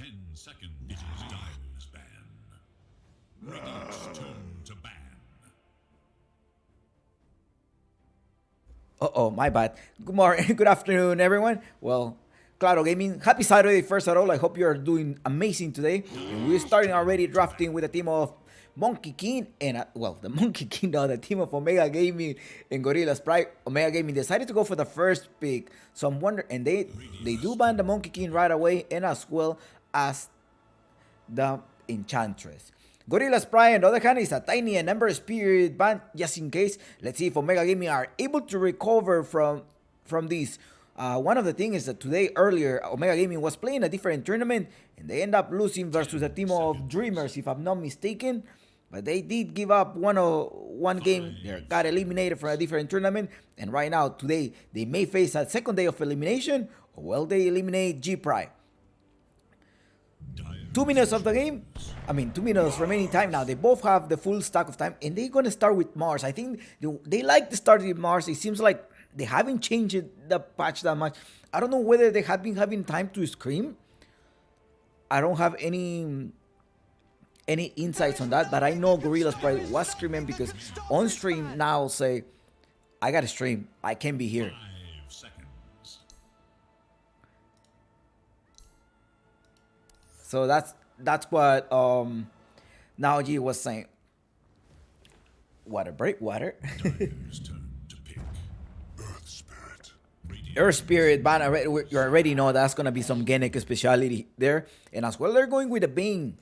10 seconds. It is Dive's ban. Radiant's turn to ban. Uh-oh, my bad. Good morning, good afternoon, everyone. Well, Claro Gaming, happy Saturday, first of all. I hope you're doing amazing today. And we're starting already drafting with a team of Monkey King and, the Monkey King, no, the team of Omega Gaming and Gorillaz Pride. Omega Gaming decided to go for the first pick. So I'm wondering, and they do ban the Monkey King right away, and as well as the Enchantress. Gorillaz Pride, on the other hand, is a tiny and Ember Spirit band, just in case. Let's see if Omega Gaming are able to recover from this. One of the things is that today, earlier, Omega Gaming was playing a different tournament, and they end up losing versus a team of Dreamers, if I'm not mistaken. But they did give up one game. They got eliminated from a different tournament. And right now, today, they may face a second day of elimination, or will they eliminate G Pride? 2 minutes of the game. 2 minutes remaining time now. They both have the full stack of time, and they're going to start with Mars. I think they like to start with Mars. It seems like they haven't changed the patch that much. I don't know whether they have been having time to scream. I don't have any insights on that, but I know Gorillaz probably was screaming because on stream now say, I gotta stream. I can't be here. 5 seconds. So that's what Naoji was saying. Water break, water. Dive's turn to pick. Earth Spirit. Earth Spirit ban, you already know that's gonna be some Genic speciality there. And as well, they're going with a Bane.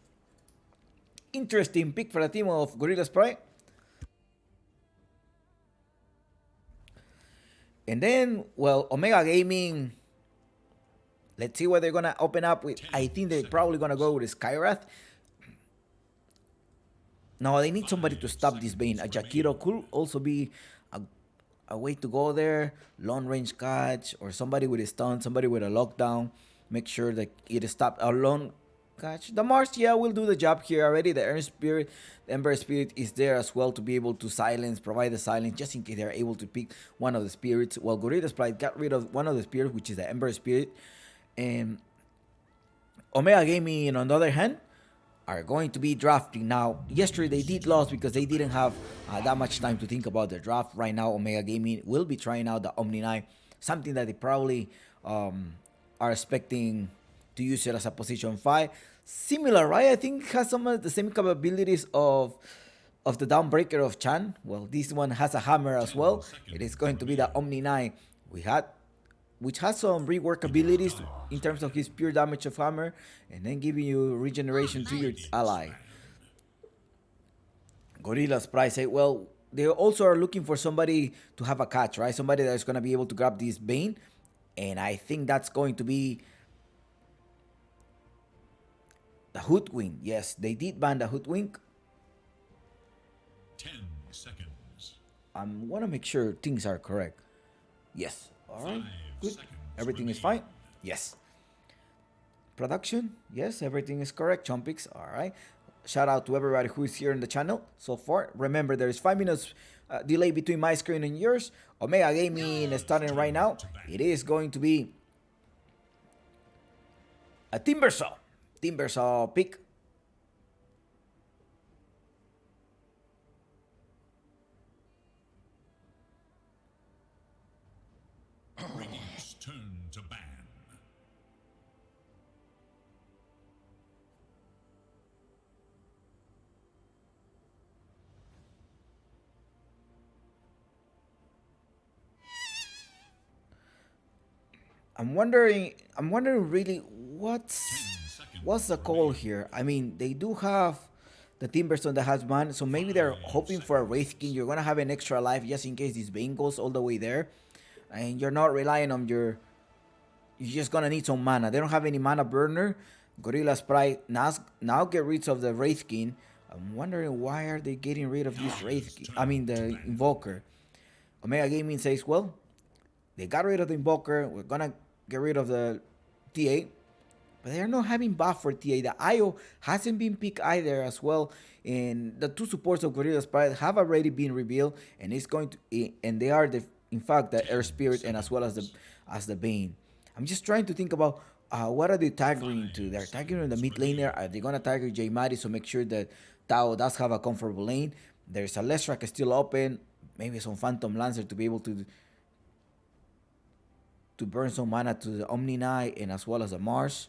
Interesting pick for the team of Gorillaz Pride. And then, well, Omega Gaming. Let's see what they're gonna open up with. I think they're probably gonna go with Skyrath. No, they need somebody to stop this Bane. A Jakiro could also be a way to go there. Long range catch, or somebody with a stun, somebody with a lockdown. Make sure that it stopped a long catch. The Mars, yeah, will do the job here already. The Earth Spirit, the Ember Spirit is there as well to be able to provide the silence, just in case they're able to pick one of the spirits. Well, Gorillaz Pride got rid of one of the spirits, which is the Ember Spirit. And Omega Gaming, on the other hand, are going to be drafting. Now, yesterday they did lose because they didn't have that much time to think about their draft. Right now, Omega Gaming will be trying out the Omni Knight, something that they probably are expecting to use it as a position 5. Similar, right? I think it has some of the same capabilities of the Downbreaker of Chan. Well, this one has a hammer as well. It is going to be the Omni Knight which has some rework abilities in terms of his pure damage of hammer, and then giving you regeneration to your ally. Gorillaz Pride say, well, they also are looking for somebody to have a catch, right? Somebody that's going to be able to grab this Bane, and I think that's going to be the Hoodwink. Yes, they did ban the Hoodwink. 10 seconds. I want to make sure things are correct. Yes. All right. 5 Good. seconds Everything is remaining. fine. Yes. Production. Yes, everything is correct. Chompix. All right. Shout out to everybody who is here in the channel so far. Remember, there is 5 minutes delay between my screen and yours. Omega Gaming is starting right now. It is going to be a Timbersaw. Timbersaw pick. Radiant's turn to ban. I'm wondering really what's 10 seconds. what's the call here? They do have the Timberstone that has ban, so maybe they're hoping for a Wraith King. You're gonna have an extra life just in case this Bane goes all the way there, and you're not relying on you're just gonna need some mana. They don't have any mana burner. Gorillaz Pride now get rid of the Wraith King. I'm wondering why are they getting rid of this Wraith King? The Invoker. Omega Gaming says, well, they got rid of the Invoker. We're gonna get rid of the TA. But they're not having buff for TA. The IO hasn't been picked either as well. And the 2 supports of Gorillaz Pride have already been revealed. And it's going to, and they are in fact the Air Spirit and as well as the Bane. I'm just trying to think about what are they targeting to? They're targeting the mid laner. Are they gonna target J Mari? So make sure that Tao does have a comfortable lane. There's a Leshrac still open. Maybe some Phantom Lancer to be able to burn some mana to the Omni Knight and as well as the Mars.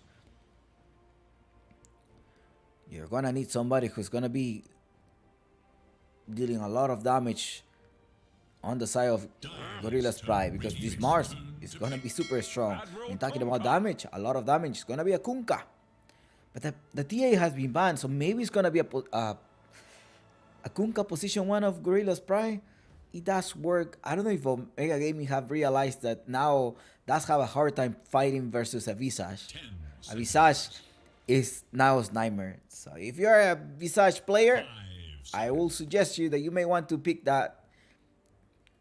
You're gonna need somebody who's gonna be dealing a lot of damage on the side of Gorillaz Pride, because this Mars is gonna be super strong. And talking about damage, a lot of damage is gonna be a Kunkka. But the TA has been banned, so maybe it's gonna be a Kunkka position 1 of Gorillaz Pride. It does work. I don't know if Omega Gaming have realized that now does have a hard time fighting versus a Visage. A Visage is now a Nightmare. So if you're a Visage player, I will suggest you that you may want to pick that.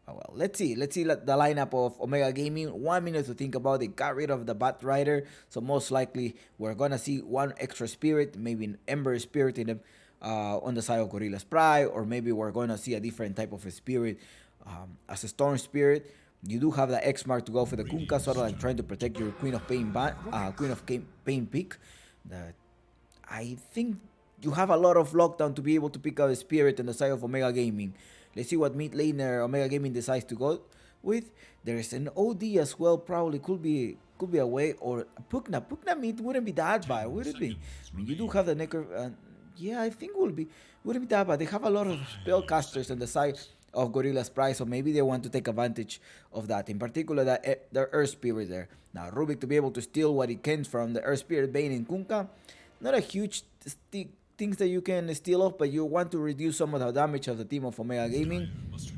Oh, well, let's see the lineup of Omega Gaming. 1 minute to think about it. Got rid of the Bat Rider, so most likely we're gonna see one extra spirit, maybe an Ember Spirit in the on the side of Gorillaz Pride, or maybe we're gonna see a different type of a spirit as a Storm Spirit. You do have the X mark to go for the Kunkka, sort of like trying to protect your Queen of Pain Pain pick. That I think you have a lot of lockdown to be able to pick out a spirit on the side of Omega Gaming. Let's see what mid laner Omega Gaming decides to go with. There's an OD as well, probably could be a way, or a Pugna. Pugna mid wouldn't be that bad, would it be? I mean, you do have the Necro. Yeah, I think wouldn't be that bad. They have a lot of spellcasters on the side of Gorillaz Pride, so maybe they want to take advantage of that. In particular, the Earth Spirit there. Now, Rubik to be able to steal what he can from the Earth Spirit Bane and Kunkka. Not a huge things that you can steal off, but you want to reduce some of the damage of the team of Omega Gaming.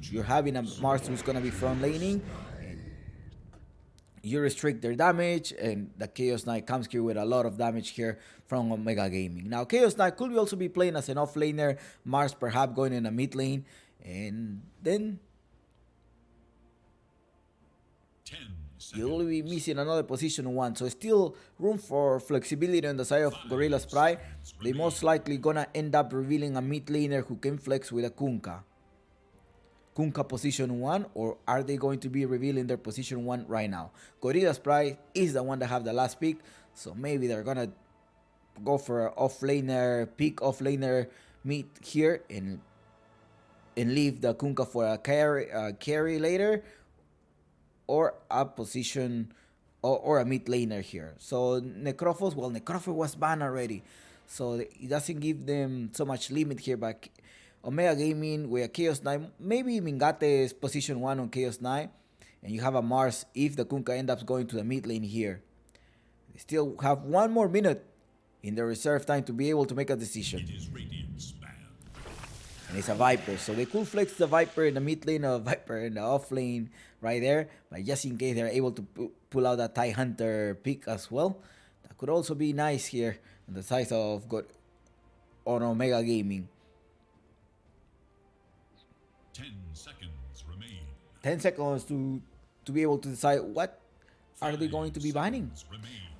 You're having a Mars who's going to be front laning. You restrict their damage, and the Chaos Knight comes here with a lot of damage here from Omega Gaming. Now, Chaos Knight could also be playing as an off laner, Mars perhaps going in a mid lane, and then you'll be missing another position 1, so still room for flexibility on the side of Gorillaz Pride. They most likely gonna end up revealing a mid laner who can flex with a Kunkka position 1, or are they going to be revealing their position 1 right now? Gorillaz Pride is the one that have the last pick, so maybe they're gonna go for an off laner mid here and leave the Kunkka for a carry later, or a position or a mid laner here. So Necrophos was banned already, so it doesn't give them so much limit here, but Omega Gaming with a Chaos Knight, maybe Mingate is position 1 on Chaos Knight, and you have a Mars if the Kunkka ends up going to the mid lane here. They still have 1 more minute in the reserve time to be able to make a decision. And it's a Viper, so they could flex the Viper in the mid lane or Viper in the off lane right there, but just in case they're able to pull out that TIE Hunter pick as well. That could also be nice here on the side of on Omega Gaming. 10 seconds remain. 10 seconds to be able to decide what are they going to be banning.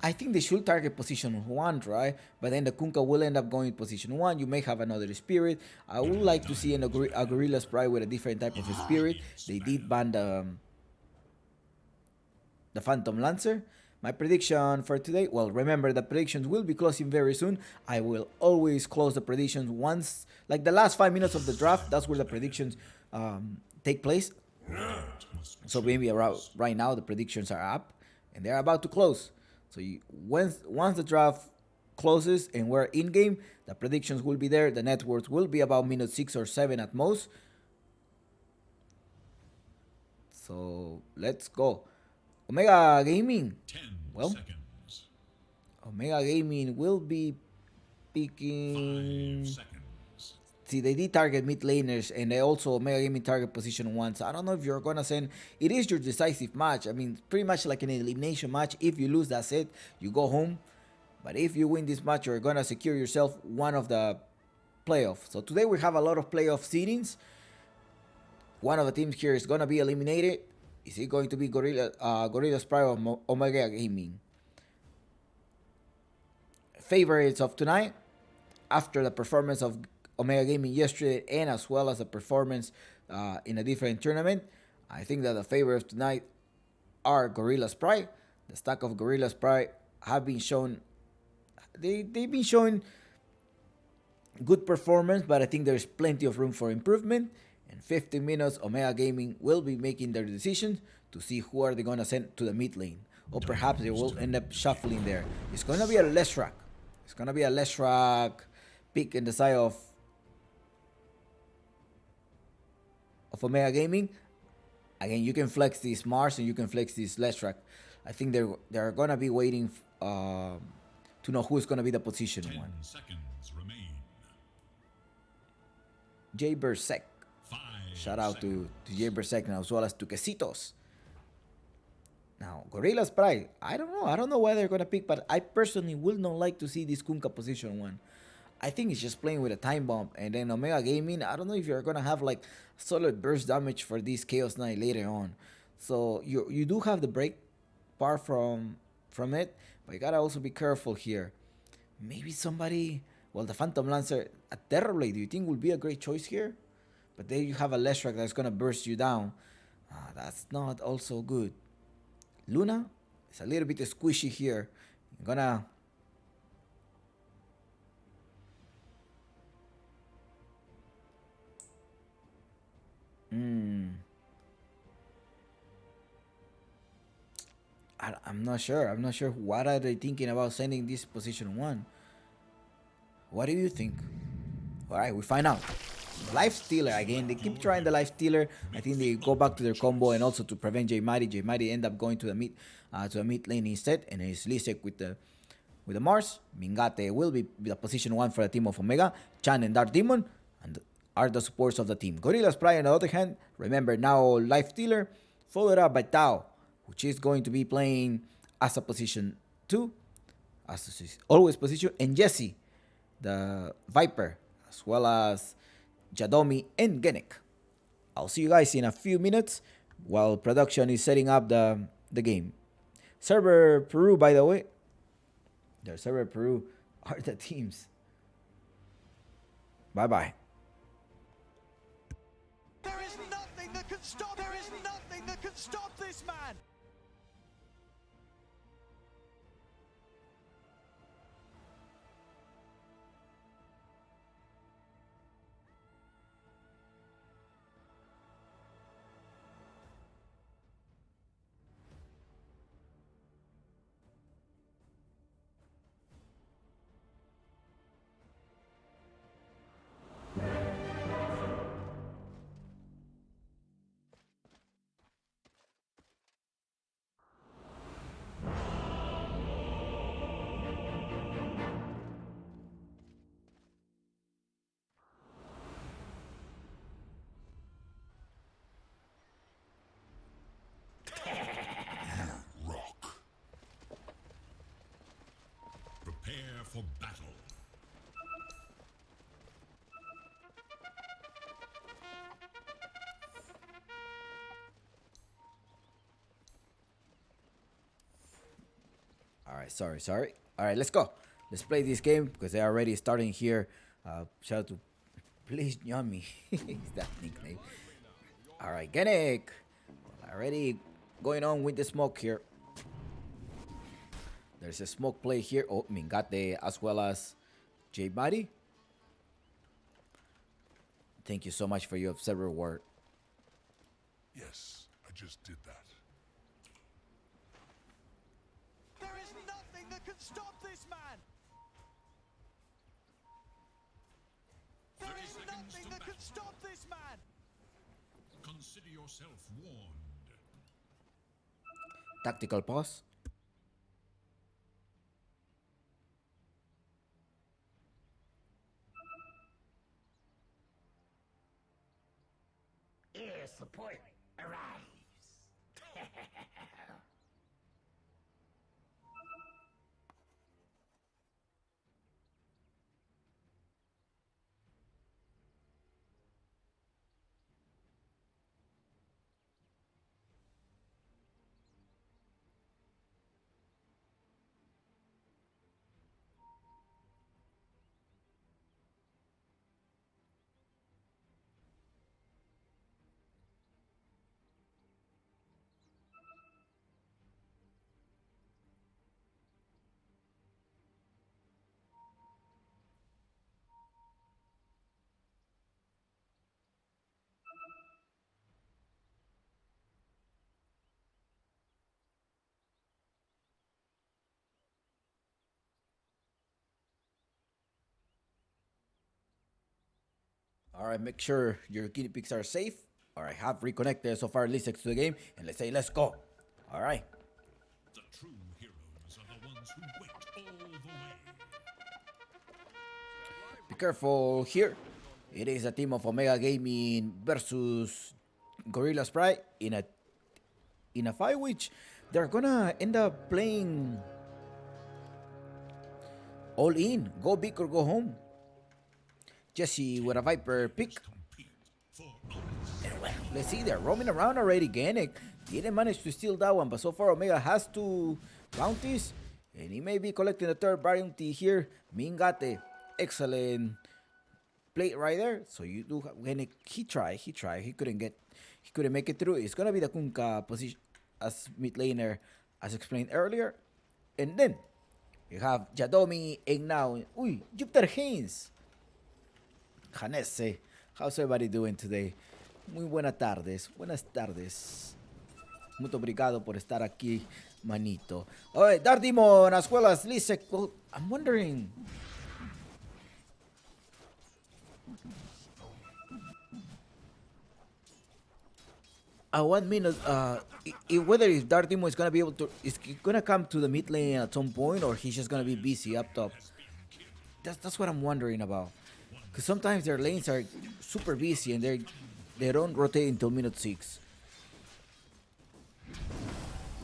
I think they should target position 1, right? But then the Kunkka will end up going position 1. You may have another spirit. I would like to see a Gorillaz Pride with a different type of a spirit. They did ban the Phantom Lancer. My prediction for today, well, remember the predictions will be closing very soon. I will always close the predictions once, like the last 5 minutes of the draft. That's where the predictions take place. So maybe around right now the predictions are up and they're about to close. So once the draft closes and we're in game, the predictions will be there. The net worth will be about minute 6 or 7 at most. So let's go. Omega Gaming. 10 well, seconds. Omega Gaming will be picking. 5 seconds. See, they did target mid laners, and they also Omega Gaming target position 1. So I don't know if you're gonna send. It is your decisive match. I mean, pretty much like an elimination match. If you lose, that's it. You go home. But if you win this match, you're gonna secure yourself one of the playoffs. So today we have a lot of playoff seedings. One of the teams here is gonna be eliminated. Is it going to be Gorillaz Pride or Omega Gaming? Favorites of tonight, after the performance of Omega Gaming yesterday and as well as the performance in a different tournament, I think that the favorites tonight are Gorillaz Pride. The stack of Gorillaz Pride have been shown. They've been showing good performance, but I think there's plenty of room for improvement. In 15 minutes, Omega Gaming will be making their decision to see who are they gonna send to the mid lane, or perhaps they will end up shuffling there. It's gonna be a Leshrac. It's gonna be a Leshrac pick in the side of Omega Gaming. Again, you can flex this Mars and you can flex this Leshrac. I think they're gonna be waiting to know who's gonna be the position 10 one. seconds remain. Jay Bersek. 5 Shout out seconds. to Jay Bersek as well as to Quesitos. Now, Gorillaz Pride. I don't know. I don't know why they're gonna pick, but I personally will not like to see this Kunkka position one. I think it's just playing with a time bomb, and then Omega Gaming. I don't know if you're gonna have like solid burst damage for this Chaos Knight later on. So you do have the break bar from it, but you gotta also be careful here. Maybe somebody. Well, the Phantom Lancer, a Terrorblade, do you think would be a great choice here? But there you have a Leshrac that's gonna burst you down. That's not also good. Luna is a little bit squishy here. I'm gonna. I'm not sure. I'm not sure what are they thinking about sending this position one. What do you think? All right, we find out. Life Stealer again. They keep trying the Life Stealer. I think they go back to their combo and also to prevent J Mighty. J Mighty end up going to the mid lane instead, and it's Lisek with the Mars. Mingate will be the position one for the team of Omega. Chan and Dark Demon and are the supports of the team. Gorillaz Pride on the other hand, remember now Life Stealer, followed up by Tao, which is going to be playing as a position two, as always position, and Jesse, the Viper, as well as Jadomi and Genek. I'll see you guys in a few minutes while production is setting up the game. Server Peru, by the way. The Server Peru are the teams. Bye bye. There is nothing that can stop. There is nothing that can stop this man. Rock. Prepare for battle. All right, sorry. All right, let's go. Let's play this game because they're already starting here. Shout out to Please Yummy. Is that nickname? All right, Genek. Already going on with the smoke here. There's a smoke play here. Oh, Mingate as well as J Body. Thank you so much for your observer word. Yes, I just did that. There is nothing that can stop this man. There 30 is seconds nothing to that can battle. stop this man. Consider yourself warned. Tactical pause. Air support arrives. All right, make sure your guinea pigs are safe. All right, have reconnected so far Lisek to the game, and let's say let's go. All right. The true heroes are the ones who wait all the way. Be careful here. It is a team of Omega Gaming versus Gorillaz Pride in a fight which they're gonna end up playing all in. Go big or go home. Jesse with a Viper pick. Compete for honor. And well, let's see, they're roaming around already. Genic didn't manage to steal that one, but so far Omega has 2 bounties, and he may be collecting the 3rd bounty here. Mingate, excellent plate right there. So you do have Genic. He tried, he couldn't make it through. It's gonna be the Kunkka position as mid laner, as explained earlier. And then you have Jadomi and now Jupiter Haynes. Janese, how's everybody doing today? Muy buenas tardes, Muito obrigado por estar aquí, manito. Alright, Dark Demon as well as Lisek. Well, I'm wondering. I 1 minute, whether if Dark Demon is gonna be able to, is he gonna come to the mid lane at some point, or he's just gonna be busy up top. That's what I'm wondering about. Because sometimes their lanes are super busy and they don't rotate until minute 6.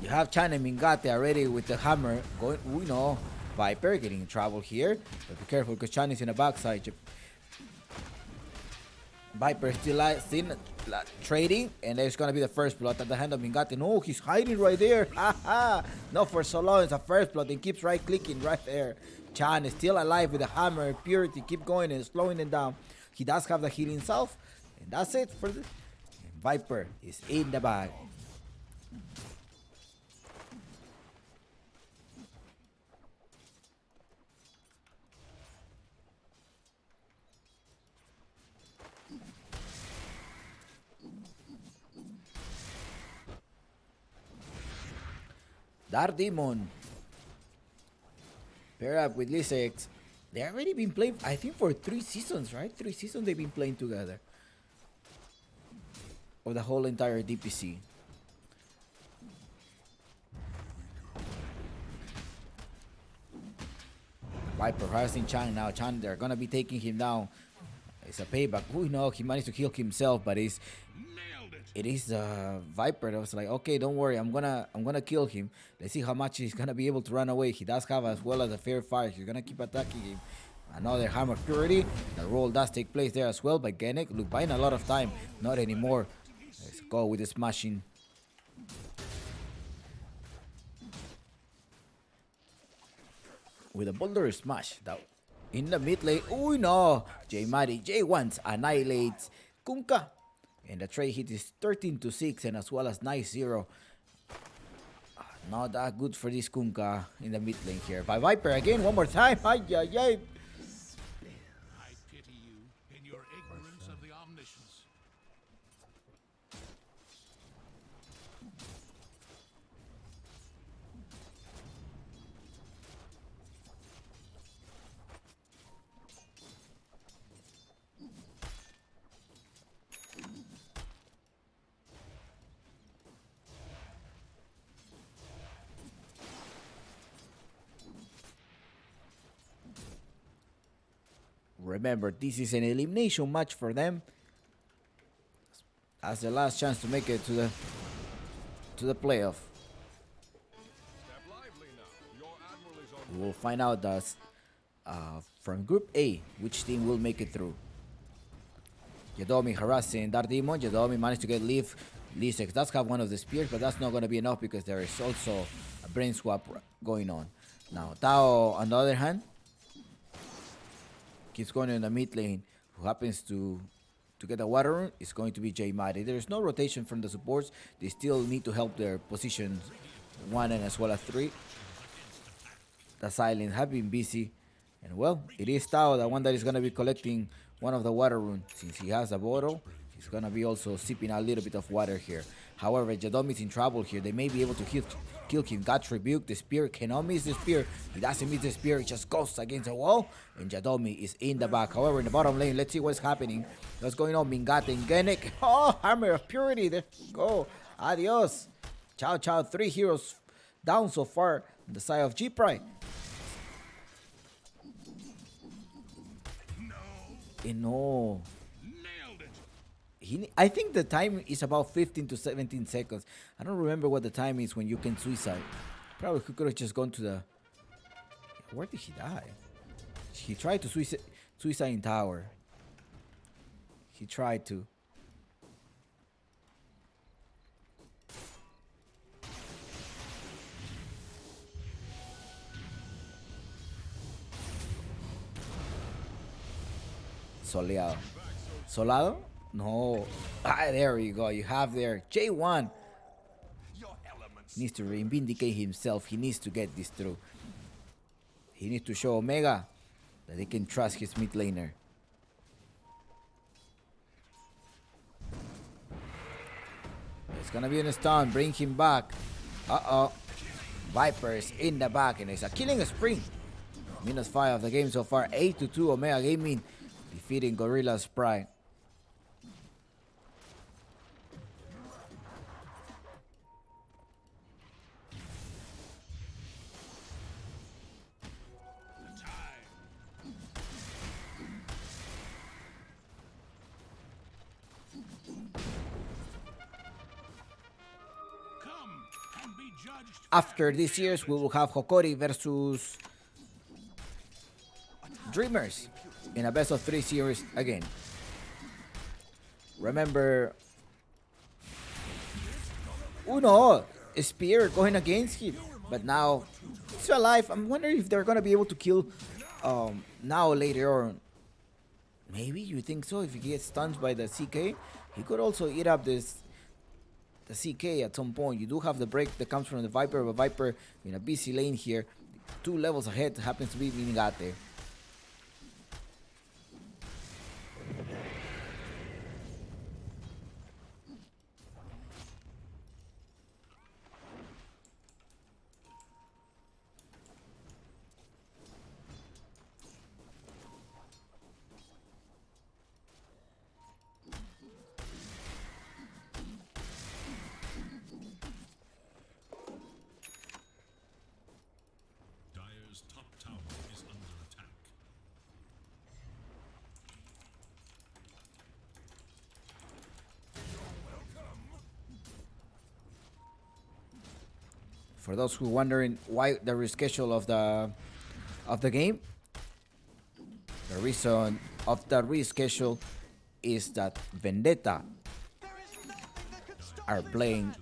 You have Chan and Mingate already with the hammer going. We know Viper getting in trouble here, but be careful because Chan is in the backside. Viper still trading, and there's gonna be the first blood at the hand of Mingate. No, he's hiding right there. Haha! Not for so long. It's a first blood. And keeps right clicking right there. Chan is still alive with the hammer. Purity keep going and slowing him down. He does have the healing self, and that's it for the Viper is in the bag. Dark Demon pair up with Lisex. They already been playing, I think, for 3 seasons, right? 3 seasons they've been playing together. Of the whole entire DPC. Viper harassing Chan now. Chan, they're gonna be taking him down. It's a payback. No, he managed to heal himself, but it is Viper that was like, okay, don't worry, I'm gonna kill him. Let's see how much he's gonna be able to run away. He does have as well as a fair fire. He's gonna keep attacking him. Another hammer purity. The roll does take place there as well by Genic. Look, buying a lot of time. Not anymore. Let's go with the smashing. With a boulder smash. That in the mid lane. Oh no! J Mighty J once annihilates Kunkka. And the trade hit is 13-6 and as well as nice 0. Not that good for this Kunkka in the mid lane here. By Viper again, one more time. Ay, ay, ay. I pity you in your ignorance of the omniscience. Remember, this is an elimination match for them. That's the last chance to make it to the playoff. We'll find out that from Group A which team will make it through. Jadomi harassing Dark Demon. Jadomi managed to get leave. Lisek does have one of the spears, but that's not going to be enough because there is also a brain swap going on. Now Tao, on the other hand, keeps going in the mid lane. Who happens to get a water rune is going to be J Mighty. There is no rotation from the supports. They still need to help their positions 1 and as well as 3. The Silent have been busy. And well, it is Tao, the one that is going to be collecting one of the water runes. Since he has a bottle, he's going to be also sipping a little bit of water here. However, Jadomi is in trouble here. They may be able to kill him. Got rebuked. The spear cannot miss the spear. He doesn't miss the spear. It just goes against the wall. And Jadomi is in the back. However, in the bottom lane, let's see what's happening. What's going on? Mingate and Genek. Oh, Hammer of Purity. There you go. Adios. Ciao, ciao. 3 heroes down so far on the side of G-Pride. No. Nailed it. I think the time is about 15 to 17 seconds. I don't remember what the time is when you can suicide. Probably he could have just gone to the... Where did he die? He tried to suicide in tower. He tried to. Soleado. Solado? No. Ah, there you go. You have there. J1 needs to reivindicate himself. He needs to get this through. He needs to show Omega that he can trust his mid laner. It's gonna be in a stun. Bring him back. Uh-oh. Vipers in the back. And it's a killing spree. -5 of the game so far. 8-2 Omega Gaming defeating Gorillaz Pride. After this years, we will have Hokori versus Dreamers in a best of 3 series again. Remember, Uno Spear going against him, but now he's alive. I'm wondering if they're gonna be able to kill now later on. Maybe you think so? If he gets stunned by the CK, he could also eat up the CK at some point. You do have the break that comes from the Viper, but Viper in a busy lane here. 2 levels ahead happens to be Mingate. Top tower is under attack. For those who are wondering why the reschedule of the game, the reason of the reschedule is that Vendetta are playing,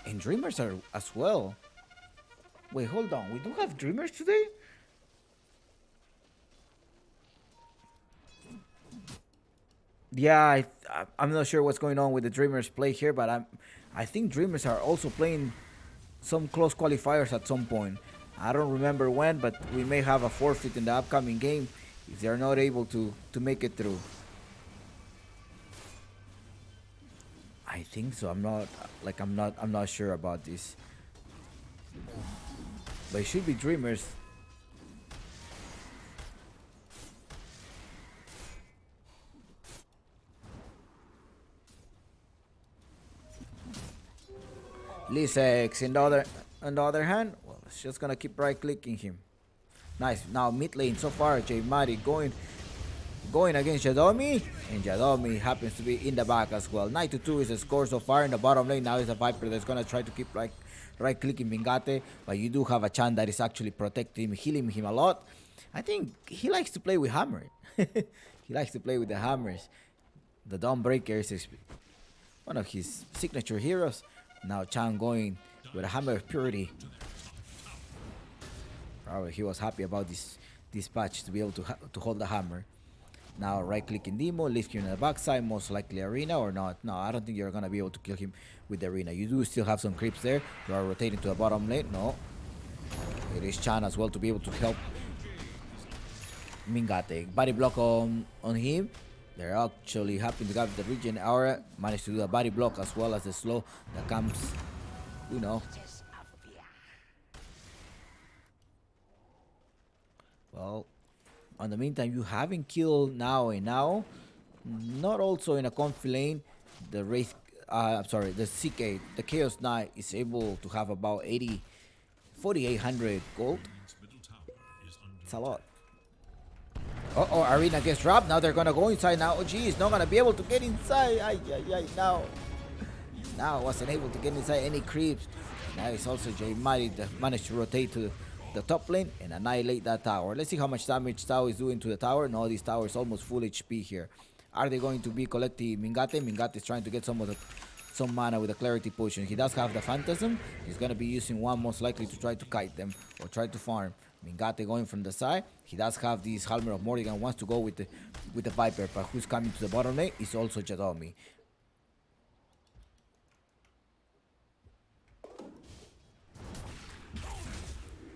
and Dreamers are as well. Wait, hold on. We do have Dreamers today? Yeah, I'm not sure what's going on with the Dreamers play here, but I think Dreamers are also playing some close qualifiers at some point. I don't remember when, but we may have a forfeit in the upcoming game if they are not able to make it through. I think so. I'm not sure about this. But it should be Dreamers. Lisex on the other hand, well, it's just gonna keep right clicking him. Nice. Now mid lane so far, J Mari going against Jadomi, and Jadomi happens to be in the back as well. 9-2 is the score so far in the bottom lane. Now is a Viper that's gonna try to keep right clicking Mingate, but you do have a Chan that is actually protecting him, healing him a lot. I think he likes to play with hammer. He likes to play with the hammers. The Dawnbreaker is one of his signature heroes. Now Chan going with a Hammer of Purity. Probably he was happy about this patch to be able to hold the hammer. Now right click in Demo, lift him on the backside, most likely Arena or not. No, I don't think you're gonna be able to kill him with the Arena. You do still have some creeps there. You are rotating to the bottom lane. No. It is Chan as well to be able to help Mingate. Body block on him. They're actually happy to grab the regen aura. Managed to do a body block as well as the slow that comes, you know. Well, in the meantime, you haven't killed now and now. Not also in a confi lane. The Wraith, I'm sorry, the CK, the Chaos Knight is able to have about 4,800 gold. It's a lot. Uh-oh, Arena gets dropped. Now they're gonna go inside now. Oh, geez, not gonna be able to get inside. Ay, ay, ay, now. Now wasn't able to get inside any creeps. Now it's also J Mighty that managed to rotate to the top lane and annihilate that tower. Let's see how much damage Tao is doing to the tower. No, this tower is almost full HP here. Are they going to be collecting Mingate? Mingate is trying to get some mana with a clarity potion. He does have the phantasm. He's gonna be using one most likely to try to kite them or try to farm. Mingate going from the side. He does have this Helmet of Morrigan. Wants to go with the Viper, but who's coming to the bottom lane is also Jadomi.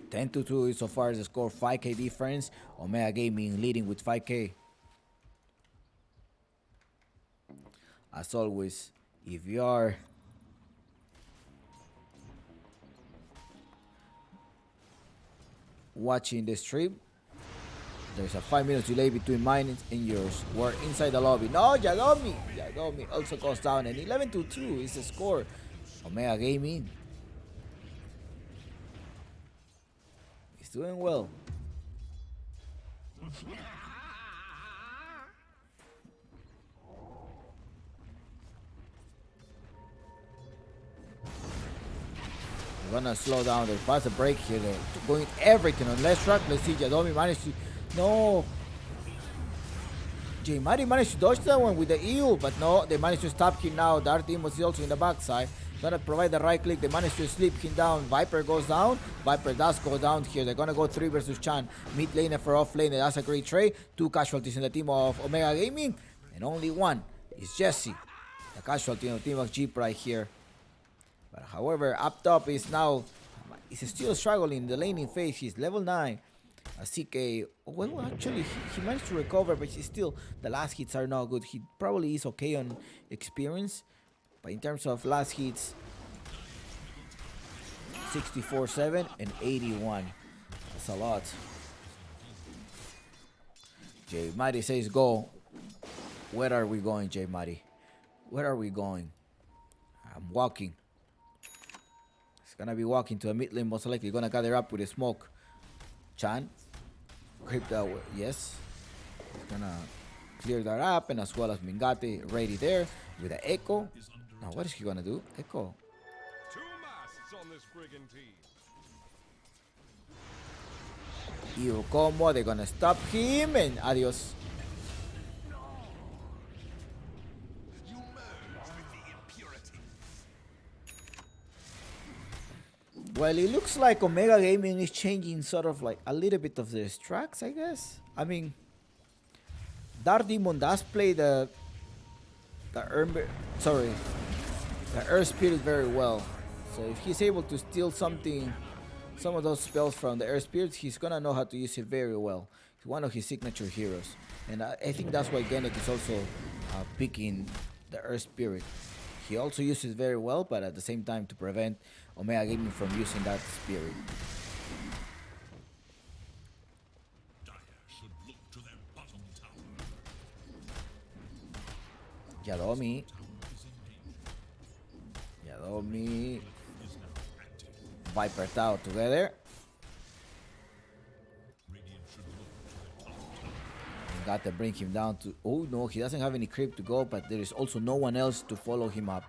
$10-2 is so far as the score. 5k difference. Omega Gaming leading with 5k. As always, if you are watching the stream, there's a 5 minute delay between mine and yours. We're inside the lobby. No, Jadomi also goes down, and 11-2 is the score. Omega Gaming is doing well. We're gonna slow down. There's fast a break here. They're going everything on left track. Let's see, Jadomi managed to. No! J Mighty managed to dodge that one with the eel, but no, they managed to stop him now. Dark Demon is also in the backside. Gonna provide the right click. They managed to sleep him down. Viper goes down. Viper does go down here. They're gonna go 3 versus Chan. Mid laner for off lane. That's a great trade. 2 casualties in the team of Omega Gaming, and only one is Jesse, the casualty in the team of Jeep right here. But however, up top is now, he's still struggling in the laning phase. He's level 9. A CK, well, actually, he managed to recover, but he's still, the last hits are not good. He probably is okay on experience, but in terms of last hits, 64-7 and 81. That's a lot. J Mighty says go. Where are we going, J Mighty? Where are we going? I'm walking. He's gonna be walking to a mid lane, most likely. Gonna gather up with a smoke. Chan, creep that way. Yes. He's gonna clear that up, and as well as Mingate ready there with an Echo. Now, what is he gonna do? Echo. 2 masks on this friggin' team. Evil combo. They're gonna stop him, and adios. Well, it looks like Omega Gaming is changing sort of like a little bit of their tracks, I guess. I mean, Dark Demon does play the Earth Spirit very well. So if he's able to steal some of those spells from the Earth Spirits, he's gonna know how to use it very well. He's one of his signature heroes, and I think that's why Gennett is also picking the Earth Spirit. He also uses it very well, but at the same time to prevent Omega Gaming from using that spirit. Dire should look to their bottom tower. Jadomi. Is now active. Viper Tao together. Radiant should look to their top tower. Got to bring him down to. Oh no, he doesn't have any creep to go, but there is also no one else to follow him up.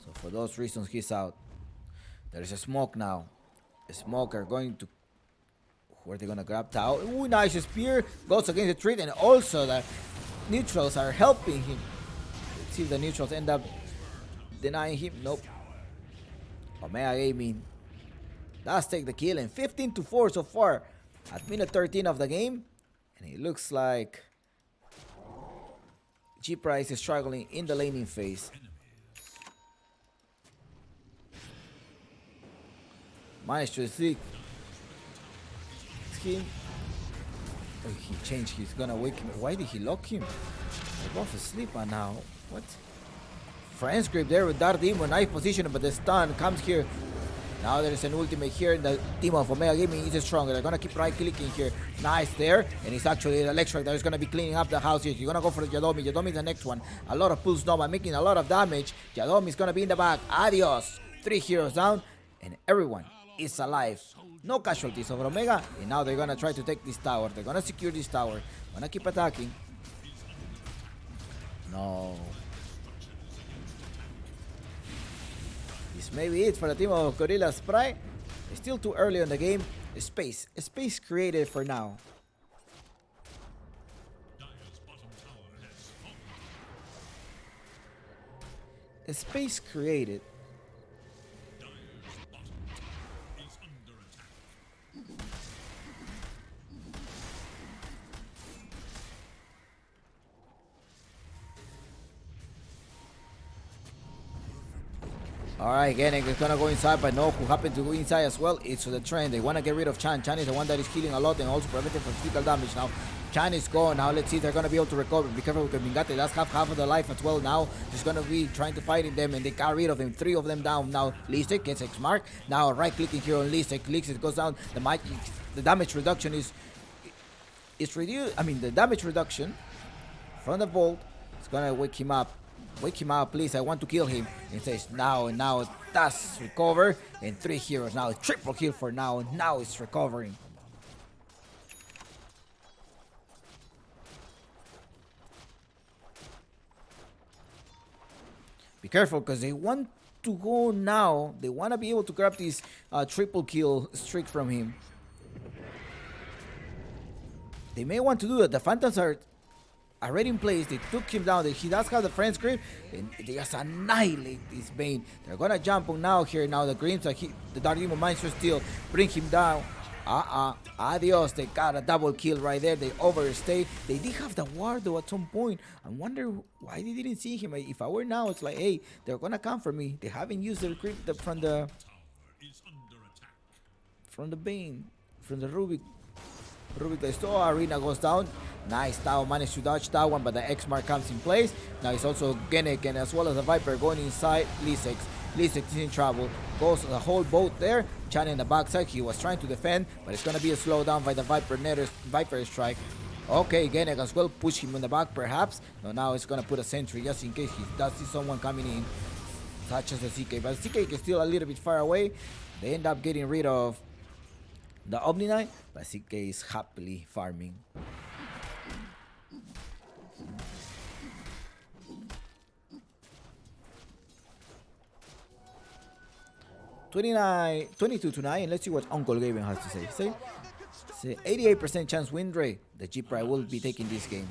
So for those reasons, he's out. There is a smoke now. The smoke are going to. Where are they gonna grab Tao? Ooh, nice spear. Goes against the tree, and also the neutrals are helping him. Let's see if the neutrals end up denying him. Nope. Omega Gaming does take the kill, and 15-4 so far at minute 13 of the game. And it looks like G-Price is struggling in the laning phase. Managed to see him. Oh, he changed. He's gonna wake him. Why did he lock him? They're both asleep now. What? Friends grip there with Dardimo. Nice position, but the stun comes here. Now there's an ultimate here. The team of Omega Gaming is stronger. They're gonna keep right clicking here. Nice there. And it's actually the Electric that is gonna be cleaning up the house here. You're gonna go for the Yadomi. Yadomi is the next one. A lot of pulse Nova making a lot of damage. Yadomi is gonna be in the back. Adios. 3 heroes down. And everyone is alive. No casualties over Omega. And now they're gonna try to take this tower. They're gonna secure this tower. Gonna keep attacking. No. This may be it for the team of Gorillaz Sprite. It's still too early in the game. A space created for now. A space created. Alright, Genek is gonna go inside, but no, who happened to go inside as well? It's the trend. They wanna get rid of Chan. Chan is the one that is healing a lot and also preventing from physical damage now. Chan is gone. Now let's see if they're gonna be able to recover. Be careful with Mingate. That's half of the life as well now. He's gonna be trying to fight in them and they got rid of him. 3 of them down. Now Lisek gets X mark. Now right clicking here on Lisek. Lisek goes down. The damage reduction is reduced. I mean the damage reduction from the vault is gonna wake him up. Wake him up, please. I want to kill him. And says now and now it does recover. And 3 heroes now. Triple kill for now. And now it's recovering. Be careful because they want to go now. They want to be able to grab this triple kill streak from him. They may want to do that. The Phantoms are already in place. They took him down. He does have the friend's grip, and they just annihilate this Bane. They're gonna jump on now here. Now the Grims, the Dark Demon Mines still bring him down. Adios. They got a double kill right there. They overstay. They did have the ward though at some point. I wonder why they didn't see him. If I were now, it's like, hey, they're gonna come for me. They haven't used their grip from the Bane, from the Rubik. The store arena goes down. Nice. Tao managed to dodge that one, but the X mark comes in place. Now it's also Genek and as well as the Viper going inside Lisek. Lisek is in trouble. Goes the whole boat there. Chan in the backside. He was trying to defend, but it's gonna be a slowdown by the Viper strike. Okay, Genek as well. Push him in the back perhaps. No, now it's gonna put a sentry just in case he does see someone coming in, such as the CK. But the CK is still a little bit far away. They end up getting rid of the Omni Knight, but CK is happily farming. $22-9. Let's see what Uncle Gaben has to say. Say 88% chance win rate. The G-Pride will be taking this game.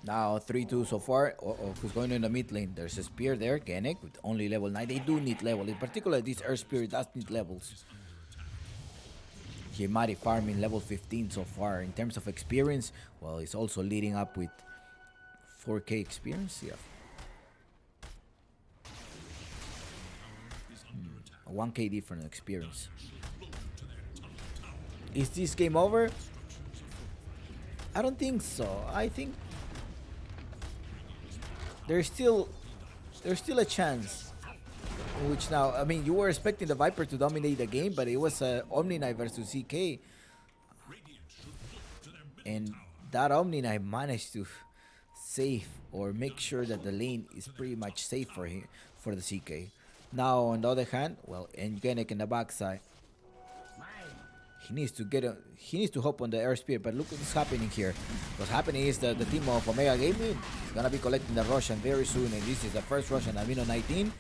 Now 3-2 so far. Who's going in the mid lane? There's a spear there. Genek with only level 9. They do need level. In particular, this Earth Spear does need levels. Himari farming level 15 so far. In terms of experience, well, he's also leading up with 4k experience. Yeah. 1k different experience. Is this game over? I don't think so. I think there's still a chance. Which now, I mean, you were expecting the Viper to dominate the game, but it was Omni Knight versus CK, and that Omni Knight managed to save or make sure that the lane is pretty much safe for him, for the CK. Now on the other hand, well, and Genek in the backside, he needs to hop on the air spear, but look what's happening here. What's happening is that the team of Omega Gaming is gonna be collecting the Russian very soon, and this is the first Russian Amino 19.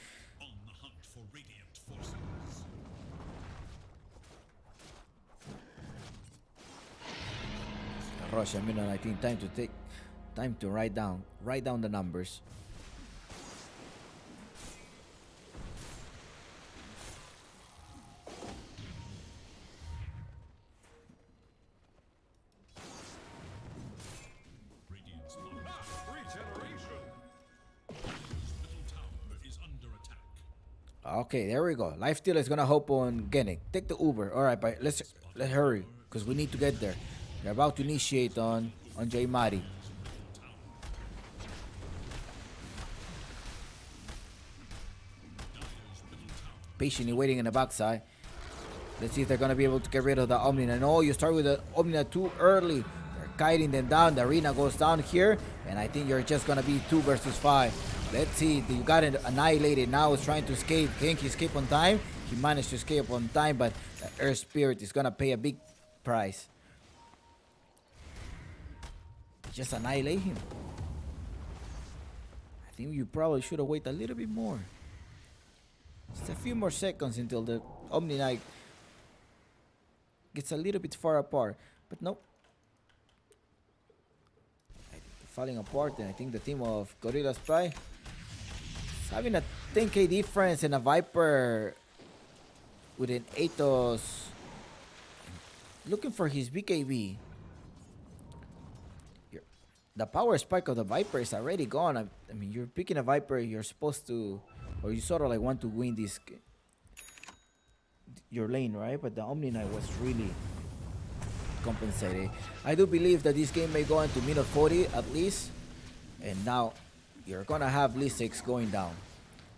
rush a minute. I think time to write down the numbers. Radiant's low Regeneration. middle tower is under attack. Okay, there we go. Life steal is gonna hope on Genic. Take the Uber. All right, but let's hurry because we need to get there. They're about to initiate on J Mari. Patiently waiting in the backside. Let's see if they're gonna be able to get rid of the Omnina. No, you start with the Omnina too early. They're kiting them down. The arena goes down here, and I think you're just gonna be 2 versus 5. Let's see. You got it annihilated. Now it's trying to escape. Can he escape on time? He managed to escape on time, but the Earth Spirit is gonna pay a big price. Just annihilate him. I think you probably should have waited a little bit more. Just a few more seconds until the Omni Knight gets a little bit far apart. But nope. I think they're falling apart, and I think the team of Gorillaz is having a 10k difference and a Viper with an Athos looking for his BKB. The power spike of the Viper is already gone. I mean, you're picking a Viper, you're supposed to, or you sort of like want to win this, your lane, right? But the Omni Knight was really compensated. I do believe that this game may go into minute 40 at least. And now you're going to have Lisix going down.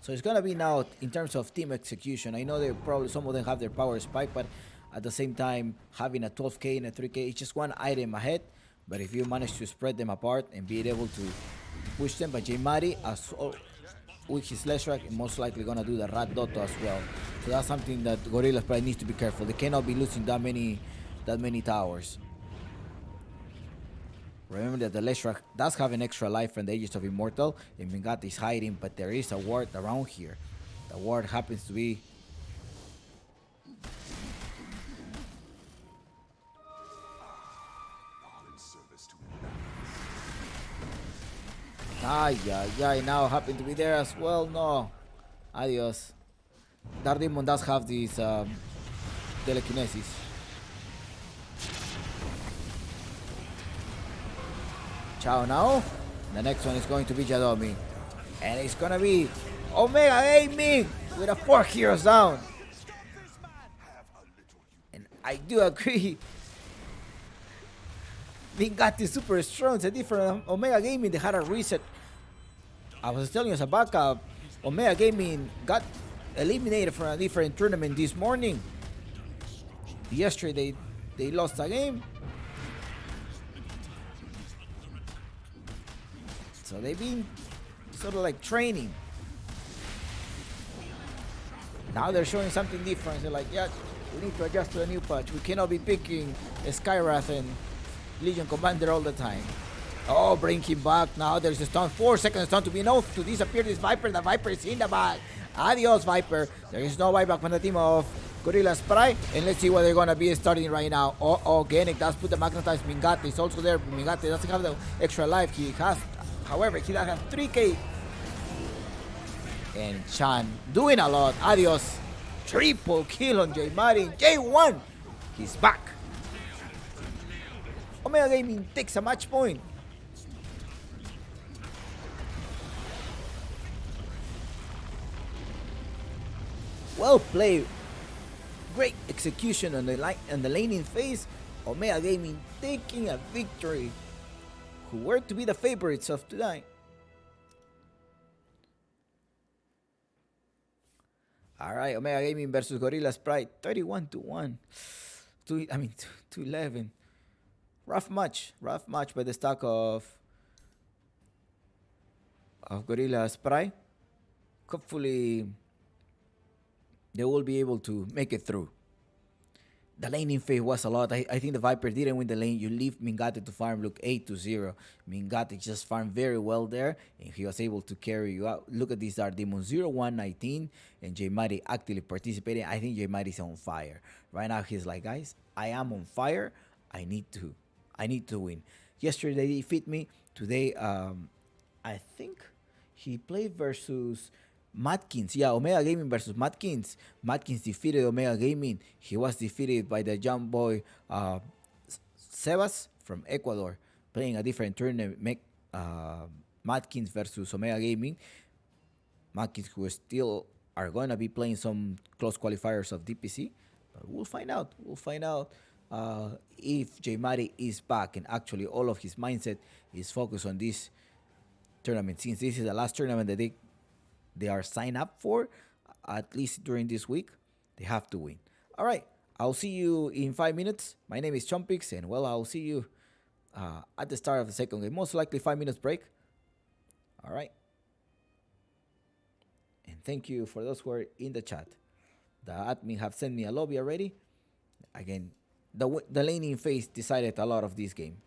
So it's going to be now in terms of team execution. I know they probably, some of them have their power spike, but at the same time, having a 12k and a 3k, it's just one item ahead. But if you manage to spread them apart and be able to push them, but J Mari, with his Leshrac, is most likely gonna do the Rat Dotto as well. So that's something that Gorillaz probably needs to be careful. They cannot be losing that many towers. Remember that the Leshrac does have an extra life from the Aegis of Immortal, and Mingat is hiding, but there is a ward around here. The ward happens to be now happen to be there as well. No. Adios. Dark Demon does have this telekinesis. Ciao now. The next one is going to be Jadomi. And it's gonna be Omega Gaming with a 4 heroes down. And I do agree. Mingatti is super strong. It's a different Omega Gaming. They had a reset. I was telling you as a backup, Omega Gaming got eliminated from a different tournament this morning. Yesterday they lost a game. So they've been sort of like training. Now they're showing something different. They're like, yeah, we need to adjust to the new patch. We cannot be picking Skyrath and Legion Commander all the time. Oh, bring him back. Now there's a stun. 4 seconds stun to be enough to disappear this Viper. The Viper is in the bag. Adios, Viper. There is no buyback from the team of Gorillaz Pride. And let's see what they're going to be starting right now. Oh, Genic does put the magnetized. Mingatti is also there. Mingatti doesn't have the extra life. He has, however, he does have 3k. And Chan doing a lot. Adios. Triple kill on J Mari. J1. He's back. Omega Gaming takes a match point. Well played. Great execution on the laning phase. Omega Gaming taking a victory. Who were to be the favorites of tonight. Alright, Omega Gaming versus Gorillaz Pride. 31-1. 211. Rough match by the stack of Gorillaz Pride. Hopefully they will be able to make it through. The laning phase was a lot. I think the Viper didn't win the lane. You leave Mingatti to farm. Look, 8-0. Mingatti just farmed very well there, and he was able to carry you out. Look at this Dark Demon, 0-1-19, and J Mari actively participating. I think J Mari is on fire. Right now, he's like, guys, I am on fire. I need to I need to win. Yesterday they defeat me. Today, I think he played versus Matkins. Yeah, Omega Gaming versus Matkins. Matkins defeated Omega Gaming. He was defeated by the young boy Sebas from Ecuador, playing a different tournament. Matkins versus Omega Gaming. Matkins who still are going to be playing some close qualifiers of DPC. But we'll find out. We'll find out if J Mari is back and actually all of his mindset is focused on this tournament. Since this is the last tournament that they are signed up for, at least during this week, they have to win. All right, I'll see you in 5 minutes. My name is Chompix, and well, I'll see you at the start of the second game. Most likely 5 minutes break. All right. And thank you for those who are in the chat. The admin have sent me a lobby already. Again, the laning phase decided a lot of this game.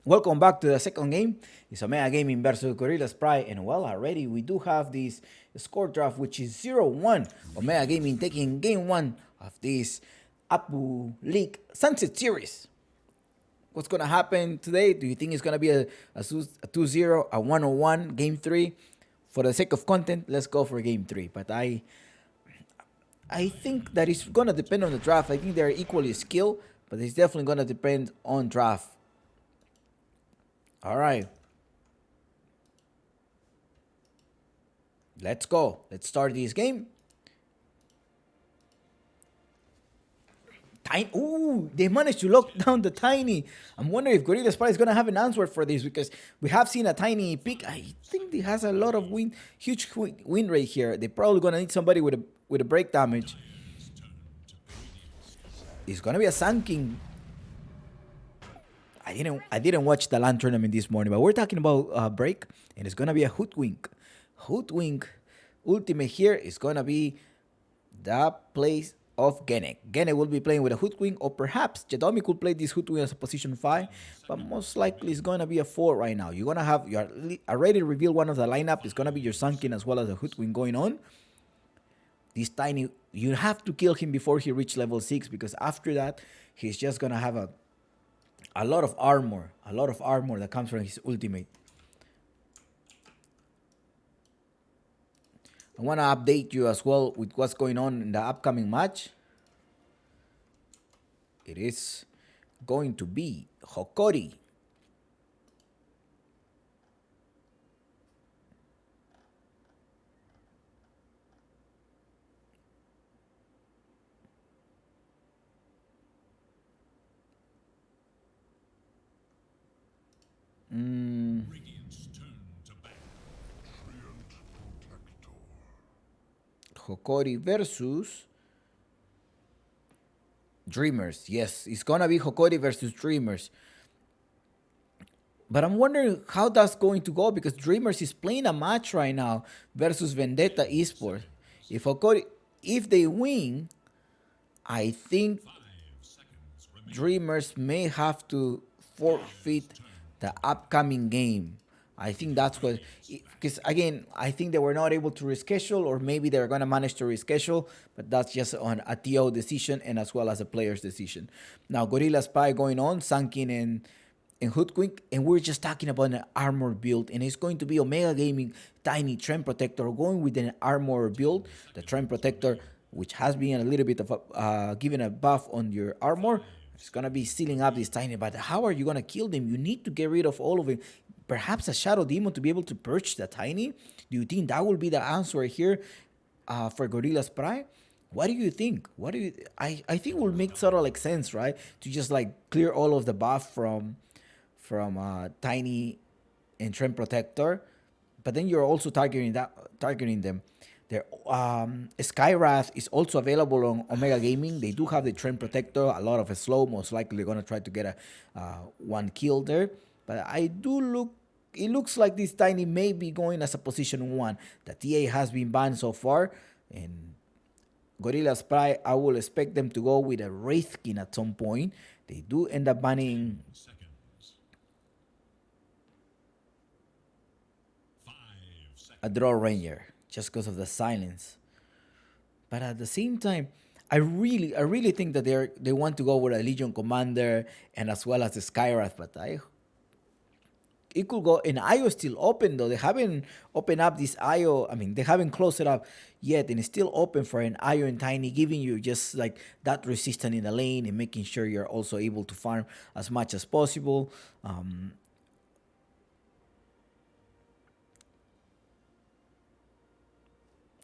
Welcome back to the second game. It's Omega Gaming versus Gorillaz Pride. And well, already we do have this score draft, which is 0-1. Omega Gaming taking game 1 of this Apu League Sunset Series. What's going to happen today? Do you think it's going to be a 2-0, a 1-1, game 3? For the sake of content, let's go for game 3. But I think that it's going to depend on the draft. I think they're equally skilled, but it's definitely going to depend on draft. All right. Let's go. Let's start this game. Ooh, they managed to lock down the Tiny. I'm wondering if Gorillaz Pride is going to have an answer for this, because we have seen a Tiny pick. I think he has a lot of huge win rate here. They're probably going to need somebody with a break damage. It's going to be a Sun King. I didn't watch the LAN tournament this morning, but we're talking about break, and it's gonna be a Hoodwink. Hoodwink ultimate here is gonna be the place of Gene. Gene will be playing with a Hoodwink, or perhaps Jadomi could play this Hoodwink as a position 5, but most likely it's gonna be a 4 right now. You're gonna have already revealed one of the lineup. It's gonna be your Sunken as well as a Hoodwink going on. This Tiny, you have to kill him before he reaches level 6, because after that he's just gonna have a lot of armor that comes from his ultimate. I want to update you as well with what's going on in the upcoming match. It is going to be Hokori. Hokori versus Dreamers. Yes, it's gonna be Hokori versus Dreamers. But I'm wondering how that's going to go, because Dreamers is playing a match right now versus Vendetta Esports. If they win, I think Dreamers may have to forfeit the upcoming game. I think that's what, because again, I think they were not able to reschedule, or maybe they're going to manage to reschedule, but that's just on a TO decision and as well as a player's decision. Now, Gorillaz Pride going on, Sunken and Hoodwink, and we're just talking about an armor build, and it's going to be Omega Gaming Tiny Trend Protector going with an armor build. The Trend Protector, which has been a little bit of giving a buff on your armor, it's going to be sealing up this Tiny, but how are you going to kill them? You need to get rid of all of it. Perhaps a Shadow Demon to be able to purge the Tiny? Do you think that will be the answer here for Gorillaz Pride? What do you think? I think it will make sort of like sense, right? To just like clear all of the buff from Tiny and Trend Protector, but then you're also targeting them. Their Skywrath is also available on Omega Gaming. They do have the Trend Protector, a lot of a slow. Most likely they're gonna try to get a one kill there. But it looks like this Tiny may be going as a position 1. The TA has been banned so far, and Gorillaz Pride, I will expect them to go with a Wraithkin at some point. They do end up banning a Draw Ranger just because of the silence. But at the same time, I really think that they want to go with a Legion Commander and as well as the Skywrath, but it could go, and IO is still open though. They haven't opened up this IO. I mean, they haven't closed it up yet, and it's still open for an IO and Tiny, giving you just like that resistance in the lane and making sure you're also able to farm as much as possible.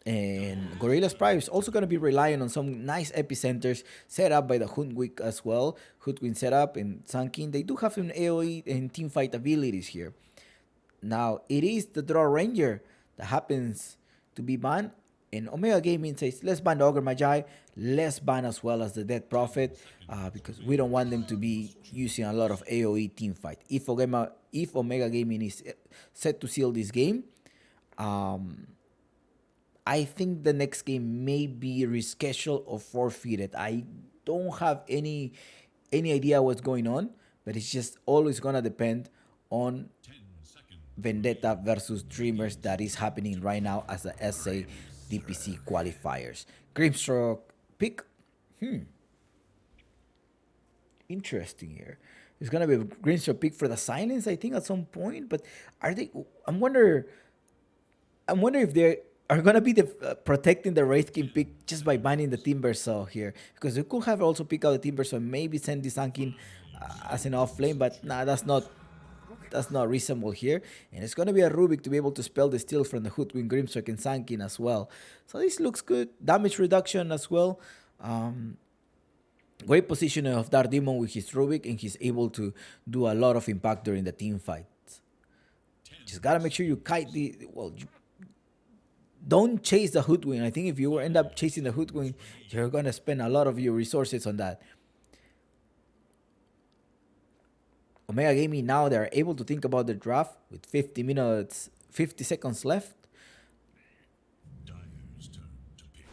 And Gorillaz Pride is also going to be relying on some nice epicenters set up by the Hoodwink as well. Hoodwink setup and Sunken. They do have some AoE and teamfight abilities here. Now, it is the Draw Ranger that happens to be banned. And Omega Gaming says, let's ban the Ogre Magi. Let's ban as well as the Dead Prophet. Because we don't want them to be using a lot of AoE teamfight. If Omega Gaming is set to seal this game, I think the next game may be rescheduled or forfeited. I don't have any idea what's going on, but it's just always gonna depend on 10 seconds. Vendetta versus Dreamers that is happening right now as the SA DPC qualifiers. Grimstroke pick. Interesting here. It's gonna be a Grimstroke pick for the silence, I think, at some point. But are they? I'm wondering if they are gonna be protecting the Wraith King pick just by banning the Timber Saw here, because they could have also picked out the Timber Saw and maybe send the Sunkin as an off lane, but nah, that's not reasonable here. And it's gonna be a Rubik to be able to spell the steal from the Hoodwin, Grimstroke, and Sunkin as well. So this looks good. Damage reduction as well. Great positioning of Dark Demon with his Rubik, and he's able to do a lot of impact during the team fights. Just gotta make sure you kite don't chase the Hoodwin. I think if you end up chasing the Hoodwin, you're gonna spend a lot of your resources on that. Omega Gaming now they're able to think about the draft with 50 seconds left. Dyer's turn to pick.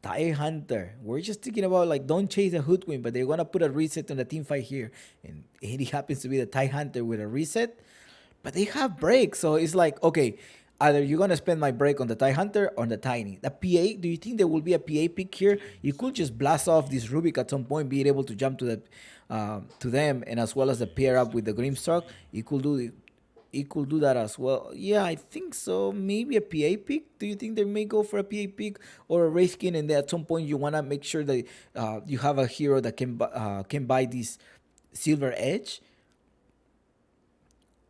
Tide Hunter. We're just thinking about like don't chase the Hoodwin, but they're gonna put a reset on the team fight here, and it happens to be the Tide Hunter with a reset. But they have breaks, so it's like okay, either you're gonna spend my break on the Tide Hunter or on the Tiny. The PA, do you think there will be a PA pick here? You could just blast off this Rubik at some point, being able to jump to them, and as well as the pair up with the Grimstroke. You could do that as well. Yeah, I think so. Maybe a PA pick. Do you think they may go for a PA pick or a Wraith King, and then at some point you wanna make sure that you have a hero that can buy this Silver Edge?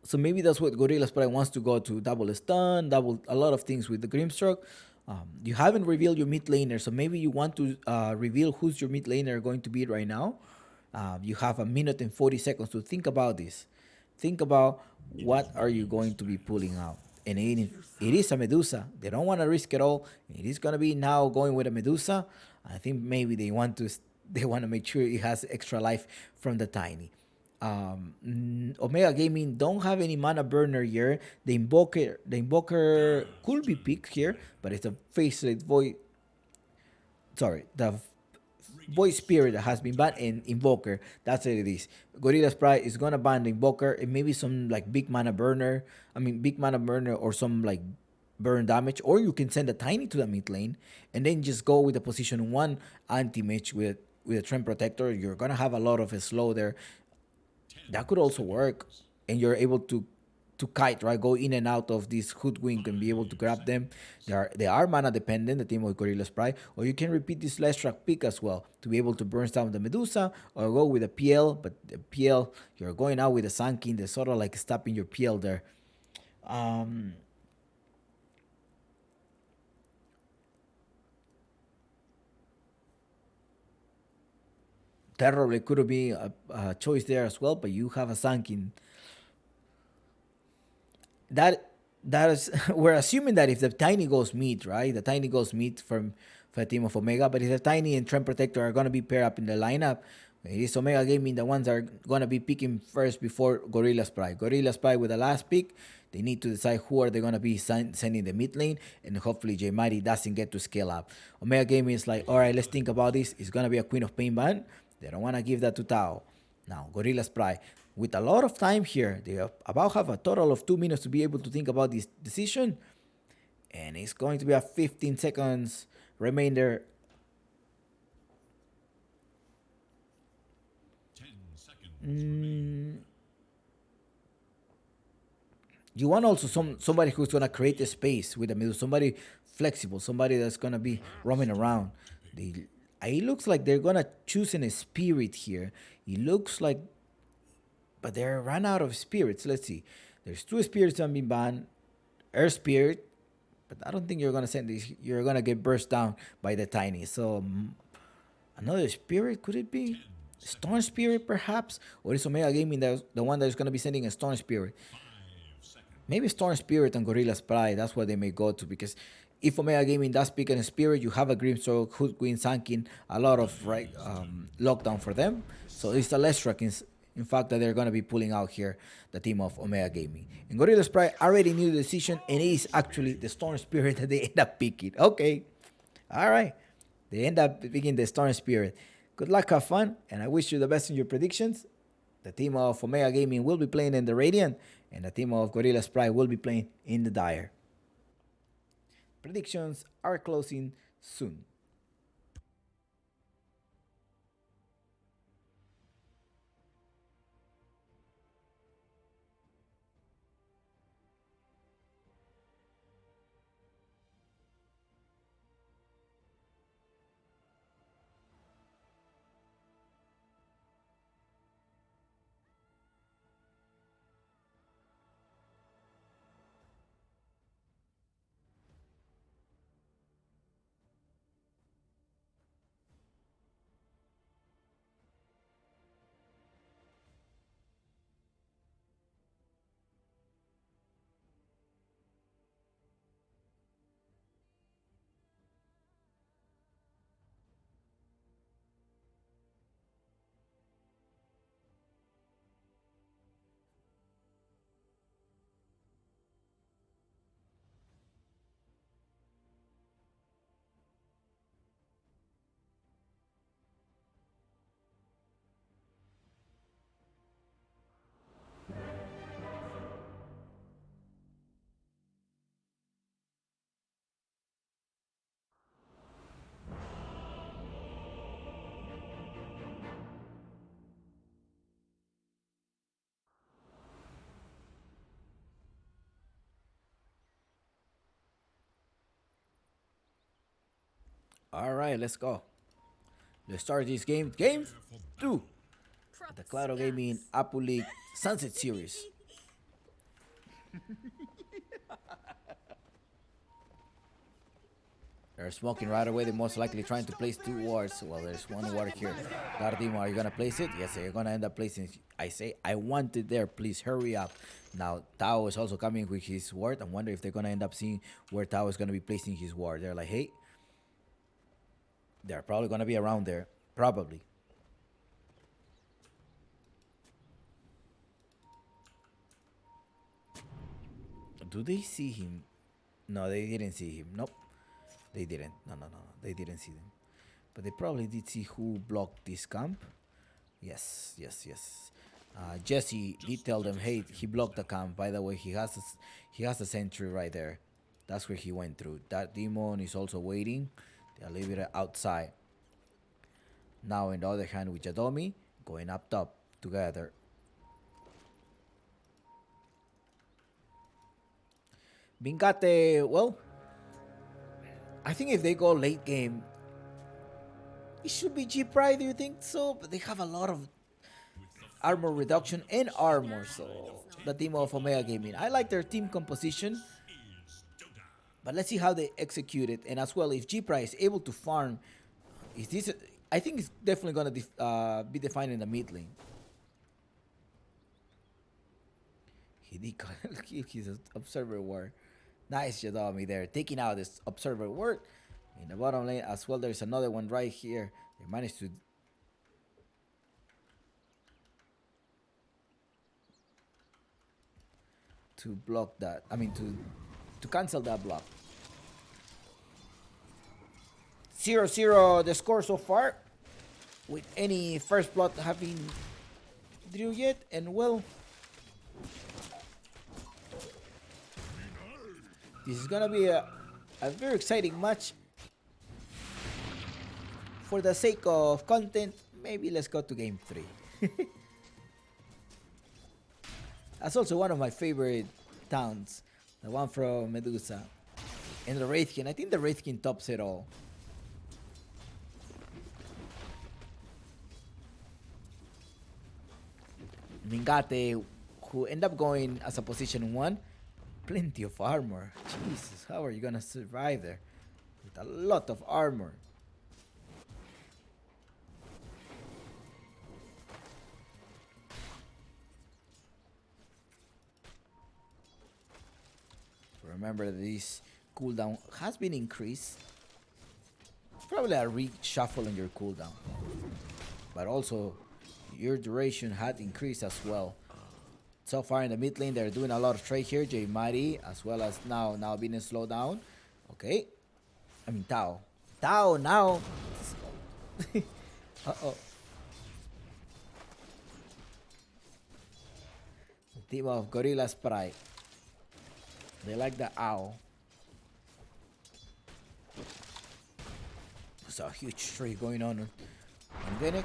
So maybe that's what Gorillaz probably wants to go to, double stun, double a lot of things with the Grimstroke. You haven't revealed your mid laner, so maybe you want to reveal who's your mid laner going to be right now. You have a minute and 40 seconds to think about this. Think about what are you going to be pulling out. And it is a Medusa. They don't want to risk it all. It is going to be now going with a Medusa. I think maybe they want to make sure it has extra life from the Tiny. Omega Gaming don't have any mana burner here. The Invoker could be picked here, but it's a faceless void. Sorry, the Void Spirit that has been banned, and Invoker. That's what it is. Gorillaz Pride is gonna ban the Invoker and maybe some like big mana burner. Big mana burner or some like burn damage, or you can send a Tiny to the mid lane and then just go with the position 1 anti-mage with a Trend Protector. You're gonna have a lot of a slow there. That could also work, and you're able to kite, right? Go in and out of this Hoodwink and be able to grab them. They are mana dependent, the team of Gorillaz Pride, or you can repeat this last track pick as well to be able to burn down the Medusa, or go with a PL, but the PL, you're going out with a Sunkin, they're sort of like stopping your PL there. Terribly could be a choice there as well, but you have a Sunkin. That is we're assuming that if the Tiny goes mid, right? The Tiny goes mid for the team of Omega, but if the Tiny and Trend Protector are gonna be paired up in the lineup, it is Omega Gaming the ones that are gonna be picking first before Gorillaz Pride. Gorillaz Pride with the last pick, they need to decide who are they gonna be sending the mid lane, and hopefully J Mighty doesn't get to scale up. Omega Gaming is like, all right, let's think about this. It's gonna be a Queen of Pain ban. They don't want to give that to Tao. Now, Gorillaz Pride, with a lot of time here, they about have a total of 2 minutes to be able to think about this decision. And it's going to be a 15 seconds remainder. 10 seconds. You want also somebody who's going to create a space with the middle, somebody flexible, somebody that's going to be roaming around. It looks like they're going to choose a spirit here. It looks like, but they're run out of spirits. Let's see. There's 2 spirits that have been banned. Air Spirit, but I don't think you're going to send this. You're going to get burst down by the Tiny. So another spirit, could it be? Storm Spirit, perhaps? Or is Omega Gaming the one that's going to be sending a Storm Spirit? Maybe Storm Spirit and Gorillaz Pride. That's what they may go to, because if Omega Gaming does pick a spirit, you have a Grimstroke, Hoodwin, Sunkin, a lot of lockdown for them. So it's the less track, in fact, that they're going to be pulling out here, the team of Omega Gaming. And Gorillaz Pride already knew the decision, and it is actually the Storm Spirit that they end up picking. Okay. All right. They end up picking the Storm Spirit. Good luck, have fun, and I wish you the best in your predictions. The team of Omega Gaming will be playing in the Radiant, and the team of Gorillaz Pride will be playing in the Dire. Predictions are closing soon. All right, let's go. Let's start this game. Game 2. The Claro Gaming Apple League Sunset Series. They're smoking right away. They're most likely trying to place 2 wards. Well, there's 1 ward here. Gardim, are you going to place it? Yes, you're going to end up placing it. I say, I want it there. Please hurry up. Now, Tao is also coming with his ward. I wonder if they're going to end up seeing where Tao is going to be placing his ward. They're like, hey, they're probably going to be around there. Probably. Do they see him? No, they didn't see him. Nope. They didn't. No. They didn't see them. But they probably did see who blocked this camp. Yes. Jesse did tell them, hey, he blocked the camp. By the way, he has a sentry right there. That's where he went through. That demon is also waiting. They'll leave it outside. Now, on the other hand, with Jadomi going up top together. Bingate, well, I think if they go late game, it should be G Pride, do you think so? But they have a lot of armor reduction and armor, so the team of Omega Gaming. I like their team composition, but let's see how they execute it. And as well, if G Pride is able to farm, is this? I think it's definitely going to be defined in the mid lane. He did keep his observer ward. Nice Jadomi there, taking out this observer ward. In the bottom lane as well, there's another one right here. They managed to block that. I mean to cancel that block. 0-0 the score so far, with any first blood having drew yet, and well, this is gonna be a very exciting match. For the sake of content, maybe let's go to game 3. That's also one of my favorite towns, the one from Medusa. And the Wraithkin, I think the Wraithkin tops it all. Mingate, who end up going as a position 1, plenty of armor. Jesus, how are you gonna survive there? With a lot of armor. Remember, this cooldown has been increased. Probably a reshuffle in your cooldown. But also, your duration had increased as well. So far in the mid lane, they're doing a lot of trade here. J Mighty, as well as now being slowed down. Okay. I mean, Tao now. Uh-oh. The team of Gorillaz Pride. They like the owl. There's a huge tree going on Venic.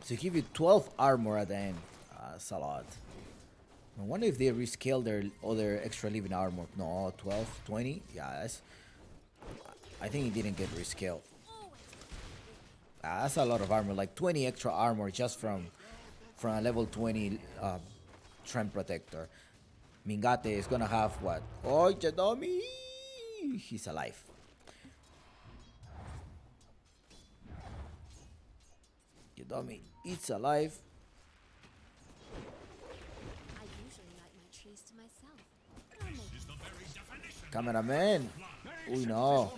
So give you 12 armor at the end. That's a lot. I wonder if they rescale their other extra living armor. No, 12, 20. Yeah, that's. I think it didn't get rescaled. That's a lot of armor. Like 20 extra armor just from a level 20 Trend Protector. Mingate is gonna have what? Oh, Jadomi! He's alive. Jadomi, it's alive. I usually like my trees to myself. But I'll make Is the very definition. Cameraman. Uy, no.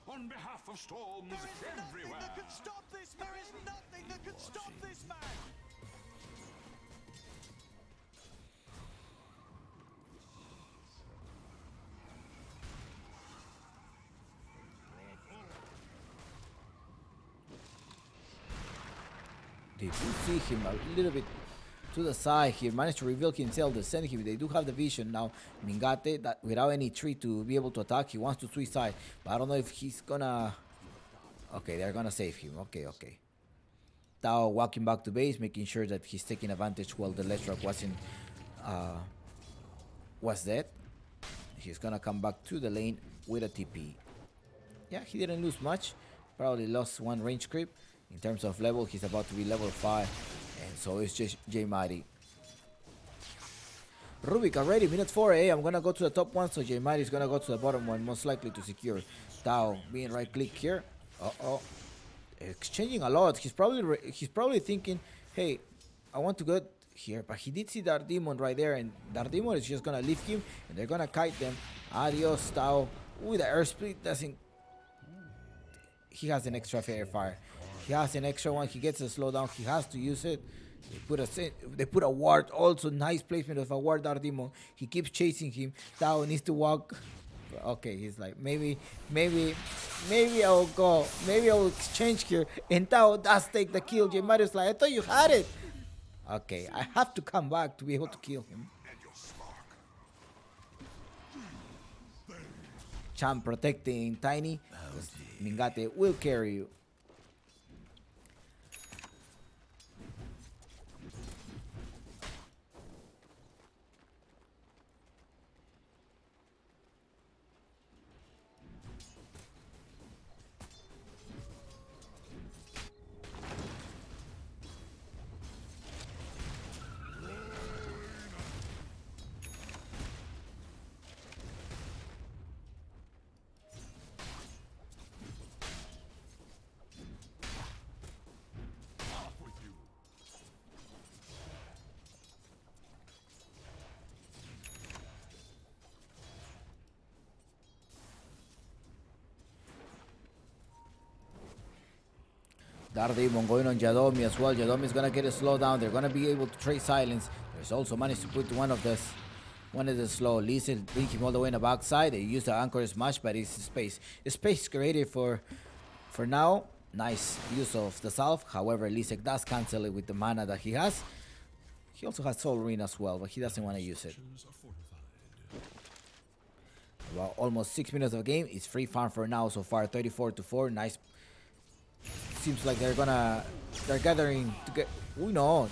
On behalf of storms There is nothing everywhere. that can stop this. There is nothing that can stop this man. They do see him a little bit to the side here. Managed to reveal himself. They send him. They do have the vision now. Mingate, that without any tree to be able to attack, he wants to suicide. But I don't know if he's gonna. Okay, they're gonna save him. Okay, okay. Tao walking back to base, making sure that he's taking advantage while the Leshrac was dead. He's gonna come back to the lane with a TP. Yeah, he didn't lose much. Probably lost one range creep. In terms of level, he's about to be level 5. And so is just J Mighty. Rubik already, minute 4. I'm gonna go to the top one, so J Mighty is gonna go to the bottom one, most likely to secure. Tao being right click here. Uh-oh. Exchanging a lot. He's probably thinking, hey, I want to go here. But he did see Dardemon right there, and Dardemon is just gonna leave him, and they're gonna kite them. Adios, Tao. Ooh, the air split doesn't. He has an extra fair fire. He has an extra one. He gets a slowdown. He has to use it. They put a ward. Also, nice placement of a ward. Dardemon. He keeps chasing him. Tao needs to walk. Okay, he's like, maybe I'll go. Maybe I'll exchange here. And Tao does take the kill. J Mario's like, I thought you had it. Okay, I have to come back to be able to kill him. Chan protecting Tiny. Mingate will carry you. Dardemon going on Jadomi as well. Jadomi is gonna get a slowdown. They're gonna be able to trade silence. There's also managed to put one of the slow. Lisa bring him all the way in the backside. They use the anchor smash, but it's space. The space created for now. Nice use of the salve. However, Lisek does cancel it with the mana that he has. He also has Soul Ring as well, but he doesn't want to use it. Well, almost 6 minutes of the game. It's free farm for now so far. 34-4. Nice. Seems like they're gathering to get. Oh no,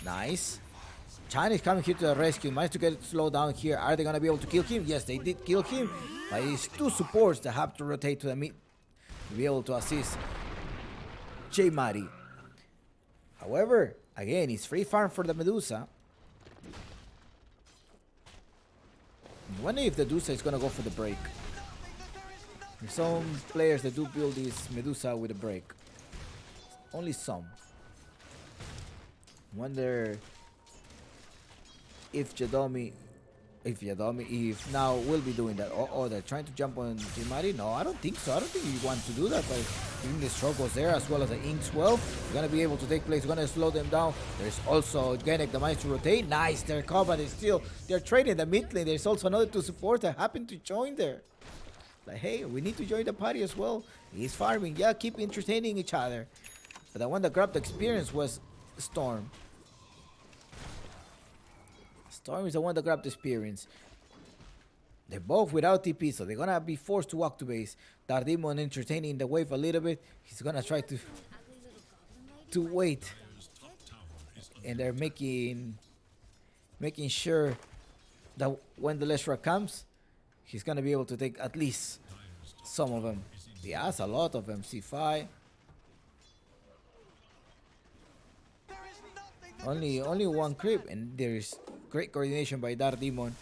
nice. China is coming here to the rescue. Managed to get slowed down here. Are they gonna be able to kill him? Yes, they did kill him. But it's two supports that have to rotate to the mid to be able to assist J Mari. However, again, it's free farm for the Medusa. I wonder if the Medusa is gonna go for the break. There's some players that do build this Medusa with a break. Only some. Wonder if Jadomi If if now we'll be doing that. Oh, they're trying to jump on Jimari? No, I don't think so. I don't think you want to do that, but even the struggles there as well as the Inks well, it's gonna be able to take place, it's gonna slow them down. There's also Genek that managed to rotate. Nice, their combat is still they're trading the mid lane. There's also another two support that happened to join there. Like, hey, we need to join the party as well. He's farming, yeah, keep entertaining each other. But the one that grabbed the experience was Storm. Storm is the one that grabbed the experience. They're both without TP, so they're gonna be forced to walk to base. Dardemon entertaining the wave a little bit. He's gonna try to wait. And they're making sure that when the Leshra comes, he's gonna be able to take at least some of them. He has a lot of them. C5. Only one creep, and there's great coordination by Dardemon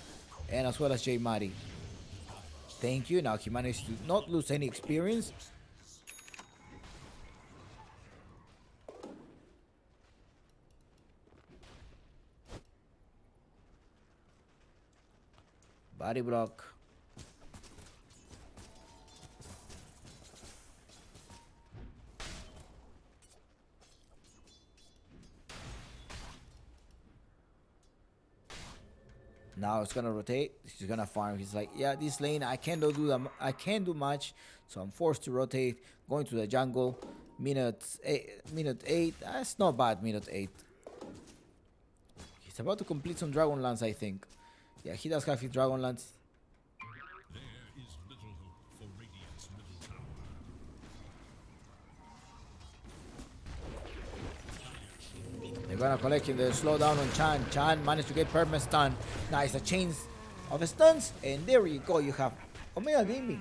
and as well as J Mari. Thank you. Now he managed to not lose any experience. Body block. Now it's gonna rotate. He's gonna farm. He's like, yeah, this lane I can't do that. I can't do much, so I'm forced to rotate. Going to the jungle. Minute eight. That's not bad. Minute 8. He's about to complete some Dragonlance, I think. Yeah, he does have his Dragonlance. There is little hope for Radiant's middle tower. They're gonna collect him. They slow down on Chan. Chan managed to get permanent stun. Nice, a chains of stuns, and there you go. You have Omega Gaming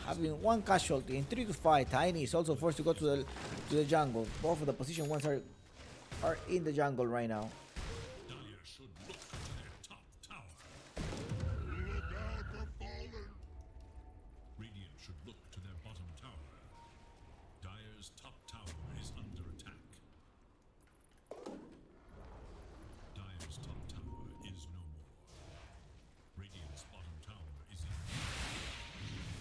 having one casualty in 3 to 5. Tiny is also forced to go to the jungle. Both of the position ones are in the jungle right now. Dire should look to their top tower. Radiant should look to their bottom tower. Dire's top tower is under attack. Dire's top tower is no more. Radiant's bottom tower is in. Radiant's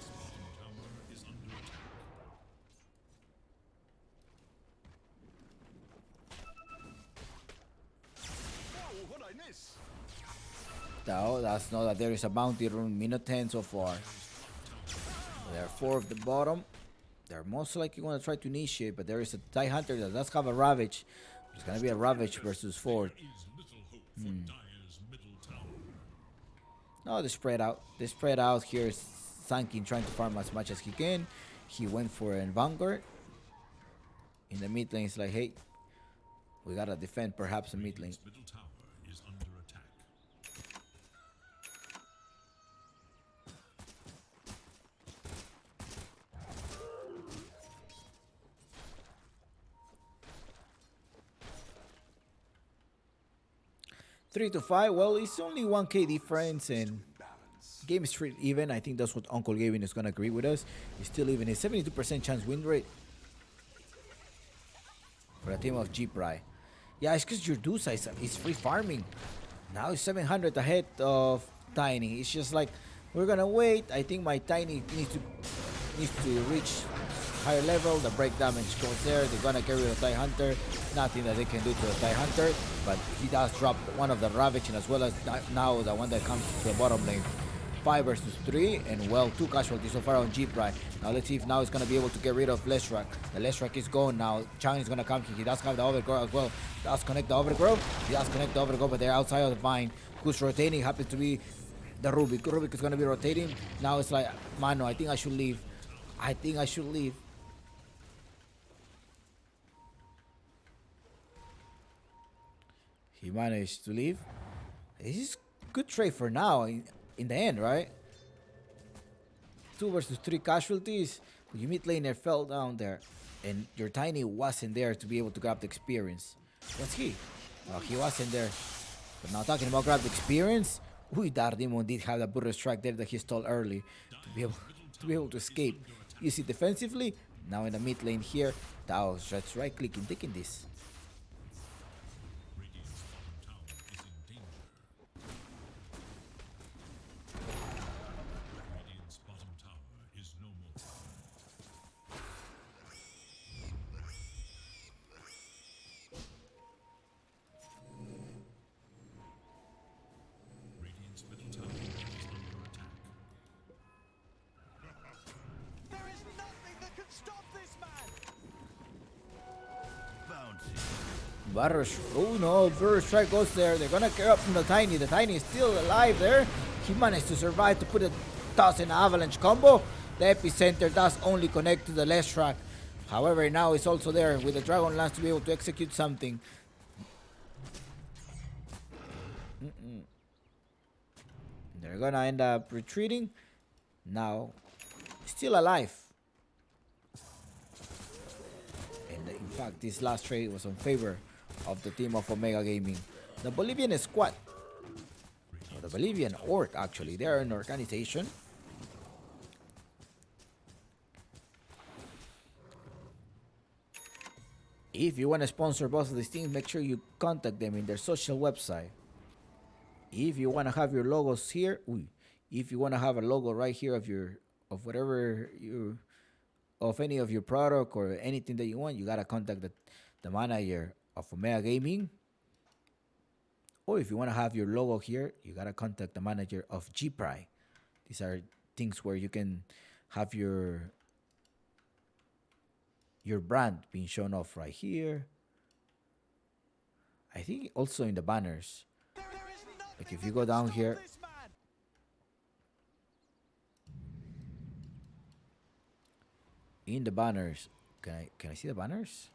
bottom tower is under attack. Oh, what I miss? Now that's not that there is a bounty rune. Minute 10 so far. There are 4 of the bottom. They're most likely going to try to initiate, but there is a TIE Hunter that does have a Ravage. It's going to be a Ravage versus 4. There is little hope for Dire's middle tower. No, they spread out. They spread out. Here's Sankin trying to farm as much as he can. He went for a Vanguard. In the mid lane, it's like, hey, we got to defend perhaps the mid lane. Middle tower is under attack. 3 to 5. Well, it's only 1k difference, and game is straight even. I think that's what Uncle Gavin is gonna agree with us. He's still even. A 72% chance win rate for a team of G-Pry. Yeah, it's because your Dusa is free farming. Now it's 700 ahead of Tiny. It's just like, we're gonna wait. I think my Tiny needs to reach higher level. The break damage goes there. They're gonna carry the TIE Hunter. Nothing that they can do to the TIE Hunter, but he does drop one of the Ravage, and as well as now the one that comes to the bottom lane. 5 versus 3, and well, 2 casualties so far on G-Pry. Now let's see if now he's gonna be able to get rid of Leshrac. The Leshrac is gone now. Chang is gonna come. He does have the Overgrowth as well. Does connect the Overgrowth. He does connect the Overgrowth, but they're outside of the vine. Who's rotating happens to be the Rubik. Rubik is gonna be rotating. Now it's like, Mano, I think I should leave. I think I should leave. He managed to leave. This is good trade for now in the end, right? 2 versus 3 casualties. Your mid laner fell down there, and your Tiny wasn't there to be able to grab the experience. What's he? Well, he wasn't there. But now talking about grab the experience, Dardemon did have that Burrow's strike there that he stole early to be able to escape. You see, defensively, Now in the mid lane here, Tao just right clicking, taking this. Radiant's bottom tower is in danger. Radiant's bottom tower is no more. Radiant's middle tower is under attack. There is nothing that can stop this man. Barrosh, oh no, Burst Strike goes there. They're gonna care up from the Tiny. The Tiny is still alive there. He managed to survive to put a toss in avalanche combo. The epicenter does only connect to the left track. However, now it's also there with the Dragon Lance to be able to execute something. They're gonna end up retreating. Now, still alive. And in fact, this last trade was in favor of the team of Omega Gaming. The Bolivian squad, or the Bolivian org actually, they are an organization. If you want to sponsor both of these teams, make sure you contact them in their social website. If you want to have your logos here, if you want to have a logo right here of whatever you of any of your product or anything that you want, you gotta contact the manager of Omega Gaming. Or if you want to have your logo here, you gotta contact the manager of G-Pry. These are things where you can have your brand being shown off right here. I think also in the banners. There is nothing Like if that you go can down stop here, this man. in the banners, can I see the banners?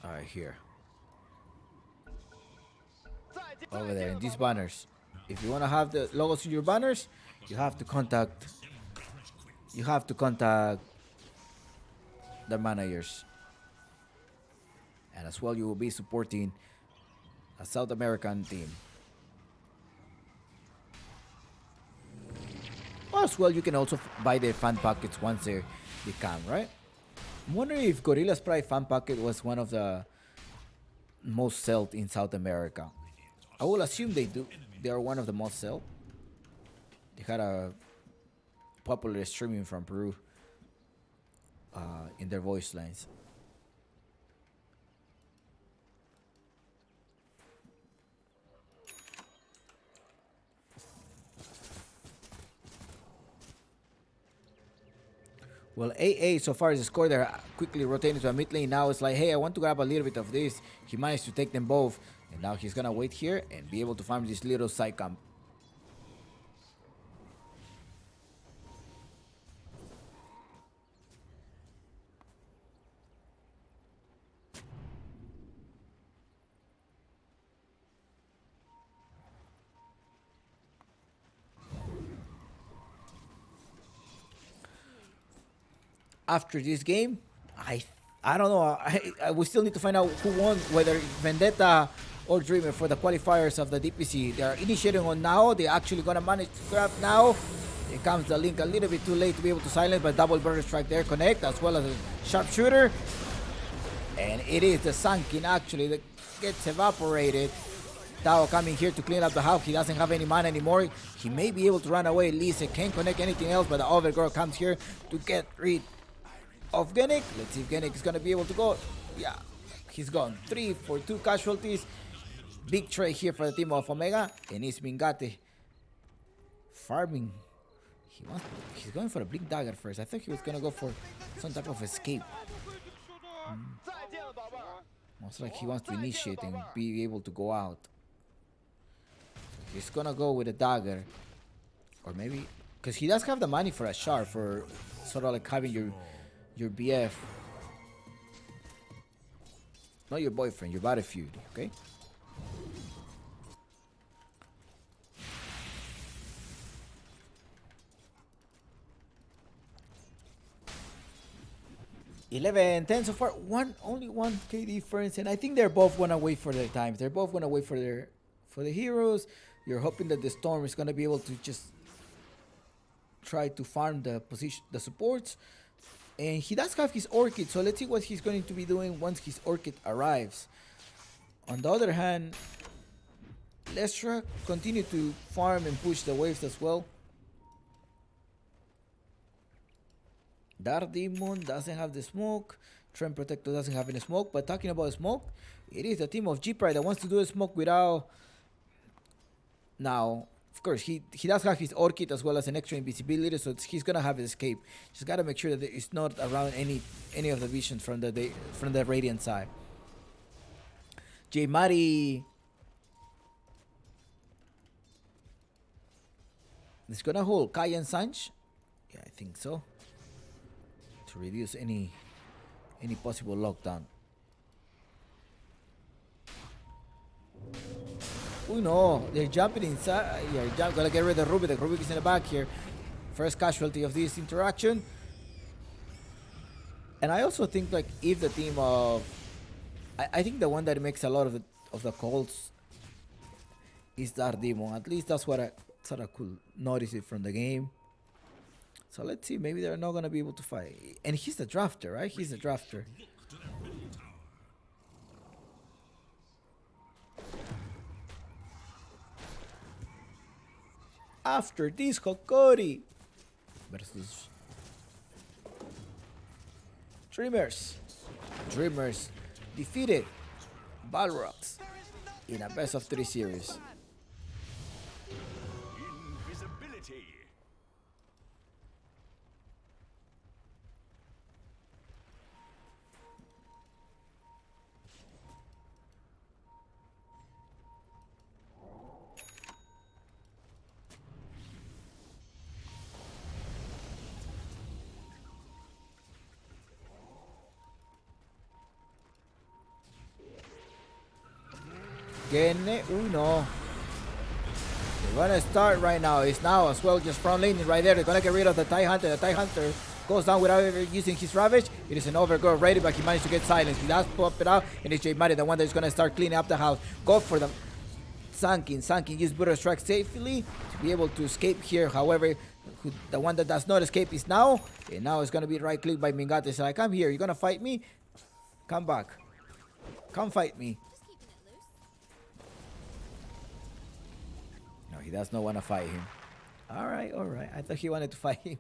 All right, here. Over there in these banners. If you want to have the logos in your banners, you have to contact the managers. And as well, you will be supporting a South American team. As well, you can also buy the fan packets once they come, right? I'm wondering if Gorillaz Pride fan packet was one of the most sold in South America. I will assume they do. They are one of the most sold. They had a popular streaming from Peru in their voice lines. Well, AA so far is the score. They're quickly rotating to a mid lane. Now it's like, hey, I want to grab a little bit of this. He managed to take them both. And now he's going to wait here and be able to farm this little side camp. After this game, I don't know. We still need to find out who won, whether Vendetta or Dreamer for the qualifiers of the DPC. They are initiating on now. They're actually gonna manage to grab now. Here comes the link a little bit too late to be able to silence, but double burst strike there connect as well as a sharpshooter. And it is the Sunken actually that gets evaporated. Tao coming here to clean up the house. He doesn't have any mana anymore. He may be able to run away. Lisa can't connect anything else, but the Overgirl comes here to get rid of Genic. Let's see if Genic is gonna be able to go. Yeah, he's gone. 3 for 2 casualties. Big trade here for the team of Omega. And it's Mingate farming. He's going for a Blink Dagger first. I thought he was gonna go for some type of escape. Most like he wants to initiate and be able to go out. He's gonna go with a dagger. Or maybe because he does have the money for a shard, for sort of like having your BF. Not your boyfriend, your battlefield, okay? 11-10 so far. Only 1k difference, and I think they're both gonna wait for their times. They're both gonna wait for the heroes. You're hoping that the Storm is gonna be able to just try to farm the supports. And he does have his Orchid, so let's see what he's going to be doing once his Orchid arrives. On the other hand, Lestra continue to farm and push the waves as well. Dark Demon doesn't have the smoke. Trend Protector doesn't have any smoke. But talking about smoke, it is the team of G-Pride that wants to do a smoke without... Now, of course, he does have his Orchid as well as an extra invisibility, so he's gonna have escape. Just gotta make sure that it's not around any of the visions from the Radiant side. J Mari is gonna hold Kai and Sanj. Yeah, I think so. To reduce any possible lockdown. Oh no, they're jumping inside. Yeah, gotta get rid of Rubik. The Rubik is in the back here. First casualty of this interaction. And I also think like if the team of... I think the one that makes a lot of the calls is Dark Demon. At least that's what I sort of could notice it from the game. So let's see, maybe they're not gonna be able to fight. And he's the drafter, right? He's the drafter. After this, Kokori versus Dreamers. Dreamers defeated Balrogs in a best of 3 series. Invisibility. Gene uno. They're gonna start right now. It's now as well, just front laning right there. They're gonna get rid of the TIE Hunter. The TIE Hunter goes down without ever using his Ravage. It is an overgrowth ready, but he managed to get silenced. He does pop it out, and it's J Mari, the one that's gonna start cleaning up the house. Go for the Sunken. Use Brutal Strike safely to be able to escape here. However, the one that does not escape is now. And now it's gonna be right clicked by Mingate. It's like, come here, you're gonna fight me? Come back. Come fight me. Just keeping it loose. No, he does not want to fight him. Alright. I thought he wanted to fight him.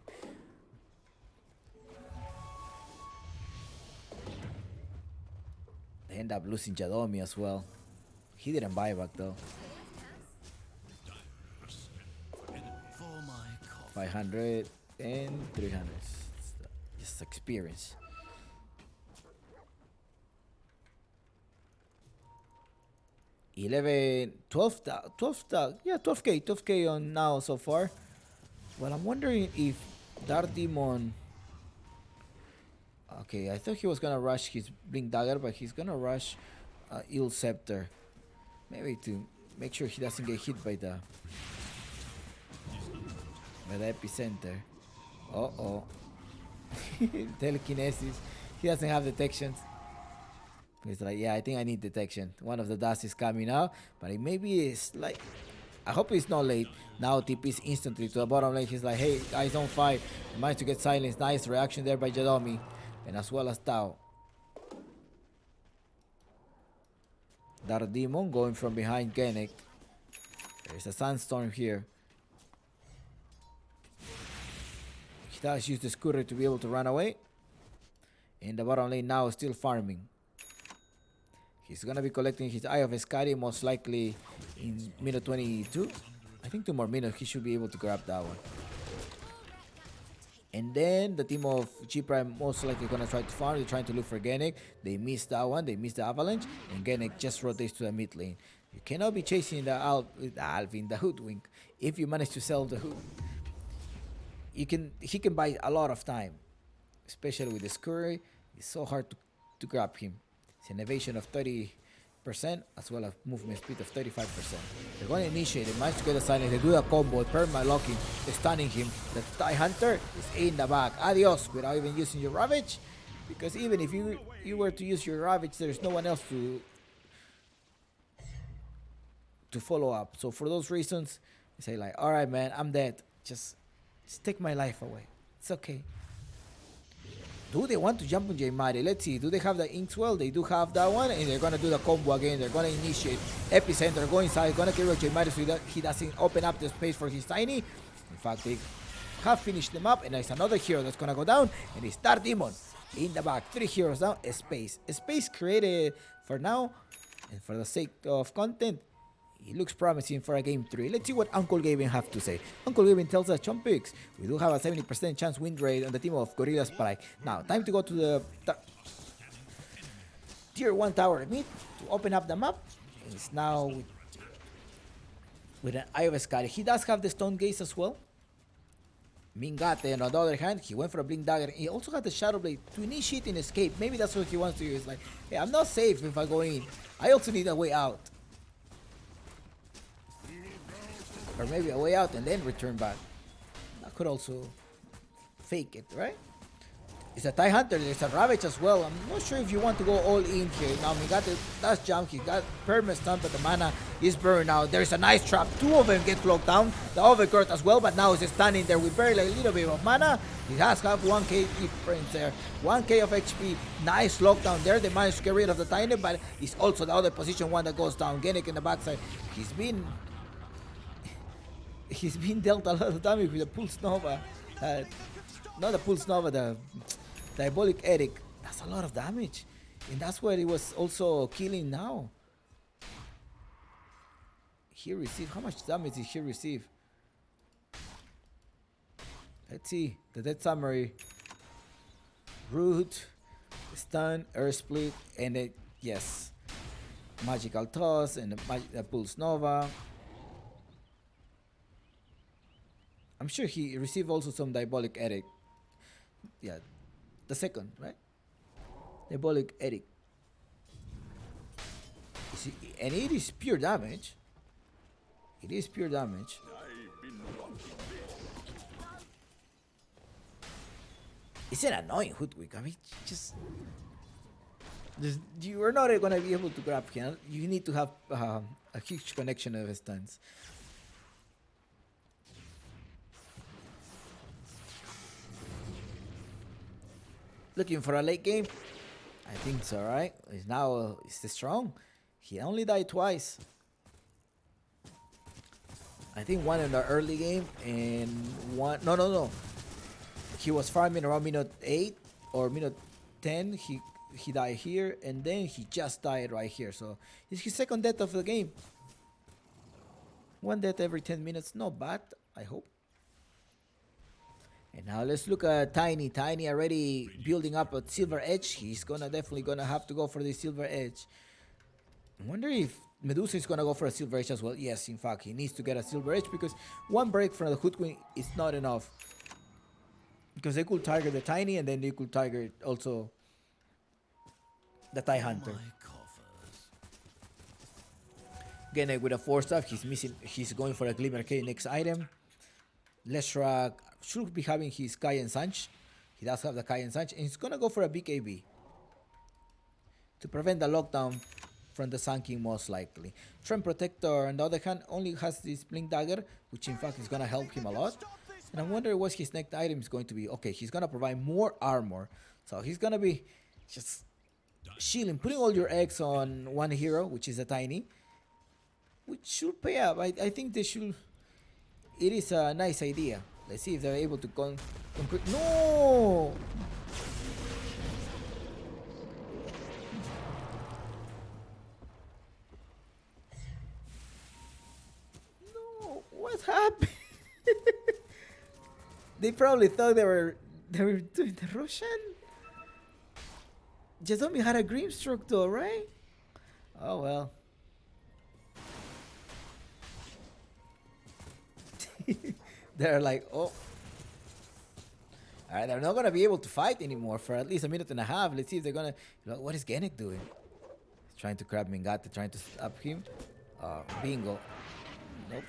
They end up losing Jadomi as well. He didn't buy back though. For my coffee. 500 and 300. Just experience. $11, $12k on now so far. Well, I'm wondering if Dark Demon... Okay, I thought he was gonna rush his Blink Dagger, but he's gonna rush Ill Scepter. Maybe to make sure he doesn't get hit by the epicenter. Uh-oh. Telekinesis. He doesn't have detections. He's like, yeah, I think I need detection. One of the dust is coming out, but it maybe is like... I hope it's not late. Now TP's instantly to the bottom lane. He's like, hey, guys, don't fight. He managed to get silenced. Nice reaction there by Jadomi. And as well as Tao. Dark Demon going from behind Genic. There's a Sandstorm here. He does use the scooter to be able to run away. In the bottom lane now still farming. He's gonna be collecting his Eye of Escari most likely in minute 22. I think 2 more minutes he should be able to grab that one. And then the team of G Prime most likely gonna try to farm. They're trying to look for Genic. They missed that one. They missed the Avalanche. And Genic just rotates to the mid lane. You cannot be chasing the Alvin, the Hoodwink. If you manage to sell the Hood, he can buy a lot of time. Especially with the Scurry. It's so hard to grab him. It's an evasion of 30% as well as movement speed of 35%. They're going to initiate. They manage to get a silence. They do a combo, perma locking, stunning him. The TIE Hunter is in the back. Adios, without even using your Ravage. Because even if you were to use your Ravage, there's no one else to follow up. So for those reasons, I say like, all right, man, I'm dead. Just take my life away. It's okay. Do they want to jump on J-Mari? Let's see. Do they have the Inkswell? They do have that one, and they're gonna do the combo again. They're gonna initiate Epicenter, go inside, gonna kill J-Mari so that he doesn't open up the space for his Tiny. In fact, they have finished them up, and there's another hero that's gonna go down, and it's Star Demon in the back. 3 heroes down. A space created for now, and for the sake of content, it looks promising for a game 3. Let's see what Uncle Gavin have to say. Uncle Gavin tells us, Chump Picks, we do have a 70% chance win rate on the team of Gorillaz Spike. Now, time to go to the tier 1 tower mid to open up the map. It's now with an Eye of Sky. He does have the Stone Gaze as well. Mingate, on the other hand, he went for a Blink Dagger. He also got the Shadow Blade to initiate an escape. Maybe that's what he wants to use. Like, hey, I'm not safe if I go in. I also need a way out. Or maybe a way out and then return back. That could also fake it, right? It's a TIE Hunter, there's a Ravage as well. I'm not sure if you want to go all in here. Now, he got the last jump, he got permanent stun, but the mana is burned out. There's a nice trap. 2 of them get locked down. The Overcourt as well, but now he's standing there with very little bit of mana. He has 1k difference there. 1k of HP. Nice lockdown there. They managed to get rid of the Tiny, but it's also the other position one that goes down. Genic in the backside. He's been dealt a lot of damage with the Pulse Nova. Not the Pulse Nova, the Diabolic Edict. That's a lot of damage. And that's what it was also killing now. He received, how much damage did he receive? Let's see, the Death Summary. Root, Stun, Earth Split, and it, yes. Magical Toss, and the Pulse Nova. I'm sure he received also some Diabolic Edict. Yeah, the second, right? Diabolic Edict. And it is pure damage. It is pure damage. It's an annoying Hoodwink. I mean, just you are not going to be able to grab him. You need to have a huge connection of stuns. Looking for a late game? I think it's alright. It's now it's strong. He only died twice. I think one in the early game and one no. He was farming around minute 8 or minute 10. He died here and then he just died right here. So it's his second death of the game. One death every 10 minutes. Not bad, I hope. And now let's look at Tiny. Tiny already building up a Silver Edge. He's definitely gonna have to go for the Silver Edge. I wonder if Medusa is gonna go for a Silver Edge as well. Yes, in fact, he needs to get a Silver Edge because one break from the Hoodwink is not enough. Because they could target the Tiny and then they could target also the TIE Hunter. Again, with a 4-star, he's going for a Glimmer K next item. Leshrac should be having his Kai and Sanch. He does have the Kai and Sanch, and he's gonna go for a BKB to prevent the lockdown from the Sun King most likely. Trend Protector, on the other hand, only has this Blink Dagger, which in fact is gonna help him a lot. And I wonder what his next item is going to be. Okay, he's gonna provide more armor, so he's gonna be just shielding, putting all your eggs on one hero, which is a Tiny, which should pay up. I think they should. It is a nice idea. Let's see if they're able to concrete. No! No, what happened? They probably thought they were doing the Russian. Jazomi had a Grimstroke though, right? Oh well. They're like, oh. Alright, they're not going to be able to fight anymore for at least a minute and a half. Let's see if they're going to... What is Genic doing? He's trying to grab Mingate, trying to stop him. Bingo. Nope.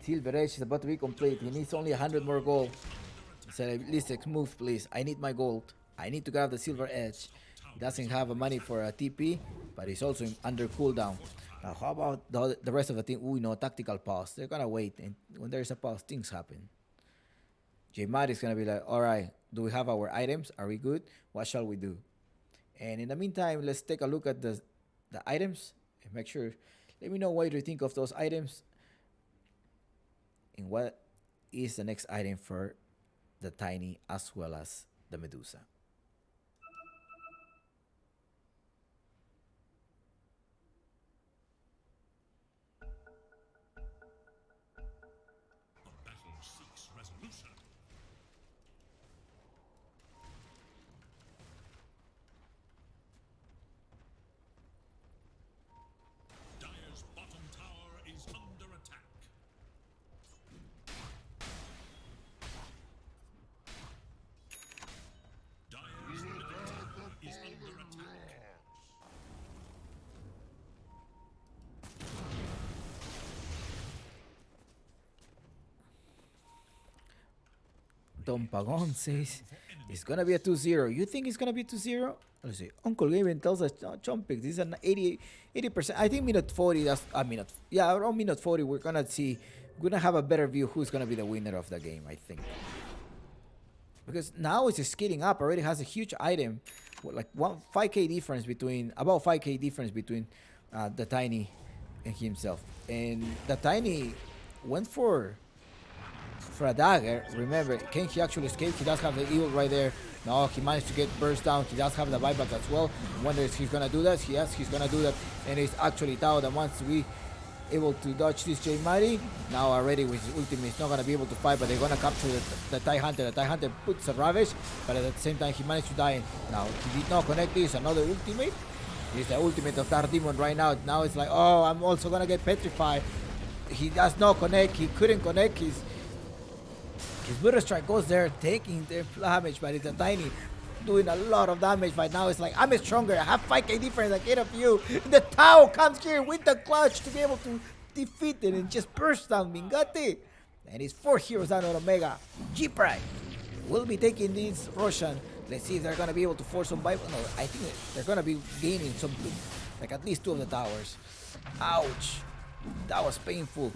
Silver Edge is about to be complete. He needs only 100 more gold. So Lisek, move please. I need my gold. I need to grab the Silver Edge. He doesn't have money for a TP, but he's also under cooldown. Now, how about the rest of the team? Ooh, no, tactical pause. They're gonna wait, and when there's a pause, things happen. J-Mad is gonna be like, all right, do we have our items? Are we good? What shall we do? And in the meantime, let's take a look at the items and make sure. Let me know what you think of those items and what is the next item for the Tiny as well as the Medusa. The battle seeks resolution. Dire's bottom tower is under attack. Dire's middle tower is under attack. Don Pagon says it's gonna be a 2-0. You think it's gonna be 2-0? Let's see. Uncle Gaben tells us jump pick. This is an 80%. I think minute 40. Around minute 40, we're gonna have a better view who's gonna be the winner of the game. I think because now it's skating up. Already has a huge item, like 5k difference between the Tiny and himself. And the Tiny went for a dagger. Remember, can he actually escape? He does have the eel right there. No, he managed to get burst down. He does have the buyback as well. I wonder if he's gonna do that. Yes, he's gonna do that. And it's actually Tao that wants to be able to dodge this J Mighty. Now already with his ultimate, he's not gonna be able to fight, but they're gonna capture the TIE Hunter. The TIE Hunter puts a Ravage, but at the same time he managed to die. Now he did not connect this. Another ultimate. It's the ultimate of Dark Demon right now. Now it's like, oh, I'm also gonna get petrified. He does not connect. He couldn't connect his Butter Strike goes there, taking the damage, but it's a Tiny doing a lot of damage. Right now, it's like, I'm stronger. I have 5k difference ahead of you. The Tao comes here with the clutch to be able to defeat it and just burst down Mingati. And his 4 heroes down on Omega. G-Pride will be taking this Roshan. Let's see if they're going to be able to force some Bible. No, I think they're going to be gaining some, like at least 2 of the towers. Ouch. That was painful.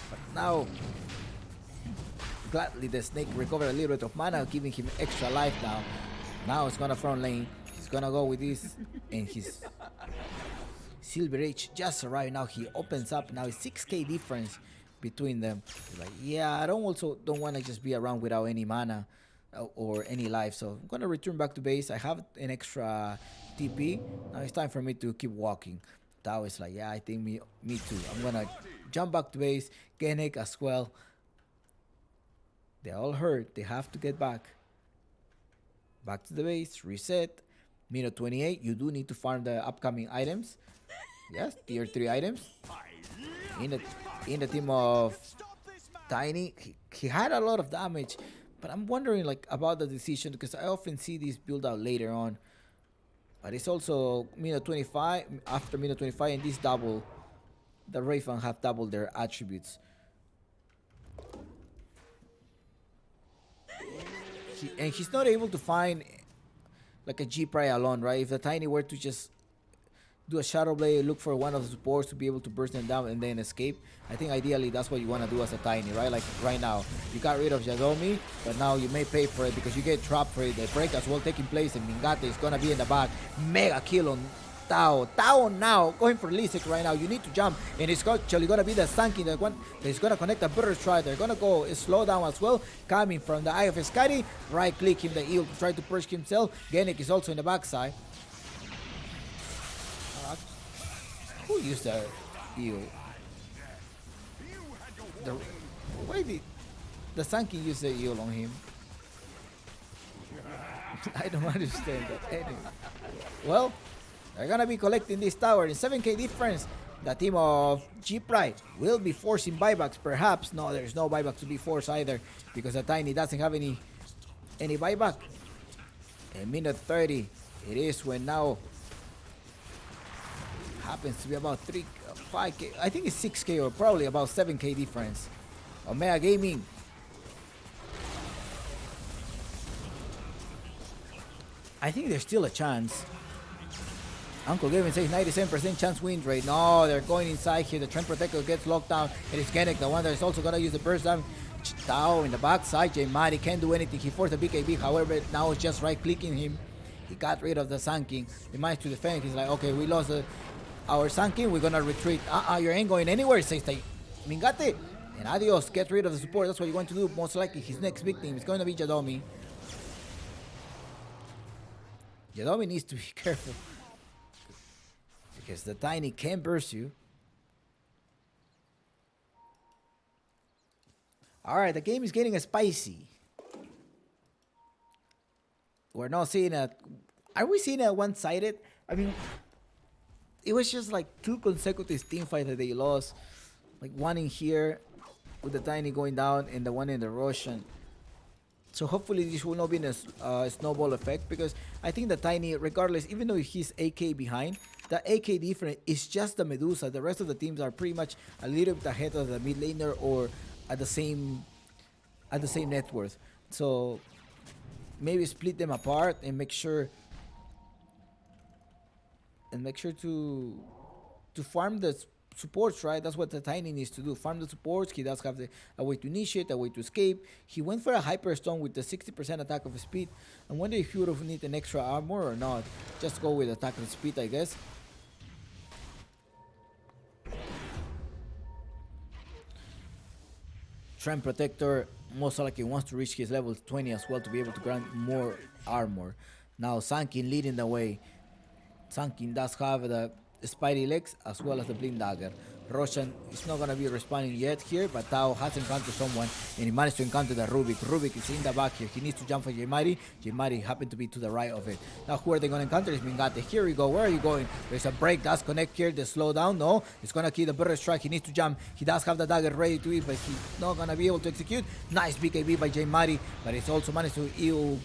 But now, gladly the Snake recovered a little bit of mana, giving him extra life now. Now it's gonna front lane. He's gonna go with this, and his Silver Age just arrived. Now he opens up. Now it's 6k difference between them. He's like, yeah, I don't want to just be around without any mana or any life. So I'm gonna return back to base. I have an extra TP. Now it's time for me to keep walking. Tao is like, yeah, I think me too. I'm gonna jump back to base. Genek as well. They're all hurt. They have to get back. Back to the base. Reset. Minute 28. You do need to farm the upcoming items. Yes, tier 3 items. In the team of Tiny, he had a lot of damage. But I'm wondering like about the decision, because I often see these build out later on. But it's also minute 25. After minute 25, and this double. The Wraithfang have doubled their attributes. He's not able to find like a G-Pry alone, right? If the Tiny were to just do a Shadow Blade, look for one of the supports to be able to burst them down and then escape, I think ideally that's what you want to do as a Tiny, right? Like right now, you got rid of Yadomi, but now you may pay for it because you get trapped for it. The break as well taking place, and Mingate is going to be in the back. Mega kill on Tao now going for Lisek right now. You need to jump, and it's actually gonna be the Sanky, the one that's gonna connect the Butter Strike. They're gonna go slow down as well, coming from the Eye of Skadi. Right click him the eel to try to push himself. Genek is also in the backside. Who used the eel? Why did the Sanky use the eel on him? I don't understand that. Anyway. Well, they're gonna be collecting this tower in 7k difference. The team of G-Pride will be forcing buybacks, perhaps. No, there's no buyback to be forced either, because the Tiny doesn't have any buyback. In minute 30, it is when now Happens to be about 5k. I think it's 6k or probably about 7k difference. Omega Gaming. I think there's still a chance. Uncle Gavin says 97% chance win rate. No, they're going inside here. The Trend Protector gets locked down. It is Genek, the one that is also going to use the burst damage. Tao in the backside. J Mari can't do anything. He forced a BKB. However, now it's just right clicking him. He got rid of the Sun King. He managed to defend. He's like, okay, we lost our Sun King. We're going to retreat. You ain't going anywhere, says the Mingate. And adios. Get rid of the support. That's what you're going to do. Most likely his next victim is going to be Jadomi. Jadomi needs to be careful. Because the Tiny can burst you. Alright, the game is getting spicy. We're not seeing a... Are we seeing a one-sided? I mean, it was just like 2 consecutive team fights that they lost. Like one in here with the Tiny going down and the one in the Russian. So hopefully this will not be a snowball effect, because I think the Tiny, regardless, even though he's AK behind, the AK difference is just the Medusa. The rest of the teams are pretty much a little bit ahead of the mid laner or at the same net worth. So maybe split them apart and make sure to farm the supports, right? That's what the Tiny needs to do. Farm the supports. He does have a way to initiate, a way to escape. He went for a Hyperstone with the 60% attack of speed. I wonder if he would have needed an extra armor or not. Just go with attack of speed, I guess. Trend Protector most likely wants to reach his level 20 as well to be able to grant more armor. Now Sankin leading the way. Sankin does have the Spidey legs as well as the Blink Dagger. Roshan is not going to be responding yet here, but Tao has encountered someone and he managed to encounter the Rubik. Rubik is in the back here. He needs to jump for Jemari. Jemari happened to be to the right of it. Now who are they going to encounter? Is Mingate. Here we go. Where are you going? There's a break. Does connect here. The slow down. No. It's going to kill the Burrow Strike. He needs to jump. He does have the dagger ready to eat, but he's not going to be able to execute. Nice BKB by Jemari, but it's also managed to eat.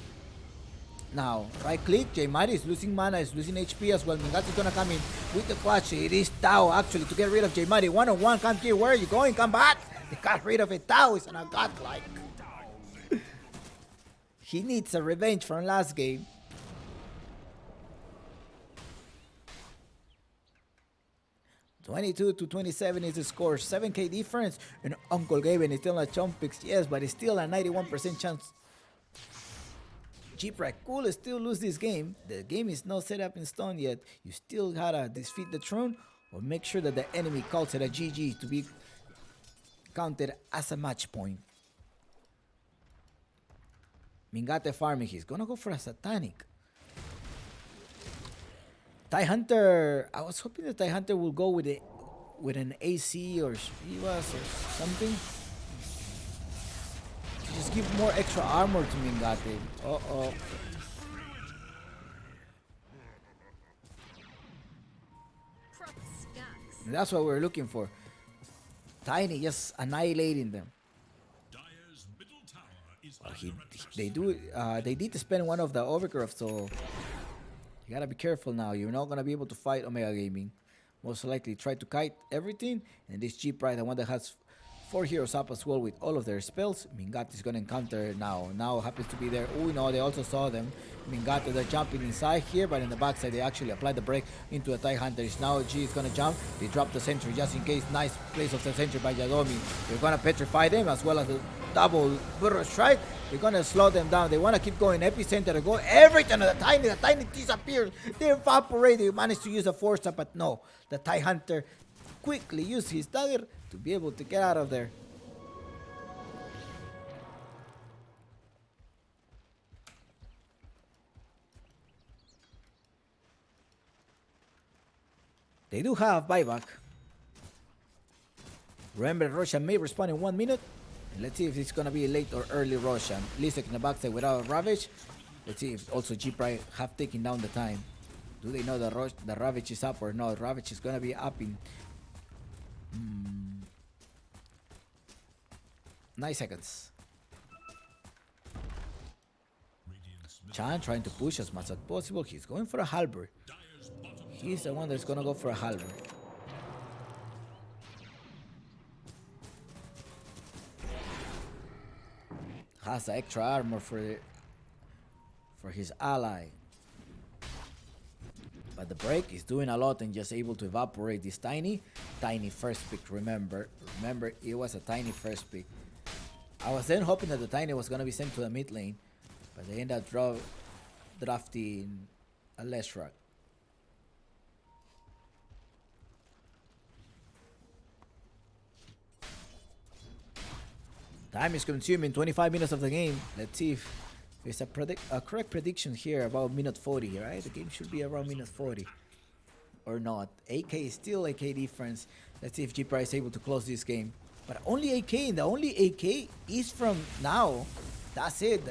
Now, right click, J-Mari is losing mana, is losing HP as well. Mingate is gonna come in with the clutch. It is Tao actually to get rid of J-Mari. One-on-one, come here, where are you going? Come back! They got rid of it. Tao is on a godlike. He needs a revenge from last game. (22 to 27) is the score. 7k difference. And Uncle Gaben is still a chump picks, yes, but it's still a 91% chance. Jeep-Rack could still lose this game. The game is not set up in stone yet. You still gotta defeat the throne or make sure that the enemy calls it a GG to be counted as a match point. Mingate farming. He's gonna go for a Satanic. TIE Hunter. I was hoping the TIE Hunter will go with an AC or Shivas or something. Just give more extra armor to Mingate. Uh-oh. That's what we're looking for. Tiny just annihilating them. Dire's middle tower is They did spend one of the overgrowth, so you gotta be careful now. You're not gonna be able to fight Omega Gaming. Most likely try to kite everything, and this Jeep Ride, the one that has 4 heroes up as well with all of their spells. Mingate is going to encounter now happens to be there. Oh no, they also saw them. Mingate, they're jumping inside here, but in the backside they actually applied the break into a TIE Hunter. Now G is going to jump. They drop the sentry just in case. Nice place of the sentry by Jadomi. They're going to petrify them as well as the double Burrow Strike. They're going to slow them down. They want to keep going. Epicenter to go everything to the Tiny disappears. They evaporate. They managed to use a force up, but no. The TIE Hunter quickly used his dagger to be able to get out of there. They do have buyback. Remember, Roshan may respawn in 1 minute. Let's see if it's gonna be late or early Roshan. Lisek in the backside without Ravage. Let's see if also G-Pride have taken down the time. Do they know the Ravage is up or not? Ravage is gonna be up in 9 seconds. Chan trying to push as much as possible. He's going for a halberd. He's the one that's gonna go for a halberd. Has the extra armor for his ally. But the break is doing a lot and just able to evaporate this tiny first pick. Remember, it was a tiny first pick. I was then hoping that the tiny was gonna be sent to the mid lane, but they ended up drafting a Leshrac. Time is consuming, 25 minutes of the game. Let's see if there's a correct prediction here about minute 40, right? The game should be around minute 40. Or not. AK is still AK difference. Let's see if G Price is able to close this game. But only AK, and the only AK is from now. That's it.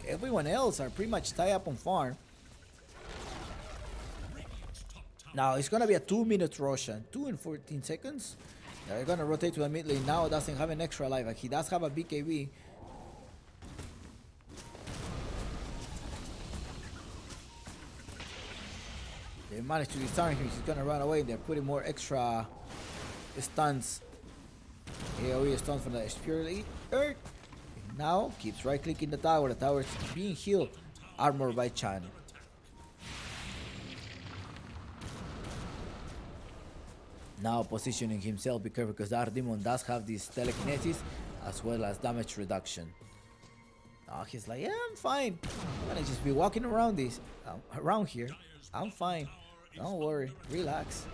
Everyone else are pretty much tied up on farm. Now it's gonna be a 2-minute Roshan. 2 and 14 seconds. They're gonna rotate to the mid lane now. Doesn't have an extra life. Like he does have a BKB. They managed to disarm him. He's gonna run away. They're putting more extra stuns. AoE stuns from the Spear Earth. Now keeps right clicking the tower. The tower is being healed. Armor by Chan. Now positioning himself. Be careful because our demon does have this telekinesis as well as damage reduction. Now he's like, yeah, I'm fine. I'm gonna just be walking around around here. I'm fine. Don't worry. Relax.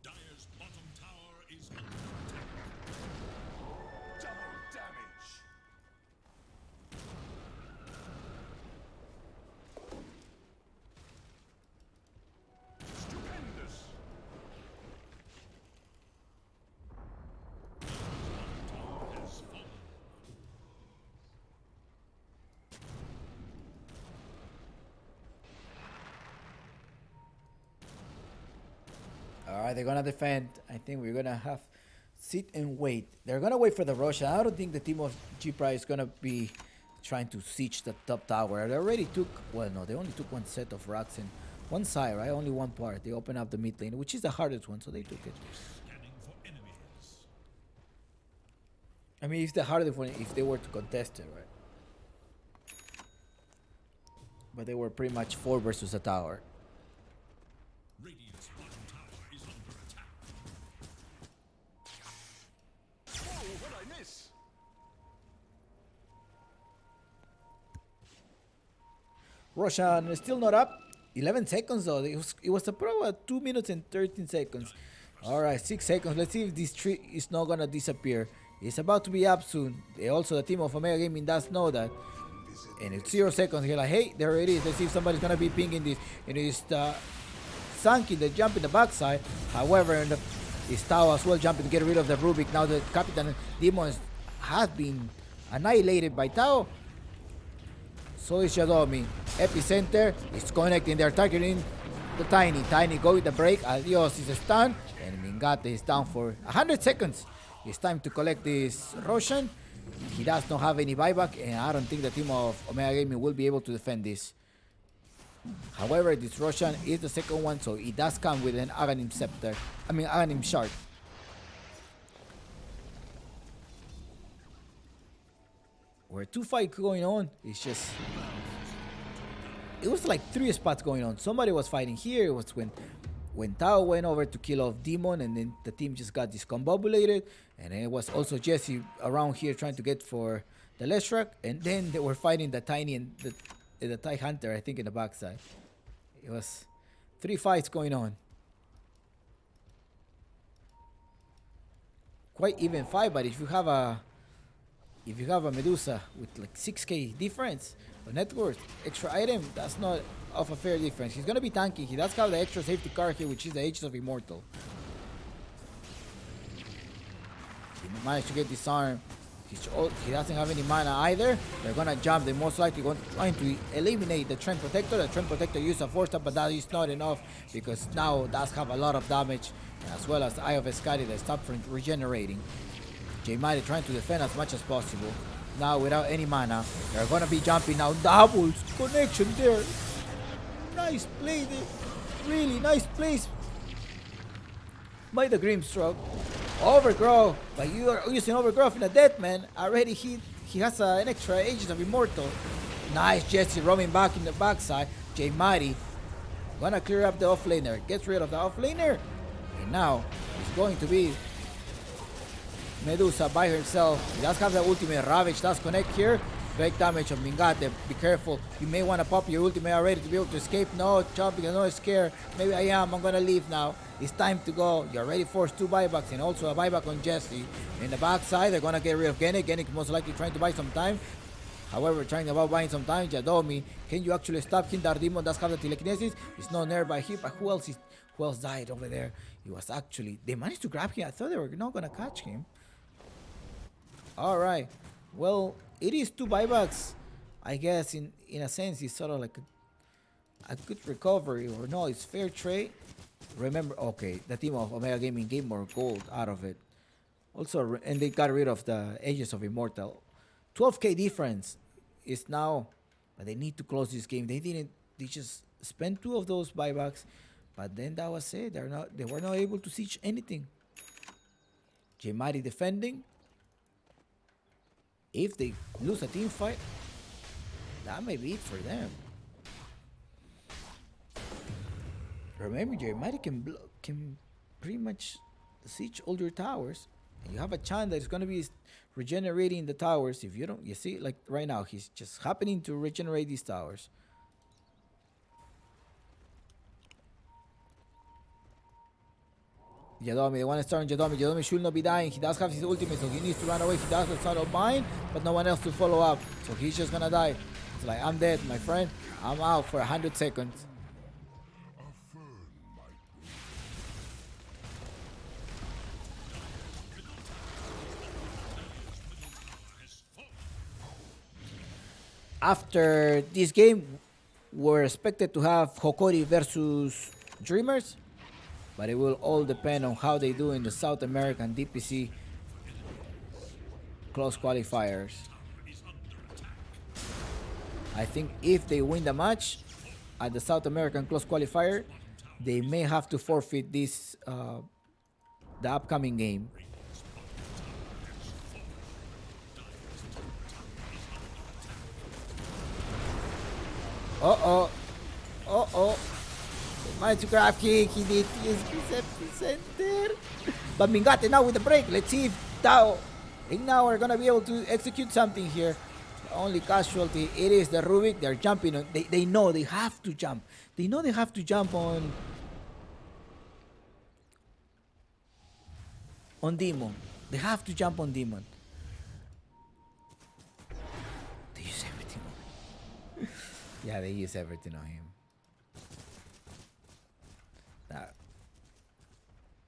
Dire's bottom tower is under attack. Double damage. Stupendous. Has fallen. Alright, they're gonna defend. I think we're gonna have sit and wait. They're gonna wait for the rush. I don't think the team of G Price is gonna be trying to siege the top tower. They already took, well, no, they only took one set of racks in one side, right? Only one part. They opened up the mid lane, which is the hardest one, so they took it. Scanning for enemies. I mean, it's the hardest one if they were to contest it, right? But they were pretty much 4 versus a tower. Radiant's bottom tower is under attack. Whoa, what'd I miss? Roshan is still not up. 11 seconds though. It was about 2 minutes and 13 seconds. Alright, 6 seconds. Let's see if this tree is not gonna disappear. It's about to be up soon. Also, the team of Omega Gaming does know that. And it's 0 seconds. You're like, hey, there it is. Let's see if somebody's gonna be pinging this. And it's Sanki that jump in the backside. However, it's Tao as well jumping to get rid of the Rubik. Now the Capitan Demons has been annihilated by Tao. So is Shadomi. Epicenter is connecting. They're targeting the Tiny. Tiny go with the break. Adios is a stun. And Mingate is down for 100 seconds. It's time to collect this Roshan. He does not have any buyback, and I don't think the team of Omega Gaming will be able to defend this. However, this Roshan is the second one, so it does come with an Aghanim Scepter. I mean, Aghanim Shard. Where 2 fights going on, it's just... It was like 3 spots going on. Somebody was fighting here. It was when Tao went over to kill off Demon, and then the team just got discombobulated. And it was also Jesse around here trying to get for the Leshrac. And then they were fighting the Tiny and the TIE Hunter, I think, in the backside. It was 3 fights going on. Quite even fight, but if you have a Medusa with like 6k difference or net worth, extra item, that's not of a fair difference. He's gonna be tanky. He does have the extra safety card here, which is the Aegis of Immortal. He managed to get disarmed. He doesn't have any mana either. They're gonna jump. They're most likely trying to eliminate the Trend Protector. The Trend Protector used a 4-star, but that is not enough because now it does have a lot of damage, as well as the Eye of Escari that stopped from regenerating. J Mighty trying to defend as much as possible. now without any mana. They're gonna be jumping now. Doubles connection there. Nice play there. Really nice place by the Grimstroke. Overgrowth, but you are using Overgrowth in a death man. Already he has an extra Aegis of Immortal. Nice Jesse roaming back in the backside. J Mighty gonna clear up the offlaner. Gets rid of the offlaner. And now it's going to be Medusa by herself. He does have the ultimate. Ravage does connect here. Great damage of Mingate. Be careful. You may want to pop your ultimate already to be able to escape. No, jump because no scare. Maybe I am. I'm going to leave now. It's time to go. You already forced 2 buybacks and also a buyback on Jesse. In the backside, they're going to get rid of Genic. Genic most likely trying to buy some time. However, trying about buying some time. Jadomi, can you actually stop him? Dardemon does have the telekinesis. It's not nearby here, but who else died over there? He was actually... They managed to grab him. I thought they were not going to catch him. Alright. Well, it is 2 buybacks. I guess in a sense it's sort of like a good recovery, or no, it's fair trade. Remember, okay, the team of Omega Gaming gained more gold out of it. Also, and they got rid of the Aegis of Immortal. 12k difference is now, but they need to close this game. They just spent 2 of those buybacks, but then that was it. They were not able to siege anything. J Mighty defending. If they lose a team fight, that may be it for them. Remember, J Mighty can pretty much siege all your towers, and you have a chance that it's gonna be regenerating the towers. If you don't, you see, like right now, he's just happening to regenerate these towers. Jadomi, they want to start on Jadomi. Jadomi should not be dying. He does have his ultimate, so he needs to run away. He does what's out of mind, but no one else to follow up. So he's just gonna die. It's like, I'm dead, my friend. I'm out for 100 seconds. After this game, we're expected to have Hokori versus Dreamers, but it will all depend on how they do in the South American DPC close qualifiers. I think if they win the match at the South American close qualifier, they may have to forfeit this the upcoming game. Managed to grab kick, he did his center. But Mingate now with the break. Let's see if Tao and now are gonna be able to execute something here. The only casualty, it is the Rubik. They're jumping on, they know they have to jump. They know they have to jump on Demon. They have to jump on Demon. They use everything on him. Yeah, they use everything on him.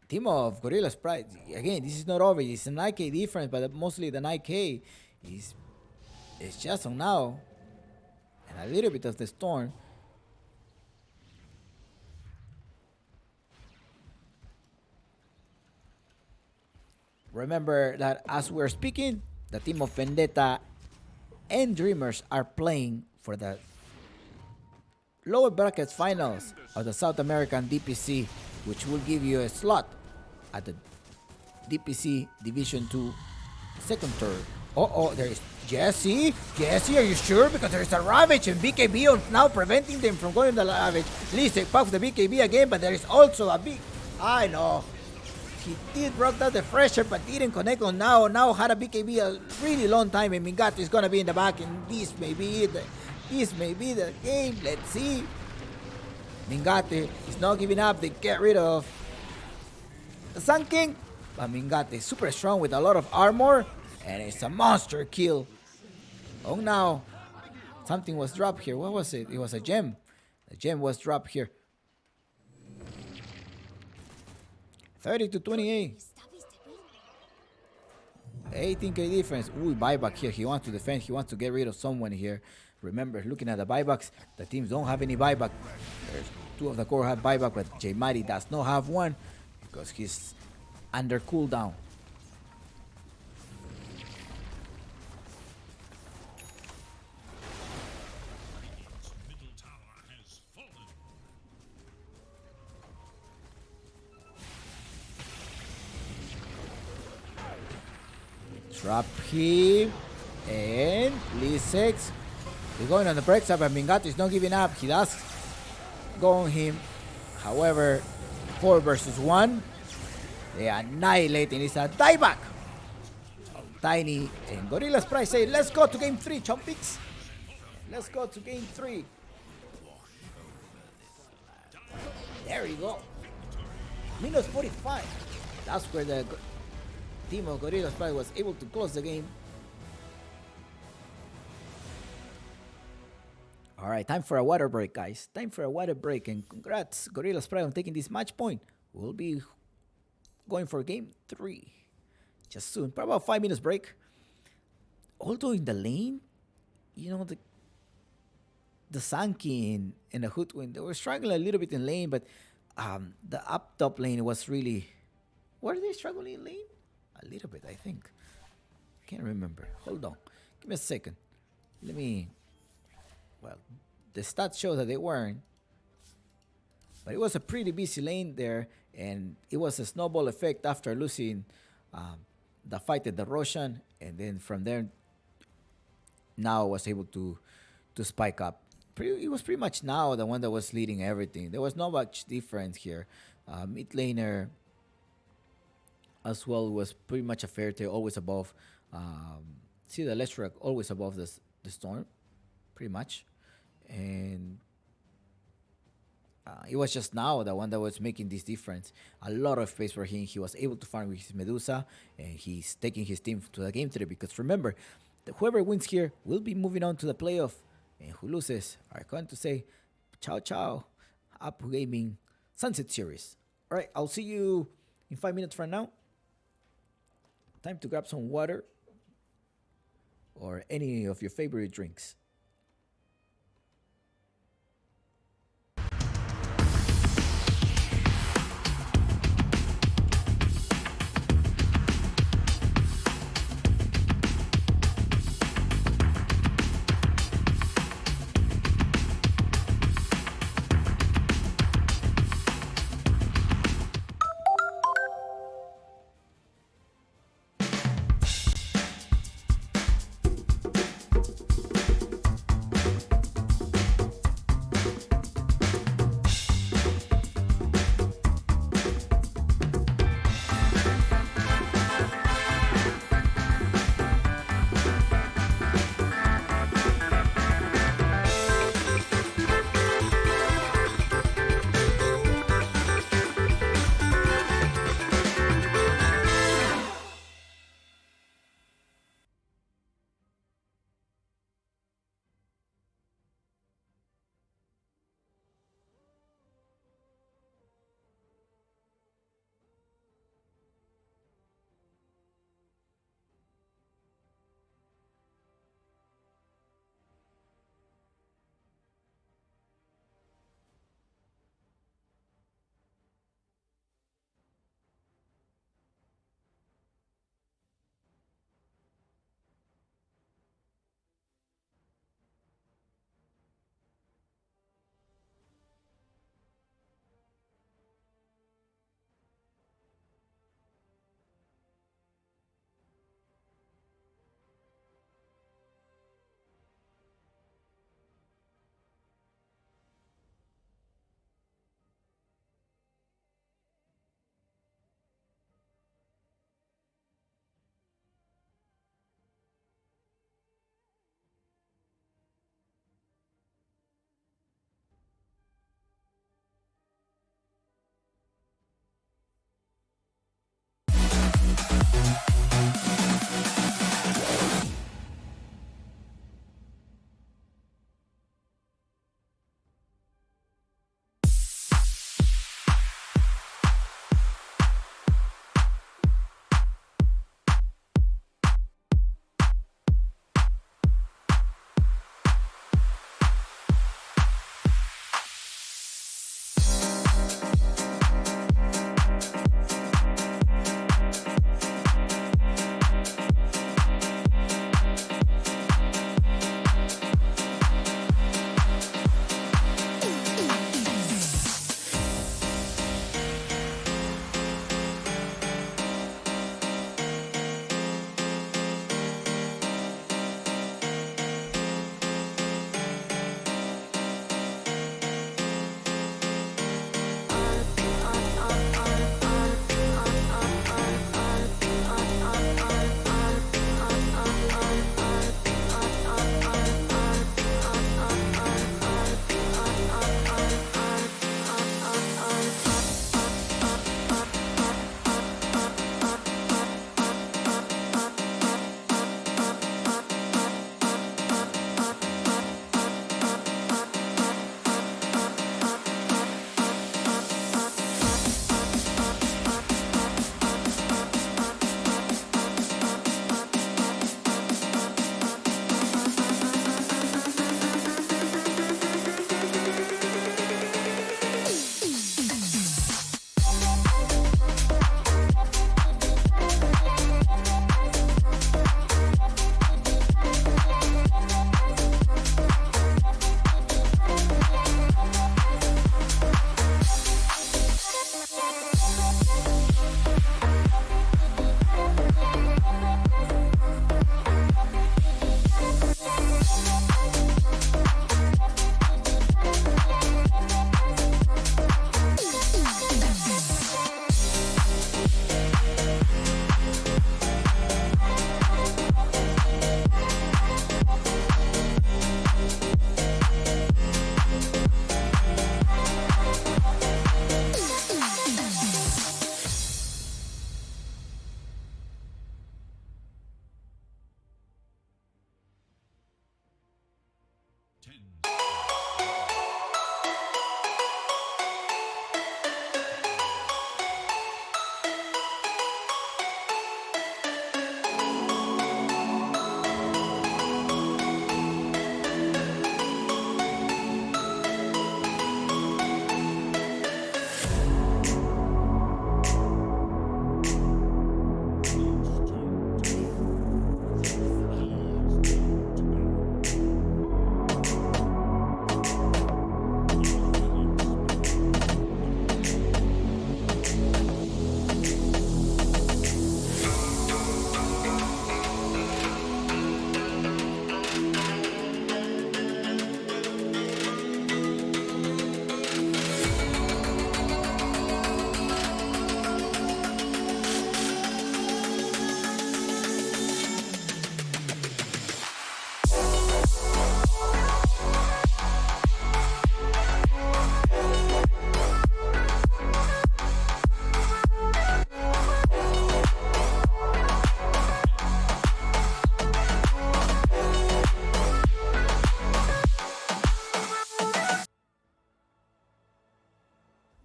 Team of Gorillaz Pride, again, this is not over. It's a 9k difference, but mostly the 9k is just on now. And a little bit of the storm. Remember that as we're speaking, the team of Vendetta and Dreamers are playing for the lower brackets finals of the South American DPC, which will give you a slot at the DPC Division 2 second turn. There is Jesse. Jesse, are you sure? Because there is a Ravage and BKB on now preventing them from going to the Ravage. Please take puff the BKB again, but there is also a big... I know. He did broke out the fresher, but didn't connect on now. Now had a BKB a really long time, and Mingate is gonna be in the back, and this may be it. This may be the game. Let's see. Mingate is not giving up. They get rid of the Sun King, but Mingate is super strong with a lot of armor, and it's a monster kill. Oh, now something was dropped here. What was it? It was a gem. The gem was dropped here. 30 to 28. 18k difference. Ooh, buyback here. He wants to defend. He wants to get rid of someone here. Remember, looking at the buybacks, the teams don't have any buyback. There's 2 of the core have buyback, but J Mighty does not have one because he's under cooldown. Trap him. And Lee 6. He's going on the break side, but Mingato is not giving up. He does go on him. However, 4 versus 1. They annihilate, and it's a dieback. Tiny and Gorillaz Pride say, let's go to game 3, Chompix. Let's go to game 3. There you go. Minus 45. That's where the team of Gorillaz Pride was able to close the game. Alright, time for a water break, guys. Time for a water break, and congrats, Gorillaz Pride, on taking this match point. We'll be going for game 3 just soon. Probably about 5 minutes break. Although in the lane, you know, the Sankey and the Hootwin, they were struggling a little bit in lane, but the up top lane was really... Were they struggling in lane? A little bit, I think. Can't remember. Hold on. Give me a second. Let me... Well, the stats show that they weren't. But it was a pretty busy lane there, and it was a snowball effect after losing the fight at the Roshan, and then from there, now was able to spike up. It was pretty much now the one that was leading everything. There was not much difference here. Mid laner as well was pretty much a fair tail, always above. See the Leshrac always above the storm, pretty much. And it was just now the one that was making this difference. A lot of space for him. He was able to farm with his Medusa, and he's taking his team to the game 3, because remember, whoever wins here will be moving on to the playoff, and who loses are going to say ciao ciao, Up Gaming Sunset Series. Alright, I'll see you in 5 minutes from now. Time to grab some water or any of your favorite drinks.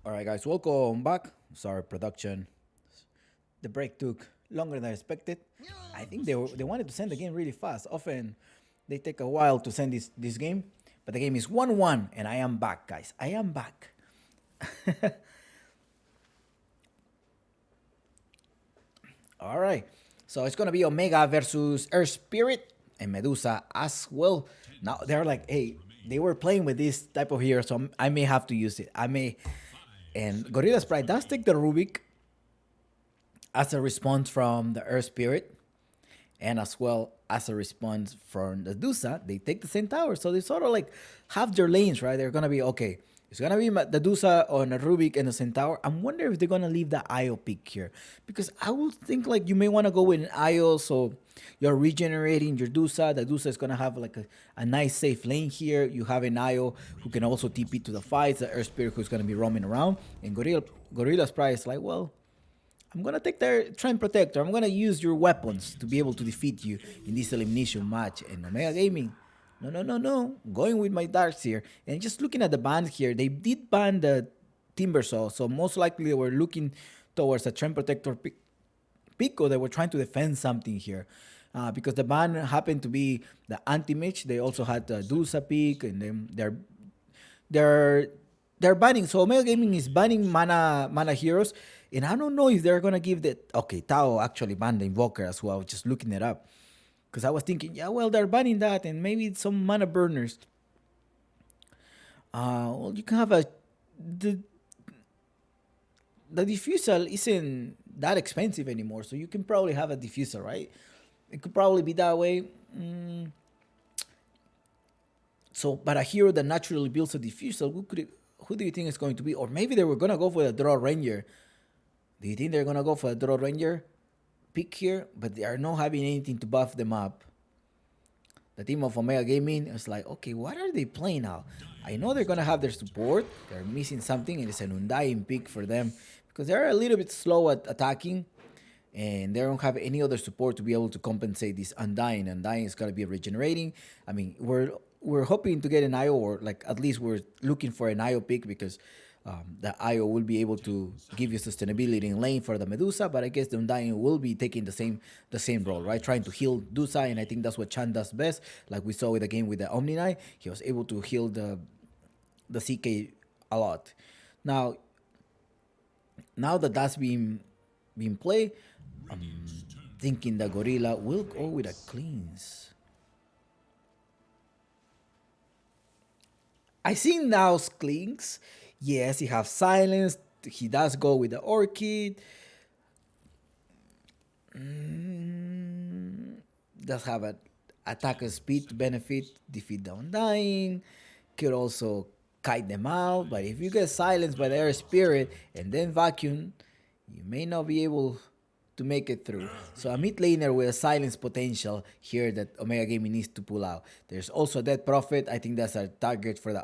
All right, guys, welcome back. Sorry, production. The break took longer than expected. I think they wanted to send the game really fast. Often they take a while to send this game, but the game is 1-1, and I am back, guys. I am back. All right, so it's gonna be Omega versus Earth Spirit and Medusa as well. Now they're like, hey, they were playing with this type of hero, so I may have to use it. I may. And Gorillaz Pride does take the Rubik as a response from the Earth Spirit, and as well as a response from the Medusa. They take the same tower, so they sort of like have their lanes, right? They're gonna be okay. It's gonna be the Medusa on a Rubik and a Centaur. I'm wondering if they're gonna leave the Io pick here, because I would think like you may want to go with an Io, so you're regenerating your Dusa. The Dusa is gonna have like a nice safe lane here. You have an Io who can also TP to the fights. The Earth Spirit who's gonna be roaming around, and Gorilla's Pride is like, well, I'm gonna take their Trend Protector. I'm gonna use your weapons to be able to defeat you in this elimination match. And Omega Gaming, no. Going with my darks here. And just looking at the ban here, they did ban the Timbersaw, so most likely they were looking towards a Trend Protector pick, or they were trying to defend something here. Because the ban happened to be the anti-mage. They also had the Dusa pick, and then they're banning. So Omega Gaming is banning mana heroes. And I don't know if they're gonna give the Tao actually banned the Invoker as well. Just looking it up, because I was thinking, yeah, well, they're banning that, and maybe some mana burners. Well, you can have the diffusal isn't that expensive anymore, so you can probably have a diffusal, right? It could probably be that way. So, but a hero that naturally builds a diffusal, who do you think is going to be? Or maybe they were gonna go for the Draw Ranger. Do you think they're gonna go for a Draw Ranger pick here? But they are not having anything to buff them up. The team of Omega Gaming is like, okay, what are they playing now? I know they're gonna have their support. They're missing something, and it's an Undying pick for them because they're a little bit slow at attacking, and they don't have any other support to be able to compensate this Undying. Undying is gonna be regenerating. I mean, we're hoping to get an IO, or like at least we're looking for an IO pick, because the IO will be able to give you sustainability in lane for the Medusa, but I guess the Undying will be taking the same role, right? Trying to heal Dusa, and I think that's what Chan does best. Like we saw with the game with the Omni Knight, he was able to heal the CK a lot. Now that that's been played, I'm thinking the Gorilla will go with a cleanse. I see now cleans. Yes, he has silence. He does go with the Orchid. Does have an attacker speed to benefit, defeat the Undying. Could also kite them out. But if you get silenced by the Air Spirit and then Vacuum, you may not be able to make it through. So a mid laner with a silence potential here that Omega Gaming needs to pull out. There's also Dead Prophet. I think that's a target for the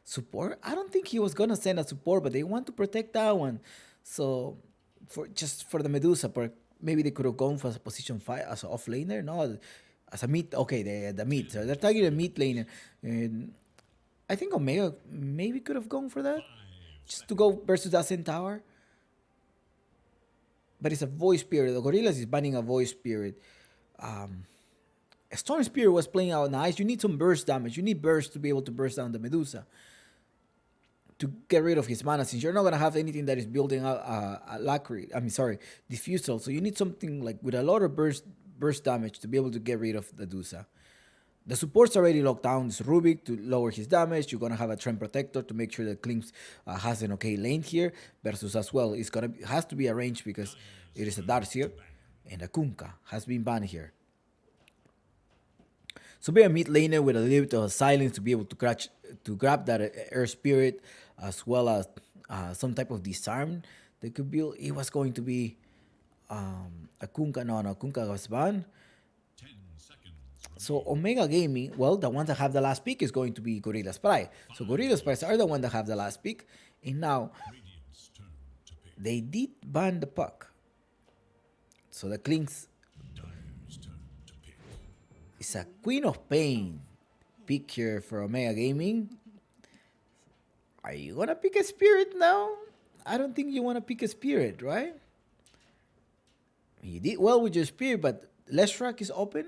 support. I don't think he was gonna send a support, but they want to protect that one. So for the Medusa, maybe they could have gone for a position 5 as an off laner. No, as a mid. Okay, the mid. So they're targeting a mid laner. And I think Omega maybe could have gone for that. Just to go versus that Centaur. But it's a voice spirit. The Gorillaz is banning a voice spirit. Storm Spirit was playing out nice. You need some burst damage. You need burst to be able to burst down the Medusa. To get rid of his mana, since you're not gonna have anything that is building out diffusal. So you need something like with a lot of burst damage to be able to get rid of the Medusa. The support's already locked down. It's Rubik to lower his damage. You're gonna have a Trend Protector to make sure that Klinks has an okay lane here. Versus as well, has to be arranged because it is a Darcier and a Kunkka has been banned here. So be a mid laner with a little bit of silence to be able to grab that air spirit, as well as some type of disarm that could build. It was going to be a Kunkka. No, Kunkka was banned. 10 seconds. So Omega Gaming, well, the one that have the last pick is going to be Gorillaz Pride. So Gorillaz Pride are the one that have the last pick, and now Radiant's turn to pick. they did ban the puck. So the Klinks Dire's turn to pick. is a Queen of Pain pick here for Omega Gaming. Are you gonna pick a spirit now? I don't think you want to pick a spirit, right? You did well with your spirit, but Leshrac is open.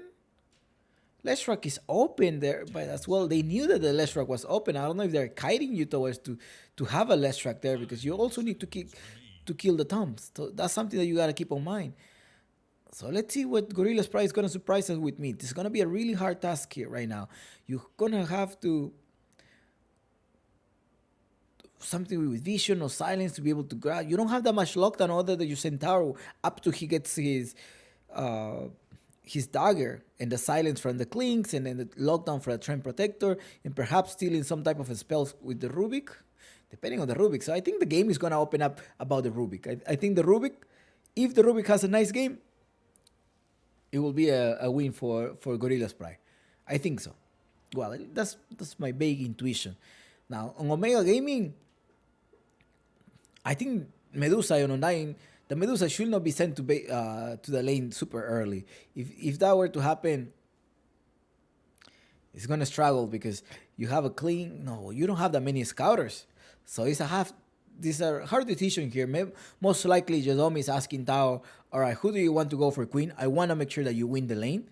Leshrac is open there, but as well, they knew that the Leshrac was open. I don't know if they're kiting you towards to have a Leshrac there, because you also need to kill the Toms. So that's something that you gotta keep in mind. So let's see what Gorillaz Pride is gonna surprise us with me. This is gonna be a really hard task here right now. You're gonna have to something with vision or silence to be able to grab. You don't have that much lockdown other than your Centaur up to he gets his dagger and the silence from the Klinks, and then the lockdown for a Trend Protector, and perhaps stealing some type of a spell with the Rubik, depending on the Rubik. So I think the game is gonna open up about the Rubik. I think the Rubik, if the Rubik has a nice game, it will be a win for Gorillaz Pride. I think so. Well, that's my vague intuition. Now on Omega Gaming, I think Medusa on 9, the Medusa should not be sent to the lane super early. If that were to happen, it's gonna struggle because you have a clean. No, you don't have that many scouters, so it's a hard decision here. Most likely, Jodomi is asking Tao, all right, who do you want to go for Queen? I want to make sure that you win the lane.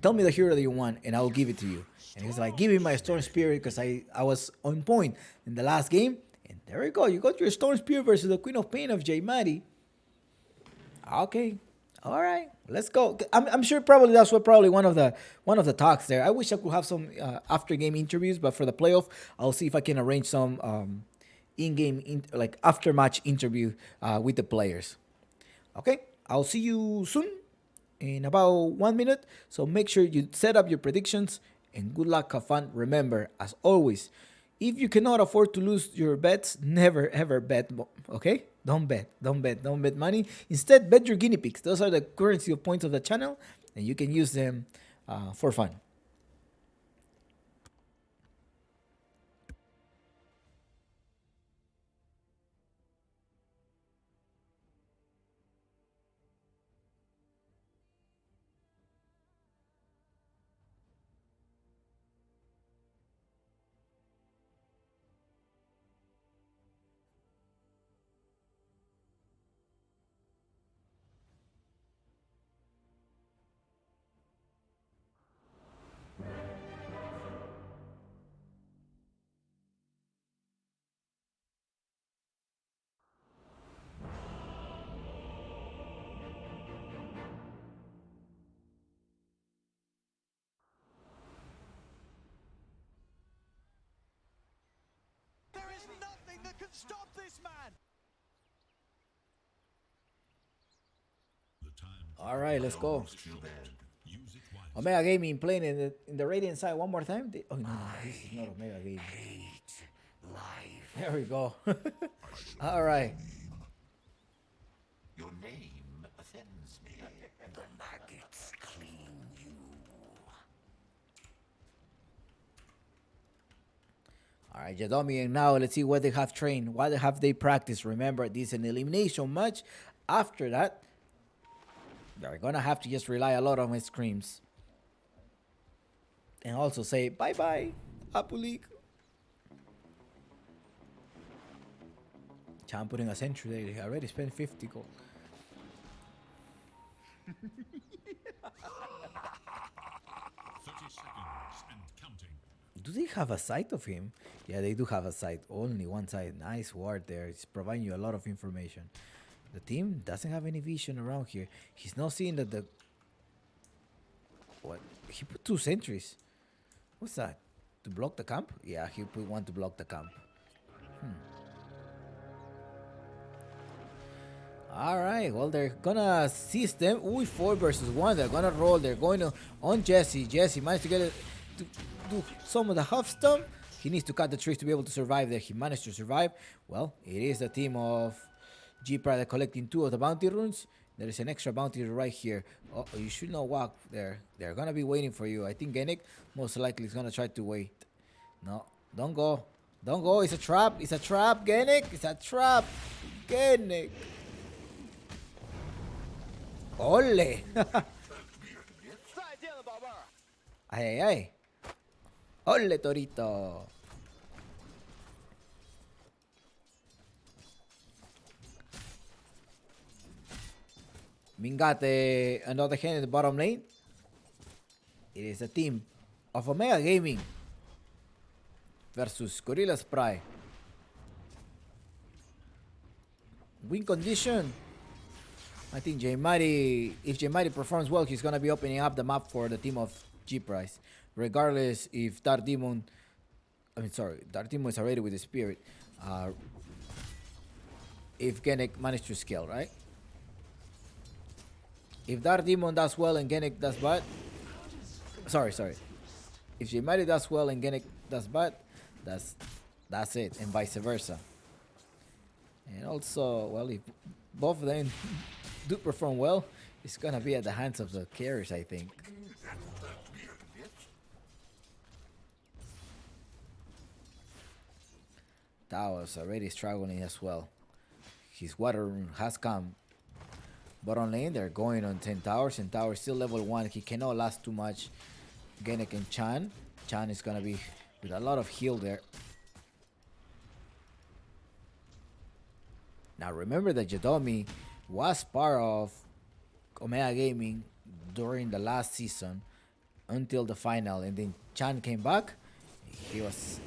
Tell me the hero that you want, and I'll give it to you. And he's like, give me my Storm Spirit because I was on point in the last game. And there we go. You got your Storm Spirit versus the Queen of Pain of J Maddie. Okay. All right. Let's go. I'm sure probably that's probably one of the talks there. I wish I could have some after game interviews, but for the playoff, I'll see if I can arrange some in-game like after match interview with the players. Okay. I'll see you soon in about 1 minute. So make sure you set up your predictions and good luck, have fun. Remember, as always, if you cannot afford to lose your bets, never ever bet, okay? Don't bet money. Instead, bet your guinea pigs. Those are the currency of points of the channel, and you can use them for fun. There is nothing that can stop this man. The time All right, let's go. use it wisely. Omega Gaming playing in the Radiant side one more time. Oh no, this is not Omega Gaming. There we go. All right. Your name offends me. The maggots clean you. All right, Jadomi, and now let's see what they have trained. What have they practiced? Remember, this is an elimination match. After that, they're gonna have to just rely a lot on his screams. And also say bye-bye. Apple League. Chan putting a century there. He already spent 50 gold. 30 seconds and counting. Do they have a site of him? Yeah, they do have a site. Only one site. Nice word there. It's providing you a lot of information. The team doesn't have any vision around here. He's not seeing that the... What? He put 2 sentries. What's that? To block the camp? Yeah, he put 1 to block the camp. Alright, well, they're gonna seize them. Ooh, 4 versus 1. They're gonna roll. They're going to on Jesse. Jesse managed to get it to do some of the huff stomp. He needs to cut the trees to be able to survive there. He managed to survive. Well, it is the team of G Pride collecting 2 of the bounty runes. There is an extra bounty right here. Oh, you should not walk there. They're gonna be waiting for you. I think Genic most likely is gonna try to wait. No, don't go. Don't go. It's a trap. It's a trap, Genic. It's a trap. Genic. Ole. 再见了，宝贝儿。 Ay, ay, ay. Ole, Torito. Mingate, another hand in the bottom lane. It is a team of Omega Gaming versus Gorillaz Pride. Win condition. I think if J Mighty performs well, he's gonna be opening up the map for the team of G Price. Regardless if Dark Demon is already with the Spirit. If Genic managed to scale, right? If Dark Demon does well and Genic does bad, sorry. If J Mighty does well and Genic does bad, that's it, and vice versa. And also, well, if both of them do perform well, it's gonna be at the hands of the carriers, I think. Tao's already struggling as well. His water rune has come. But on lane, they're going on 10 towers, and Tower is still level 1. He cannot last too much. Genic and Chan. Chan is gonna be with a lot of heal there. Now remember that Yadomi was part of Omega Gaming during the last season until the final, and then Chan came back. He was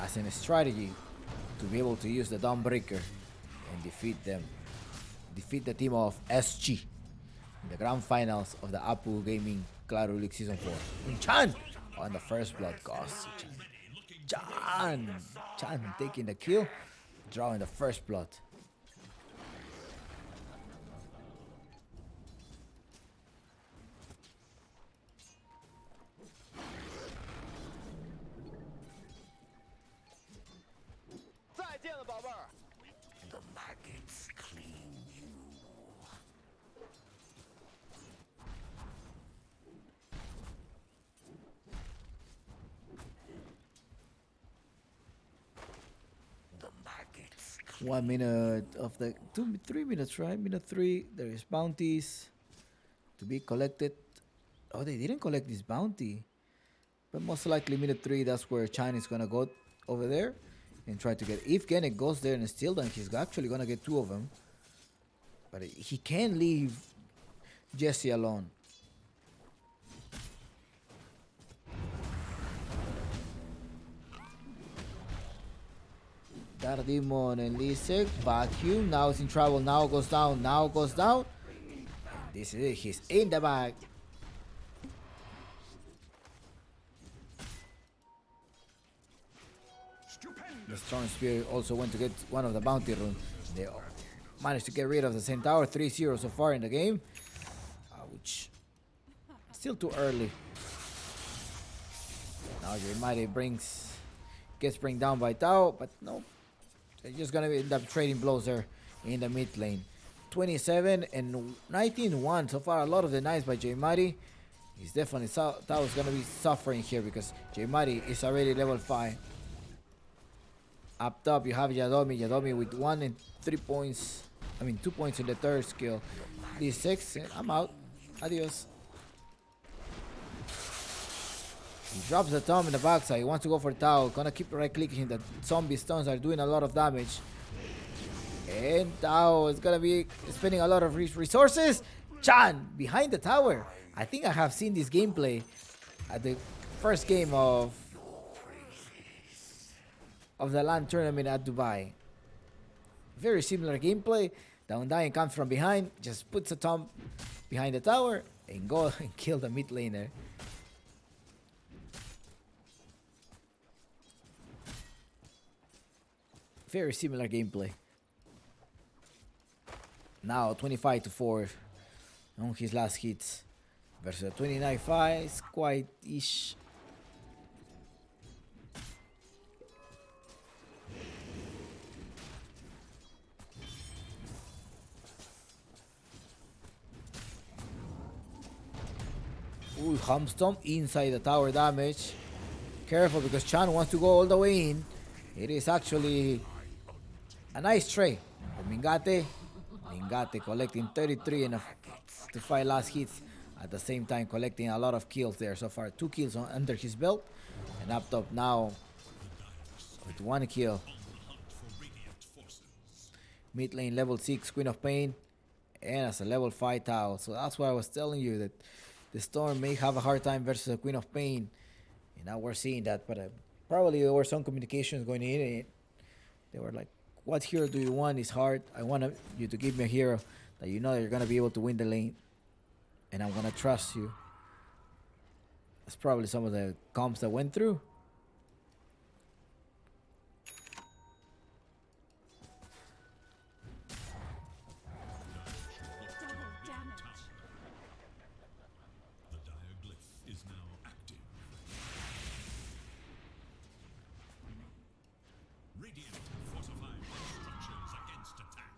as in a strategy to be able to use the Dawnbreaker and defeat them. Defeat the team of SG in the grand finals of the Apple Gaming Claro League Season 4. And Chan on the first blood cost. Chan taking the kill, drawing the first blood. The maggots clean you. The maggots clean 1 minute of the 3 minutes, right? Minute 3. There is bounties to be collected. Oh, they didn't collect this bounty, but most likely minute 3. That's where China is gonna go over there and try to get. If Genic goes there and steal them, he's actually gonna get 2 of them. But he can't leave Jesse alone. Dark Demon and Lisek, vacuum, now it's in trouble, now goes down. And this is it, he's in the bag. The Strong Spirit also went to get one of the bounty runes. They managed to get rid of the Centaur, 3-0 so far in the game. Ouch. Still too early. Now Mighty gets bring down by Tao, but no. They're just gonna end up trading blows there in the mid lane. 27 and 19-1 so far. A lot of denies by J Mighty. He's definitely Tao's gonna be suffering here because J Mighty is already level 5. Up top you have Yadomi with 1 and 3 points. 2 points in the third skill. D6 and I'm out. Adios. He drops the Tom in the backside. He wants to go for Tao. Gonna keep right clicking. The zombie stuns are doing a lot of damage. And Tao is gonna be spending a lot of resources. Chan behind the tower. I think I have seen this gameplay at the first game of the LAN tournament at Dubai. Very similar gameplay. The Undying comes from behind, just puts a Tom behind the tower and go and kill the mid laner. Very similar gameplay. Now 25-4 on his last hits versus 29-5. It's quite ish. Ooh, Humstomp inside the tower damage. Careful because Chan wants to go all the way in. It is actually a nice trade. Mingate collecting 33 enough to 5 last hits. At the same time collecting a lot of kills there so far. 2 kills under his belt. And up top now with 1 kill. Mid lane level 6 Queen of Pain. And as a level 5 Tao. So that's why I was telling you that the Storm may have a hard time versus the Queen of Pain. And now we're seeing that. But probably there were some communications going in it. They were like, what hero do you want? It's hard. I want you to give me a hero that you know you're going to be able to win the lane. And I'm going to trust you. That's probably some of the comps that went through. The dire glyph is now active. Radiant fortified structures against attack.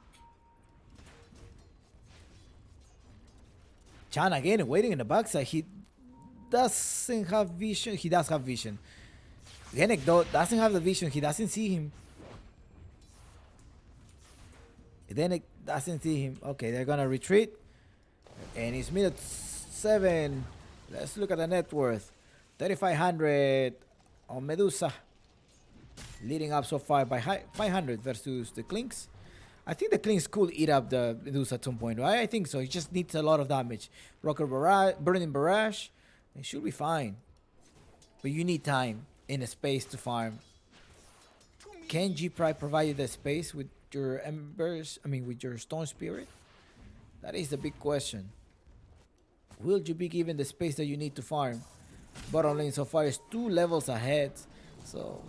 Chan again waiting in the backside. He doesn't have vision. He does have vision. Genek though doesn't have the vision. He doesn't see him. Genek doesn't see him. Okay, they're gonna retreat. And he's mid at 7. Let's look at the net worth. 3,500 on Medusa. Leading up so far by 500 versus the Clinks. I think the Clinks could eat up the Medusa at some point, right? I think so. He just needs a lot of damage. Rocker Barrage, Burning Barrage. It should be fine. But you need time and a space to farm. Can G-Pride provide you the space with your Embers? I mean, with your Stone Spirit? That is the big question. Will you be given the space that you need to farm? Bottom lane so far is 2 levels ahead. So,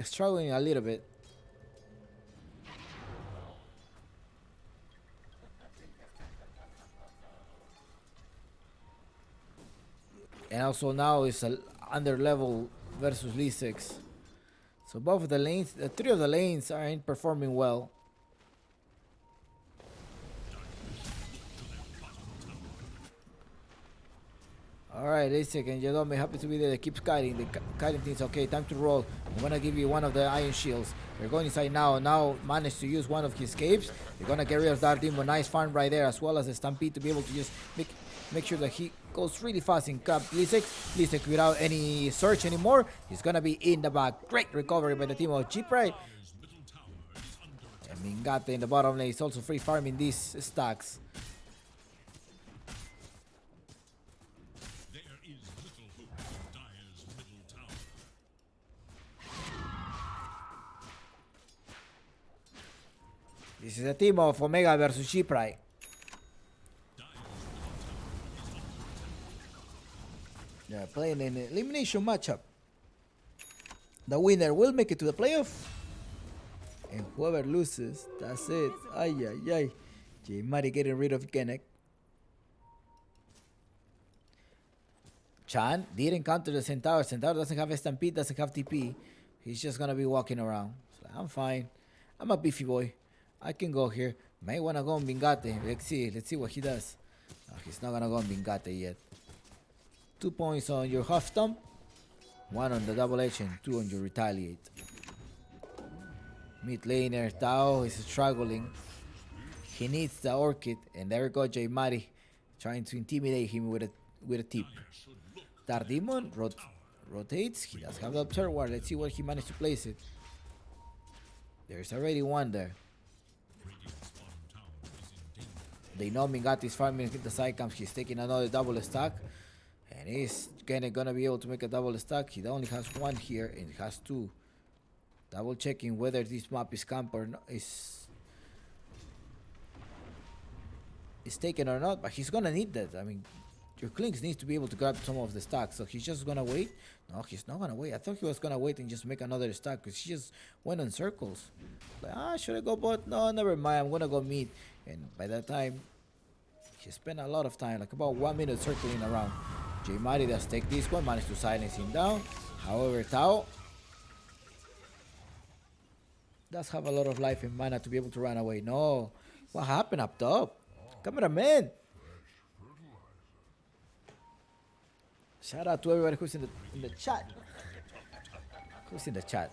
struggling a little bit. And also now it's a under level versus Lee 6. So both of the lanes, the 3 of the lanes aren't performing well. Alright, Isaac and Yadome happy to be there. They keep kiting. The kiting things. Okay, time to roll. I'm gonna give you one of the iron shields. They're going inside now. Now managed to use one of his escapes. They're gonna get rid of that demon. Nice farm right there, as well as the Stampede to be able to just make sure that he goes really fast in cap. Lisek without any search anymore. He's gonna be in the back. Great recovery by the team of G-Pride. And Mingate in the bottom lane is also free farming these stacks. There is little hope for Dire's middle tower. This is a team of Omega versus G-Pride. They're playing an elimination matchup. The winner will make it to the playoff. And whoever loses, that's it. Ay, ay, ay. J Mari getting rid of Genek. Chan didn't counter the Centaur. Centaur doesn't have a Stampede, doesn't have TP. He's just gonna be walking around. So I'm fine. I'm a beefy boy. I can go here. May wanna go on Bingate. Let's see what he does. No, he's not gonna go on Bingate yet. 2 points on your half stomp, 1 on the double edge, and 2 on your retaliate. Mid laner Tao is struggling. He needs the orchid, and there goes J Mari trying to intimidate him with a tip. Dark Demon rotates. He does have the Observer. Let's see where he managed to place it. There's already one there. Radiant's bottom tower is in danger. They know Mingatti is farming the side camps. He's taking another double stack. And he's gonna be able to make a double stack. He only has one here and he has two. Double checking whether this map is camp or not, is taken or not, but he's gonna need that. I mean, your Klinks needs to be able to grab some of the stacks, so he's just gonna wait. No, he's not gonna wait. I thought he was gonna wait and just make another stack because he just went in circles. Like, should I go bot? No, never mind. I'm gonna go mid. And by that time, he spent a lot of time, like about 1 minute circling around. J Mari does take this one, managed to silence him down. However, Tao does have a lot of life and mana to be able to run away. No, what happened up top? Cameraman! Shout out to everybody who's in the chat. Who's in the chat?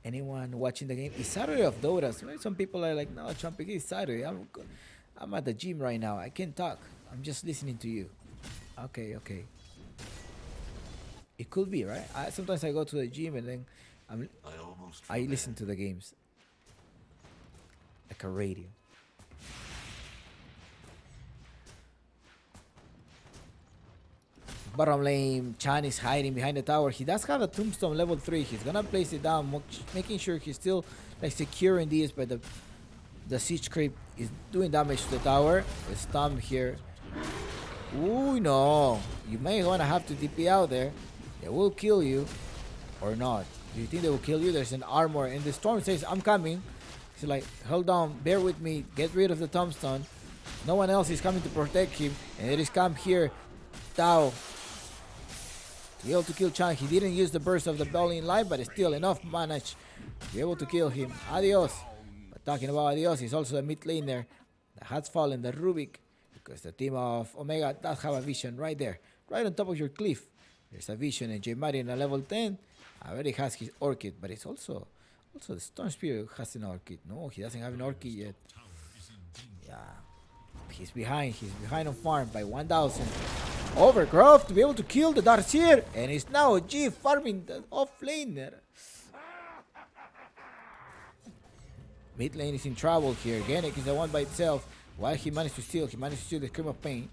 Anyone watching the game? It's Saturday of Doras. Maybe some people are like, no, Trumpy, it's Saturday. I'm at the gym right now. I can't talk. I'm just listening to you. Okay. It could be, right? Sometimes I go to the gym and then I listen to the games. Like a radio. Bottom lane, Chan is hiding behind the tower. He does have a tombstone level 3. He's gonna place it down, making sure he's still like securing this, but the siege creep is doing damage to the tower. The stomp here. Ooh, no. You may wanna have to TP out there. They will kill you. Or not. Do you think they will kill you? There's an armor and the storm says, I'm coming. He's like, hold on, bear with me, get rid of the tombstone. No one else is coming to protect him. And it is come here. Tao to be able to kill Chan. He didn't use the burst of the belly in line, but it's still enough manage to be able to kill him. Adios. But talking about Adios, he's also the mid laner that has fallen, the Rubik, because the team of Omega does have a vision right there, right on top of your cliff. There's a vision, and J Mari in a level 10 already has his Orchid, but it's also the Storm Spirit has an Orchid. No, he doesn't have an Orchid yet. Yeah. He's behind on farm by 1,000. Overgrowth to be able to kill the Darkseer, and it's now G farming the off laner. Mid lane is in trouble here. Genic is the one by itself. While he managed to steal the Scream of Pain.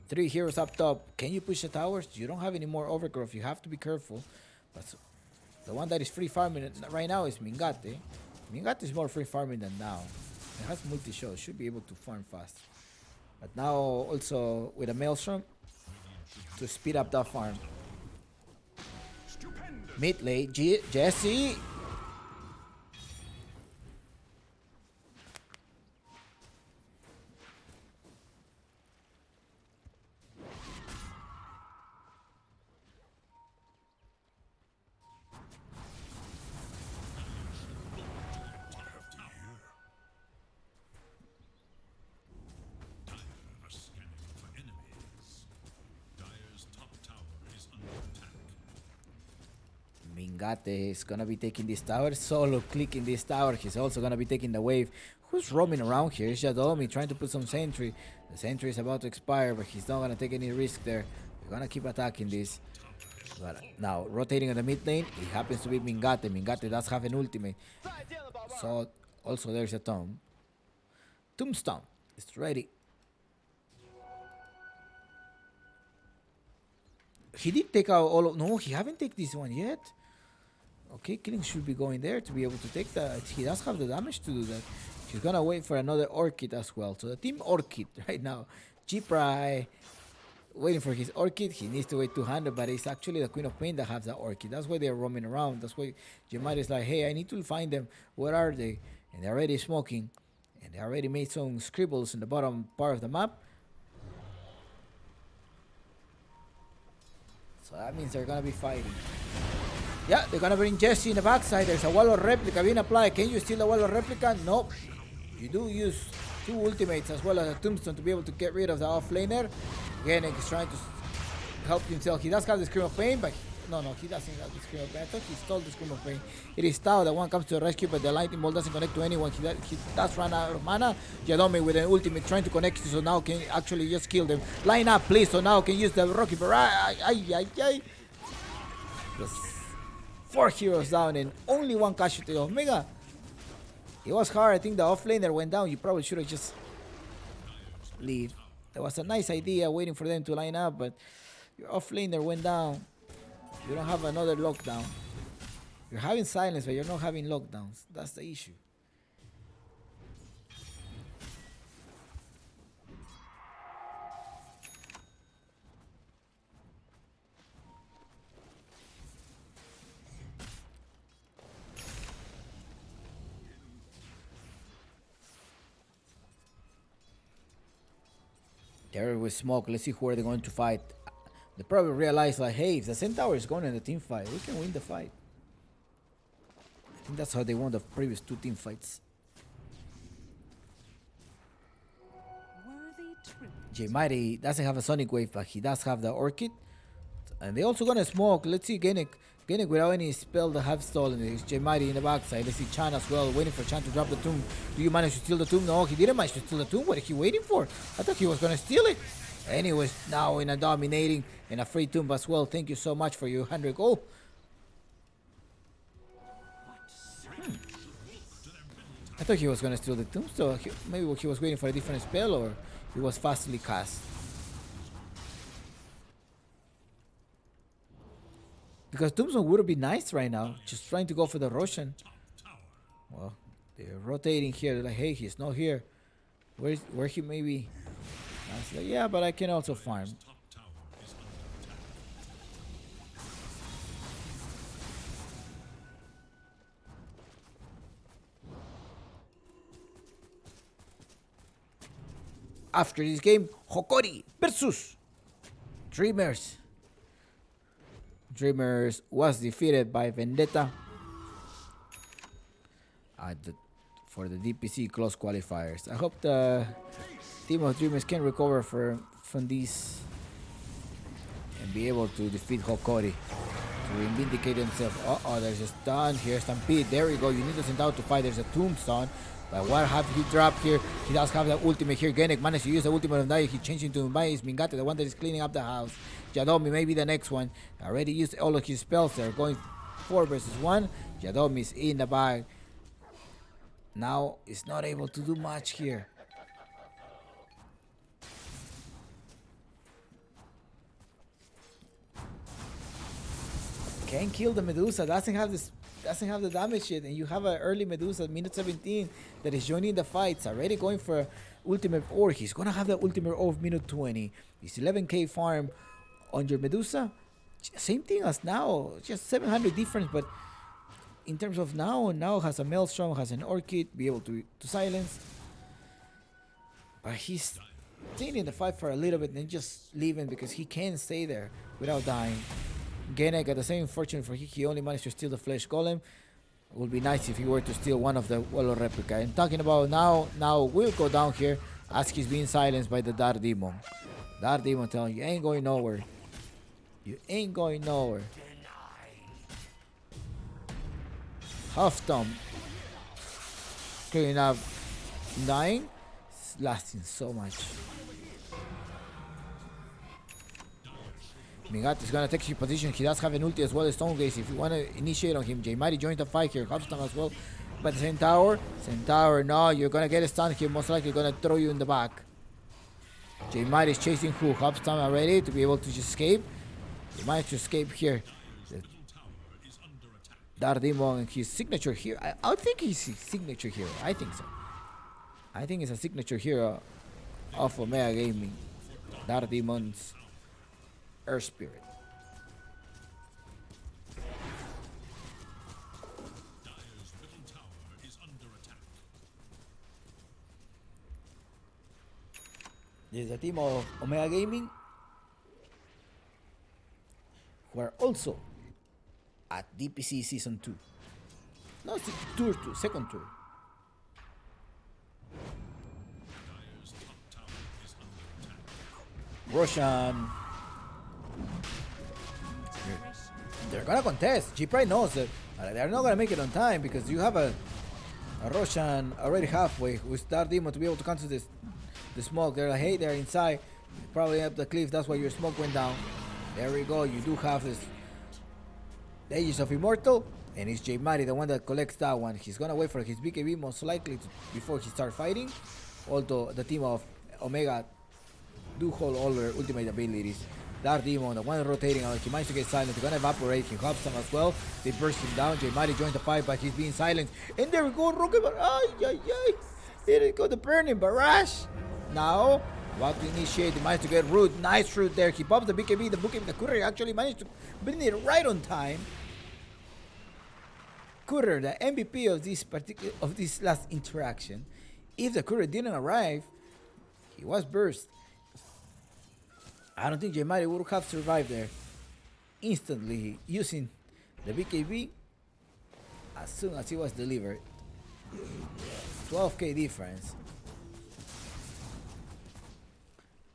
Three heroes up top. Can you push the towers? You don't have any more overgrowth. You have to be careful. But the one that is free farming right now is Mingate. Mingate is more free farming than now. It has multi-show, should be able to farm fast. But now also with a Maelstrom to speed up that farm. Mid lane, Jesse. Mingate is gonna be taking this tower, solo clicking this tower. He's also gonna be taking the wave. Who's roaming around here? It's Jadomi trying to put some sentry. The sentry is about to expire, but he's not gonna take any risk there. We're gonna keep attacking this. But now rotating on the mid lane, it happens to be Mingate. Mingate does have an ultimate. So also there's a tombstone. It's ready. He did take out all of... No, he haven't taken this one yet. Okay, Killing should be going there to be able to take that. He does have the damage to do that. He's gonna wait for another Orchid as well. So the team Orchid right now. G-Pry waiting for his Orchid. He needs to wait 200, but it's actually the Queen of Pain that has the Orchid. That's why they're roaming around. That's why Jemai is like, hey, I need to find them. Where are they? And they're already smoking. And they already made some scribbles in the bottom part of the map. So that means they're gonna be fighting. Yeah, they're gonna bring Jesse in the backside. There's a wall of replica being applied. Can you steal the wall of replica? Nope. You do use two ultimates as well as a tombstone to be able to get rid of the offlaner. Again, he's trying to help himself. He does have the Scream of Pain, but No, he doesn't have the Scream of Pain. I thought he stole the Scream of Pain. It is Tao that one comes to the rescue, but the lightning bolt doesn't connect to anyone. He does run out of mana. Yadomi with an ultimate trying to connect, so now can actually just kill them. Line up, please, so now can use the Rocky Barrage. Ay. Just 4 heroes down and only 1 casualty. Omega. It was hard. I think the offlaner went down. You probably should have just leave. That was a nice idea waiting for them to line up, but your offlaner went down. You don't have another lockdown. You're having silence, but you're not having lockdowns. That's the issue. There with smoke. Let's see who are they going to fight. They probably realize like, hey, if the Centaur is going in the team fight, we can win the fight. I think that's how they won the previous 2 team fights. Worthy tribute. J Mighty doesn't have a Sonic Wave, but he does have the Orchid. And they also gonna smoke. Let's see Genic. Genic without any spell that have stolen. It's J Mighty in the backside. Let's see Chan as well, waiting for Chan to drop the tomb. Do you manage to steal the tomb? No, he didn't manage to steal the tomb. What is he waiting for? I thought he was gonna steal it. Anyways, now in a dominating and a free tomb as well. Thank you so much for your 100 gold. I thought he was gonna steal the tomb, so maybe he was waiting for a different spell or he was fastly cast. Because Tombstone would be nice right now, just trying to go for the Roshan. Well, they're rotating here. They're like, hey, he's not here. Where he may be? I was like, yeah, but I can also farm. Top tower is under attack. After this game, Hokori versus Dreamers. Dreamers was defeated by Vendetta for the DPC close qualifiers. I hope the team of Dreamers can recover from these and be able to defeat Hokori to vindicate themselves. There's a stun. Here's Stampede. There we go. You need the Centaur to fight. There's a Tombstone. But what have he dropped here? He does have the ultimate here. Genic managed to use the ultimate of Naya. He changed into Mbaye's Mingate, the one that is cleaning up the house. Yadomi may be the next one. Already used all of his spells there. Going 4 versus 1. Yadomi's in the bag. Now is not able to do much here. Can't kill the Medusa. Doesn't have the damage yet, and you have an early Medusa minute 17 that is joining the fights. Already going for ultimate ore. He's gonna have the ultimate ore of minute 20. It's 11k farm on your Medusa. Same thing as now, just 700 difference, but in terms of now has a Maelstrom, has an Orchid, be able to silence. But he's staying in the fight for a little bit and then just leaving because he can't stay there without dying. Genic at the same fortune for he only managed to steal the Flesh Golem. It would be nice if he were to steal one of the Wallow Replica. And talking about now we'll go down here as he's being silenced by the Dark Demon. Dark Demon telling you ain't going nowhere. You ain't going nowhere. Hufftom clearing up, dying. It's lasting so much. Mingate is gonna take his position. He does have an ulti as well as Stone Gaze. If you wanna initiate on him, J Mighty joins the fight here. Hufftom as well. But Centaur, no, you're gonna get a stun here. Most likely gonna throw you in the back. J Mighty is chasing who? Hufftom already to be able to just escape. He managed to escape here. Dark Demon and his signature here. I think he's his signature hero. I think so. I think it's a signature hero of Omega Gaming. Dark Demon's Earth Spirit. Dire's middle tower is under attack. There's a team of Omega Gaming who are also at DPC Season 2. No, it's Tour 2, second tour. Dire's top tower is under attack. Roshan. they're gonna contest. G-Pride knows that they're not gonna make it on time because you have a Roshan already halfway with Dark Demon to be able to counter this the smoke. They're like, hey, they're inside. Probably up the cliff. That's why your smoke went down. There we go. You do have this Aegis of Immortal. And it's J Mari, the one that collects that one. He's gonna wait for his BKB most likely before he starts fighting. Although the team of Omega do hold all their ultimate abilities. Dark Demon, the one rotating out, he managed to get silent. He's gonna evaporate. He helps them as well. They burst him down. J Mari joins the fight, but he's being silenced. And there we go, Rocket Barrage. Ay, ay, ay. Here we go, the burning barrage. Now, about to initiate, he managed to get root. Nice root there. He pops the BKB. The courier actually managed to bring it right on time. Courier, the MVP of this last interaction. If the courier didn't arrive, he was burst. I don't think Jemari would have survived there. Instantly using the BKB as soon as he was delivered. 12k difference.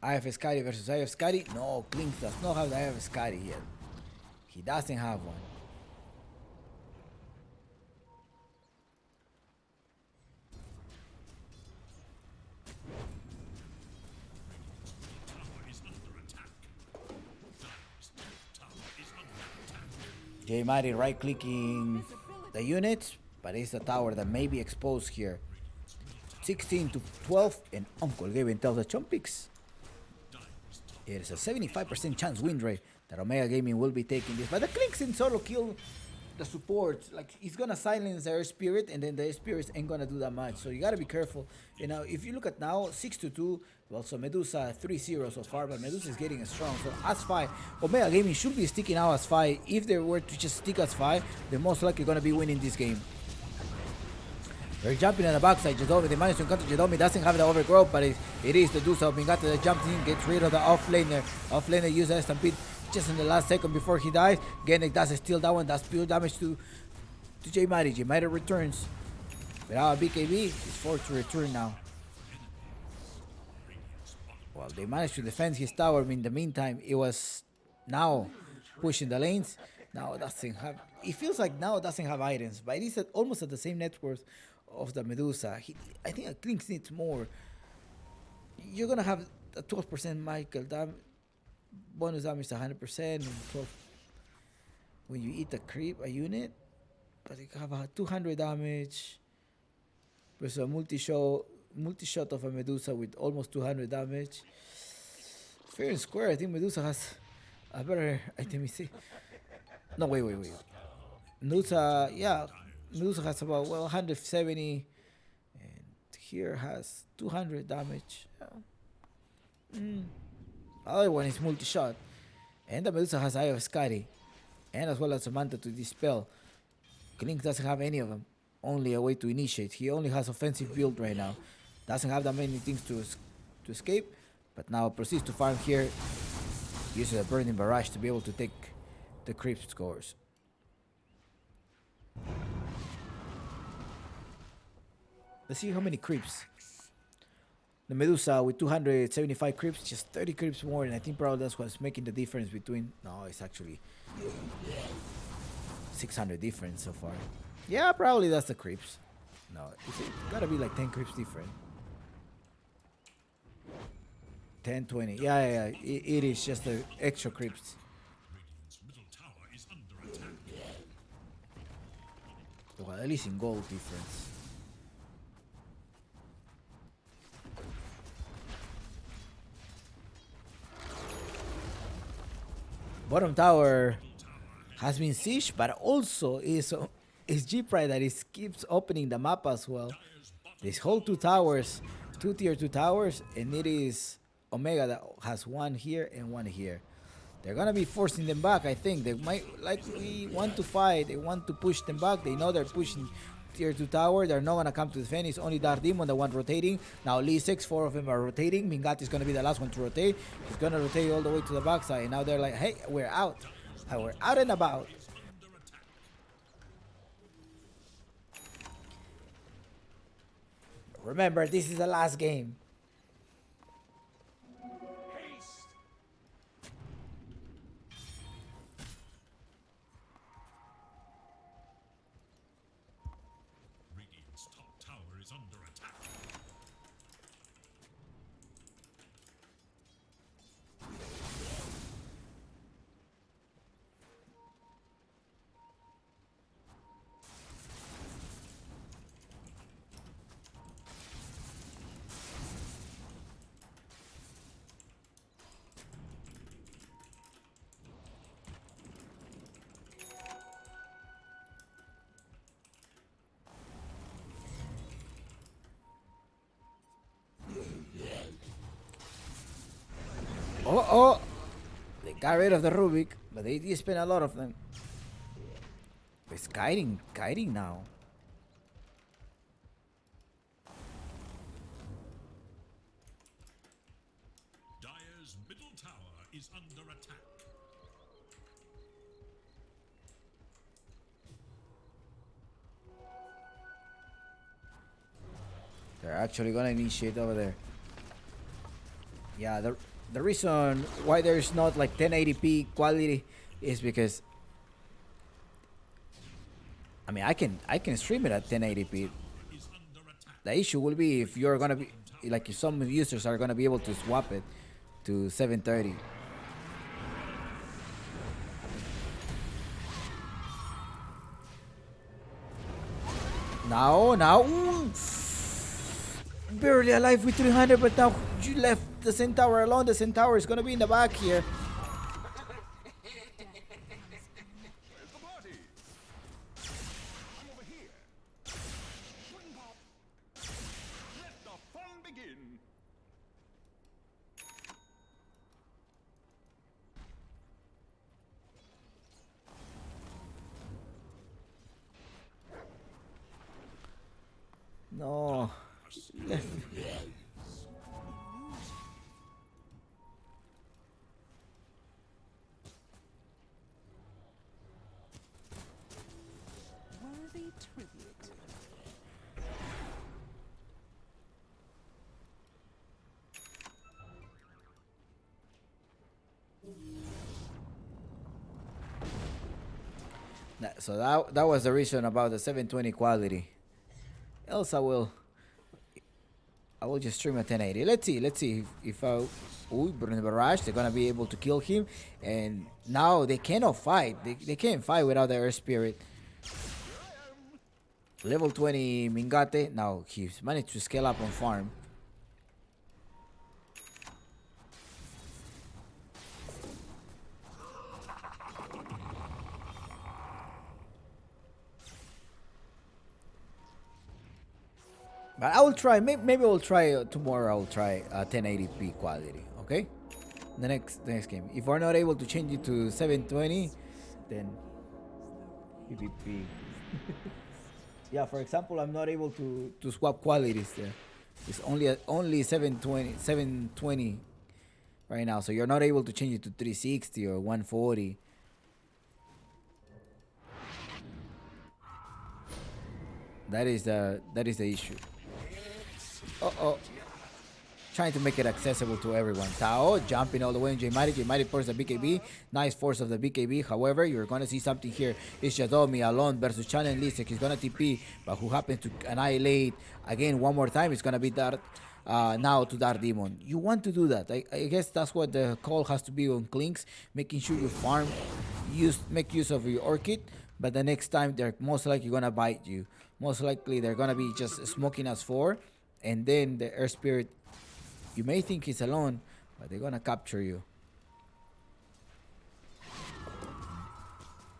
IF Scotty versus IF Scotty. No, Klink does not have the IF Scotty yet. He doesn't have one. J Mari right clicking the unit, but it's the tower that may be exposed here. 16 to 12, and Uncle Gavin tells the Chompix. It is a 75% chance win rate that Omega Gaming will be taking this, but the Clinks in solo kill the support. Like, he's gonna silence their spirit, and then the spirits ain't gonna do that much. So you gotta be careful. You know, if you look at now, 6 to 2. Well, so Medusa 3-0 so far, but Medusa is getting strong. So as 5, Omega Gaming should be sticking out as 5. If they were to just stick as 5, they're most likely gonna be winning this game. They're jumping on the backside. Jadomi, they managed to encounter Jadomi. Doesn't have the overgrowth, but it is the Dusa of Mingata that jumps in, gets rid of the offlaner. Offlaner uses Stampede just in the last second before he dies. Genek does steal that one. Does pure damage to J Mari. J Mari returns. Without a BKB, he's forced to return now. Well, they managed to defend his tower. In the meantime, it was now pushing the lanes. Now it doesn't have. It feels like now it doesn't have items, but it is almost at the same net worth of the Medusa. I think Clinks needs more. You're gonna have a 12% Michael bonus damage, 100%, and 12 when you eat a unit. But you have a 200 damage versus a multi-shot of a Medusa with almost 200 damage. Fair and square. I think Medusa has a better item. No, wait. Medusa, yeah, Medusa has about 170, and here has 200 damage. Other one is multi-shot, and the Medusa has Eye of Scotty, and as well as Samantha to dispel. Klink doesn't have any of them. Only a way to initiate. He only has offensive build right now. Doesn't have that many things to escape, but now proceeds to farm here. Uses a burning barrage to be able to take the creep scores. Let's see how many creeps. The Medusa with 275 creeps, just 30 creeps more, and I think probably that's what's making the difference between. No, it's actually 600 difference so far. Yeah, probably that's the creeps. No, it's gotta be like 10 creeps different. 10, 20. Yeah. It is just the extra creeps. Radiant's middle tower is under attack. Well, at least in gold difference. Bottom tower has been sieged, but also is G-Pride that keeps opening the map as well. This whole two towers, two tier 2 towers, and it is Omega that has one here and one here. They're gonna be forcing them back. I think they might likely want to fight. They want to push them back. They know they're pushing tier 2 tower. They're not gonna come to defend. It's only Dark Demon, the one rotating. Now Lee 6, 4 of them are rotating. Mingati is gonna be the last one to rotate. He's gonna rotate all the way to the backside. And now they're like, hey, we're out. We're out and about. Remember, this is the last game. Oh, they got rid of the Rubik, but they did spend a lot of them. It's kiting now. Dire's middle tower is under attack. They're actually gonna initiate over there. Yeah, the reason why there's not like 1080p quality is because I mean I can stream it at 1080p. Is under attack. The issue will be if you're gonna be like if some users are gonna be able to swap it to 730. Now, ooh, barely alive with 300, but now you left the Centaur alone. The Centaur is gonna be in the back here. Where's the party? I'm over here. Swing pop. Let the fun begin. No. Worthy tribute. So that was the reason about the 720 quality. Else I will just stream at 1080. Let's see if Bruno Barrage, they're gonna be able to kill him, and now they cannot fight. They can't fight without the Earth Spirit. Level 20 Mingate. Now he's managed to scale up on farm. But I will try. Maybe I'll try tomorrow. I'll try 1080p quality. Okay. The next game. If we're not able to change it to 720, then PvP. Yeah. For example, I'm not able to swap qualities there. It's only 720 right now. So you're not able to change it to 360 or 140. That is the issue. Uh-oh. Trying to make it accessible to everyone. Tao jumping all the way in J-Mighty. J-Mighty forces the BKB. Nice force of the BKB. However, you're going to see something here. It's Shadomi alone versus Chan and Lisek. He's going to TP, but who happens to annihilate again one more time. It's going to be Dark now to Dark Demon. You want to do that. I guess that's what the call has to be on Clinks. Making sure you farm, make use of your Orchid, but the next time they're most likely going to bite you. Most likely they're going to be just smoking us 4. And then the Earth Spirit, you may think he's alone, but they're gonna capture you.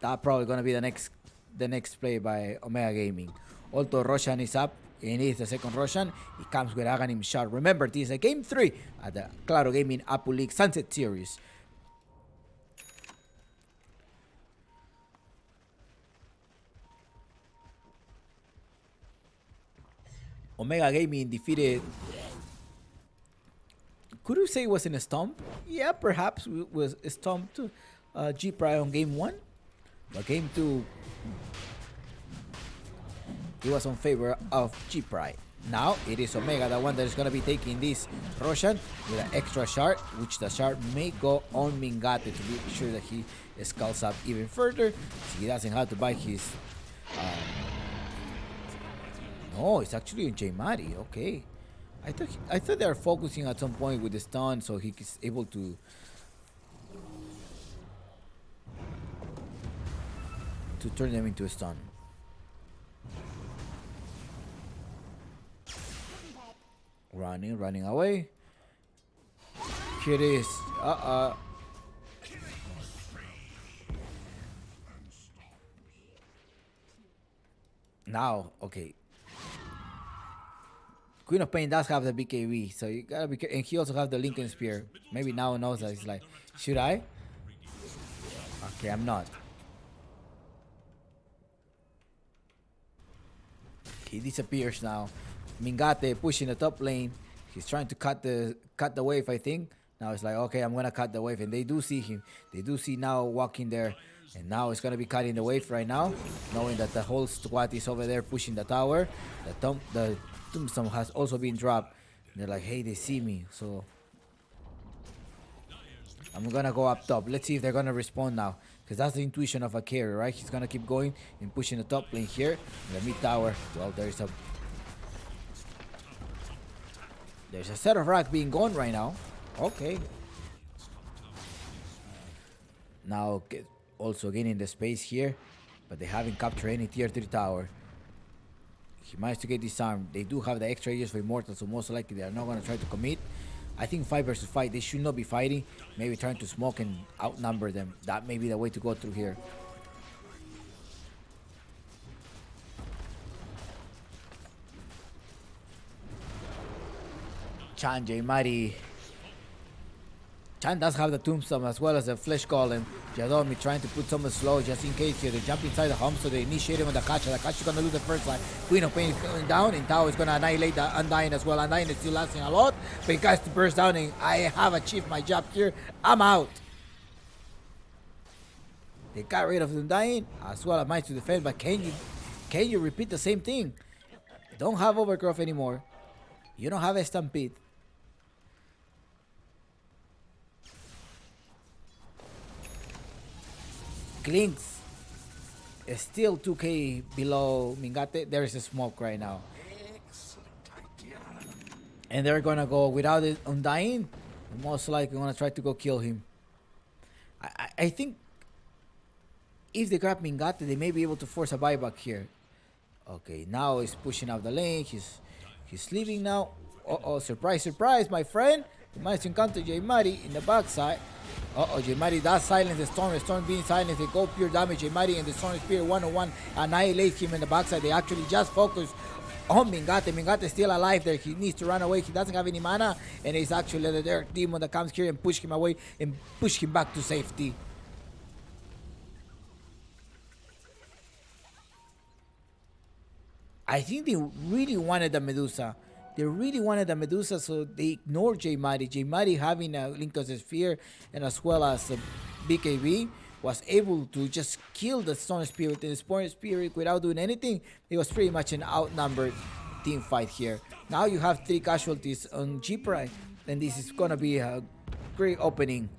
That probably gonna be the next play by Omega Gaming. Although Roshan is up, and it's the second Roshan, he comes with Aghanim Shard. Remember, this is a game 3 at the Claro Gaming Apu League Sunset Series. Omega Gaming defeated. Could you say it was in a stomp? Yeah, perhaps it was a stomp to G-Pry on game 1. But game 2, it was in favor of G-Pry. Now it is Omega, the one that is going to be taking this Roshan with an extra shard, which the shard may go on Mingate to be sure that he scales up even further. So he doesn't have to buy his... No, it's actually in J-Mari. Okay, I thought they are focusing at some point with the stun, so he is able to turn them into a stun. Running away. Here it is. Now, okay. Queen of Pain does have the BKB, so you gotta be careful. And he also have the Lincoln Spear. Maybe now knows that. He's like, should I? Okay, I'm not. He disappears now. Mingate pushing the top lane. He's trying to cut the wave, I think. Now it's like, okay, I'm gonna cut the wave, and they do see him. They do see now walking there, and now it's gonna be cutting the wave right now, knowing that the whole squad is over there pushing the tower. The tombstone has also been dropped. And they're like, hey, they see me, so I'm gonna go up top. Let's see if they're gonna respond now, because that's the intuition of a carrier, right? He's gonna keep going and pushing the top lane here. The mid tower. Well, there's a set of rack being gone right now. Okay. Now also gaining the space here, but they haven't captured any tier 3 tower. He managed to get disarmed. They do have the extra years for Immortal, so most likely they are not going to try to commit. I think 5 versus 5, they should not be fighting. Maybe trying to smoke and outnumber them. That may be the way to go through here. Chan, J-Mari. Chan does have the tombstone as well as the flesh golem. Jadomi trying to put someone slow just in case here. They jump inside the home, so they initiate him on the Kacha. The Kacha is going to lose the first line. Queen of Pain is going down, and Tao is going to annihilate the Undying as well. Undying is still lasting a lot, but he guys to burst down, and I have achieved my job here. I'm out. They got rid of the Undying as well. I managed to defend, but can you repeat the same thing? Don't have Overgrowth anymore. You don't have a Stampede. Clinks is still 2k below Mingate. There is a smoke right now. And they're gonna go without it Undying. Most likely gonna try to go kill him. I think if they grab Mingate, they may be able to force a buyback here. Okay, now he's pushing out the lane. He's leaving now. Uh-oh, surprise, surprise, my friend. He managed to encounter J-Mari in the backside. Uh-oh, J-Mari does silence the Storm. The Storm being silenced, they go pure damage. J-Mari and the Storm Spear 1-on-1 annihilate him in the backside. They actually just focus on Mingate. Mingate is still alive there. He needs to run away. He doesn't have any mana. And it's actually the Dark Demon that comes here and push him away and push him back to safety. I think they really wanted the Medusa. They really wanted the Medusa, so they ignored J-Mari. J-Mari having a Lincoln Sphere and as well as a BKB was able to just kill the Stone Spirit and the Stone Spirit without doing anything. It was pretty much an outnumbered team fight here. Now you have 3 casualties on G-Prime, and this is going to be a great opening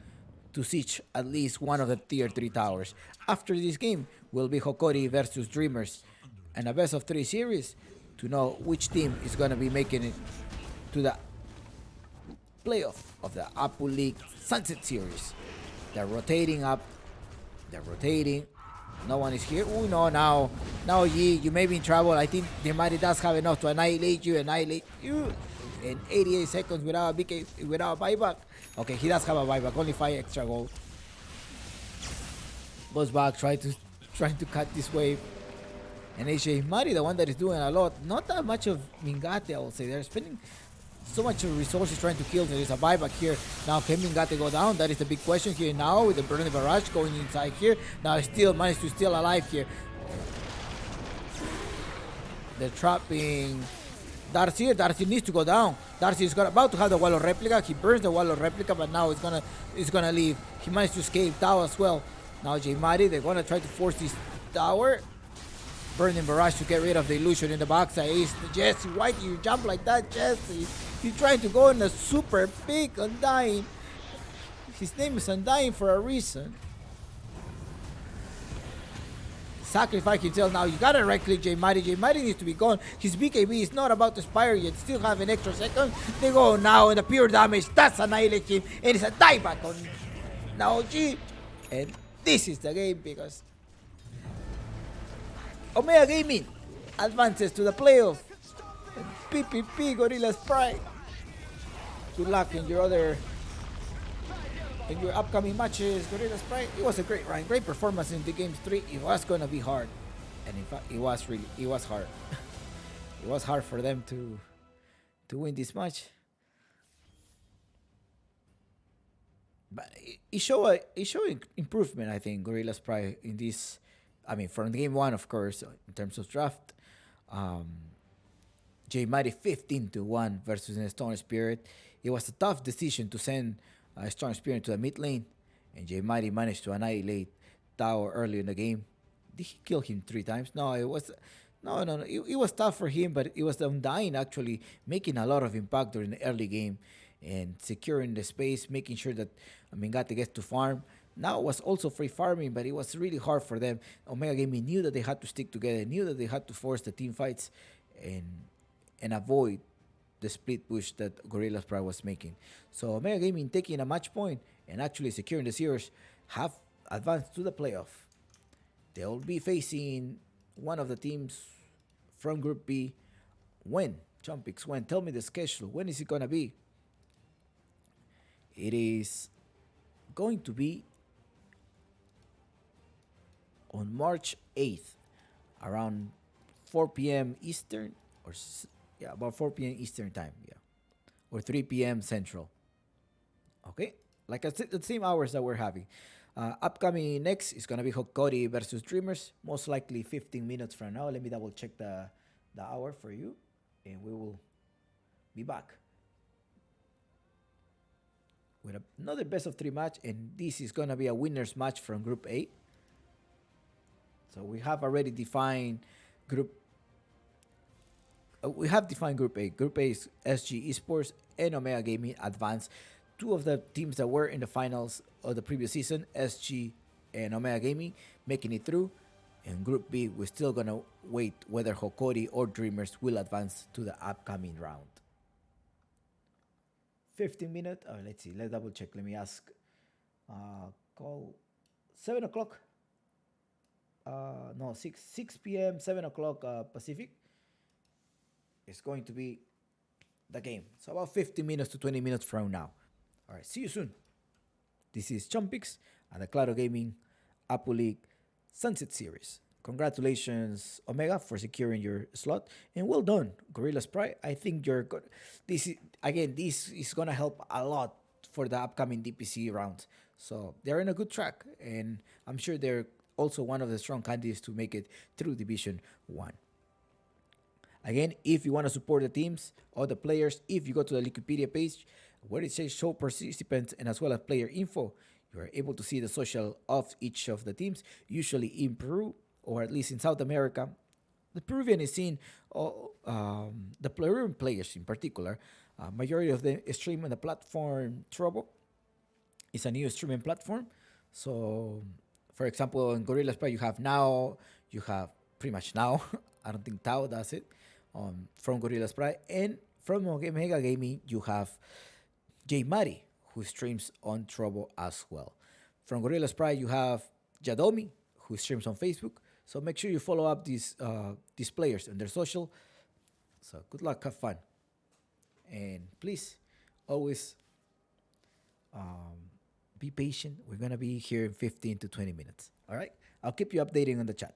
to siege at least one of the tier 3 towers. After this game will be Hokori versus Dreamers, and a best of 3 series to know which team is going to be making it to the playoff of the Apple League Sunset Series. They're rotating up. They're rotating. No one is here. Oh no, now Yi, you may be in trouble. I think Demari does have enough to annihilate you in 88 seconds without a BK, without a buyback. Okay, he does have a buyback, only 5 extra gold. Goes back, trying to cut this wave. And AJ Mari, the one that is doing a lot. Not that much of Mingate, I will say. They're spending so much resources trying to kill. There is a buyback here. Now, can Mingate go down? That is the big question here now with the Burning Barrage going inside here. Now, still managed to still alive here. They're trapping Darcy. Darcy needs to go down. Darcy is about to have the wall of replica. He burns the wall of replica, but now it's gonna leave. He managed to escape Tao as well. Now, J Mari, they're gonna try to force this tower. Burning Barrage to get rid of the illusion in the backside. Ace, Jesse, why do you jump like that, Jesse? You're trying to go in a super big Undying. His name is Undying for a reason. Sacrifice himself now. You gotta right click J Mari. J Mari needs to be gone. His BKB is not about to expire yet. Still have an extra second. They go now in the pure damage. That's annihilate him. And it's a dieback on Naoji. And this is the game because Omega Gaming advances to the playoff. And PPP Gorillaz Pride. Good luck in your upcoming matches, Gorillaz Pride. It was a great run, great performance in the games 3. It was gonna be hard, and in fact, it was hard. It was hard for them to to win this match. But it showed improvement, I think, Gorillaz Pride in this. I mean, from game one, of course, in terms of draft. Um, J Mighty 15-1 versus a Stone Spirit. It was a tough decision to send Stone Spirit to the mid lane, and J Mighty managed to annihilate Tao early in the game. Did he kill him 3 times? No, it was. No. It was tough for him, but it was the Undying actually making a lot of impact during the early game and securing the space, making sure that Mingate gets to farm. Now it was also free farming, but it was really hard for them. Omega Gaming knew that they had to stick together, knew that they had to force the team fights and avoid the split push that Gorillaz Pride was making. So Omega Gaming taking a match point and actually securing the series have advanced to the playoff. They'll be facing one of the teams from Group B. When? Chumpix, when? Tell me the schedule. When is it going to be? It is going to be on March 8th, around 4 p.m. Eastern, about 4 p.m. Eastern time, or 3 p.m. Central. Okay, like I said, the same hours that we're having. Upcoming next is gonna be Hokori versus Dreamers, most likely 15 minutes from now. Let me double check the hour for you, and we will be back with another best of 3 match, and this is gonna be a winners match from Group A. So we have already defined Group. We have defined Group A. Group A is SG Esports and Omega Gaming Advanced. 2 of the teams that were in the finals of the previous season, SG and Omega Gaming, making it through. And Group B, we're still gonna wait whether Hokori or Dreamers will advance to the upcoming round. 15 minutes. Oh, let's see. Let's double check. Let me ask. Call 7 o'clock. No, 6 p.m. 7 o'clock Pacific. It's going to be the game. So about 15 minutes to 20 minutes from now. All right, see you soon. This is Chumpix and the Claro Gaming Apple League Sunset Series. Congratulations, Omega, for securing your slot, and well done, Gorillaz Pride. I think you're good. This is gonna help a lot for the upcoming DPC rounds. So they're in a good track, and I'm sure they're also one of the strong candidates to make it through Division 1. Again, if you want to support the teams or the players, if you go to the Wikipedia page where it says show participants and as well as player info, you are able to see the social of each of the teams, usually in Peru or at least in South America. The Peruvian is seen, the Peruvian players in particular, majority of them stream on the platform Trovo. It's a new streaming platform. So, for example, in Gorillaz Pride, you have pretty much now, I don't think Tao does it, from Gorillaz Pride. And from Omega Gaming, you have J Mari, who streams on Trovo as well. From Gorillaz Pride, you have Jadomi, who streams on Facebook. So make sure you follow up these players on their social. So good luck, have fun. And please, always be patient. We're going to be here in 15 to 20 minutes. All right? I'll keep you updating on the chat.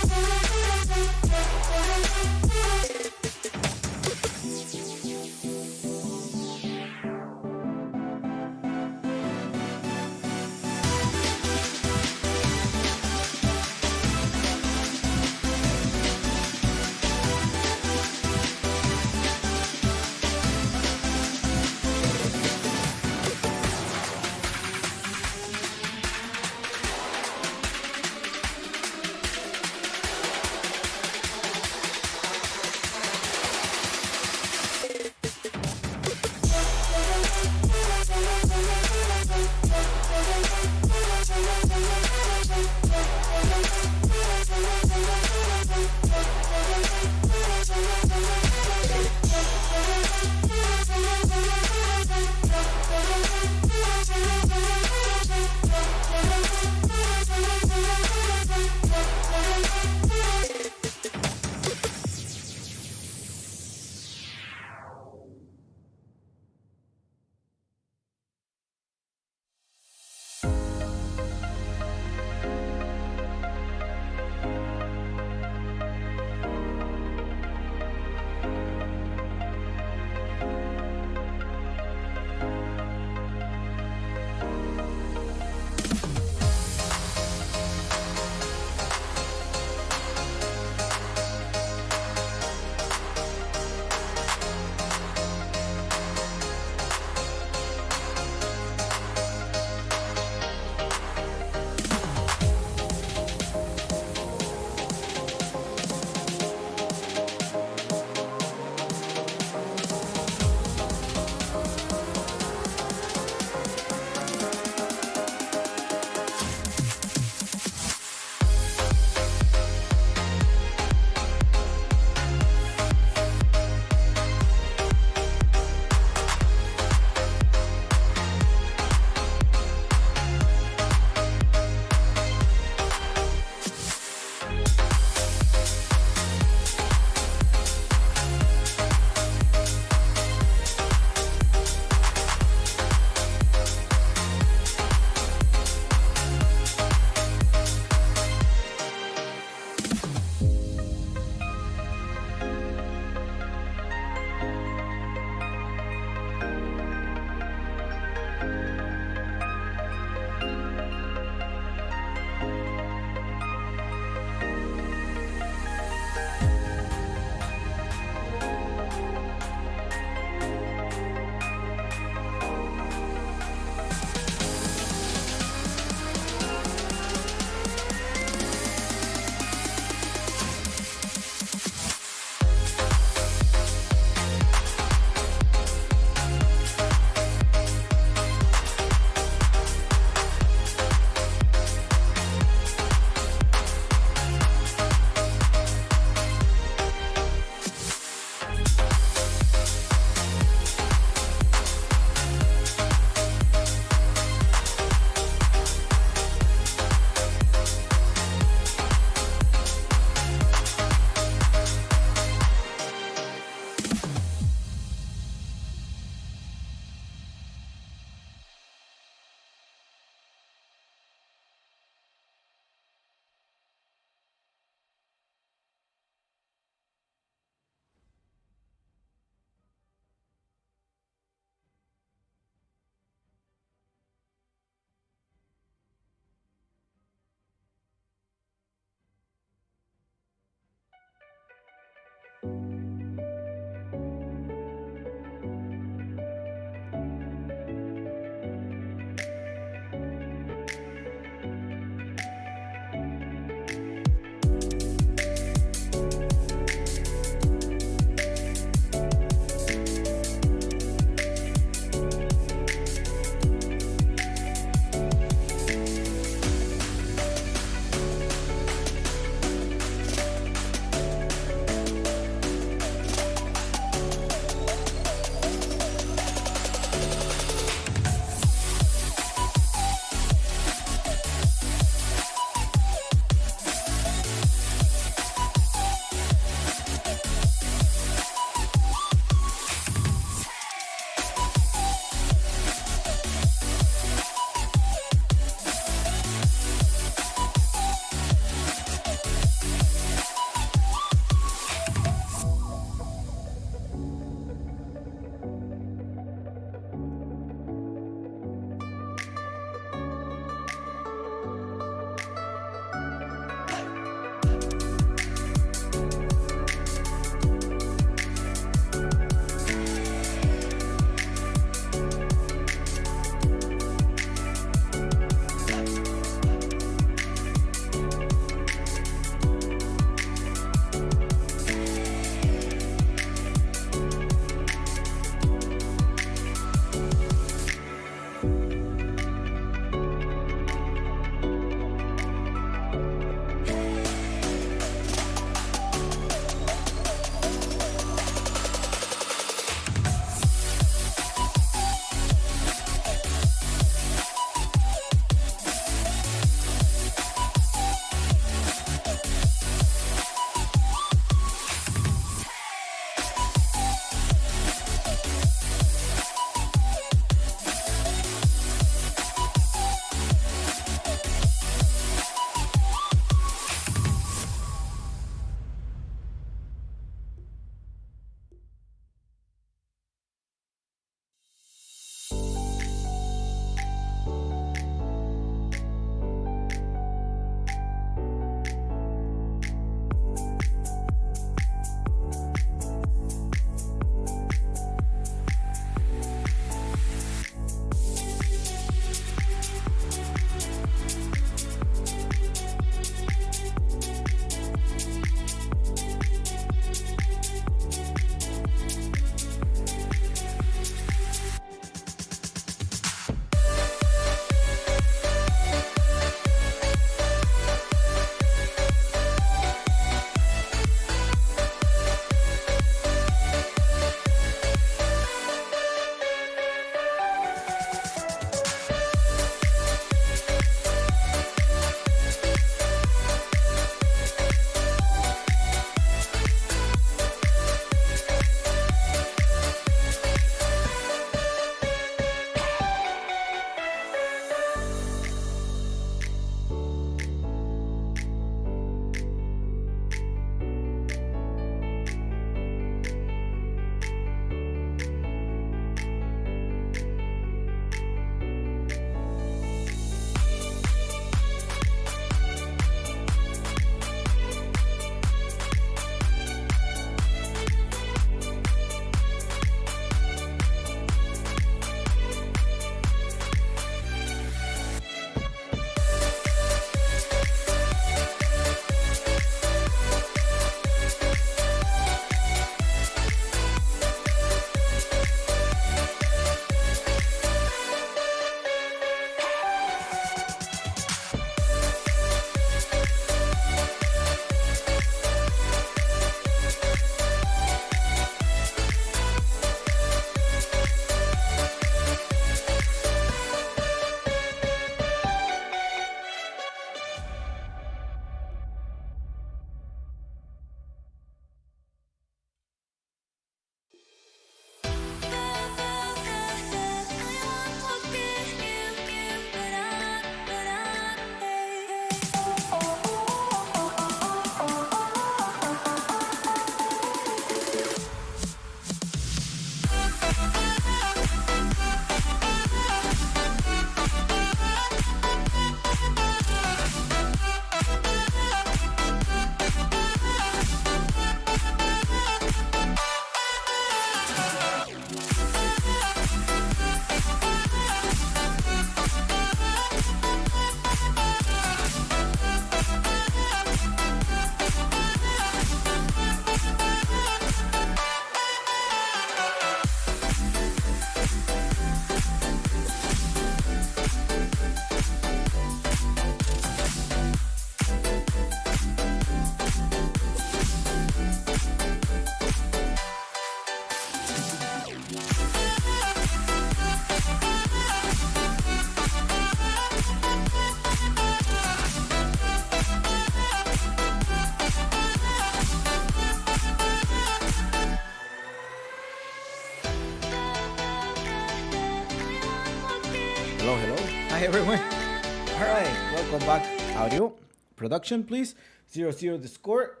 Hello, hello. Hi, everyone. All right, welcome back. Audio production, please. 00 the score.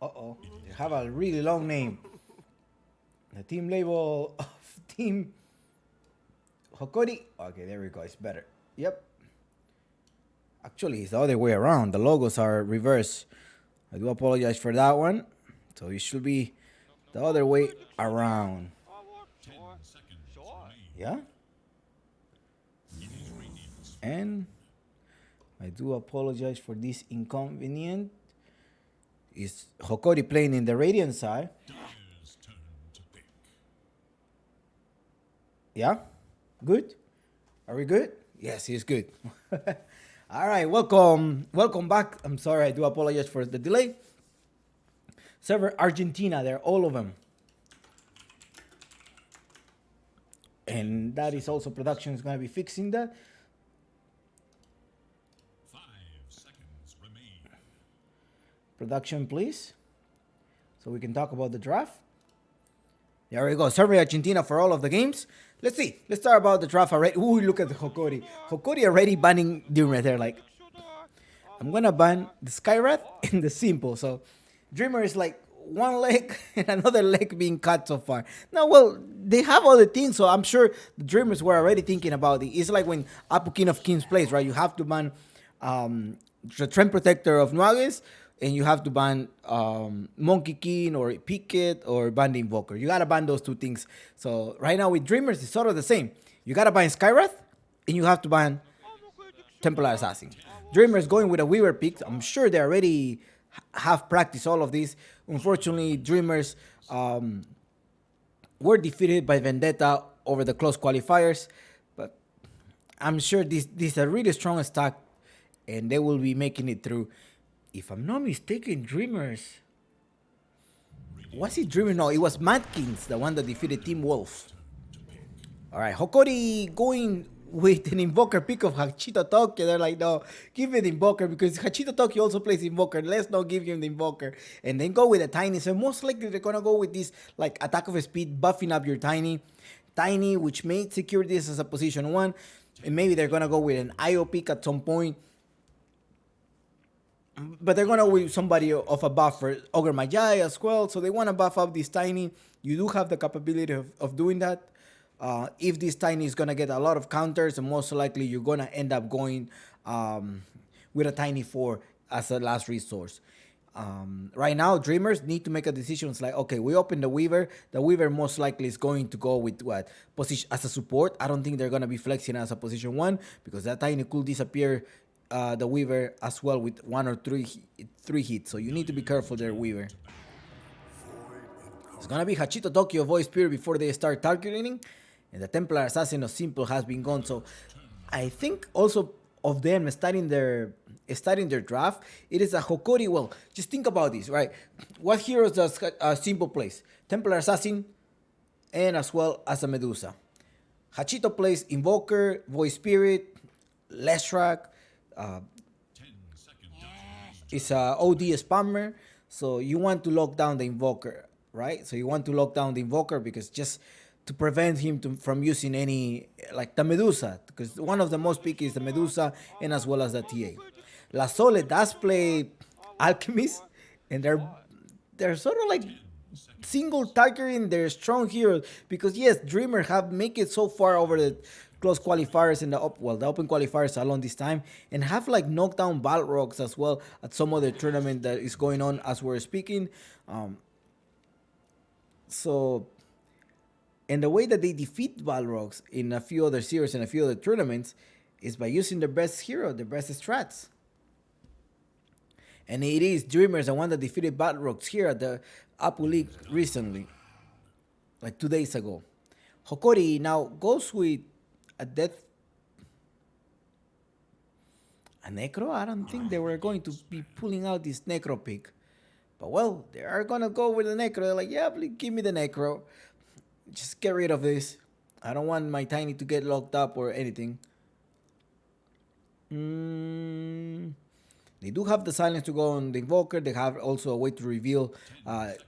Uh-oh, they have a really long name. The team label of Team Hokori. Okay, there we go. It's better. Yep. Actually, it's the other way around. The logos are reversed. I do apologize for that one. So it should be the other way around. 10 seconds remain. Yeah? And I do apologize for this inconvenience. Is Hokori playing in the Radiant side? Dyer's turn to pick. Yeah? Good? Are we good? Yes, he's good. All right, welcome back. I'm sorry, I do apologize for the delay. Server Argentina, they're all of them. And that is also production is going to be fixing that. 5 seconds remain. Production, please. So we can talk about the draft. There we go. Server Argentina for all of the games. Let's see. Let's start about the draft already. Ooh, look at the Hokori. Hokori already banning Dreamer. They're like, I'm going to ban the Skywrath and the Simple. So Dreamer is like one leg and another leg being cut so far. Now, well, they have other things, so I'm sure the Dreamers were already thinking about it. It's like when Apu King of Kings plays, right? You have to ban the Trend Protector of Nuages, and you have to ban Monkey King or Picket or ban the Invoker. You gotta ban those two things. So right now with Dreamers, it's sort of the same. You gotta ban Skywrath, and you have to ban Templar Assassin. Dreamers going with a Weaver pick. I'm sure they already have practiced all of this. Unfortunately, Dreamers were defeated by Vendetta over the close qualifiers, but I'm sure this is a really strong stack, and they will be making it through. If I'm not mistaken, Dreamers. Was it Dreamer? No, it was Matkins, the one that defeated Team Wolf. All right, Hokori going with an Invoker pick of Hachito Tokyo. They're like, no, give me the Invoker because Hachito Tokyo also plays Invoker. Let's not give him the Invoker. And then go with a Tiny. So most likely they're going to go with this like attack of speed, buffing up your Tiny. Tiny, which may secure this as a position 1. And maybe they're going to go with an IO pick at some point. But they're going to with somebody of a buffer, Ogre Magi as well. So they want to buff up this Tiny. You do have the capability of doing that. If this Tiny is going to get a lot of counters, and most likely you're going to end up going with a Tiny 4 as a last resource. Right now, Dreamers need to make a decision. It's like, okay, we open the Weaver. The Weaver most likely is going to go with what? Position as a support. I don't think they're going to be flexing as a position 1 because that Tiny could disappear the Weaver as well with 1 or 3 hits. So you need to be careful there, Weaver. It's going to be Hachito Tokyo Voice Spear before they start targeting. And the Templar Assassin of Simple has been gone. So I think also of them starting their draft, it is a Hokori. Well, just think about this, right? What heroes does Simple plays? Templar Assassin and as well as a Medusa. Hachito plays Invoker, Voice Spirit, Leshrac. 10 seconds. It's a OD spammer. So you want to lock down the Invoker, right? So you want to lock down the Invoker because just to prevent him from using any, like the Medusa, because one of the most picky is the Medusa and as well as the TA. La Sole does play Alchemist, and they're sort of like single targeting their strong heroes because yes, Dreamer have make it so far over the close qualifiers in the open qualifiers along this time, and have like knocked down Balrogs as well at some other tournament that is going on as we're speaking. So And the way that they defeat Balrogs in a few other series and a few other tournaments is by using their best hero, their best strats. And it is Dreamers, the one that defeated Balrogs here at the Apu League recently, like 2 days ago. Hokori now goes with a death. A Necro? I don't think they were going to be pulling out this Necro pick. But well, they are gonna go with the Necro. They're like, yeah, please give me the Necro. Just get rid of this. I don't want my Tiny to get locked up or anything. They do have the silence to go on the Invoker. They have also a way to reveal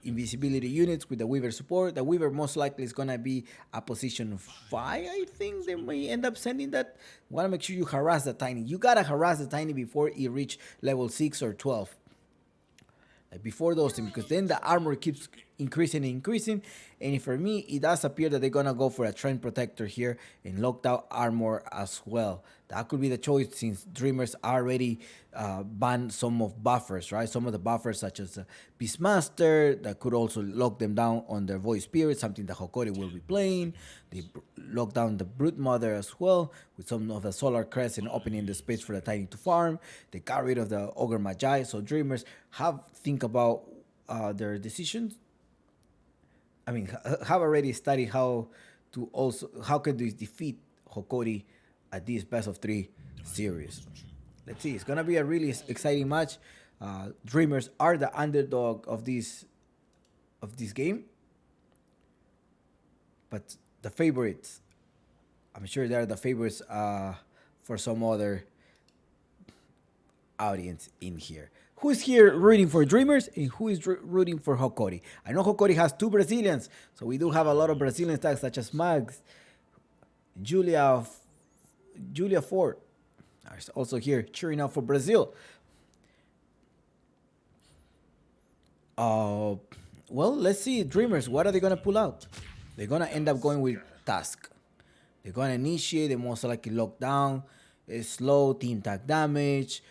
invisibility units with the Weaver support. The Weaver most likely is going to be a position 5, I think. They may end up sending that. Want to make sure you harass the Tiny. You got to harass the Tiny before it reach level 6 or 12. Like before those things, because then the armor keeps increasing and increasing. And for me, it does appear that they're gonna go for a Trend Protector here and locked out armor as well. That could be the choice since Dreamers already banned some of buffers, right? Some of the buffers such as Beastmaster that could also lock them down on their Void Spirit, something that Hokori will be playing. They lock down the Brute Mother as well with some of the Solar Crest and opening the space for the Tiny to farm. They got rid of the Ogre Magi, so Dreamers think about their decisions. I mean, have already studied how can they defeat Hokori at this best of 3 series. Let's see, it's gonna be a really exciting match. Dreamers are the underdog of this game, but the favorites, I'm sure they're the favorites for some other audience in here. Who is here rooting for Dreamers and who is rooting for Hokori? I know Hokori has 2 Brazilians, so we do have a lot of Brazilian tags such as Mags, Julia Ford. Also here cheering out for Brazil. Well, let's see. Dreamers, what are they going to pull out? They're going to end up going with Task. They're going to initiate, they most likely lock down, slow, team tag damage.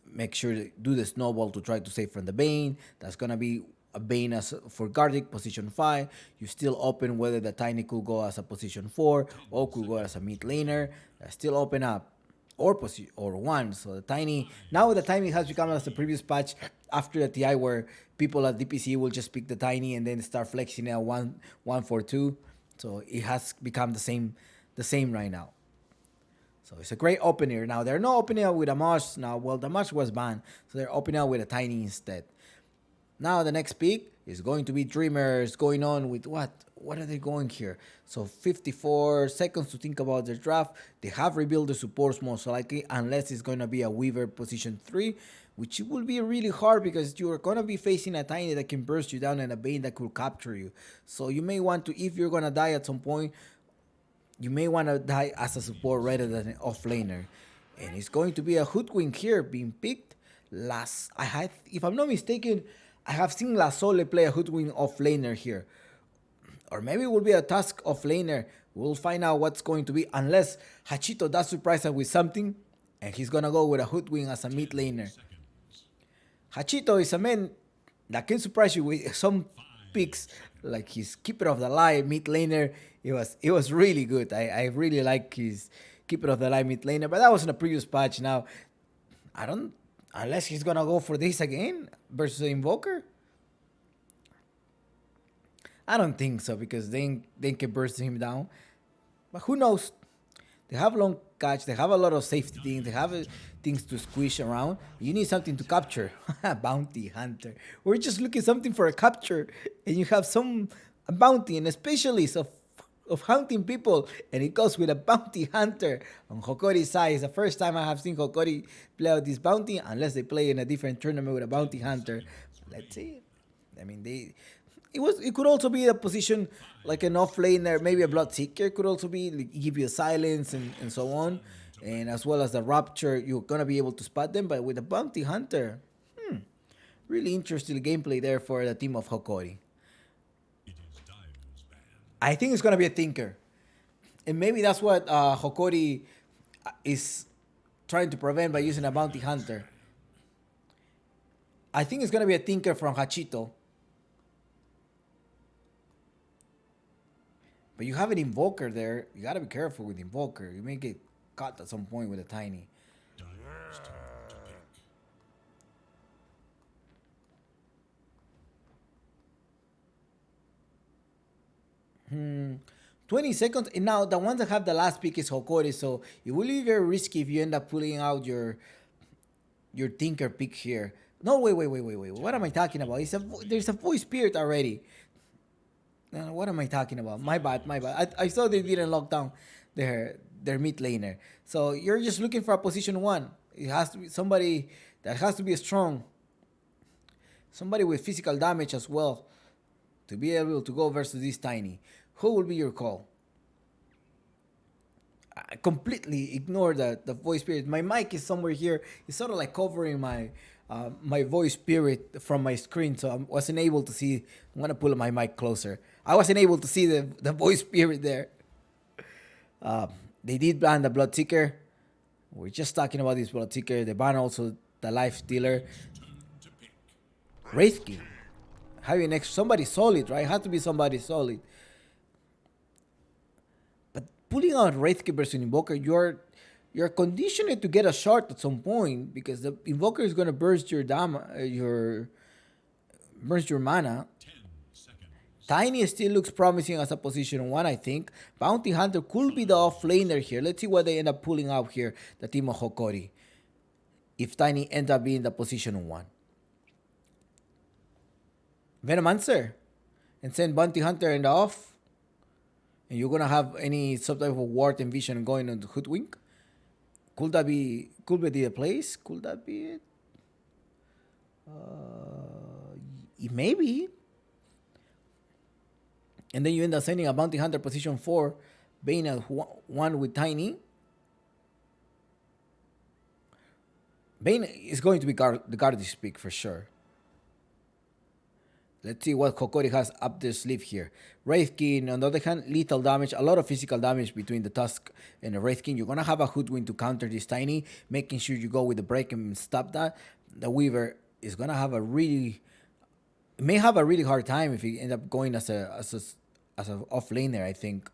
Make sure to do the snowball to try to save from the Bane. That's going to be a Bane as for Gardic, position 5. You still open whether the Tiny could go as a position 4 or could go as a mid laner. That's still open up. Or 1. So the Tiny, now the Tiny has become as the previous patch after the TI where people at DPC will just pick the Tiny and then start flexing at 1-4-2. So it has become the same right now. So it's a great opener. Now they're not opening up with a Mosh now. Well, the Mosh was banned, so they're opening up with a Tiny instead. Now the next pick is going to be Dreamers going on with what? What are they going here? So 54 seconds to think about their draft. They have rebuilt the supports most likely, unless it's going to be a Weaver position 3, which will be really hard because you're going to be facing a Tiny that can burst you down and a Bane that could capture you. So you may want to, if you're going to die at some point, you may want to die as a support rather than an offlaner. And it's going to be a Hoodwink here being picked. If I'm not mistaken, I have seen La Sole play a Hoodwink offlaner here. Or maybe it will be a Task offlaner. We'll find out what's going to be, unless Hachito does surprise us with something and he's going to go with a Hoodwink as a mid laner. Hachito is a man that can surprise you with some picks, like his Keeper of the Light mid laner. It was really good. I really like his Keeper of the Light mid laner, but that was in a previous patch. Now, unless he's gonna go for this again versus the Invoker. I don't think so, because they can burst him down. But who knows? They have long catch. They have a lot of safety things. They have things to squish around. You need something to capture. Bounty Hunter. We're just looking something for a capture, and you have a bounty and a specialist of hunting people, and it goes with a Bounty Hunter on Hokori's side. It's the first time I have seen Hokori play out this bounty, unless they play in a different tournament with a Bounty Hunter. Let's see. I mean, it could also be a position like an offlaner, maybe a Bloodseeker could also be, like, give you a silence and so on. And as well as the Rapture, you're going to be able to spot them. But with a Bounty Hunter, really interesting gameplay there for the team of Hokori. I think it's going to be a Tinker. And maybe that's what Hokori is trying to prevent by using a Bounty Hunter. I think it's going to be a Tinker from Hachito. But you have an Invoker there. You gotta be careful with Invoker. You may get caught at some point with a Tiny. Dire's turn to pick. 20 seconds. And now the ones that have the last pick is Hokori, so it will be very risky if you end up pulling out your Tinker pick here. No, wait. What am I talking about? There's a Voice Spirit already. What am I talking about? My bad. I saw they didn't lock down their mid laner. So you're just looking for a position 1. It has to be somebody that has to be strong. Somebody with physical damage as well to be able to go versus this Tiny. Who will be your call? I completely ignore the Voice Spirit. My mic is somewhere here. It's sort of like covering my my Voice Spirit from my screen, so I wasn't able to see. I'm gonna pull my mic closer. I wasn't able to see the Voice Spirit there. They did ban the Bloodseeker. We're just talking about this Bloodseeker. They ban also the Life Stealer. Wraithking. Having next somebody solid, right? Has to be somebody solid. But pulling out Wraithking versus Invoker, you're conditioned to get a shard at some point because the Invoker is gonna burst your burst your mana. 10 seconds. Tiny still looks promising as a position 1, I think. Bounty Hunter could be the off-laner here. Let's see what they end up pulling out here, the team of Hokori. If Tiny ends up being the position 1. Venomancer. And send Bounty Hunter in the off. And you're going to have any sub type of Ward and Vision going on the Hoodwink. Could be the place? Could that be it? Maybe. And then you end up sending a Bounty Hunter position 4, being a 1 with Tiny. Bane is going to be the Guardian's pick for sure. Let's see what Hokori has up their sleeve here. Wraithking, on the other hand, lethal damage, a lot of physical damage between the Tusk and the Wraithking. You're going to have a Hoodwink to counter this Tiny, making sure you go with the break and stop that. The Weaver is going to have may have a really hard time if he end up going as an off laner, I think.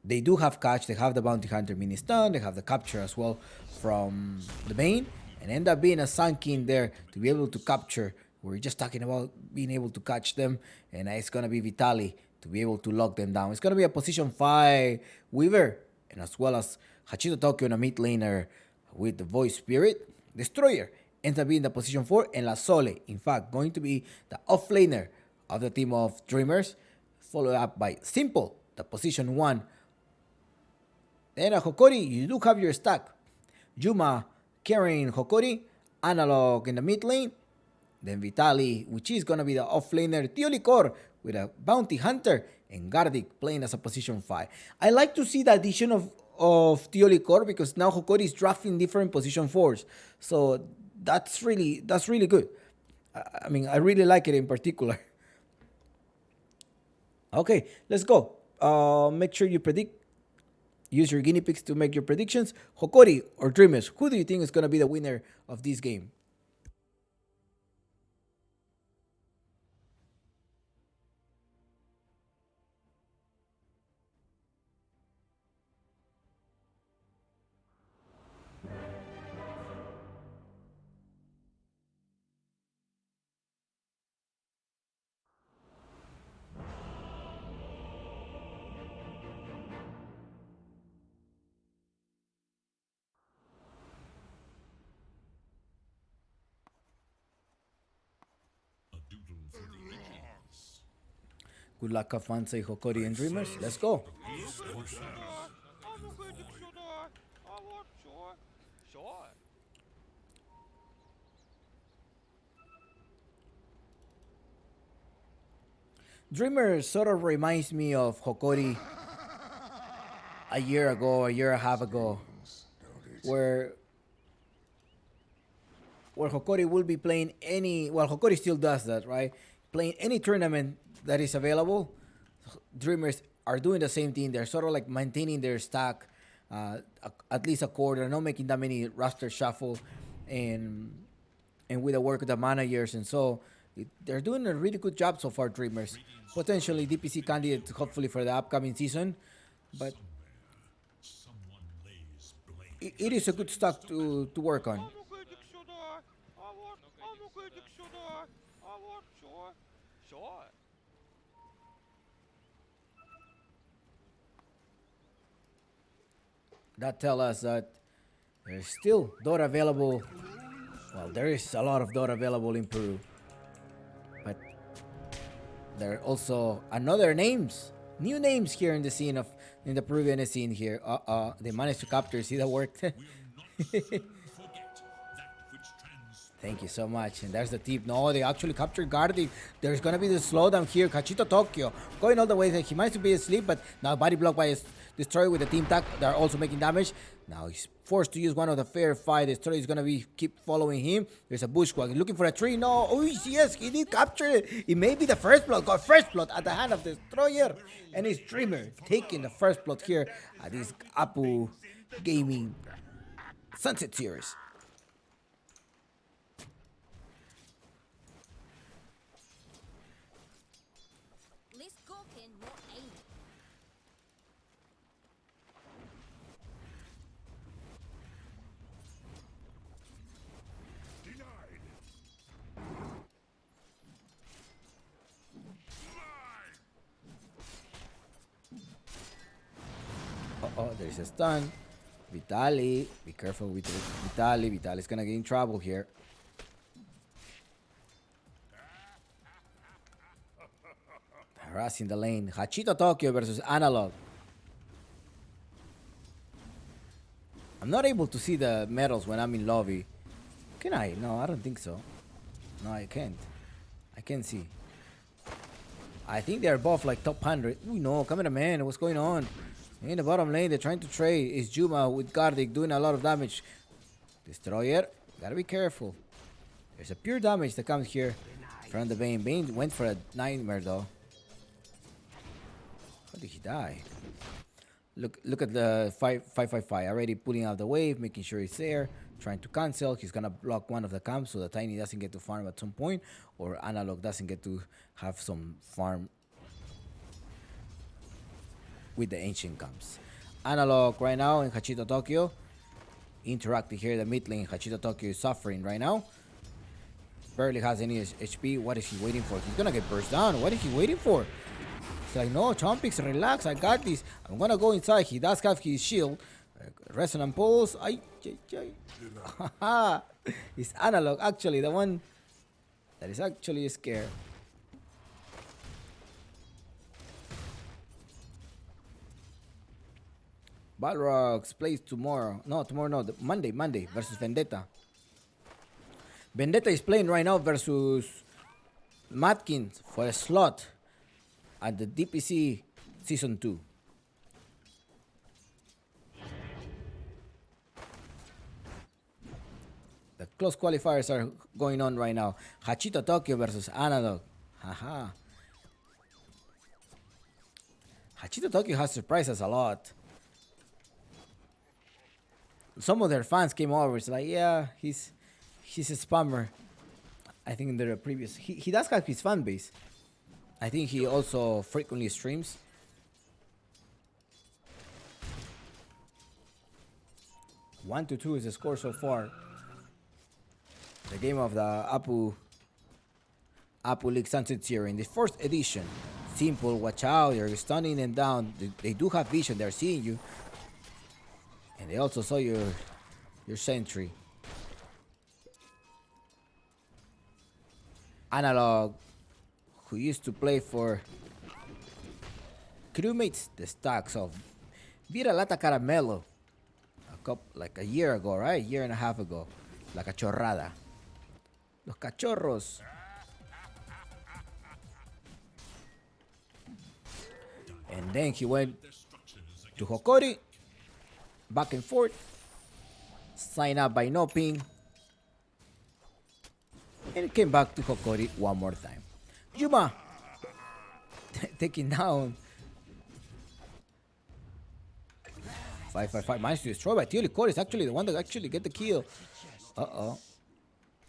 They do have catch, they have the Bounty Hunter mini stun, they have the capture as well from the Bane, and end up being a Sunkin there to be able to capture. We're just talking about being able to catch them, and it's going to be Vitali to be able to lock them down. It's going to be a position 5 Weaver, and as well as Hachito Tokyo and a mid laner with the Voice Spirit. Destroyer ends up being the position 4, and La Sole, in fact, going to be the off laner of the team of Dreamers, followed up by Simple, the position 1. Then at Hokori, you do have your stack. Yuma carrying Hokori, Analog in the mid lane, then Vitali, which is going to be the off-laner, Tiolicor with a Bounty Hunter, and Gardic playing as a position 5. I like to see the addition of Tiolicor because now Hokori is drafting different position 4s. So that's really good. I mean, I really like it in particular. Okay, let's go. Make sure you predict. Use your guinea pigs to make your predictions. Hokori or Dreamers, who do you think is going to be the winner of this game? A doodle for the ages. Good luck, Afanse, Hokori, and Dreamers. Let's go. Dreamers sort of reminds me of Hokori a year and a half ago, where Hokori will be playing Hokori still does that, right? Playing any tournament that is available. Dreamers are doing the same thing. They're sort of like maintaining their stack, at least a quarter, not making that many roster shuffle, and with the work of the managers, and so They're doing a really good job so far, Dreamers. Potentially DPC candidates, hopefully for the upcoming season, but Someone lays blame. it is a good stock to work on. Sure. Sure. That tell us that there's still Dota available. Well, there is a lot of Dota available in Peru, but there are also another new names here in the scene in the Peruvian scene here. They managed to capture. See that worked. Will not soon forget that which Thank you so much. And there's the tip. No, they actually captured Gardi. There's gonna be the slowdown here. Kachito Tokyo going all the way. He might be asleep, but now body blocked by his Destroyer with the team tag. They're also making damage. Now he's forced to use one of the fair fight. Destroyer is gonna be keep following him. There's a bushwhack. He's looking for a tree. No. Oh yes, he did capture it. It may be the first blood. Got first blood at the hand of Destroyer. And his Dreamer taking the first blood here at this Apu Gaming Sunset Series. Less cooking, more aiming. Denied. Oh, there's a stun. Vitali, be careful with Vitali. Vitali's gonna get in trouble here. Harassing the lane. Hachito Tokyo versus Analog. I'm not able to see the medals when I'm in lobby. Can I? No, I don't think so. No, I can't. I can't see. I think they're both like top 100. Ooh, no, cameraman, what's going on? In the bottom lane, they're trying to trade. It's Juma with Gardic doing a lot of damage. Destroyer, gotta be careful. There's a pure damage that comes here from the Bane. Bane went for a nightmare though. How did he die? Look at the 555 already pulling out the wave, making sure it's there, trying to cancel. He's gonna block one of the camps so the Tiny doesn't get to farm at some point, or Analog doesn't get to have some farm with the ancient camps. Analog right now in Hachito Tokyo. Interacting here the mid lane. Hachito Tokyo is suffering right now. Barely has any HP. What is he waiting for? He's gonna get burst down. What is he waiting for? It's like, no, Chompix, relax. I got this. I'm gonna go inside. He does have his shield. Resonant pulse. It's Analog, actually, the one that is actually scared. Balrogs plays tomorrow. No, tomorrow no. Monday versus Vendetta. Vendetta is playing right now versus Matkins for a slot at the DPC Season 2. The close qualifiers are going on right now. Hachito Tokyo versus Analog. Haha. Hachito Tokyo has surprised us a lot. Some of their fans came over. It's like, yeah, he's a spammer. I think in the previous, he does have his fan base. I think he also frequently streams. One to two is the score so far. The game of the Apu League Sunset Series in the first edition. Simple, watch out, you're stunning them down. They do have vision, they're seeing you. And they also saw your sentry. Analog, who used to play for crewmates, the stacks of Vira Lata Caramelo, like a year ago, right? A year and a half ago. La Cachorrada. Los Cachorros. And then he went to Hokori. Back and forth. Sign up by no ping. And came back to Hokori one more time. Yuma taking down 555 managed to destroy by Teolicor is actually the one that actually get the kill. Uh-oh.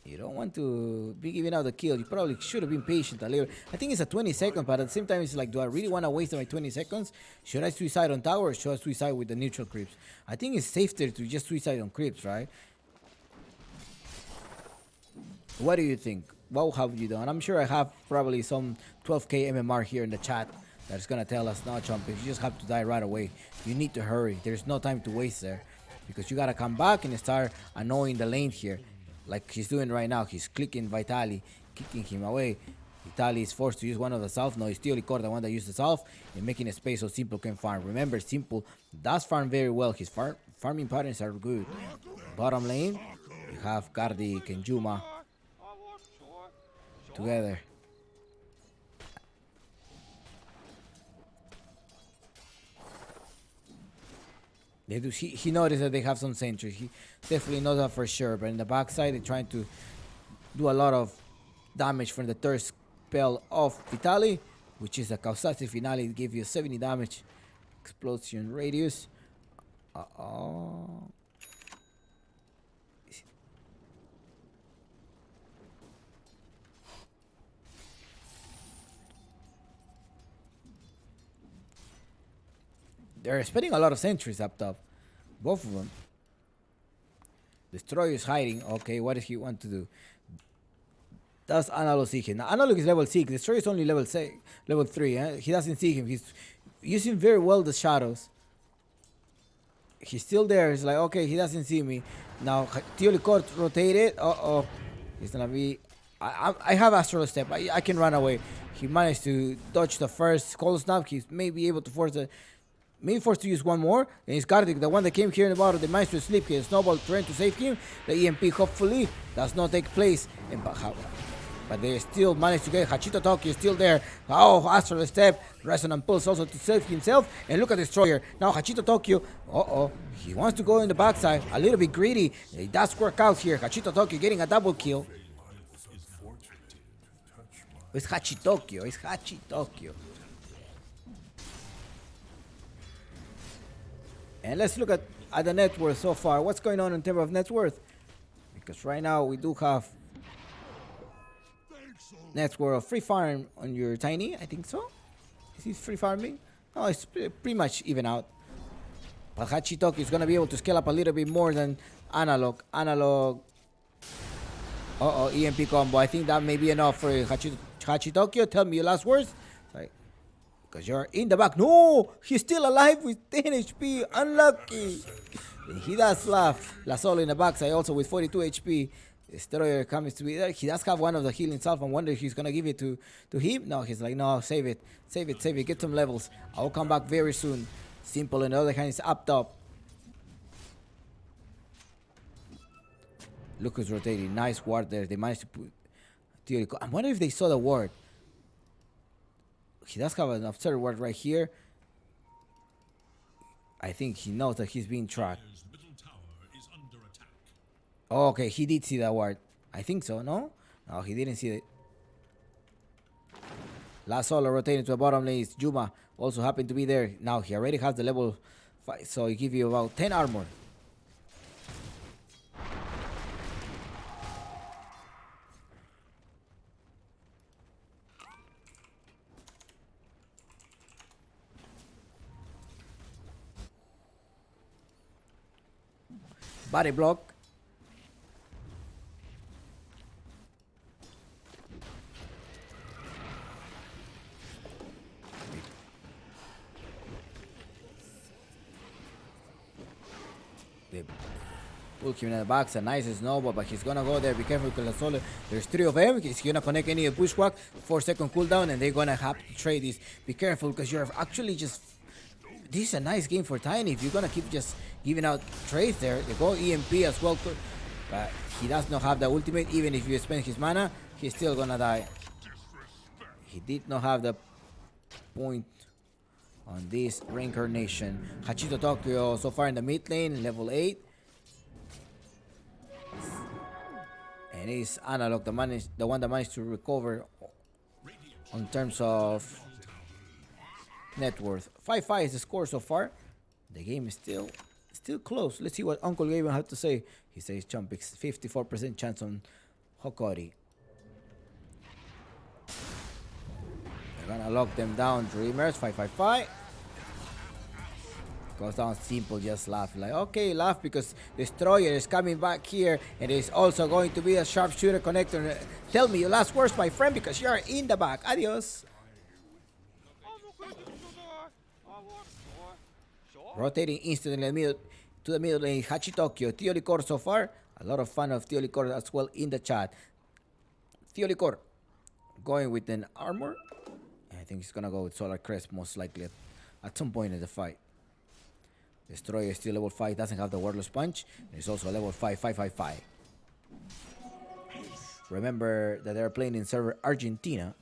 You don't want to be giving out the kill. You probably should have been patient a little. I think it's a 20 second, but at the same time, it's like, do I really want to waste my 20 seconds? Should I suicide on tower or should I suicide with the neutral creeps? I think it's safer to just suicide on creeps, right? What do you think? What have you done? I'm sure I have probably some 12k MMR here in the chat that's gonna tell us, no, Chomp, you just have to die right away. You need to hurry. There's no time to waste there because you gotta come back and start annoying the lane here. Like he's doing right now. He's clicking Vitali, kicking him away. Vitali is forced to use one of the South. No, it's still Licor, the one that used the South, and making a space so Simple can farm. Remember, Simple does farm very well. His farming patterns are good. Bottom lane, you have Kardik and Juma together. They do. He noticed that they have some sentries. He definitely knows that for sure. But in the backside, they're trying to do a lot of damage from the third spell of Vitali, which is a Causati Finale. It gives you 70 damage. Explosion radius. They're spending a lot of sentries up top. Both of them. Destroyer is hiding. Okay, what does he want to do? Does Analog see him? Now, Analog is level 6. Destroyer is only level 3. He doesn't see him. He's using very well the shadows. He's still there. He's like, okay, he doesn't see me. Now, Teoly Court rotated. Uh-oh. He's gonna be... I have Astral Step. I can run away. He managed to dodge the first Cold Snap. He's maybe able to force the... Maybe forced to use one more, and it's Kartik, the one that came here in the bottom. They managed to sleep here. Snowball trying to save him. The EMP hopefully does not take place. But they still managed to get Hachito Tokyo still there. Oh, Astral Step, Resonant Pulse also to save himself. And look at Destroyer. Now Hachito Tokyo, he wants to go in the backside. A little bit greedy. It does work out here. Hachito Tokyo getting a double kill. It's Hachitokyo. It's Hachitokyo. And let's look at the net worth so far. What's going on in terms of net worth? Because right now we do have net worth of free farm on your Tiny. I think so. Is he free farming? No, it's pretty much even out. But Hachitoki is going to be able to scale up a little bit more than Analog. Analog. EMP combo. I think that may be enough for Hachitokyo. Tell me your last words. Because you're in the back. No! He's still alive with 10 HP. Unlucky. And he does laugh. La Solo in the backside also with 42 HP. Destroyer comes to be there. He does have one of the healing self. I wonder if he's going to give it to him. No, he's like, no, save it. Save it, save it. Get some levels. I'll come back very soon. Simple on the other hand is up top. Look who's rotating. Nice ward there. They managed to put... I wonder if they saw the ward. He does have an absurd ward right here. I think he knows that he's being tracked. Middle tower is under attack. Oh, okay, he did see that ward. I think so, no? No, he didn't see it. Last Solo rotating to the bottom lane is Juma. Also happened to be there. Now he already has the level 5, so he give you about 10 armor. Body block. They pull him in the box. A nice snowball, but he's gonna go there. Be careful because there's 3 of them. He's gonna connect any bushwhack. 4-second cooldown, and they're gonna have to trade this. Be careful because you're actually just... This is a nice game for Tiny. If you're gonna keep just giving out trades there, they go EMP as well. But he does not have the ultimate. Even if you spend his mana, he's still gonna die. He did not have the point on this reincarnation. Hachito Tokyo so far in the mid lane, level 8. And it's Analog, the one that managed to recover on terms of net worth. 5-5 is the score so far. The game is still close. Let's see what Uncle Gaben had to say. He says Chumpix 54% chance on Hokori. They're gonna lock them down. Dreamers, 555. Goes down simple, just laugh. Like, okay, laugh because Destroyer is coming back here and it's also going to be a sharpshooter connector. Tell me your last words, my friend, because you're in the back. Adios. Rotating instantly to the middle lane. Hachitokyo, Theolicor so far. A lot of fun of Theolicor as well in the chat. Theolicor going with an armor. I think he's gonna go with Solar Crest most likely at some point in the fight. Destroyer is still level 5, doesn't have the Wordless Punch. And it's also a level 5, 555. Remember that they're playing in server Argentina.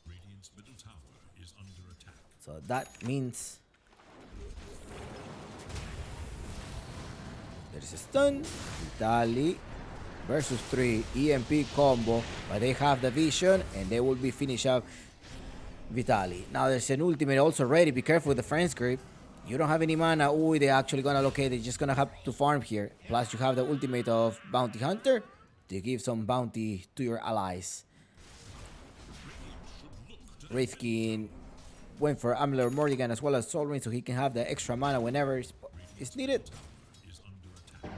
Radiant's middle tower is under attack. So that means there's a stun. Vitali versus 3 EMP combo. But they have the vision and they will be finished up Vitali. Now there's an ultimate also ready. Be careful with the Friends Grip. You don't have any mana. Ooh, they're actually gonna locate. They're just gonna have to farm here. Plus, you have the ultimate of Bounty Hunter to give some bounty to your allies. Wraithkin went for Amulet Morrigan as well as Soul Ring so he can have the extra mana whenever it's needed. Is under attack.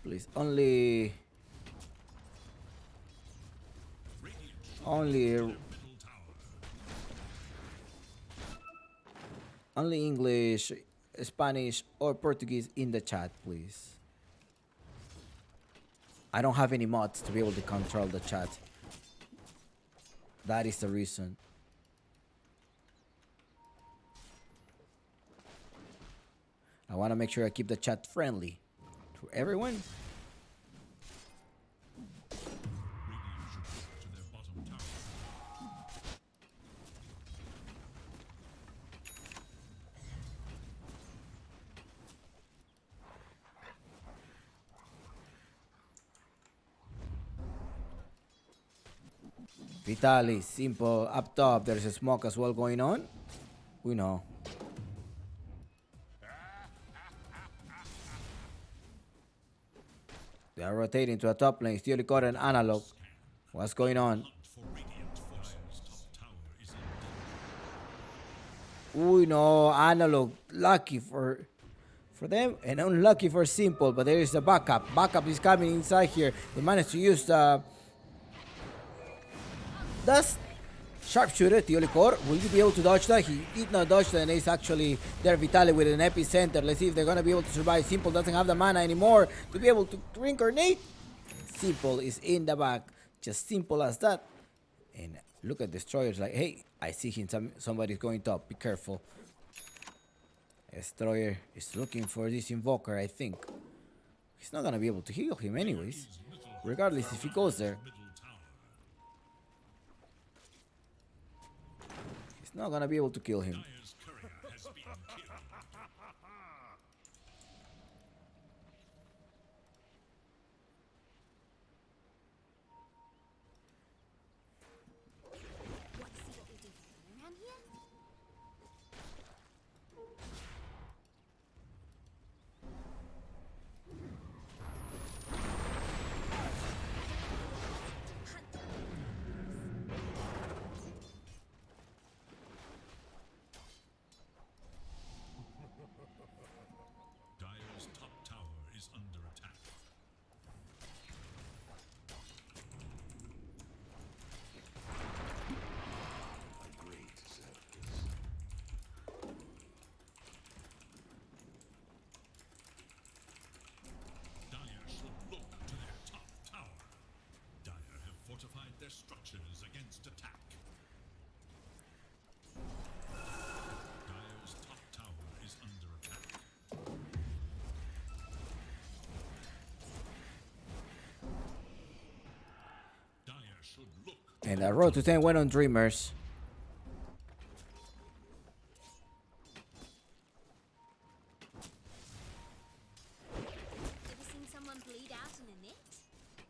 Please, only English, Spanish, or Portuguese in the chat, please. I don't have any mods to be able to control the chat. That is the reason. I want to make sure I keep the chat friendly to everyone. To their bottom tower. Vitali, simple, up top. There's a smoke as well going on. We know. They are rotating to a top lane. Still got an analog. What's going on? For Radiant forces, top tower is We know analog. Lucky for them and unlucky for simple. But there is a backup. Backup is coming inside here. They managed to use the Dust Sharpshooter, Theolicor. Will you be able to dodge that? He did not dodge that, and it's actually there. Vitali with an epicenter. Let's see if they're gonna be able to survive. Simple doesn't have the mana anymore to be able to reincarnate. Simple is in the back. Just simple as that. And look at Destroyer's like, hey, I see him. Somebody's going top. Be careful. Destroyer is looking for this Invoker, I think. He's not gonna be able to heal him anyways. Regardless if he goes there. He's not gonna be able to kill him. Dire's courier has been killed. Want to see what we do for fun around here? Dire's top tower is under attack. Dire should look to their top tower. Dire have fortified their structures against attack. Dire's top tower is under attack. Dire should look And the road to 10 went on Dreamers. Ever seen someone bleed out in a net?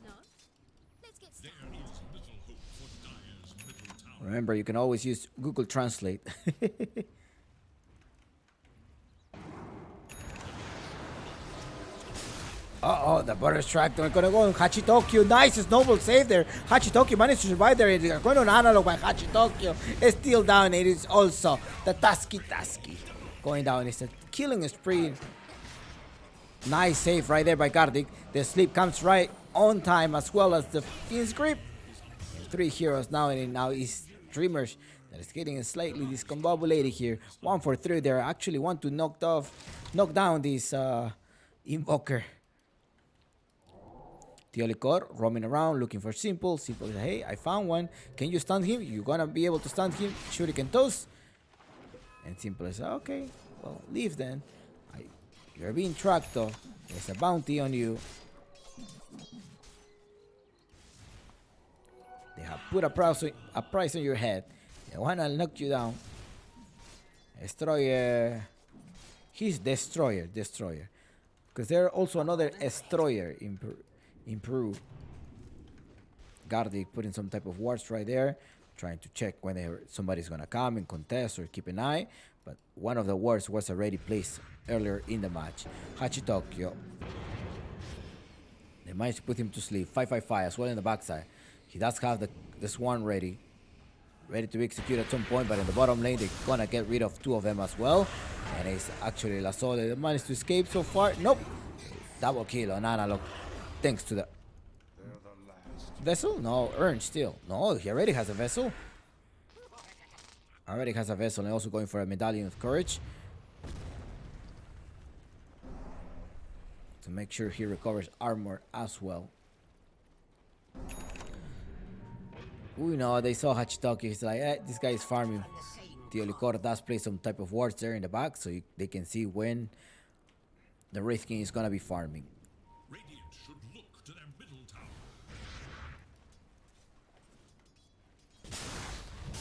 No? Let's get there started. is little hope for Dire's middle tower. Remember, you can always use Google Translate. Uh-oh, the butter strike. They're gonna go on Hachitokyo. Nice snowball save there. Hachitokyo managed to survive there. They're going on analog by Hachitokyo. It's still down. It is also the Tusky going down. It's a killing spree. Nice save right there by Gardic. The sleep comes right on time as well as the Fiend's grip. And 3 heroes now, and now is Dreamers that is getting slightly discombobulated here. 1 for 3. They actually want to knock down this Invoker. Teolicor roaming around looking for Simple. Simple is, hey, I found one. Can you stun him? You're gonna be able to stun him. Shuriken toss. And Simple is, okay, well, leave then. You're being tracked though. There's a bounty on you. They have put a price on your head. They wanna knock you down. Destroyer. He's Destroyer. Because there's also another Destroyer in Peru. Gardic putting some type of wards right there, trying to check when somebody's gonna come and contest or keep an eye. But one of the wards was already placed earlier in the match. Hachitokyo. They managed to put him to sleep. 555 as well in the backside. He does have the Swan ready to be executed at some point, but in the bottom lane they're gonna get rid of 2 of them as well. And it's actually Lasol that managed to escape so far. Nope. Double kill on Analog. Thanks to the vessel? No, Urn still. No, he already has a vessel. And also going for a Medallion of Courage. To make sure he recovers armor as well. We know they saw Hachitoki. He's like, this guy is farming. Teolicor does play some type of wards there in the back, so they can see when the Wraith King is gonna be farming. Radiant should look to their middle tower.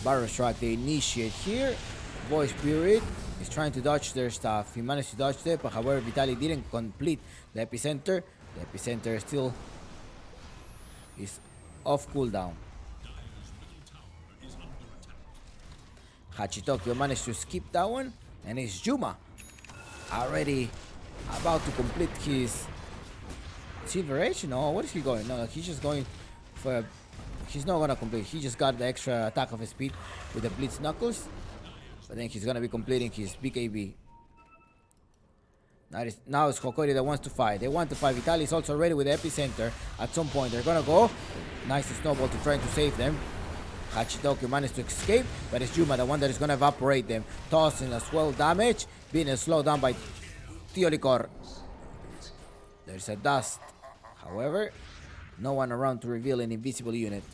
Barrow Strike, they initiate here. Voice Spirit is trying to dodge their stuff. He managed to dodge it, but however, Vitali didn't complete the epicenter. The epicenter still is off cooldown. Hachitokyo managed to skip that one, and it's Yuma already about to complete his Silver Edge. No, what is he going? No, he's just going for. He's not gonna complete. He just got the extra attack of his speed with the Blitz Knuckles, but then he's gonna be completing his BKB. Now it's Hokori that wants to fight. They want to fight. Vitali is also ready with the epicenter. At some point, they're gonna go. Nice snowball to try to save them. Hachitokyo managed to escape, but it's Yuma, the one that is gonna evaporate them. Tossing as well damage, being slowed down by Teolicor. There's a dust. However, no one around to reveal an invisible unit.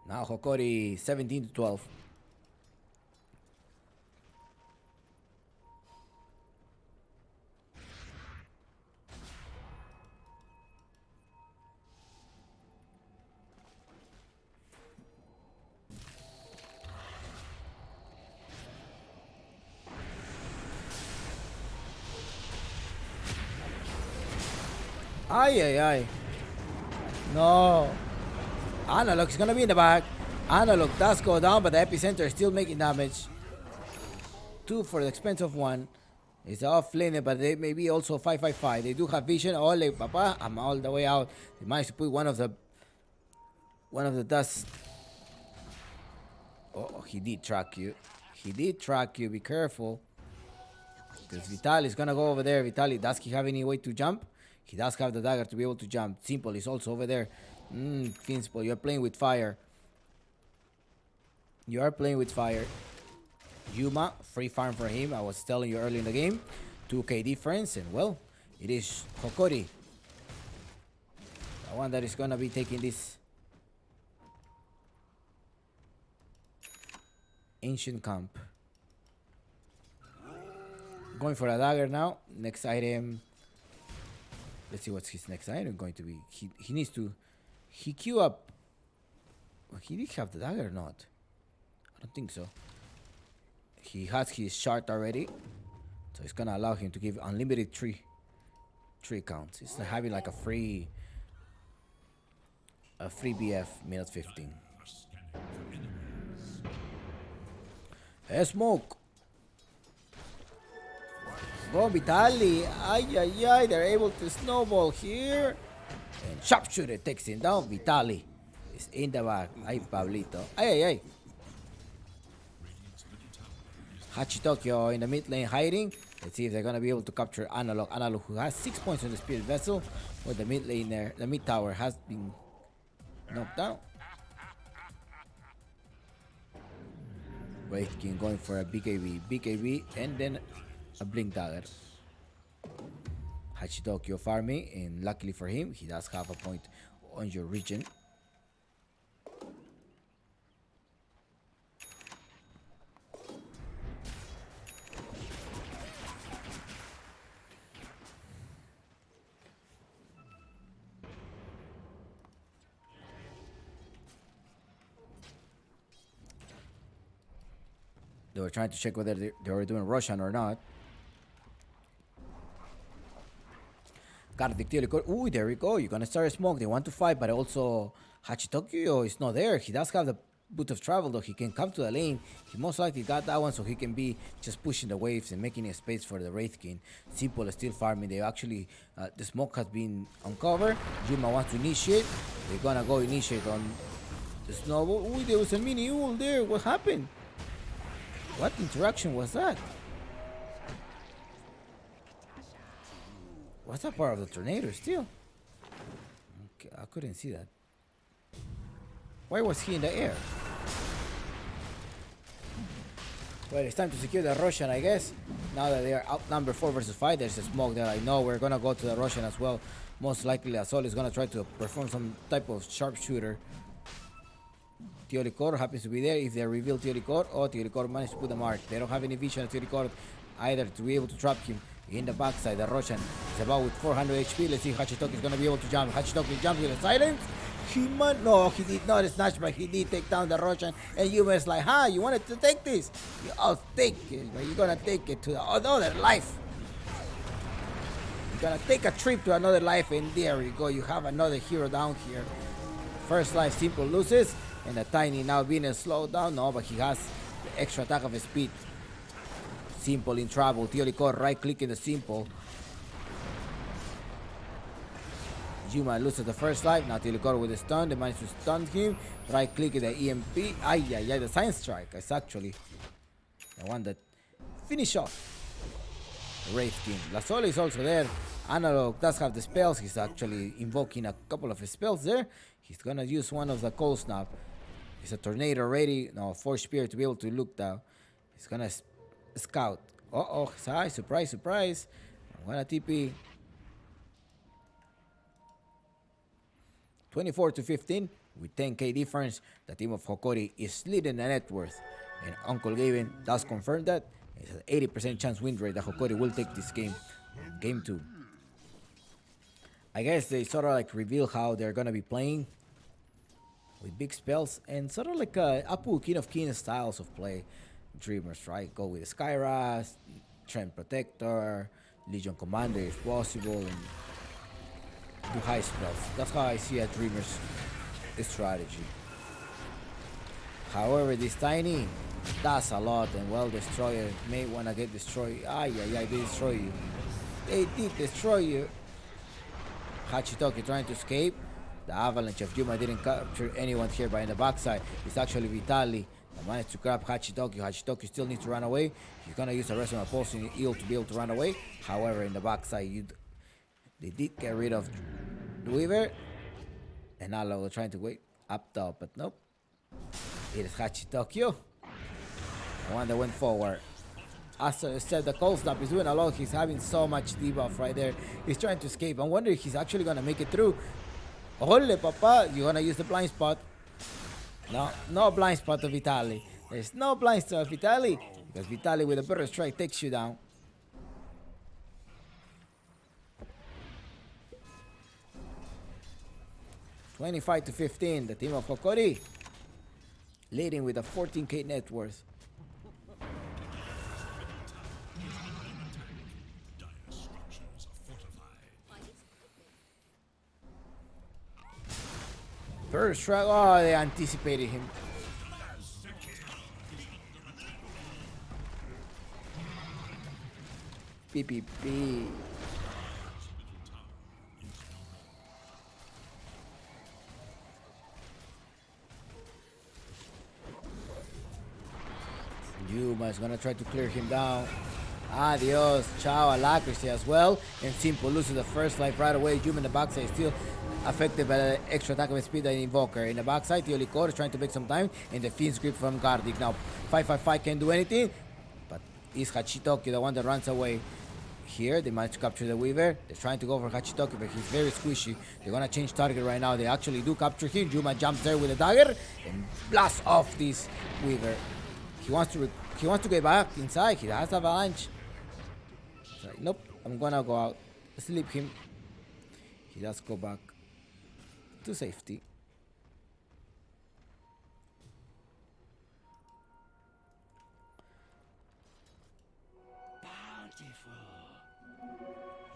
Now Hokori 17 to 12. Ay. No. Analog is gonna be in the back. Analog does go down, but the epicenter is still making damage. 2 for the expense of 1. It's off lane, but they may be also 555. They do have vision. Ole, papa, I'm all the way out. They managed to put one of the dust. Oh, he did track you. Be careful. Because Vitali is gonna go over there. Vitali, does he have any way to jump? He does have the dagger to be able to jump. Simple is also over there. Finspol, you're playing with fire. Yuma, free farm for him. I was telling you earlier in the game. 2k difference, and well, it is Hokori. The one that is gonna be taking this ancient camp. Going for a dagger now. Next item. Let's see what's his next item going to be. He needs to. He queue up. Well, he did have the dagger or not? I don't think so. He has his shard already, so it's gonna allow him to give unlimited tree counts. It's like having like a free BF minute 15. Hey, smoke. Go Vitali. Ay, ay, ay. They're able to snowball here. And sharpshooter takes him down. Vitali is in the back. Ay, Pablito. Ay, ay, ay. Hachitokyo in the mid lane hiding. Let's see if they're gonna be able to capture Analog. Analog, who has 6 points on the Spirit Vessel, with the mid lane there. The mid tower has been knocked down. Wraith King going for a BKB, and then a Blink Dagger. Hachitokyo farming, and luckily for him, he does have a point on your region. They were trying to check whether they were doing Roshan or not. Karthik Telecor. Ooh, there we go. You're gonna start a smoke. They want to fight, but also Hachitokyo is not there. He does have the boot of travel, though. He can come to the lane. He most likely got that one, so he can be just pushing the waves and making a space for the Wraith King. Simple is still farming. They actually, the smoke has been uncovered. Yuma wants to initiate. They're gonna go initiate on the snowball. Ooh, there was a mini ul there. What happened? What interaction was that? Was that part of the tornado still? Okay, I couldn't see that. Why was he in the air? Well, it's time to secure the Roshan, I guess. Now that they are outnumbered 4 versus 5, there's a smoke there. I know we're gonna go to the Roshan as well. Most likely, Asol is gonna try to perform some type of sharpshooter. Teolicor happens to be there. If they reveal Teolicor, or Teolicor managed to put the mark. They don't have any vision of Teolicor either to be able to trap him in the backside. The Roshan is about with 400 HP. Let's see if Hachitoki is going to be able to jump. Hachitoki jumps with a silence. No, he did not snatch, but he did take down the Roshan. And Yuma is like, you wanted to take this? I'll take it, but you're going to take it to another life. You're going to take a trip to another life, and there you go. You have another hero down here. First life, Simple loses. And the Tiny now being slowed down. No, but he has the extra attack of his speed. Simple in trouble. Teolicor right clicking the Simple. Yuma loses the first life. Now Teolicor with the stun. They managed to stun him. Right clicking the EMP. The Science Strike is actually the one that finish off the Wraith King. La Sola is also there. Analog does have the spells. He's actually invoking a couple of his spells there. He's gonna use one of the Cold Snap. He's a Tornado ready. No, Force Spear to be able to look down. He's gonna scout. Surprise. I'm gonna TP. 24-15 with 10k difference. The team of Hokori is leading the net worth. And Uncle Gavin does confirm that. It's an 80% chance win rate that Hokori will take this game. Game 2. I guess they sort of like reveal how they're gonna be playing with big spells and sort of like Apu King of Kings styles of play. Dreamers, right? Go with Skyras, Trend Protector, Legion Commander if possible, and do high spells. That's how I see a Dreamer's strategy. However, this Tiny does a lot, and well, Destroyer may wanna get destroyed. They destroy you. They did destroy you. Hachitoki trying to escape. The avalanche of Yuma didn't capture anyone here, but in the backside, it's actually Vitali that managed to grab Hachitoki. Hachitoki still needs to run away. He's gonna use the rest of my pulsing eel to be able to run away. However, in the backside, they did get rid of the Weaver. And now we're trying to wait up top, but nope. It is Hachitoki, the one that went forward. As I said, the Cold Snap is doing a lot. He's having so much debuff right there. He's trying to escape. I wonder if he's actually gonna make it through. Ole, papa, you're gonna use the blind spot. No blind spot to Vitali. There's no blind spot to Vitali, because Vitali with a Burst Strike takes you down. $25-15, the team of Hokori leading with a 14k net worth. Curse strike. Oh, they anticipated him. PPP. Yuma is gonna try to clear him down. Adios, ciao, alacrity as well. And Simple loses the first life right away. Yuma in the backside is still affected by the extra attack of speed and Invoker. In the backside, Teolicor is trying to make some time. And the Fiend's grip from Gardic. Now, 555 can't do anything. But it's Hachitoki, the one that runs away. Here, they managed to capture the Weaver. They're trying to go for Hachitoki, but he's very squishy. They're gonna change target right now. They actually do capture him. Yuma jumps there with a dagger and blasts off this Weaver. He wants to get back inside. He has avalanche. He's like, nope, I'm gonna go out. Sleep him. He does go back to safety. Bountiful.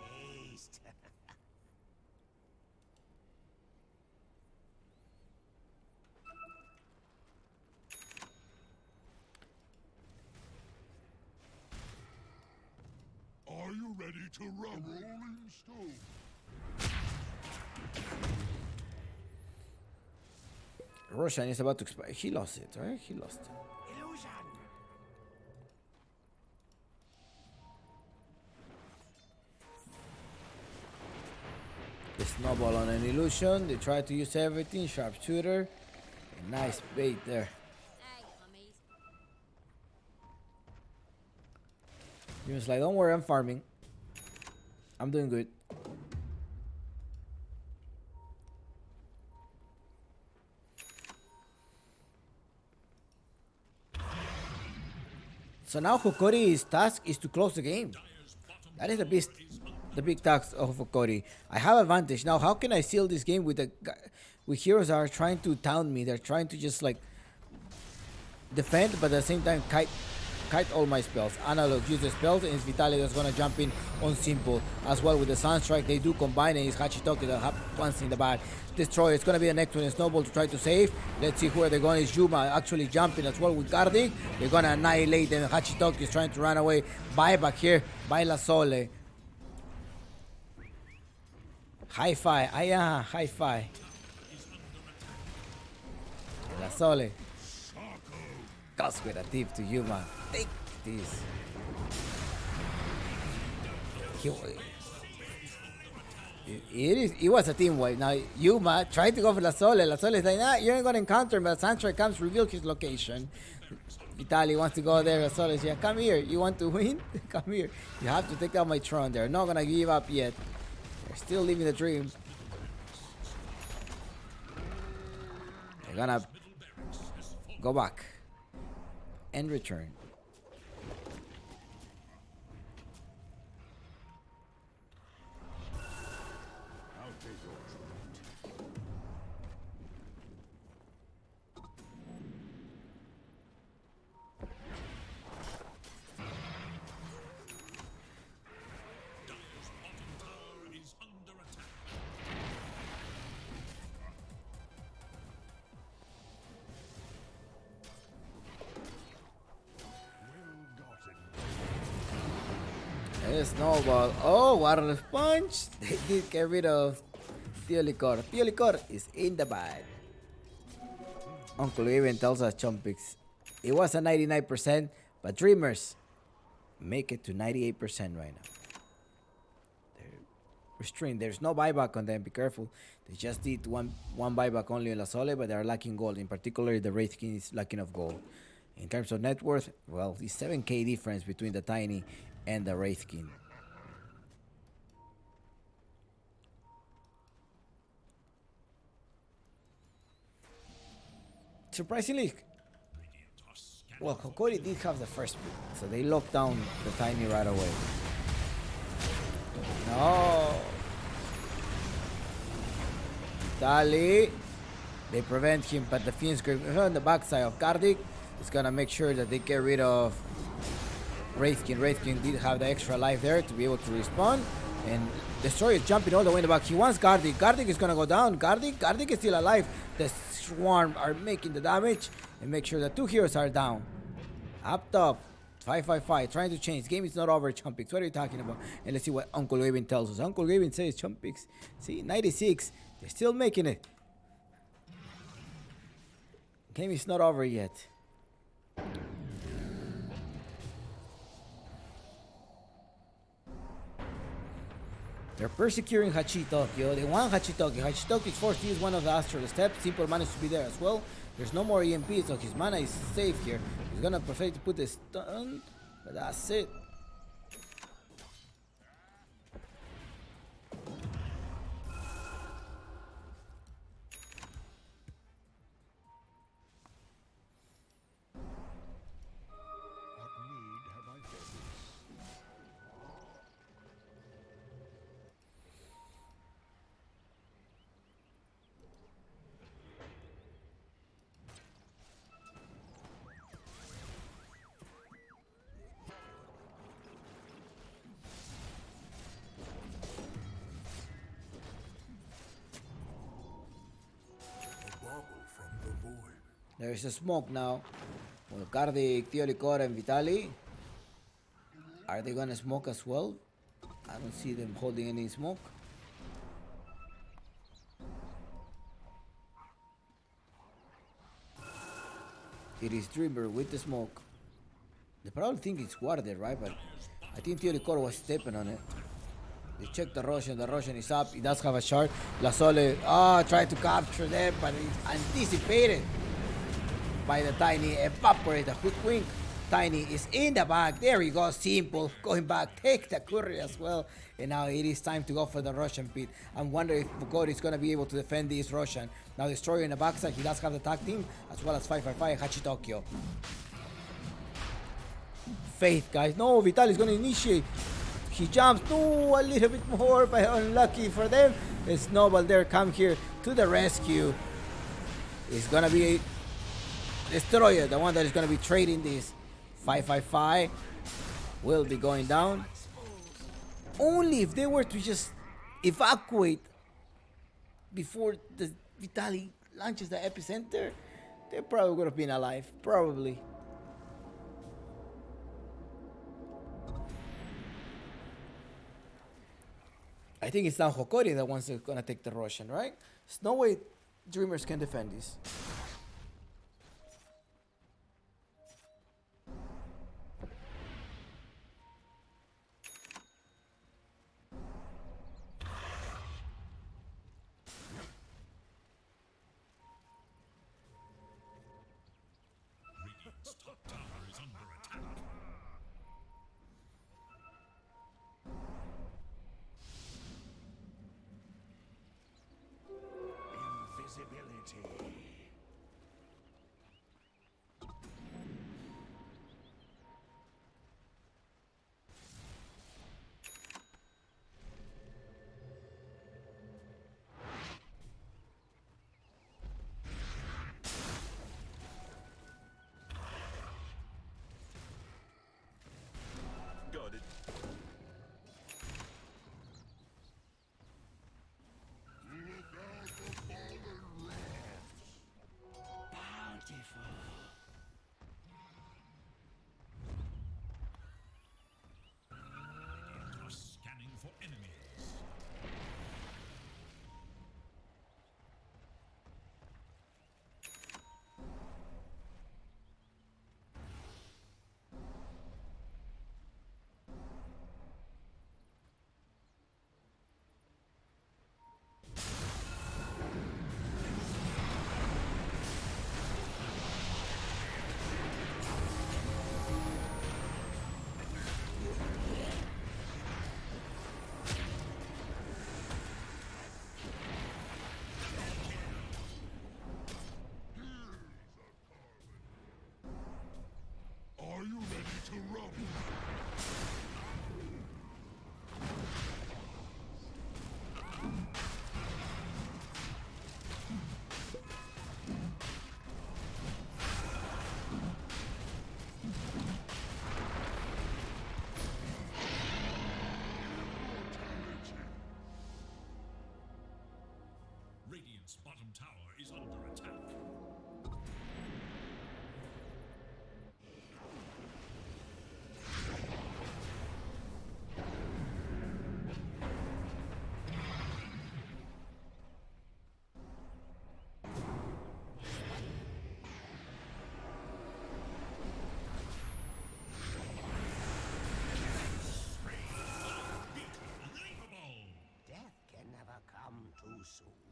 Haste. Are you ready to run? Rolling stone. Roshan is about to expire. He lost it, right? He lost it. Illusion. The snowball on an illusion. They try to use everything. Sharpshooter. Nice bait there. Hey, hummies. He was like, don't worry, I'm farming. I'm doing good. So now Hokori's task is to close the game. That is the big task of Hokori. I have advantage now. How can I seal this game with heroes that are trying to taunt me? They're trying to just like defend, but at the same time kite all my spells. Analog uses spells, and it's Vitaly that's gonna jump in on Simple as well with the Sunstrike. They do combine, and it's Hachitoki that have once in the back. Destroy. It's gonna be the next one. Snowball to try to save. Let's see where they're going. Is Yuma actually jumping as well with Gardic. They're gonna annihilate them. Hachitoki is trying to run away. Buyback here by La Sole. High five. High five. La Sole. Goes with a tip to Yuma. Take this. It was a team wipe. Now Yuma tried to go for La Sole. La Sole is like, nah, you ain't gonna encounter him, but Sancho comes reveal his location. Vitaly wants to go there. La Sole is, yeah, come here. You want to win? Come here. You have to take out my throne. They're not gonna give up yet. They're still living the dream. They're gonna go back and return. I'll take yours. Dire's bottom tower is under attack. Well gotten. Snowball. Oh, water punch. They did get rid of Teolicor. Teolicor is in the bag. Uncle even tells us Chumpix. It was a 99%, but Dreamers make it to 98% right now. They're restrained. There's no buyback on them. Be careful. They just did one buyback only on La Sole, but they're lacking gold. In particular, the Wraith King is lacking of gold. In terms of net worth, well, it's 7k difference between the Tiny and the Wraith King. Surprisingly, well, Hokori did have the first pick, so they locked down the Tiny right away. No. Dali. They prevent him, but the Fiend's Grip on the backside of Gardic is gonna make sure that they get rid of Wraithkin. Wraithkin did have the extra life there to be able to respawn. And Destroyer is jumping all the way in the back. He wants Gardic. Gardic is gonna go down. Gardic is still alive. The Swarm are making the damage. And make sure the 2 heroes are down. Up top. 555. Trying to change. Game is not over, Chumpix. What are you talking about? And let's see what Uncle Gavin tells us. Uncle Gavin says Chumpix. See, 96. They're still making it. Game is not over yet. They're persecuting Hachitokyo. They want Hachitokyo. Hachitokyo is forced to use one of the astral steps. Simple managed to be there as well. There's no more EMP, so his mana is safe here. He's gonna prefer to put the stun, but that's it. What need have I for this? A bubble from the void. There's a smoke now. Well, Gardic, Teolicor, and Vitali. Are they gonna smoke as well? I don't see them holding any smoke. It is Dreamer with the smoke. They probably think it's water there, right? But I think Teolicor was stepping on it. They check the Roshan is up. He does have a shard. La Sole, tried to capture them, but it's anticipated by the Tiny. Evaporator, hoodwink. Tiny is in the back. There he goes. Simple. Going back. Take the courier as well. And now it is time to go for the Russian pit. I'm wondering if Bogor is going to be able to defend this Russian. Now Destroyer in the backside. He does have the tag team as well as 555 Hachitokyo. Faith, guys. No, Vital is going to initiate. He jumps. No, a little bit more, but unlucky for them. Snowball there come here to the rescue. It's going to be Destroyer, the one that is going to be trading this. 555 will be going down. Only if they were to just evacuate before the Vitali launches the epicenter, they probably would have been alive. Probably. I think it's now Hokori that wants to gonna take the Russian, right? There's no way Dreamers can defend this. Radiant's top tower is under attack. Invisibility. Got it. Look out for fallen rocks! Bountiful. Radiant are scanning for enemies. Radiant's bottom tower is under attack. Unbelievable! Death can never come too soon.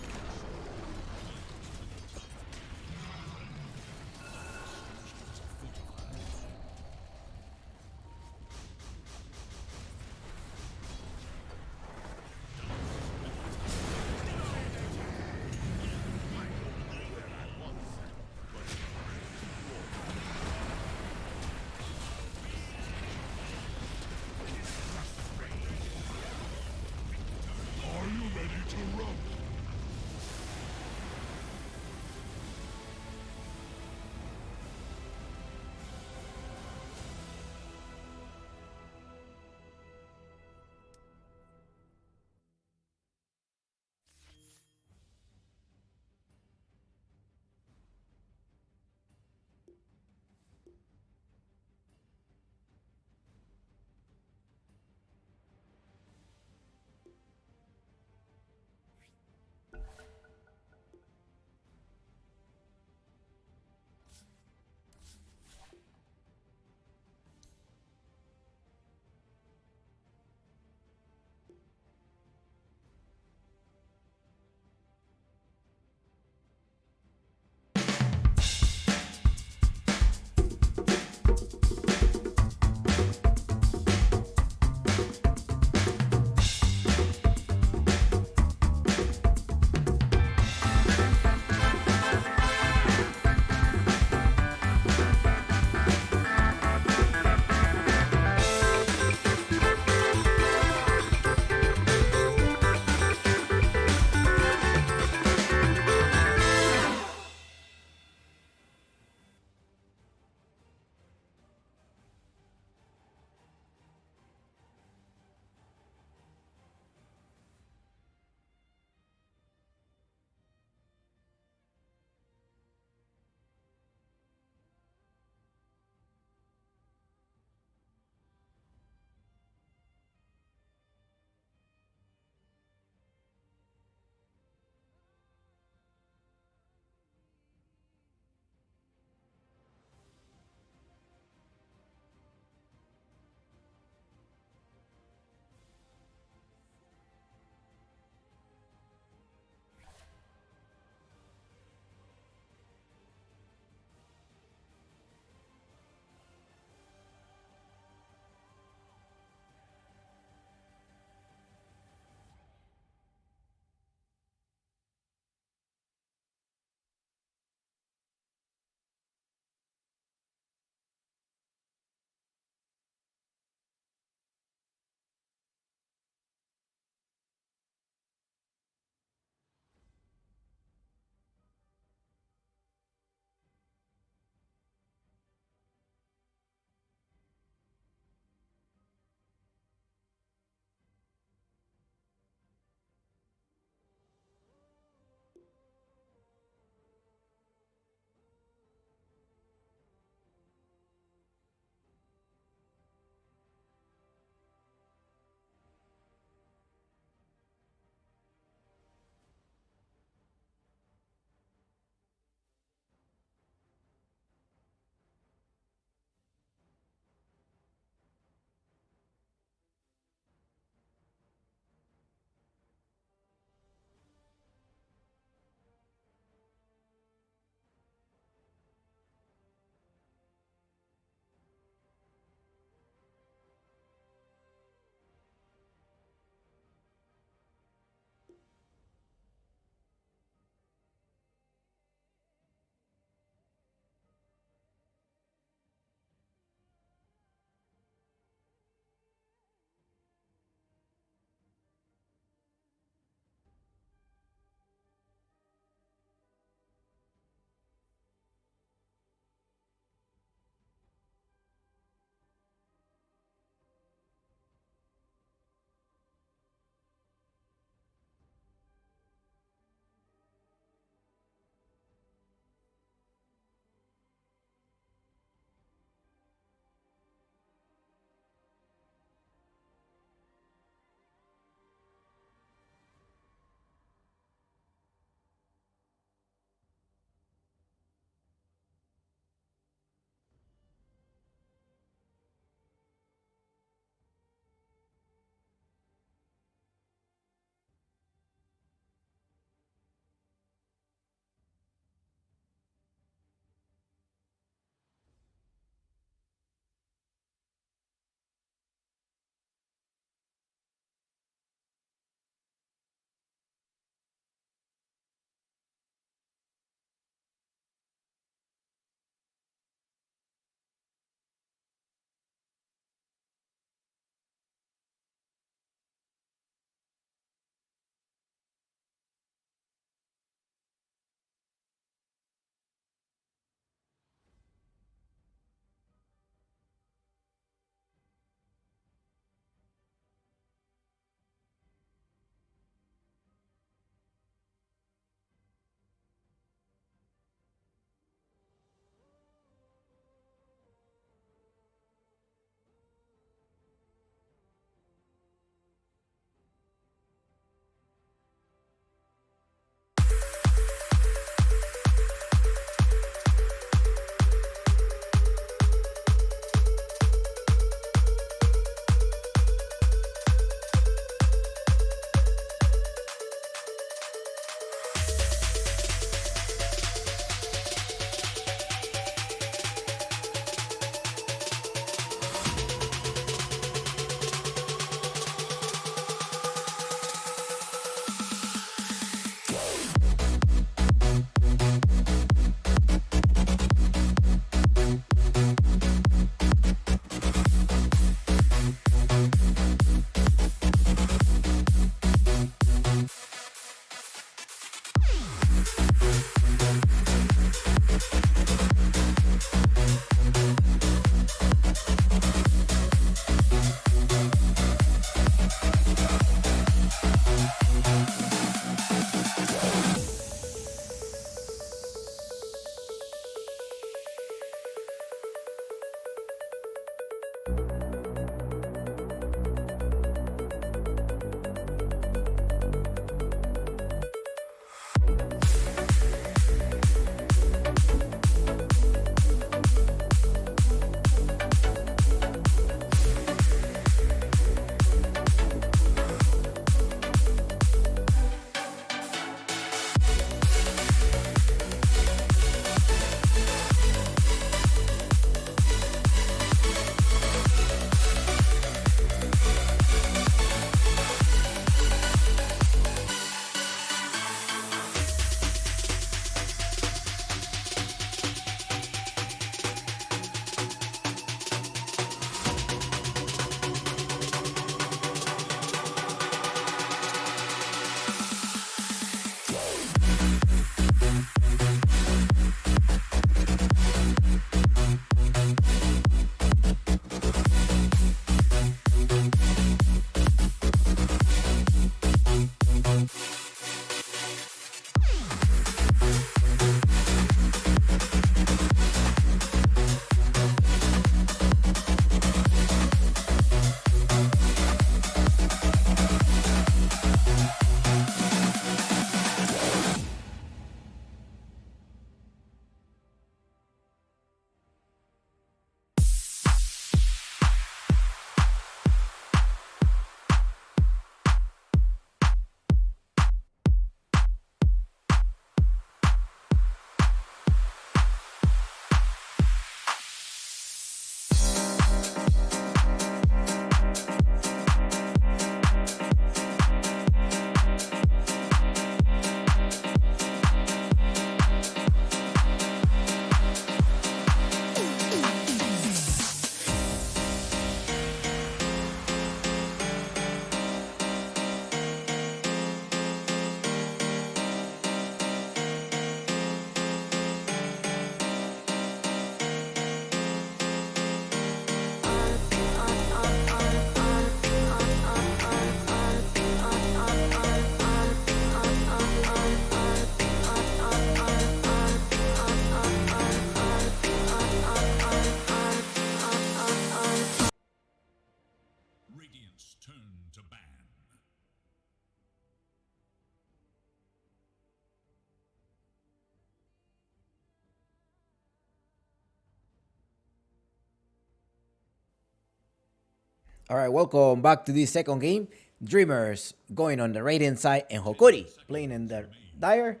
All right, welcome back to this second game. Dreamers going on the Radiant side and Hokori playing in the Dire.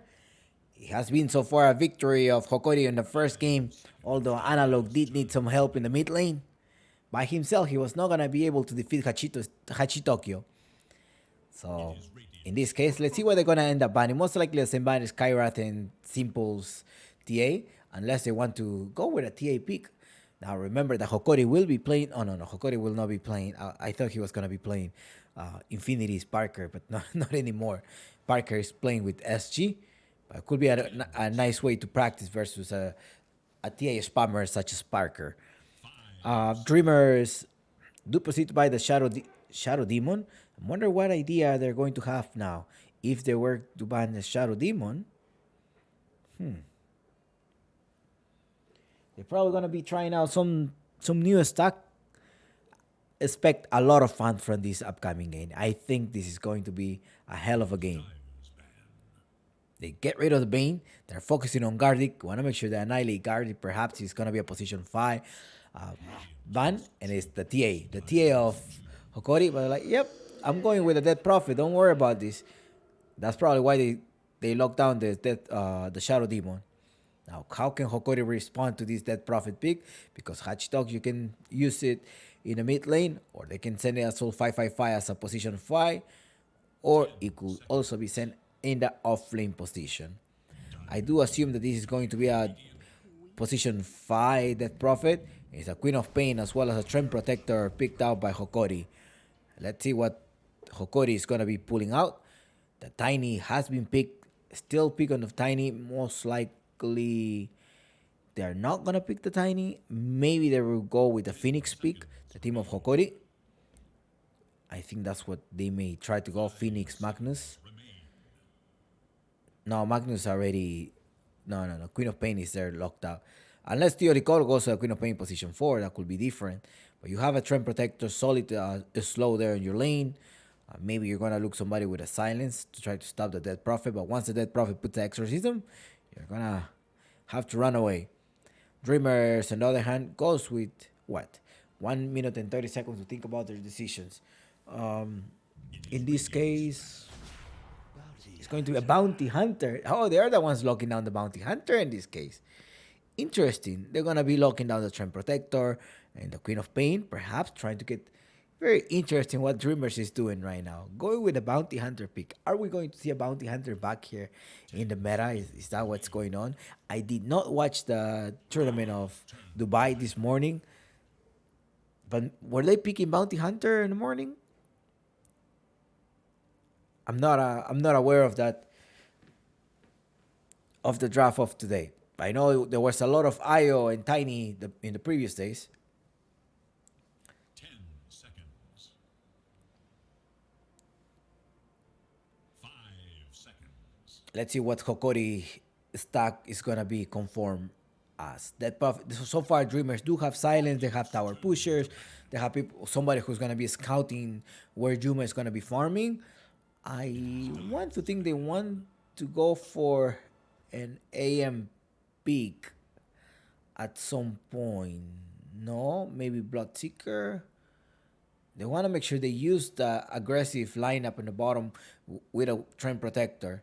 It has been so far a victory of Hokori in the first game, although Analog did need some help in the mid lane. By himself, he was not going to be able to defeat Hachitokyo. So, in this case, let's see what they're going to end up banning. Most likely the same ban is Kyrath and Simple's TA, unless they want to go with a TA pick. Now, remember that Hokori will be playing. Oh, no, Hokori will not be playing. I thought he was going to be playing Infinity's Parker, but not anymore. Parker is playing with SG. But it could be a nice way to practice versus a TA spammer such as Parker. Dreamers do proceed to buy the Shadow Demon. I wonder what idea they're going to have now. If they were to ban the Shadow Demon, they're probably gonna be trying out some new stack. Expect a lot of fun from this upcoming game. I think this is going to be a hell of a game. They get rid of the Bane. They're focusing on Gardic. Want to make sure they annihilate Gardic. Perhaps he's going to be a position 5 ban. And it's the TA of Hokori. But they're like, yep, I'm going with the Dead Prophet. Don't worry about this. That's probably why they locked down the Shadow Demon. Now, how can Hokori respond to this Dead Prophet pick? Because Hachidog, you can use it in the mid lane. Or they can send it as Soul 555 as a position 5. Or it could also be sent in the off-lane position. I do assume that this is going to be a position 5 Death Prophet. It's a Queen of Pain as well as a Trend Protector picked out by Hokori. Let's see what Hokori is going to be pulling out. The Tiny has been picked. Still pick on the Tiny. Most likely they're not going to pick the Tiny. Maybe they will go with the Phoenix pick, the team of Hokori. I think that's what they may try to go. Phoenix Magnus. No, Magnus already. No. Queen of Pain is there locked out. Unless Theoricol goes to a Queen of Pain position 4, that could be different. But you have a Trend Protector solid slow there in your lane. Maybe you're going to look somebody with a silence to try to stop the Dead Prophet. But once the Dead Prophet puts the Exorcism, you're going to have to run away. Dreamers, on the other hand, goes with what? 1 minute and 30 seconds to think about their decisions. In this case, it's going to be a Bounty Hunter. Oh, they're the ones locking down the Bounty Hunter in this case. Interesting. They're going to be locking down the Trend Protector and the Queen of Pain, perhaps trying to get very interesting what Dreamers is doing right now. Going with the Bounty Hunter pick. Are we going to see a Bounty Hunter back here in the meta? Is that what's going on? I did not watch the tournament of Dubai this morning. But were they picking Bounty Hunter in the morning? I'm not aware of that, of the draft of today. I know there was a lot of IO and Tiny in the previous days. 10 seconds. 5 seconds. Let's see what Hokori stack is gonna be conform as. That buff. So far, Dreamers do have silence. They have tower pushers. They have somebody who's gonna be scouting where Juma is gonna be farming. I want to think they want to go for an AM peak at some point. No, maybe Bloodseeker. They want to make sure they use the aggressive lineup in the bottom with a Trend Protector.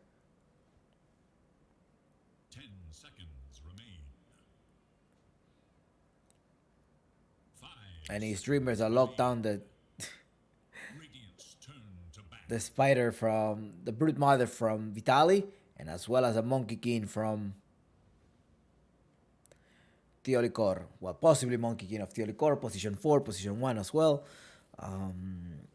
10 seconds remain. 5. And his Dreamers are locked down Radiant's turn to battle. the Spider from the Brute Mother from Vitali, and as well as a Monkey King from Theolicor. Well, possibly Monkey King of Theolicor, position 4, position 1 as well. 10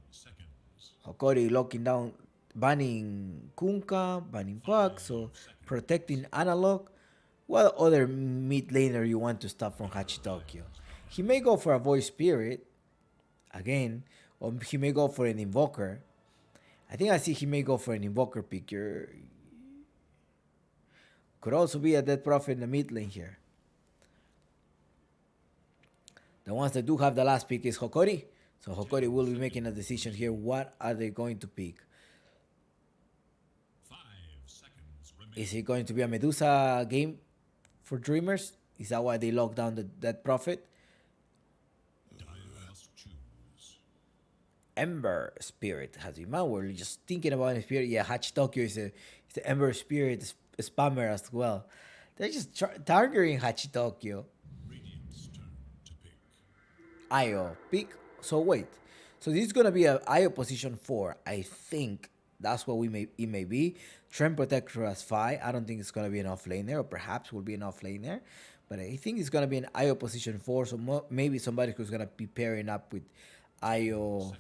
seconds. Hokori locking down, banning Kunkka, banning Puck, so protecting Analog. What other mid laner you want to stop from Hachitokyo? He may go for a Voice Spirit, again, or he may go for an Invoker. I think I see he may go for an Invoker pick. Could also be a Dead Prophet in the mid lane here. The ones that do have the last pick is Hokori. So Hokori will be making a decision here. What are they going to pick? 5 seconds remain. Is it going to be a Medusa game for Dreamers? Is that why they locked down that prophet? Dire must choose. Ember Spirit has been. Man, we're just thinking about Spirit. Yeah, Hachi Tokyo is the Ember Spirit spammer as well. They're just targeting Hachi Tokyo. Radiant's turn to pick. Io pick. So wait. So this is gonna be a Io position 4. I think that's what it may be. Trend Protector as 5. I don't think it's gonna be an off lane there, or perhaps will be an off lane there. But I think it's gonna be an Io position 4. So maybe somebody who's gonna be pairing up with Io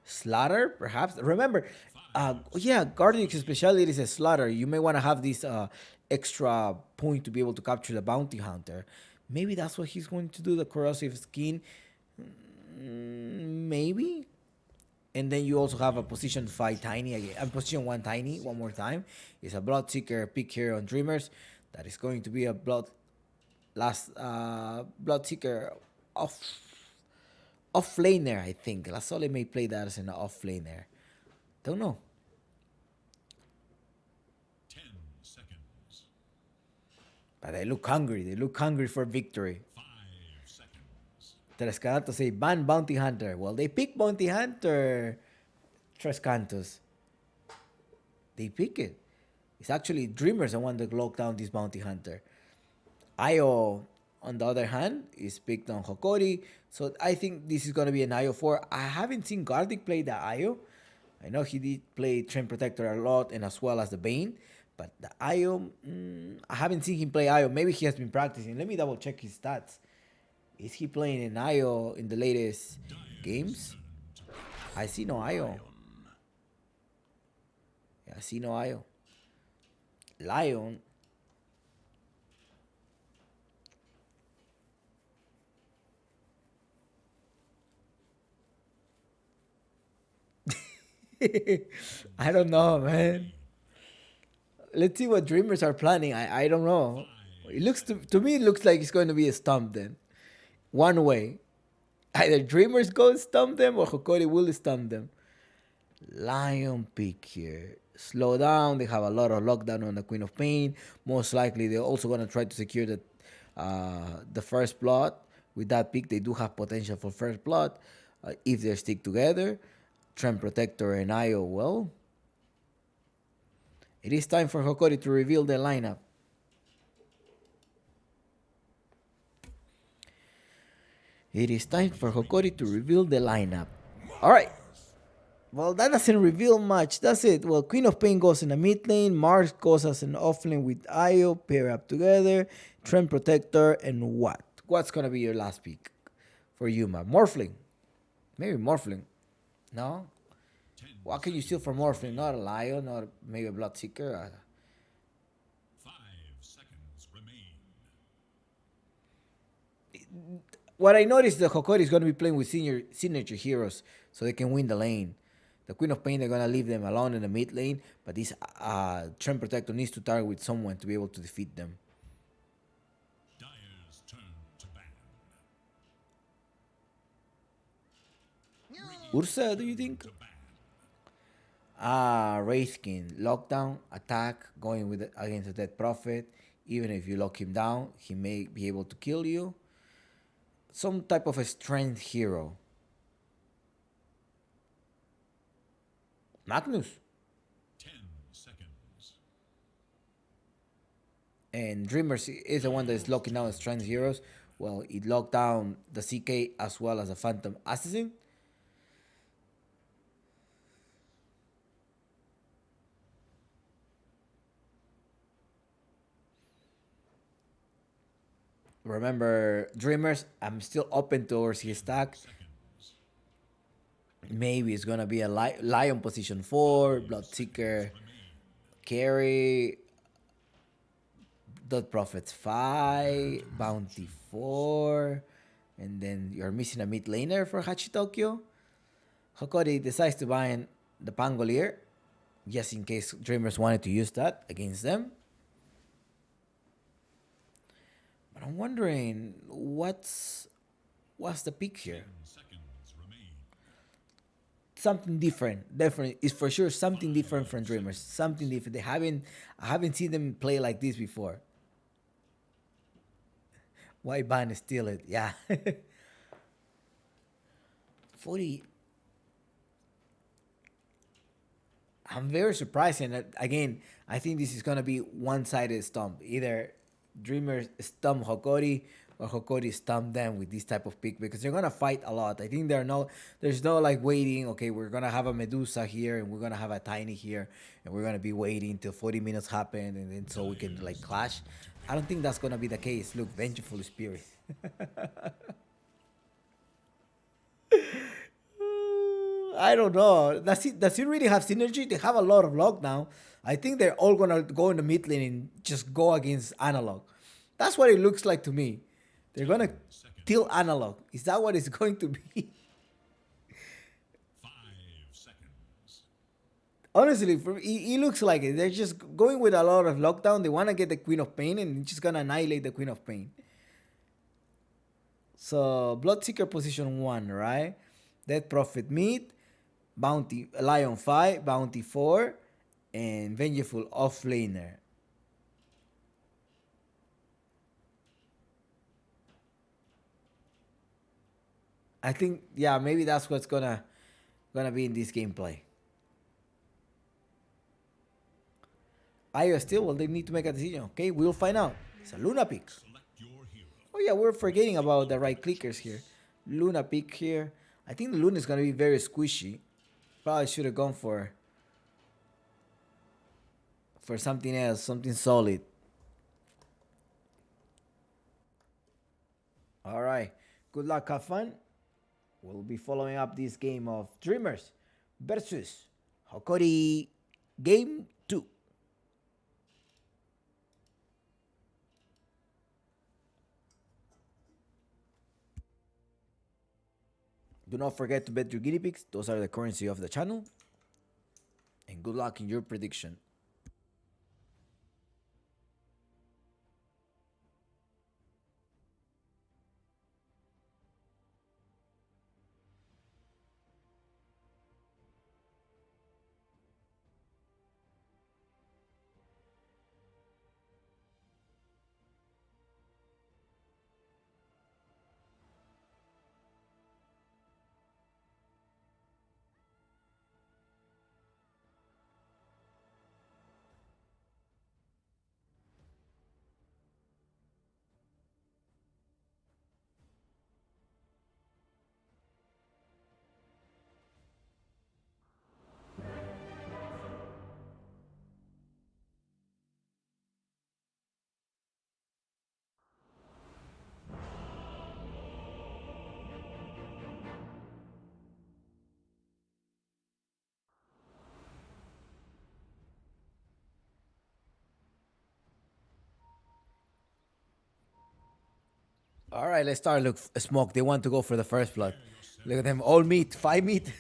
Slaughter, perhaps. Remember, yeah, Guardian's specialty is a Slaughter. You may want to have this extra point to be able to capture the bounty hunter. Maybe that's what he's going to do. The corrosive skin, maybe. And then you also have a position 5 tiny again, and position 1 tiny one more time. It's a Bloodseeker pick here on Dreamers. That is going to be a Bloodseeker off laner, I think. Lasole may play that as an off laner. Don't know. 10 seconds. But they look hungry. They look hungry for victory. 5 seconds. Trescanto say ban Bounty Hunter. Well, they pick Bounty Hunter. Trescantos. They pick it. It's actually Dreamers the one that locked down this Bounty Hunter. Io, on the other hand, is picked on Hokori. So I think this is going to be an Io 4. I haven't seen Gardic play the Io. I know he did play Trend Protector a lot and as well as the Bane. But the Io, I haven't seen him play Io. Maybe he has been practicing. Let me double check his stats. Is he playing an Io in the latest games? I see no Io. Yeah, I see no Io. Lion. I don't know, man. Let's see what Dreamers are planning. I don't know. It looks to me it looks like it's going to be a stump then. One way. Either Dreamers go stump them or Hokori will stump them. Lion pick here. Slow down. They have a lot of lockdown on the Queen of Pain. Most likely they're also going to try to secure the first blood. With that pick, they do have potential for first blood if they stick together. Trend Protector and Io, well, it is time for Hokori to reveal the lineup. It is time for Hokori to reveal the lineup. Alright. Well, that doesn't reveal much. That's it. Well, Queen of Pain goes in the mid lane. Mars goes as an off lane with Io. Pair up together. Trend Protector and what? What's going to be your last pick for Yuma? Morphling. Maybe Morphling. No? What can you steal from Morphling? Not a Lion, not maybe a Bloodseeker. 5 seconds remain. What I noticed that Hokori is going to be playing with signature heroes so they can win the lane. The Queen of Pain, they're going to leave them alone in the mid lane, but this Trend Protector needs to target with someone to be able to defeat them. Dire's turn to ban. Ursa, do you think? Wraithkin, lockdown, attack, going with against the Dead Prophet. Even if you lock him down, he may be able to kill you. Some type of a strength hero. Magnus. 10 seconds. And Dreamers is the one that is locking down strength heroes. Well, it locked down the CK as well as the Phantom Assassin. Remember, Dreamers, I'm still open towards his stack. Maybe it's gonna be a Lion position 4, Bloodseeker, carry, Dot Prophets 5, Bounty 4, and then you're missing a mid laner for Hachi Tokyo. Hokori decides to buy the Pangolier, just in case Dreamers wanted to use that against them. But I'm wondering what's the pick here. Something different. Definitely, it's for sure something different from Dreamers. Something different. I haven't seen them play like this before. Why ban steal it? Yeah. 40. I'm very surprised, and again, I think this is gonna be one-sided stomp. Either Dreamers stomp Hokori or Hokori stomp them with this type of pick because they're gonna fight a lot. I think there's no like waiting. Okay, we're gonna have a Medusa here and we're gonna have a Tiny here, and we're gonna be waiting till 40 minutes happen and then so we can like clash. I don't think that's gonna be the case. Look, Vengeful Spirit. I don't know. Does it really have synergy? They have a lot of lockdown. I think they're all gonna go in the mid lane and just go against Analog. That's what it looks like to me. They're gonna kill Analog. Is that what it's going to be? 5 seconds. Honestly, it looks like it. They're just going with a lot of lockdown. They want to get the Queen of Pain and just gonna annihilate the Queen of Pain. So Bloodseeker position 1, right? Death Prophet mid, Bounty Lion 5, Bounty 4, and Vengeful offlaner. I think yeah, maybe that's what's gonna be in this gameplay. Io still, well, they need to make a decision. Okay, we'll find out. It's a Luna pick. Select your hero. Oh yeah, we're forgetting about the right clickers here. Luna pick here. I think the Luna is gonna be very squishy. Probably should have gone for something else, something solid. All right. Good luck, have fun. We'll be following up this game of Dreamers versus Hokori Game 2. Do not forget to bet your guinea pigs. Those are the currency of the channel. And good luck in your prediction. All right, let's start. Look, Smoke, they want to go for the first blood. Look at them, all meat, 5 meat.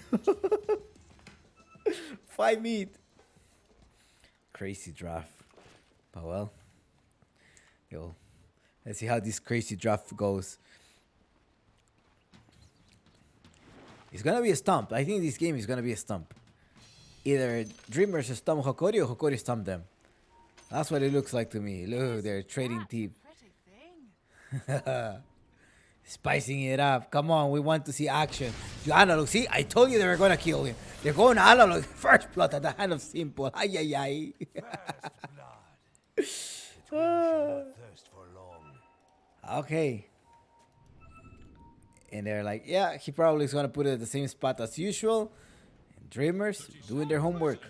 5 meat. Crazy draft. But well, yo, let's see how this crazy draft goes. It's gonna be a stump. I think this game is gonna be a stump. Either Dreamers stump Hokori or Hokori stump them. That's what it looks like to me. Look, they're trading team. Pretty thing. Spicing it up. Come on, we want to see action. You Analog, see? I told you they were going to kill him. They're going Analog. First blood at the hand of Simple. Ay, ay, ay. First blood. It will not thirst for long. Okay. And they're like, yeah, he probably is going to put it at the same spot as usual. And Dreamers doing their homework.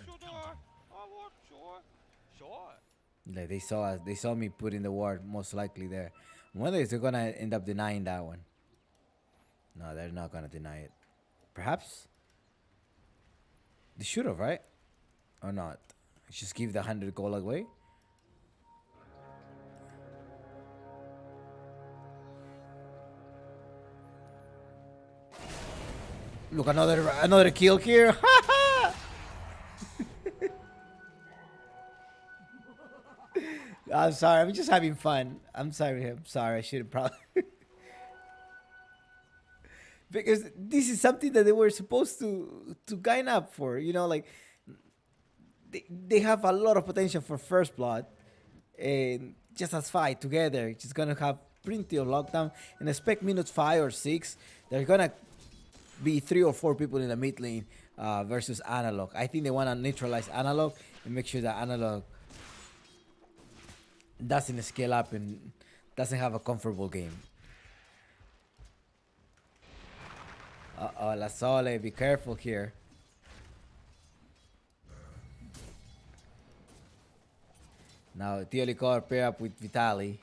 Like they saw me put in the ward, most likely there. I wonder if they're gonna end up denying that one. No, they're not gonna deny it. Perhaps they should have, right? Or not? Just give the 100 gold away. Look, another kill here. I'm sorry. I'm just having fun. I'm sorry. I should have probably. Because this is something that they were supposed to gain up for. You know, like they have a lot of potential for first blood, and just as fight together, just gonna have plenty of lockdown, and expect minutes 5 or 6. They're gonna be 3 or 4 people in the mid lane versus Analog. I think they want to neutralize Analog and make sure that Analog doesn't scale up and doesn't have a comfortable game. Uh-oh, La Sole, be careful here. Now, Teolicor pair up with Vitali.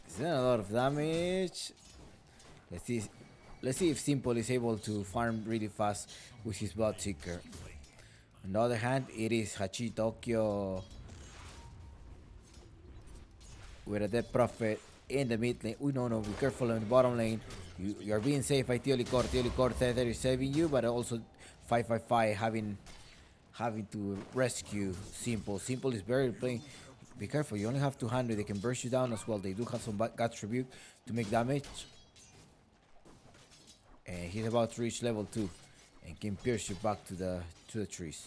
It's doing a lot of damage. Let's see if Simple is able to farm really fast with his Blood Seeker. On the other hand, it is Hachi Tokyo with a Dead Prophet in the mid lane. No, be careful in the bottom lane. You are being safe by Teolicor. Teolicor Tether is saving you, but also 555 having to rescue Simple. Simple is barely playing. Be careful, you only have 200. They can burst you down as well. They do have some God's Rebuke to make damage. And he's about to reach level 2 and can pierce you back to the trees.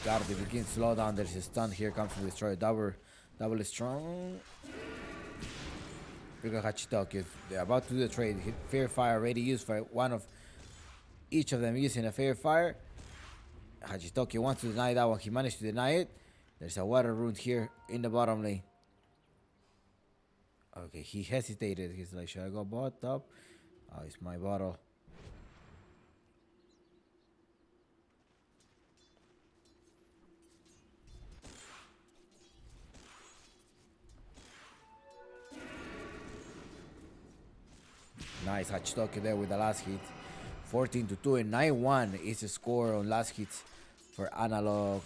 Got it, begin slow down. There's a stun here, comes from Destroyer. Double strong. Look at Hachitoki. They're about to do the trade. Hit Fair Fire already used for one of each of them using a Fair Fire. Hachitoki wants to deny that one. He managed to deny it. There's a water rune here in the bottom lane. Okay, he hesitated. He's like, should I go bot top? Oh, it's my bottle. Nice, Hachitoki there with the last hit. 14-2 and 9-1 is the score on last hits for Analog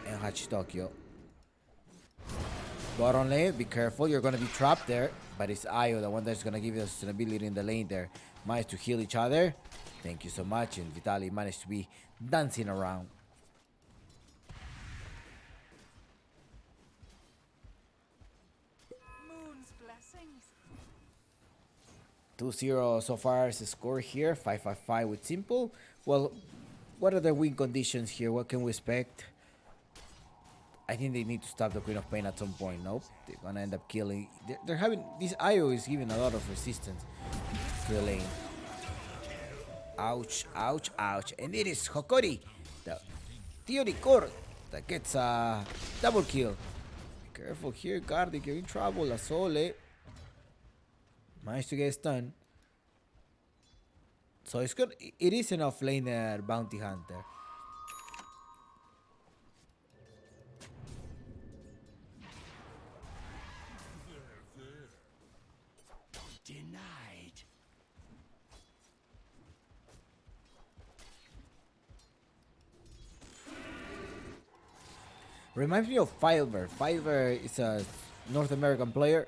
and Hachitokyo. Bottom lane, be careful, you're gonna be trapped there. But it's Ayo, the one that's gonna give you the sustainability in the lane there. Managed to heal each other. Thank you so much. And Vitali managed to be dancing around. Moon's blessings. 2-0 so far is the score here. 5-5-5 with Simple. Well, what are the win conditions here? What can we expect? I think they need to stop the Queen of Pain at some point. Nope, they're gonna end up killing. They're having this Io is giving a lot of resistance to the lane. Ouch, ouch, ouch! And it is Hokori, the Teolicor, that gets a double kill. Careful here, Gardic, you're in trouble. La Sole managed to get stunned. So it's good. It is an off-laner bounty hunter. Denied. Reminds me of Fiverr. Fiverr is a North American player.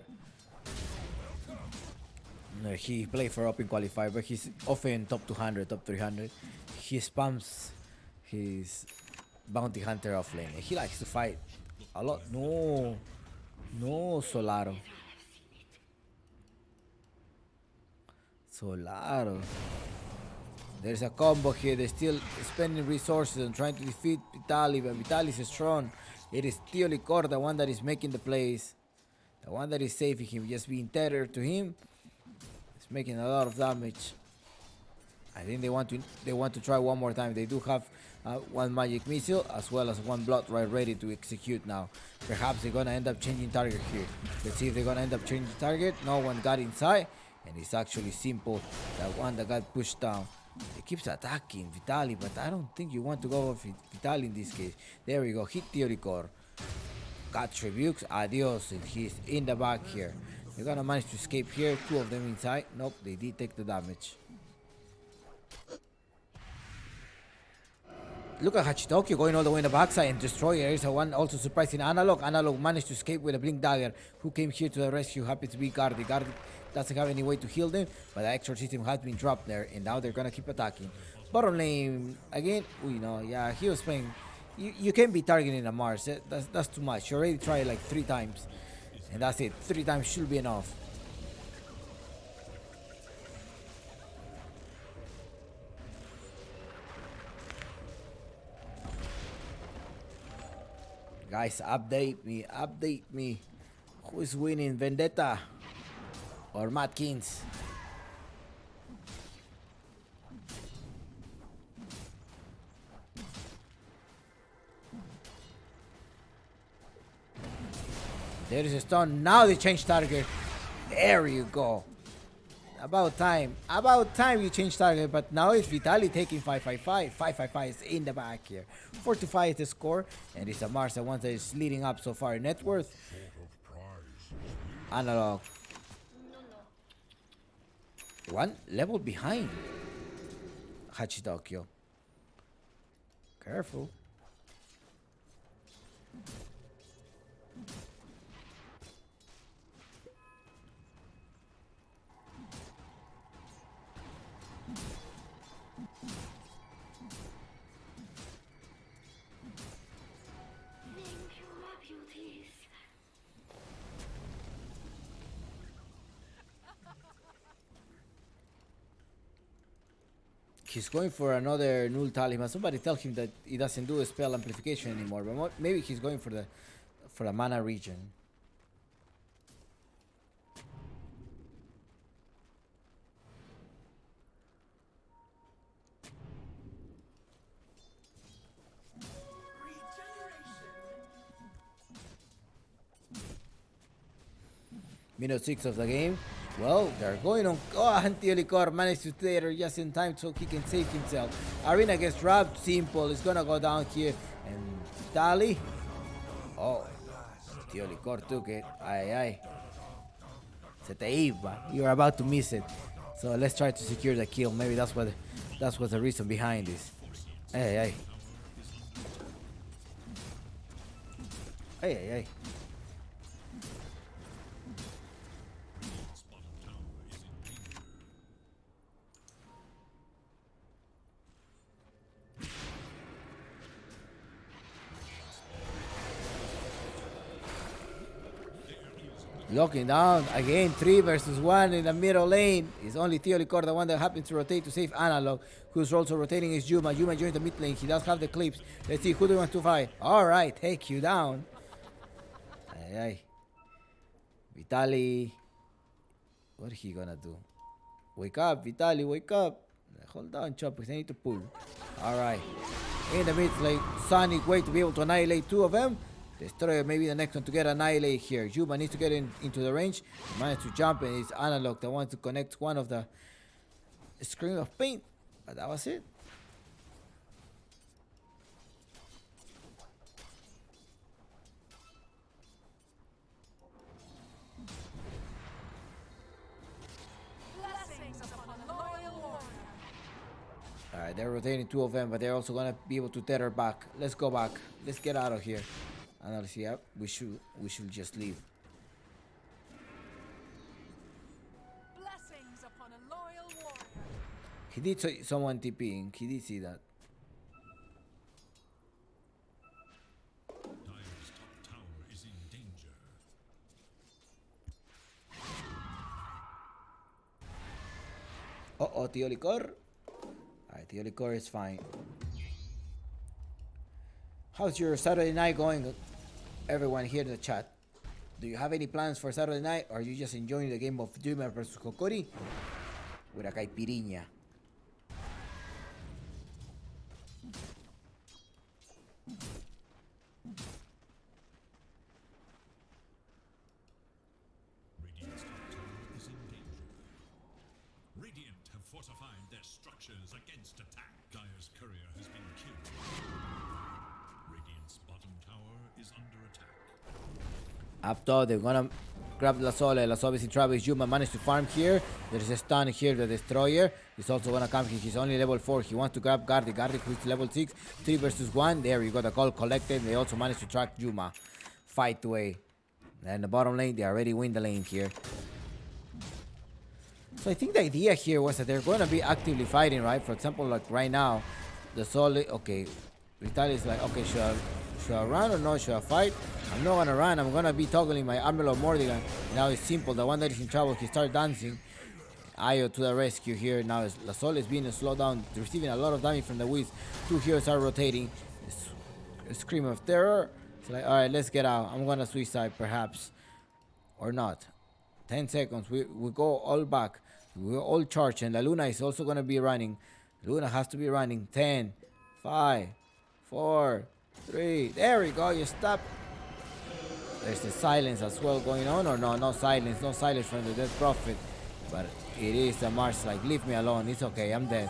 He played for Open Qualifier, but he's often top 200, top 300. He spams his bounty hunter offlane. He likes to fight a lot. No, Solaro. Solaro. There's a combo here. They're still spending resources and trying to defeat Vitali, but Vitali is strong. It is Teolicor, the one that is making the plays. The one that is saving him, just being tethered to him. It's making a lot of damage. I think they want to try one more time. They do have one magic missile as well as one blood right ready to execute now. Perhaps they're gonna end up changing target here. Let's see if they're gonna end up changing target. No one got inside, and it's actually Simple, the one that got pushed down. He keeps attacking Vitali, but I don't think you want to go with Vitali in this case. There we go, hit Teolicor. Got rebukes, adios, and he's in the back here. They're gonna manage to escape here, two of them inside. Nope, they did take the damage. Look at Hachitoki going all the way in the backside and destroy. There is a one also surprising Analog. Analog managed to escape with a Blink Dagger. Who came here to the rescue happens to be Gardi. Gardi doesn't have any way to heal them, but the extra system has been dropped there, and now they're gonna keep attacking. Bottom lane again. We know. Yeah, he was playing. You can't be targeting a Mars. That's too much. You already tried like 3 times, and that's it. 3 times should be enough. Guys, update me. Update me. Who is winning, Vendetta or Matkins? There is a stun. Now they change target. There you go. About time. About time you change target. But now it's Vitali taking 555. 555 is in the back here. 4-5 is the score. And it's a Mars, the one that is leading up so far. Net worth. Analog. One level behind Hachidokyo. Careful. He's going for another null talisman. Somebody tell him that he doesn't do a spell amplification anymore. But maybe he's going for the mana region. Minute 6 of the game. Well, they're going on. Oh, Antiolicor managed to stay there just in time so he can save himself. Arena gets robbed. Simple. It's gonna go down here. And Dali. Oh, Antiolicor took it. Ay, ay. Se te iba. You're about to miss it. So let's try to secure the kill. Maybe that's what the reason behind this. Ay, ay. Ay, ay, ay. Locking down again, 3 versus 1 in the middle lane. It's only Theolicor, the one that happens to rotate to save Analog, who's also rotating is Yuma. Yuma joins the mid lane. He does have the clips. Let's see who do you want to fight. All right, take you down. Ay, ay. Vitali. What is he gonna do? Wake up, Vitali, wake up. Hold on, Chop, because I need to pull. All right. In the mid lane, Sonic way to be able to annihilate 2 of them. Destroyer maybe the next one to get annihilate here. Yuma needs to get into the range. He managed to jump, and it's Analog that wants to connect one of the Scream of Pain. But that was it. Alright, they're rotating 2 of them, but they're also gonna be able to tether back. Let's go back. Let's get out of here. Analysis, yeah, we should just leave. Blessings upon a loyal warrior. He did see someone TPing. He did see that. Dire's top tower is in danger. Uh-oh, Theolicor. Alright, Theolicor is fine. How's your Saturday night going, everyone here in the chat? Do you have any plans for Saturday night, or are you just enjoying the game of Dreamer versus Kokori with a caipirinha? Radiant's top tower is in danger. Radiant have fortified their structures against attack. Dire's courier has been killed. Radiant's bottom tower is under attack. Up top, they're gonna grab La Sole. La Sole is in trouble. Yuma managed to farm here. There's a stun here. The Destroyer is also gonna come here. He's only level 4. He wants to grab Gardi. Gardi who's level 6. 3 versus 1. There you go. The call collected. They also managed to track Yuma. Fight away. And the bottom lane, they already win the lane here. So I think the idea here was that they're going to be actively fighting, right? For example, like right now, the Solid, okay, Vitaly's like, okay, should I run or no? Should I fight? I'm not going to run. I'm going to be toggling my Armor of Mordigan. Now it's simple. The one that is in trouble, he starts dancing. Io to the rescue here. Now La Sol is being slowed down, receiving a lot of damage from the Wiz. Two heroes are rotating. A scream of terror. It's like, alright, let's get out. I'm going to suicide perhaps. Or not. 10 seconds. We go all back. We all charge, and the Luna is also gonna be running. Luna has to be running. 10, 5, 4, 3. There we go. You stop. There's the silence as well going on, or no? No silence. No silence from the Dead Prophet. But it is the Mars. Like, leave me alone. It's okay. I'm dead.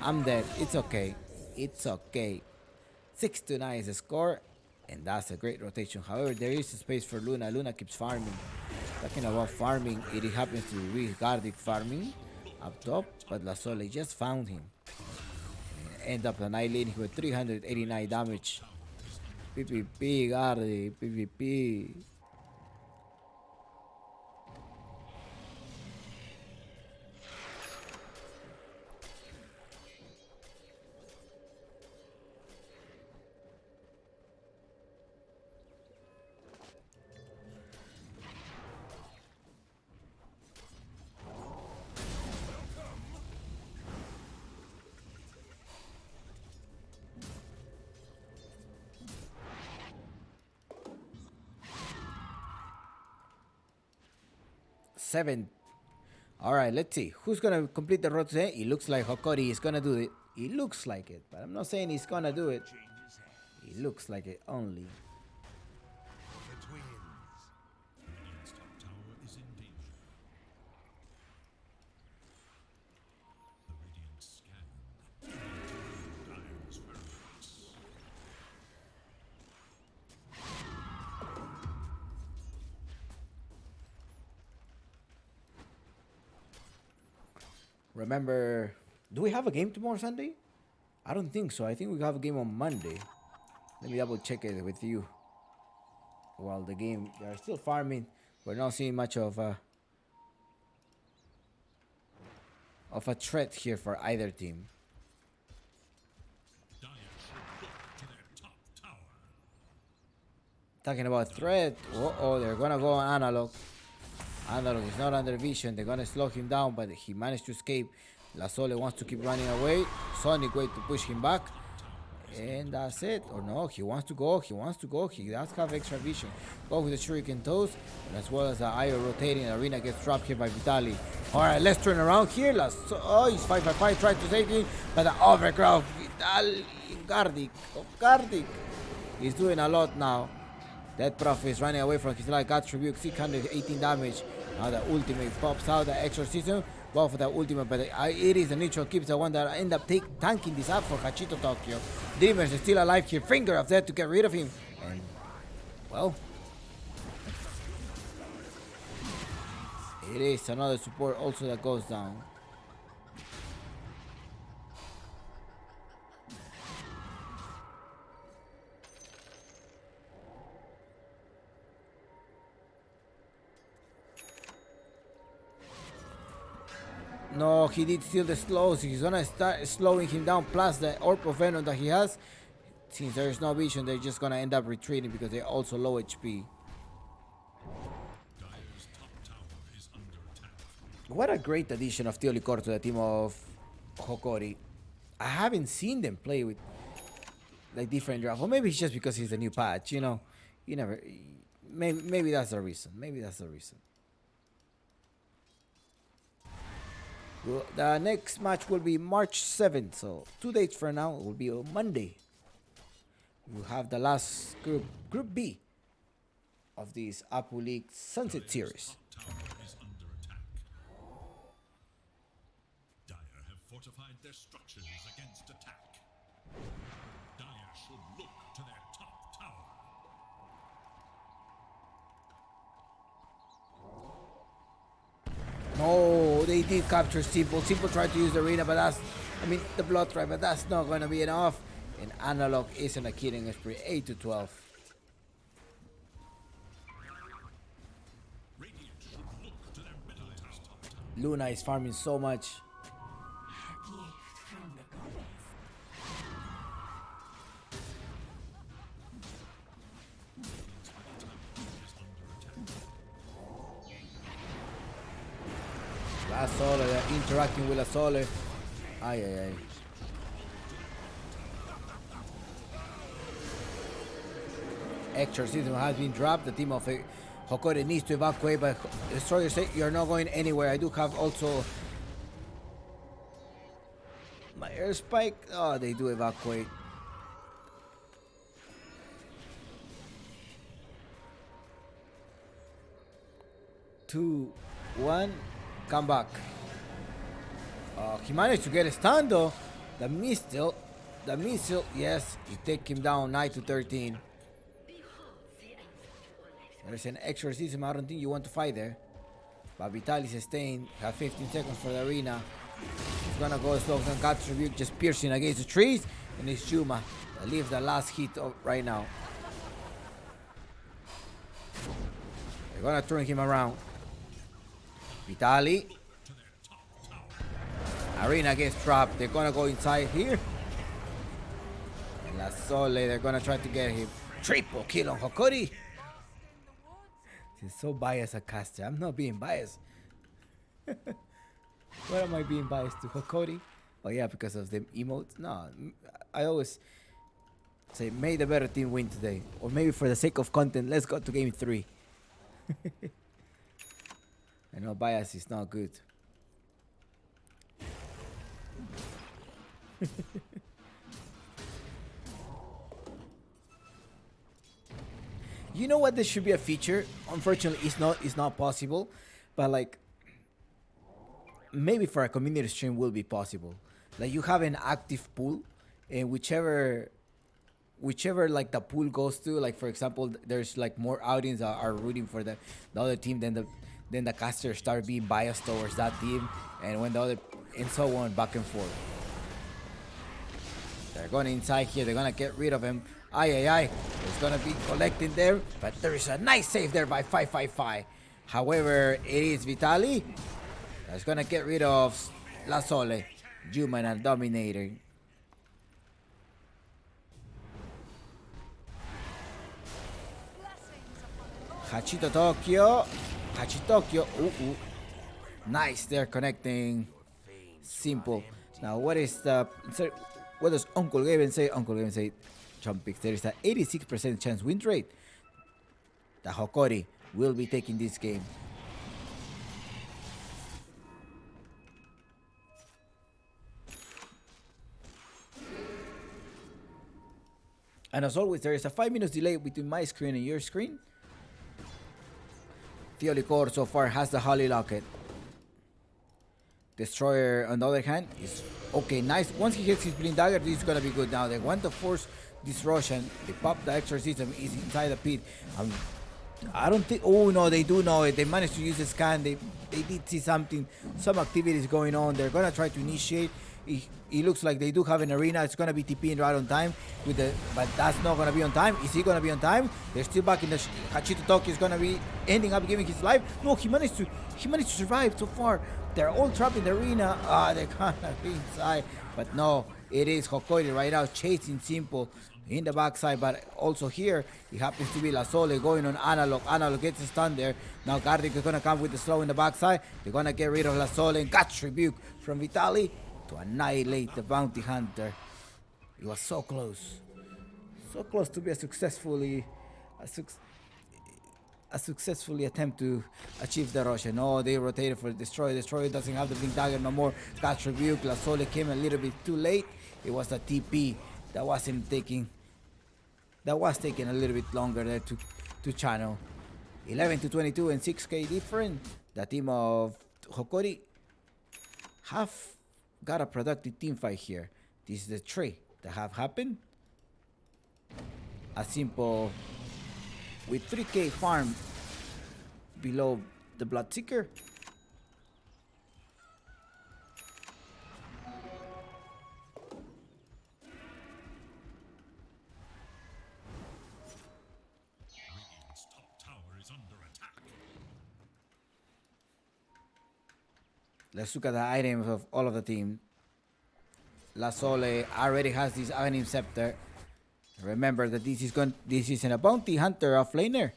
I'm dead. It's okay. It's okay. 6-9 is the score, and that's a great rotation. However, there is space for Luna. Luna keeps farming. Talking about farming, it happens to be Gardic farming up top, but La Sole just found him. End up annihilating him with 389 damage. PvP, Gardic, PvP. Seven. All right, let's see who's gonna complete the road today. It looks like Hokori is gonna do it. It looks like it, but I'm not saying he's gonna do it. It looks like it only. The twins. Radiant's top tower is in danger. The Radiant scan. Dire's verdict. Remember, do we have a game tomorrow Sunday? I don't think so. I think we have a game on Monday. Let me double check it with you. While the game, they are still farming. We're not seeing much of a threat here for either team. Dire should look to their top tower. Talking about threat. Oh, they're gonna go on Analog. Analog is not under vision. They're gonna slow him down, but he managed to escape. La Sole wants to keep running away. Sonic way to push him back. And that's it. Or no, he wants to go. He wants to go. He does have extra vision. Go with the Shuriken Toes. As well as the Io rotating. Arena gets trapped here by Vitaly. Alright, let's turn around here. Oh, he's 5-5. Tried to save him. But the overcrowd. Vitaly. Gardic. He's doing a lot now. That Prophet is running away from his life. Got Tribute. 618 damage. Now the ultimate pops out. The exorcism. Go for the ultimate, but it is the neutral keeps the one that end up tanking this up for Hachito Tokyo. Dreamers is still alive here. Finger of death to get rid of him. And, well, it is another support also that goes down. No, he did steal the slows. He's gonna start slowing him down. Plus the Orb of Venom that he has. Since there is no vision, they're just gonna end up retreating because they're also low HP. Dire's top tower is under attack. What a great addition of Tio Licor to the team of Hokori. I haven't seen them play with like different draft. Or maybe it's just because he's a new patch, you know. You never. Maybe that's the reason. Maybe that's the reason. Well, the next match will be March 7th, so 2 dates from now. It will be on Monday. We'll have the last Group B of this Apu League Sunset Series. Top tower is under attack. Dire have fortified their structures against attack. Dire should look to their top tower. No, they did capture Simple. Simple tried to use the arena, but the blood tribe, but that's not going to be enough. And Analog is on a killing spree, 8-12. Radiant should look to their middle tower. Luna is farming so much. A gift from the goddess. La Sole, they're interacting with La Sole. Ay, ay, ay. Exorcism has been dropped. The team of Hokore needs to evacuate, but Destroyer say you're not going anywhere. I do have also my air spike. Oh, they do evacuate. Two, one, come back. He managed to get a stun though. The missile, yes, he take him down 9-13. There's an exorcism. I don't think you want to fight there. But Vitaly sustained. Have 15 seconds for the arena. He's gonna go slow and God's rebuke just piercing against the trees. And it's Juma that leaves the last hit right now. They're gonna turn him around. Vitaly. Arena gets trapped. They're gonna go inside here. And La Sole, they're gonna try to get him. Triple kill on Hokori. He's so biased a caster. I'm not being biased. What am I being biased to? Hokori? Oh yeah, because of the emotes? No, I always say may the better team win today. Or maybe for the sake of content, let's go to game 3. I know bias is not good. You know what? This should be a feature. Unfortunately, it's not possible. But like, maybe for a community stream will be possible. Like you have an active pool, and whichever like the pool goes to, like for example, there's like more audience are rooting for the other team, then the casters start being biased towards that team, and when the other, and so on, back and forth. They're going inside here. They're gonna get rid of him. Ay, ay, ay. It's gonna be collecting there, but there is a nice save there by 555. However, it is Vitaly that's gonna get rid of La Sole, Juma and Dominator. Hachito Tokyo. Nice, they're connecting. Simple. Now, what does Uncle Gaben say? Uncle Gaben say, Trumpix, there is an 86% chance win rate that Hokori will be taking this game. And as always, there is a 5 minutes delay between my screen and your screen. Fiolicor so far has the Holly Locket. Destroyer, on the other hand, is okay, nice. Once he hits his Blind Dagger, this is gonna be good now. They want to force this Russian. They pop the exorcism, is inside the pit. I don't think, oh no, they do know it. They managed to use the scan. They did see something, some activities going on. They're gonna try to initiate. It looks like they do have an arena. It's gonna be TPing right on time with the, but that's not gonna be on time. Is he gonna be on time? They're still back in the Hachito Tokyo is gonna be ending up giving his life. No, he managed to survive so far. They're all trapped in the arena. They're gonna be inside, but no, it is Hokori right now chasing Simple in the backside, but also here it happens to be La Sole going on Analog. Analog gets a stun there. Now Gardic is gonna come with the slow in the backside. They're gonna get rid of La Sole and Guts Rebuke from Vitaly to annihilate the bounty hunter. It was so close to be a successfully attempt to achieve the rush. And oh, they rotated for Destroyer. Destroyer doesn't have the Blink Dagger no more. Guts Rebuke. La Sole came a little bit too late. It was the TP that was taking a little bit longer there to channel. 11-22 and 6k different. The team of Hokori have got a productive team fight here. This is the trade that have happened. A Simple with 3k farm below the Bloodseeker. Radiant's top tower is under attack. Let's look at the items of all of the team. La Sole already has this Aghanim Scepter. Remember that this is a bounty hunter offlaner.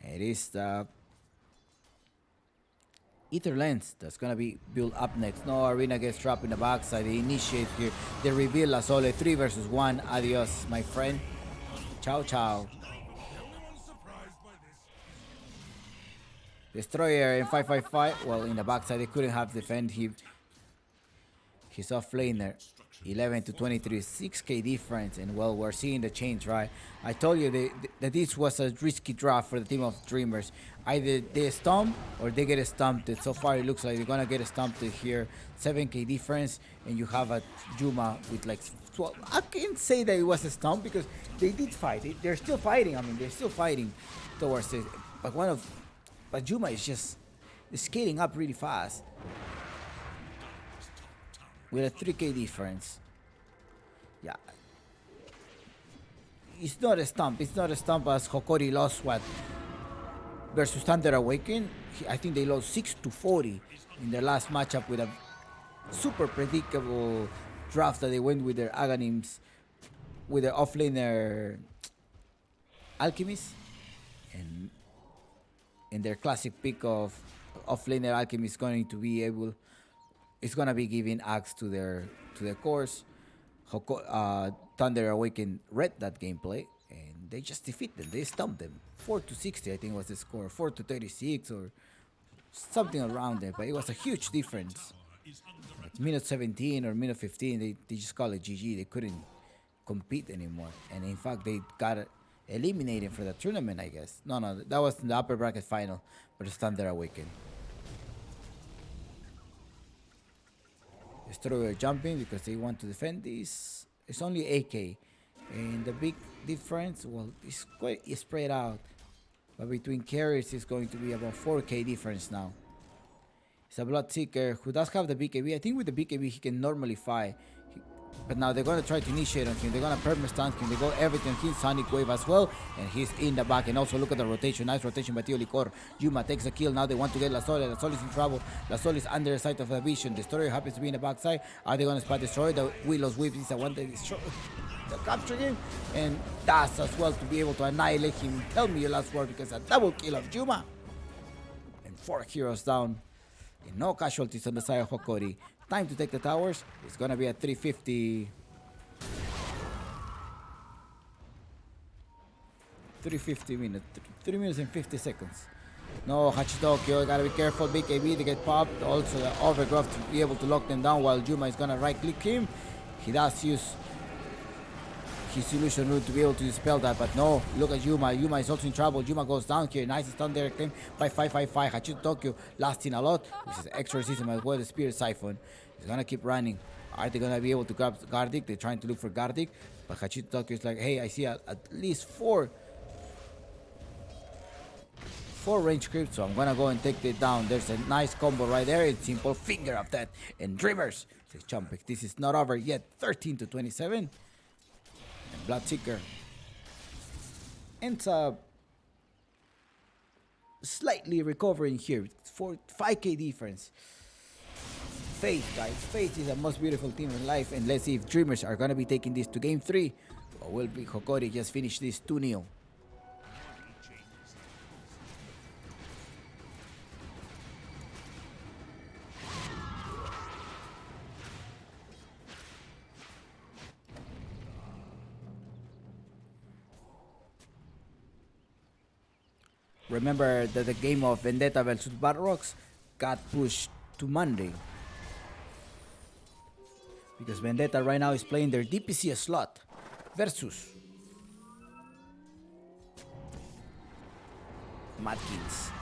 It is the Ether Lens that's gonna be built up next. No, Arena gets trapped in the backside. They initiate here. They reveal La Sole 3 versus 1. Adios, my friend. Ciao, ciao. Destroyer in 555. Well, in the backside, they couldn't have defend him. He's offlaner. 11 to 23, 6k difference, and well, we're seeing the change, right? I told you that this was a risky draft for the team of Dreamers. Either they stomp or they get stumped. So far, it looks like they're gonna get stumped here. 7k difference, and you have a Juma with like 12. I can't say that it was a stomp because they did fight. They're still fighting. I mean, they're still fighting towards it. But Juma is just scaling up really fast. With a 3k difference. Yeah. It's not a stomp. It's not a stomp as Hokori lost what? Versus Thunder Awaken. I think they lost 6-40 in their last matchup with a super predictable draft that they went with their Aghanims, with their offlaner Alchemist, and their classic pick of offlaner Alchemist going to be able. It's gonna be giving axe to their course. Thunder Awaken read that gameplay and they just defeat them. They stumped them. 4-60, I think was the score. 4-36 or something around there. But it was a huge difference. Like minute 17 or minute 15, they just call it GG. They couldn't compete anymore. And in fact, they got eliminated for the tournament, I guess. No, that was in the upper bracket final versus Thunder Awaken. Destroyer jumping because they want to defend this. It's only 8k. And the big difference, well, it's quite spread out. But between carries, it's going to be about 4k difference now. It's a Bloodseeker who does have the BKB. I think with the BKB, he can normally fight. But now they're going to try to initiate on him. They're going to perma-stun him. They go everything. He's Sonic Wave as well. And he's in the back. And also look at the rotation. Nice rotation by Tio Licor. Yuma takes a kill. Now they want to get La Sol. La Sol is in trouble. La Sol is under the sight of the vision. Destroyer happens to be in the backside. Are they going to spot Destroyer? The Willow's Whip is the one that destroy. They'll capture him. And Das as well to be able to annihilate him. Tell me your last word because a double kill of Yuma. And 4 heroes down. And no casualties on the side of Hokori. Time to take the towers. It's gonna be at 350. 350 minutes. 3 minutes and 50 seconds. No, Hachitokyo, gotta be careful. BKB, they get popped. Also, the overgrowth to be able to lock them down while Juma is gonna right click him. He does use his illusion root to be able to dispel that, but no, look at Yuma. Yuma is also in trouble. Yuma goes down here. Nice stun there claim by 555. Hachito Tokyo lasting a lot, which is extra system as well. The Spirit Siphon is gonna keep running. Are they gonna be able to grab Gardic? They're trying to look for Gardic, but Hachito Tokyo is like, hey, I see at least four range creeps, so I'm gonna go and take it down. There's a nice combo right there. It's simple finger of that. And Dreamers says Chumpik. This is not over yet. 13-27. Bloodseeker ends up slightly recovering here for 5k difference. Faith, guys. Faith is the most beautiful team in life, and let's see if Dreamers are gonna be taking this to game 3, or will be Hokori just finish this 2-0. Remember that the game of Vendetta vs Barrocks got pushed to Monday. Because Vendetta right now is playing their DPC slot versus Madkins.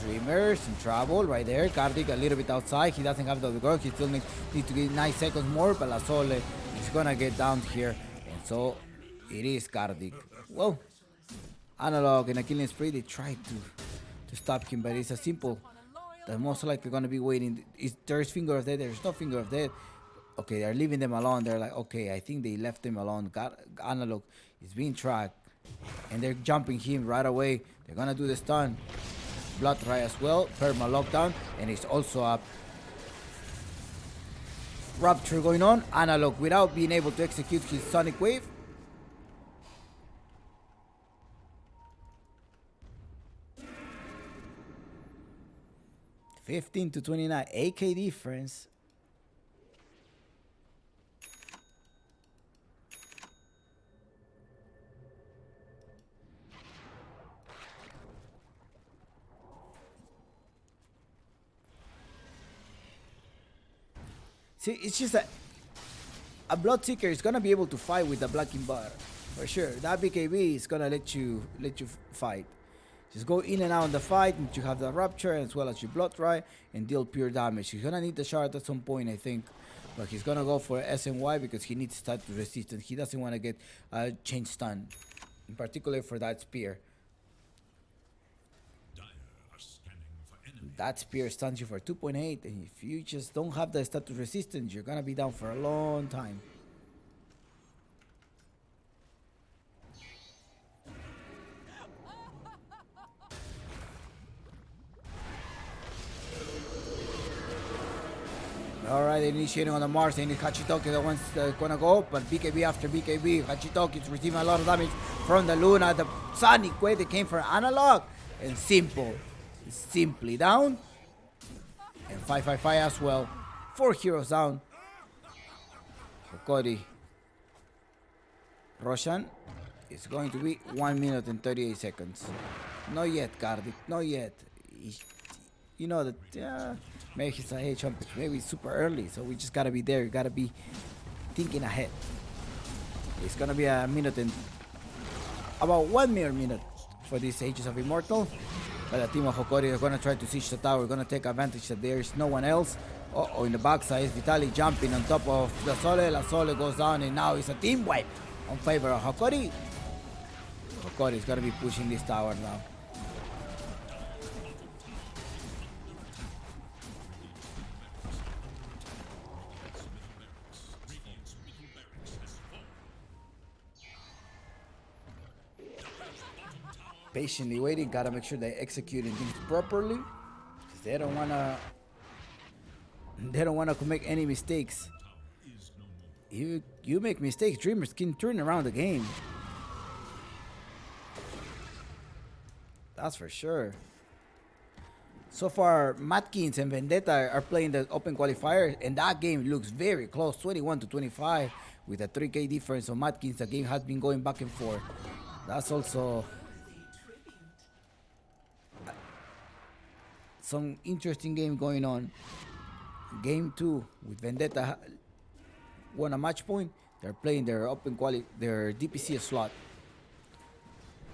Dreamers in trouble right there. Gardic a little bit outside. He doesn't have the growth. He still needs to get 9 seconds more. But La Sole is gonna get down here. And so it is Gardic. Well, Analog in a killing spree, they tried to stop him, but it's a simple. They're most likely gonna be waiting. There's finger of death, there's no finger of death. Okay, they're leaving them alone. They're like, okay, I think they left them alone. Analog is being tracked, and they're jumping him right away. They're gonna do the stun. Blood Rai as well. Perma lockdown, and it's also up. Rupture going on. Analog without being able to execute his Sonic Wave. $15 to $29, AK difference. See, it's just that a Bloodseeker is gonna be able to fight with the Blacking Bar for sure. That BKB is gonna let you fight. Just go in and out of the fight, and you have the Rupture as well as your Blood Rai and deal pure damage. He's gonna need the shard at some point, I think, but he's gonna go for SNY because he needs status resistance. He doesn't want to get chain stun, in particular for that spear. That spear stuns you for 2.8, and if you just don't have the status resistance, you're gonna be down for a long time. Alright, initiating on the Mars, and it's Hachitoki the one's gonna go, but BKB after BKB, Hachitoki is receiving a lot of damage from the Luna. The Sonic Wave that came from Analog, and simply down, and 555 as well. 4 heroes down. Hokori Roshan is going to be 1 minute and 38 seconds. Not yet, Gardic, not yet. You know that maybe he's a H-Hump, maybe it's super early, so we just gotta be there. You gotta be thinking ahead. It's gonna be a minute and about 1 mere minute for these Ages of Immortal. But the team of Hokori are gonna try to siege the tower. We're gonna take advantage that there is no one else. Oh, in the backside is Vitali jumping on top of the Sole. La Sole goes down, and now it's a team wipe on favor of Hokori. Hokori is gonna be pushing this tower now. Patiently waiting, gotta make sure they executing things properly. They don't wanna make any mistakes. You make mistakes, Dreamers can turn around the game. That's for sure. So far, Matkins and Vendetta are playing the open qualifier, and that game looks very close, 21 to 25, with a 3K difference on Matkins. The game has been going back and forth. That's also some interesting game going on. Game 2 with Vendetta won a match point. They're playing their their DPC slot.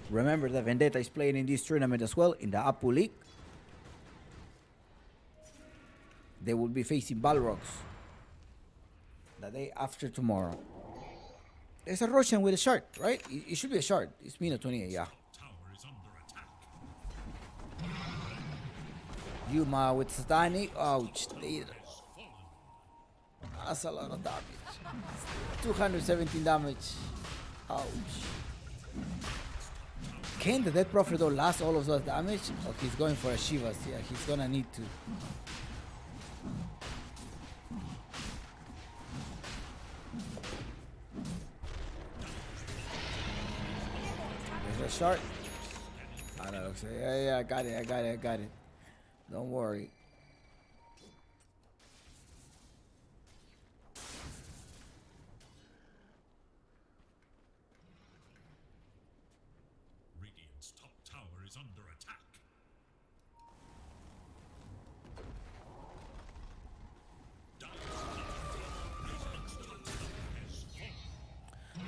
Remember that Vendetta is playing in this tournament as well in the Apu League. They will be facing Balrogs the day after tomorrow. There's a Russian with a shard, right? It should be a shard. It's Mina 28, yeah. Yuma with Satani. Ouch. That's a lot of damage. 217 damage. Ouch. Can the Death Prophet though last all of those damage? Oh, he's going for a Shivas. Yeah, he's gonna need to. There's a shard. I don't know. Yeah, I got it. Don't worry. Radiant's top tower is under attack.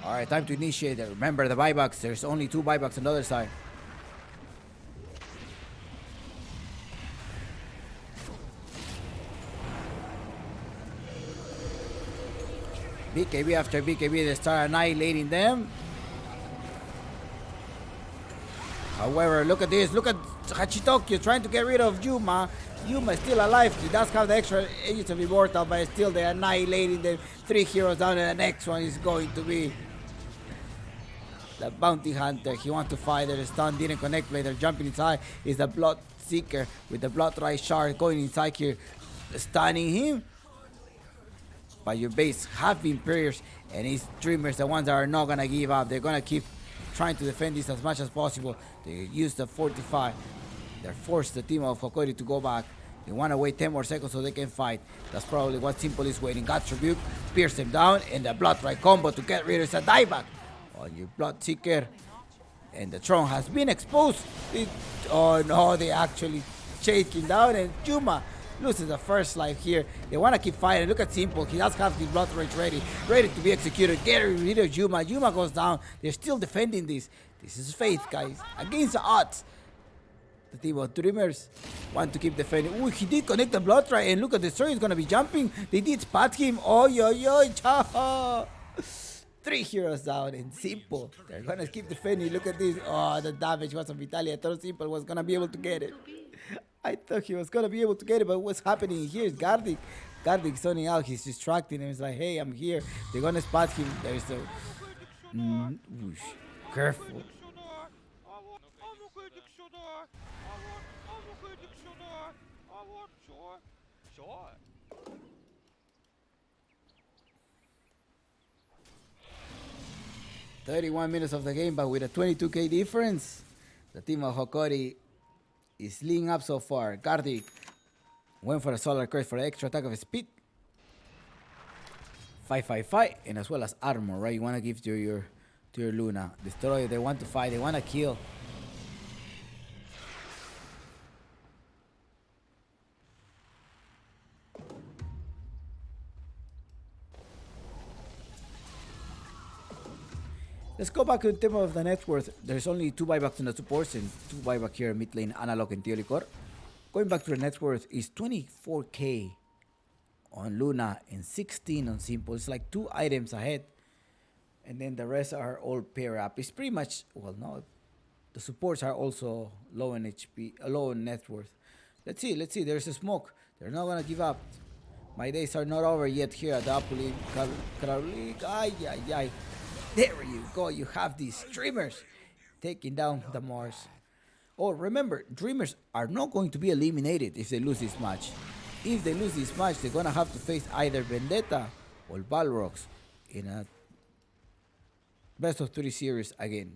Alright, time to initiate it. Remember the buybacks. There's only 2 buybacks on the other side. BKB after BKB, they start annihilating them. However, look at this. Look at Hachitoki trying to get rid of Yuma. Yuma is still alive. He does have the extra Aegis of Immortal, but still they're annihilating the 3 heroes down, and the next one is going to be the bounty hunter. He wants to fight. The stun didn't connect. Later jumping inside is the blood seeker with the blood right shard going inside here, stunning him. But your base have been pierced, and his dreamers, the ones that are not gonna give up. They're gonna keep trying to defend this as much as possible. They use the fortify. They force the team of Hokori to go back. They want to wait 10 more seconds so they can fight. That's probably what Simple is waiting. God's Rebuke, pierce him down, and the Blood Right combo to get rid of the dieback. On your Blood Seeker, and the throne has been exposed. Oh no, they actually shaking down, and Juma loses the first life here. They want to keep fighting. Look at Simple. He does have his Blood Rage ready to be executed. Get rid of Juma. Juma goes down. They're still defending this. This is faith, guys. Against the odds. The team of Dreamers want to keep defending. Ooh, he did connect the Blood Right, and look at the story. He's going to be jumping. They did spot him. Oh, yo, yo, cha. 3 heroes down, and Simple. They're going to keep defending. Look at this. Oh, the damage was on Vitaly. I thought Simple was going to be able to get it. I thought he was going to be able to get it, but what's happening here is Gardic. Gardic zoning out. He's distracting him. He's like, hey, I'm here. They're going to spot him. There's a... whoosh. Careful. 31 minutes of the game, but with a 22k difference, the team of Hokori is leading up so far. Gardic went for a Solar Curse for the extra attack of speed. 555, and as well as armor, right? You want to give to your Luna. Destroyer, they want to fight, they want to kill. Let's go back to the tema of the net worth. There's only 2 buybacks in the supports and 2 buyback here, mid lane, Analog and Teolicor. Going back to the net worth is 24k on Luna and 16 on Simple. It's like 2 items ahead. And then the rest are all pair up. It's pretty much, well, no, the supports are also low in HP, low in net worth. Let's see, there's a smoke. They're not gonna give up. My days are not over yet here at the Apple League. Ay, ay, ay. There you go, you have these Dreamers taking down the Mars. Oh, remember, Dreamers are not going to be eliminated if they lose this match. If they lose this match, they're gonna have to face either Vendetta or Balrogs in a best of 3 series again.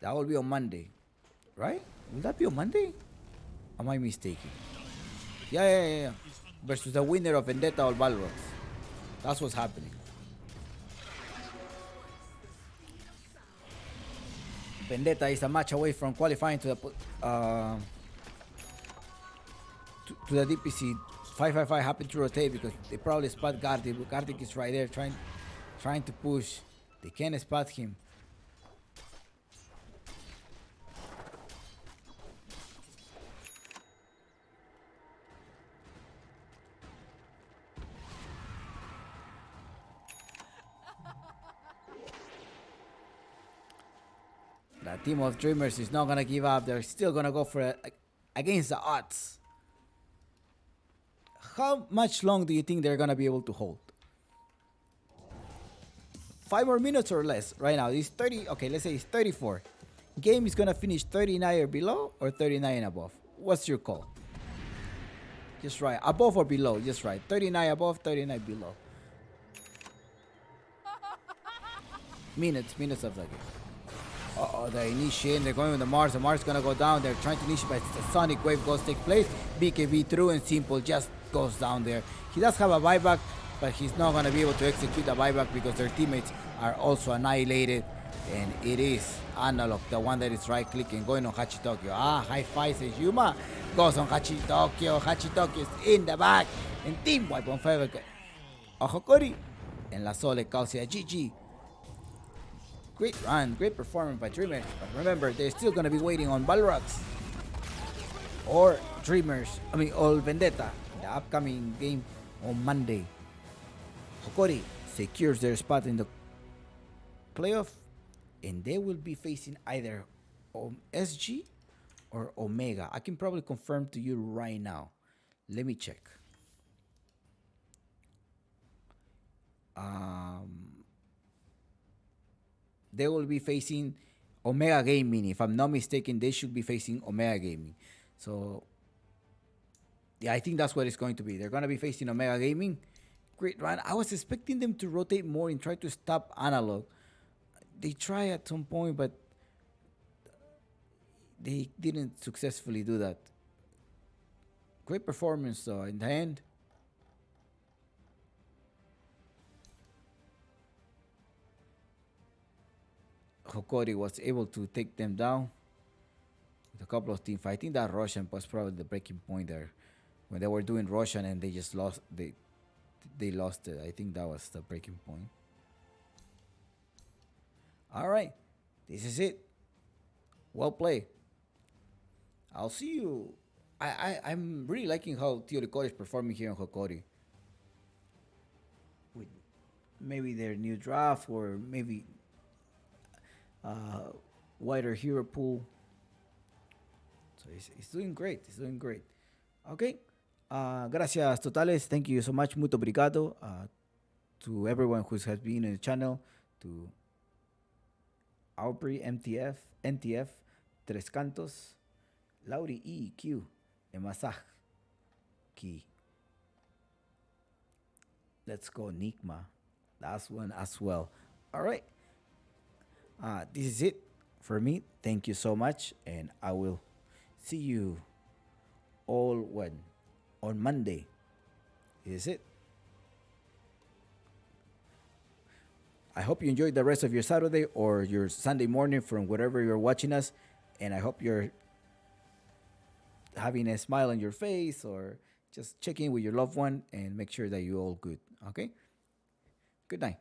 That will be on Monday, right? Will that be on Monday? Am I mistaken? Yeah. Versus the winner of Vendetta or Balrogs. That's what's happening. Vendetta is a match away from qualifying to the DPC. 555 happened to rotate because they probably spot Gardic. Gardic is right there trying to push. They can't spot him. The team of Dreamers is not gonna give up. They're still gonna go for it against the odds. How much long do you think they're gonna be able to hold? 5 more minutes or less right now. It's 30. Okay, let's say it's 34. Game is gonna finish 39 or below or 39 and above. What's your call? Just right. Above or below? Just right. 39 above, 39 below. Minutes of the game. Uh-oh, they're initiating. They're going with the Mars. The Mars is going to go down. They're trying to initiate, but the Sonic Wave goes take place. BKB through, and Simple just goes down there. He does have a buyback, but he's not going to be able to execute the buyback because their teammates are also annihilated. And it is Analog, the one that is right-clicking, going on Hachitokyo. High five says Yuma. Goes on Hachitokyo. Hachitokyo is in the back. And team wipe on favor. Hokori. And La Sole calls it a GG. Great run, great performance by Dreamers. But remember, they're still going to be waiting on Balrogs or or Vendetta in the upcoming game on Monday. Hokori secures their spot in the playoff, and they will be facing either SG or Omega. I can probably confirm to you right now. Let me check. they will be facing Omega Gaming. If I'm not mistaken, they should be facing Omega Gaming. So, yeah, I think that's what it's going to be. They're going to be facing Omega Gaming. Great run. I was expecting them to rotate more and try to stop Analog. They try at some point, but they didn't successfully do that. Great performance, though, in the end. Hokori was able to take them down with a couple of team fights. I think that Roshan was probably the breaking point there. When they were doing Roshan and they just lost, they lost it. I think that was the breaking point. All right, this is it. Well played. I'll see you. I'm really liking how Theodore is performing here on Hokori. With maybe their new draft or maybe wider hero pool. So he's doing great. He's doing great. Okay. Gracias totales. Thank you so much. Muito obrigado to everyone who has been in the channel. To Aubrey, NTF, Tres Cantos, Lauri EQ, Emasaj, Key. Let's go, Nikma. Last one as well. All right. This is it for me. Thank you so much. And I will see you all when? On Monday. Is it? I hope you enjoyed the rest of your Saturday or your Sunday morning from wherever you're watching us. And I hope you're having a smile on your face or just checking with your loved one and make sure that you're all good. Okay? Good night.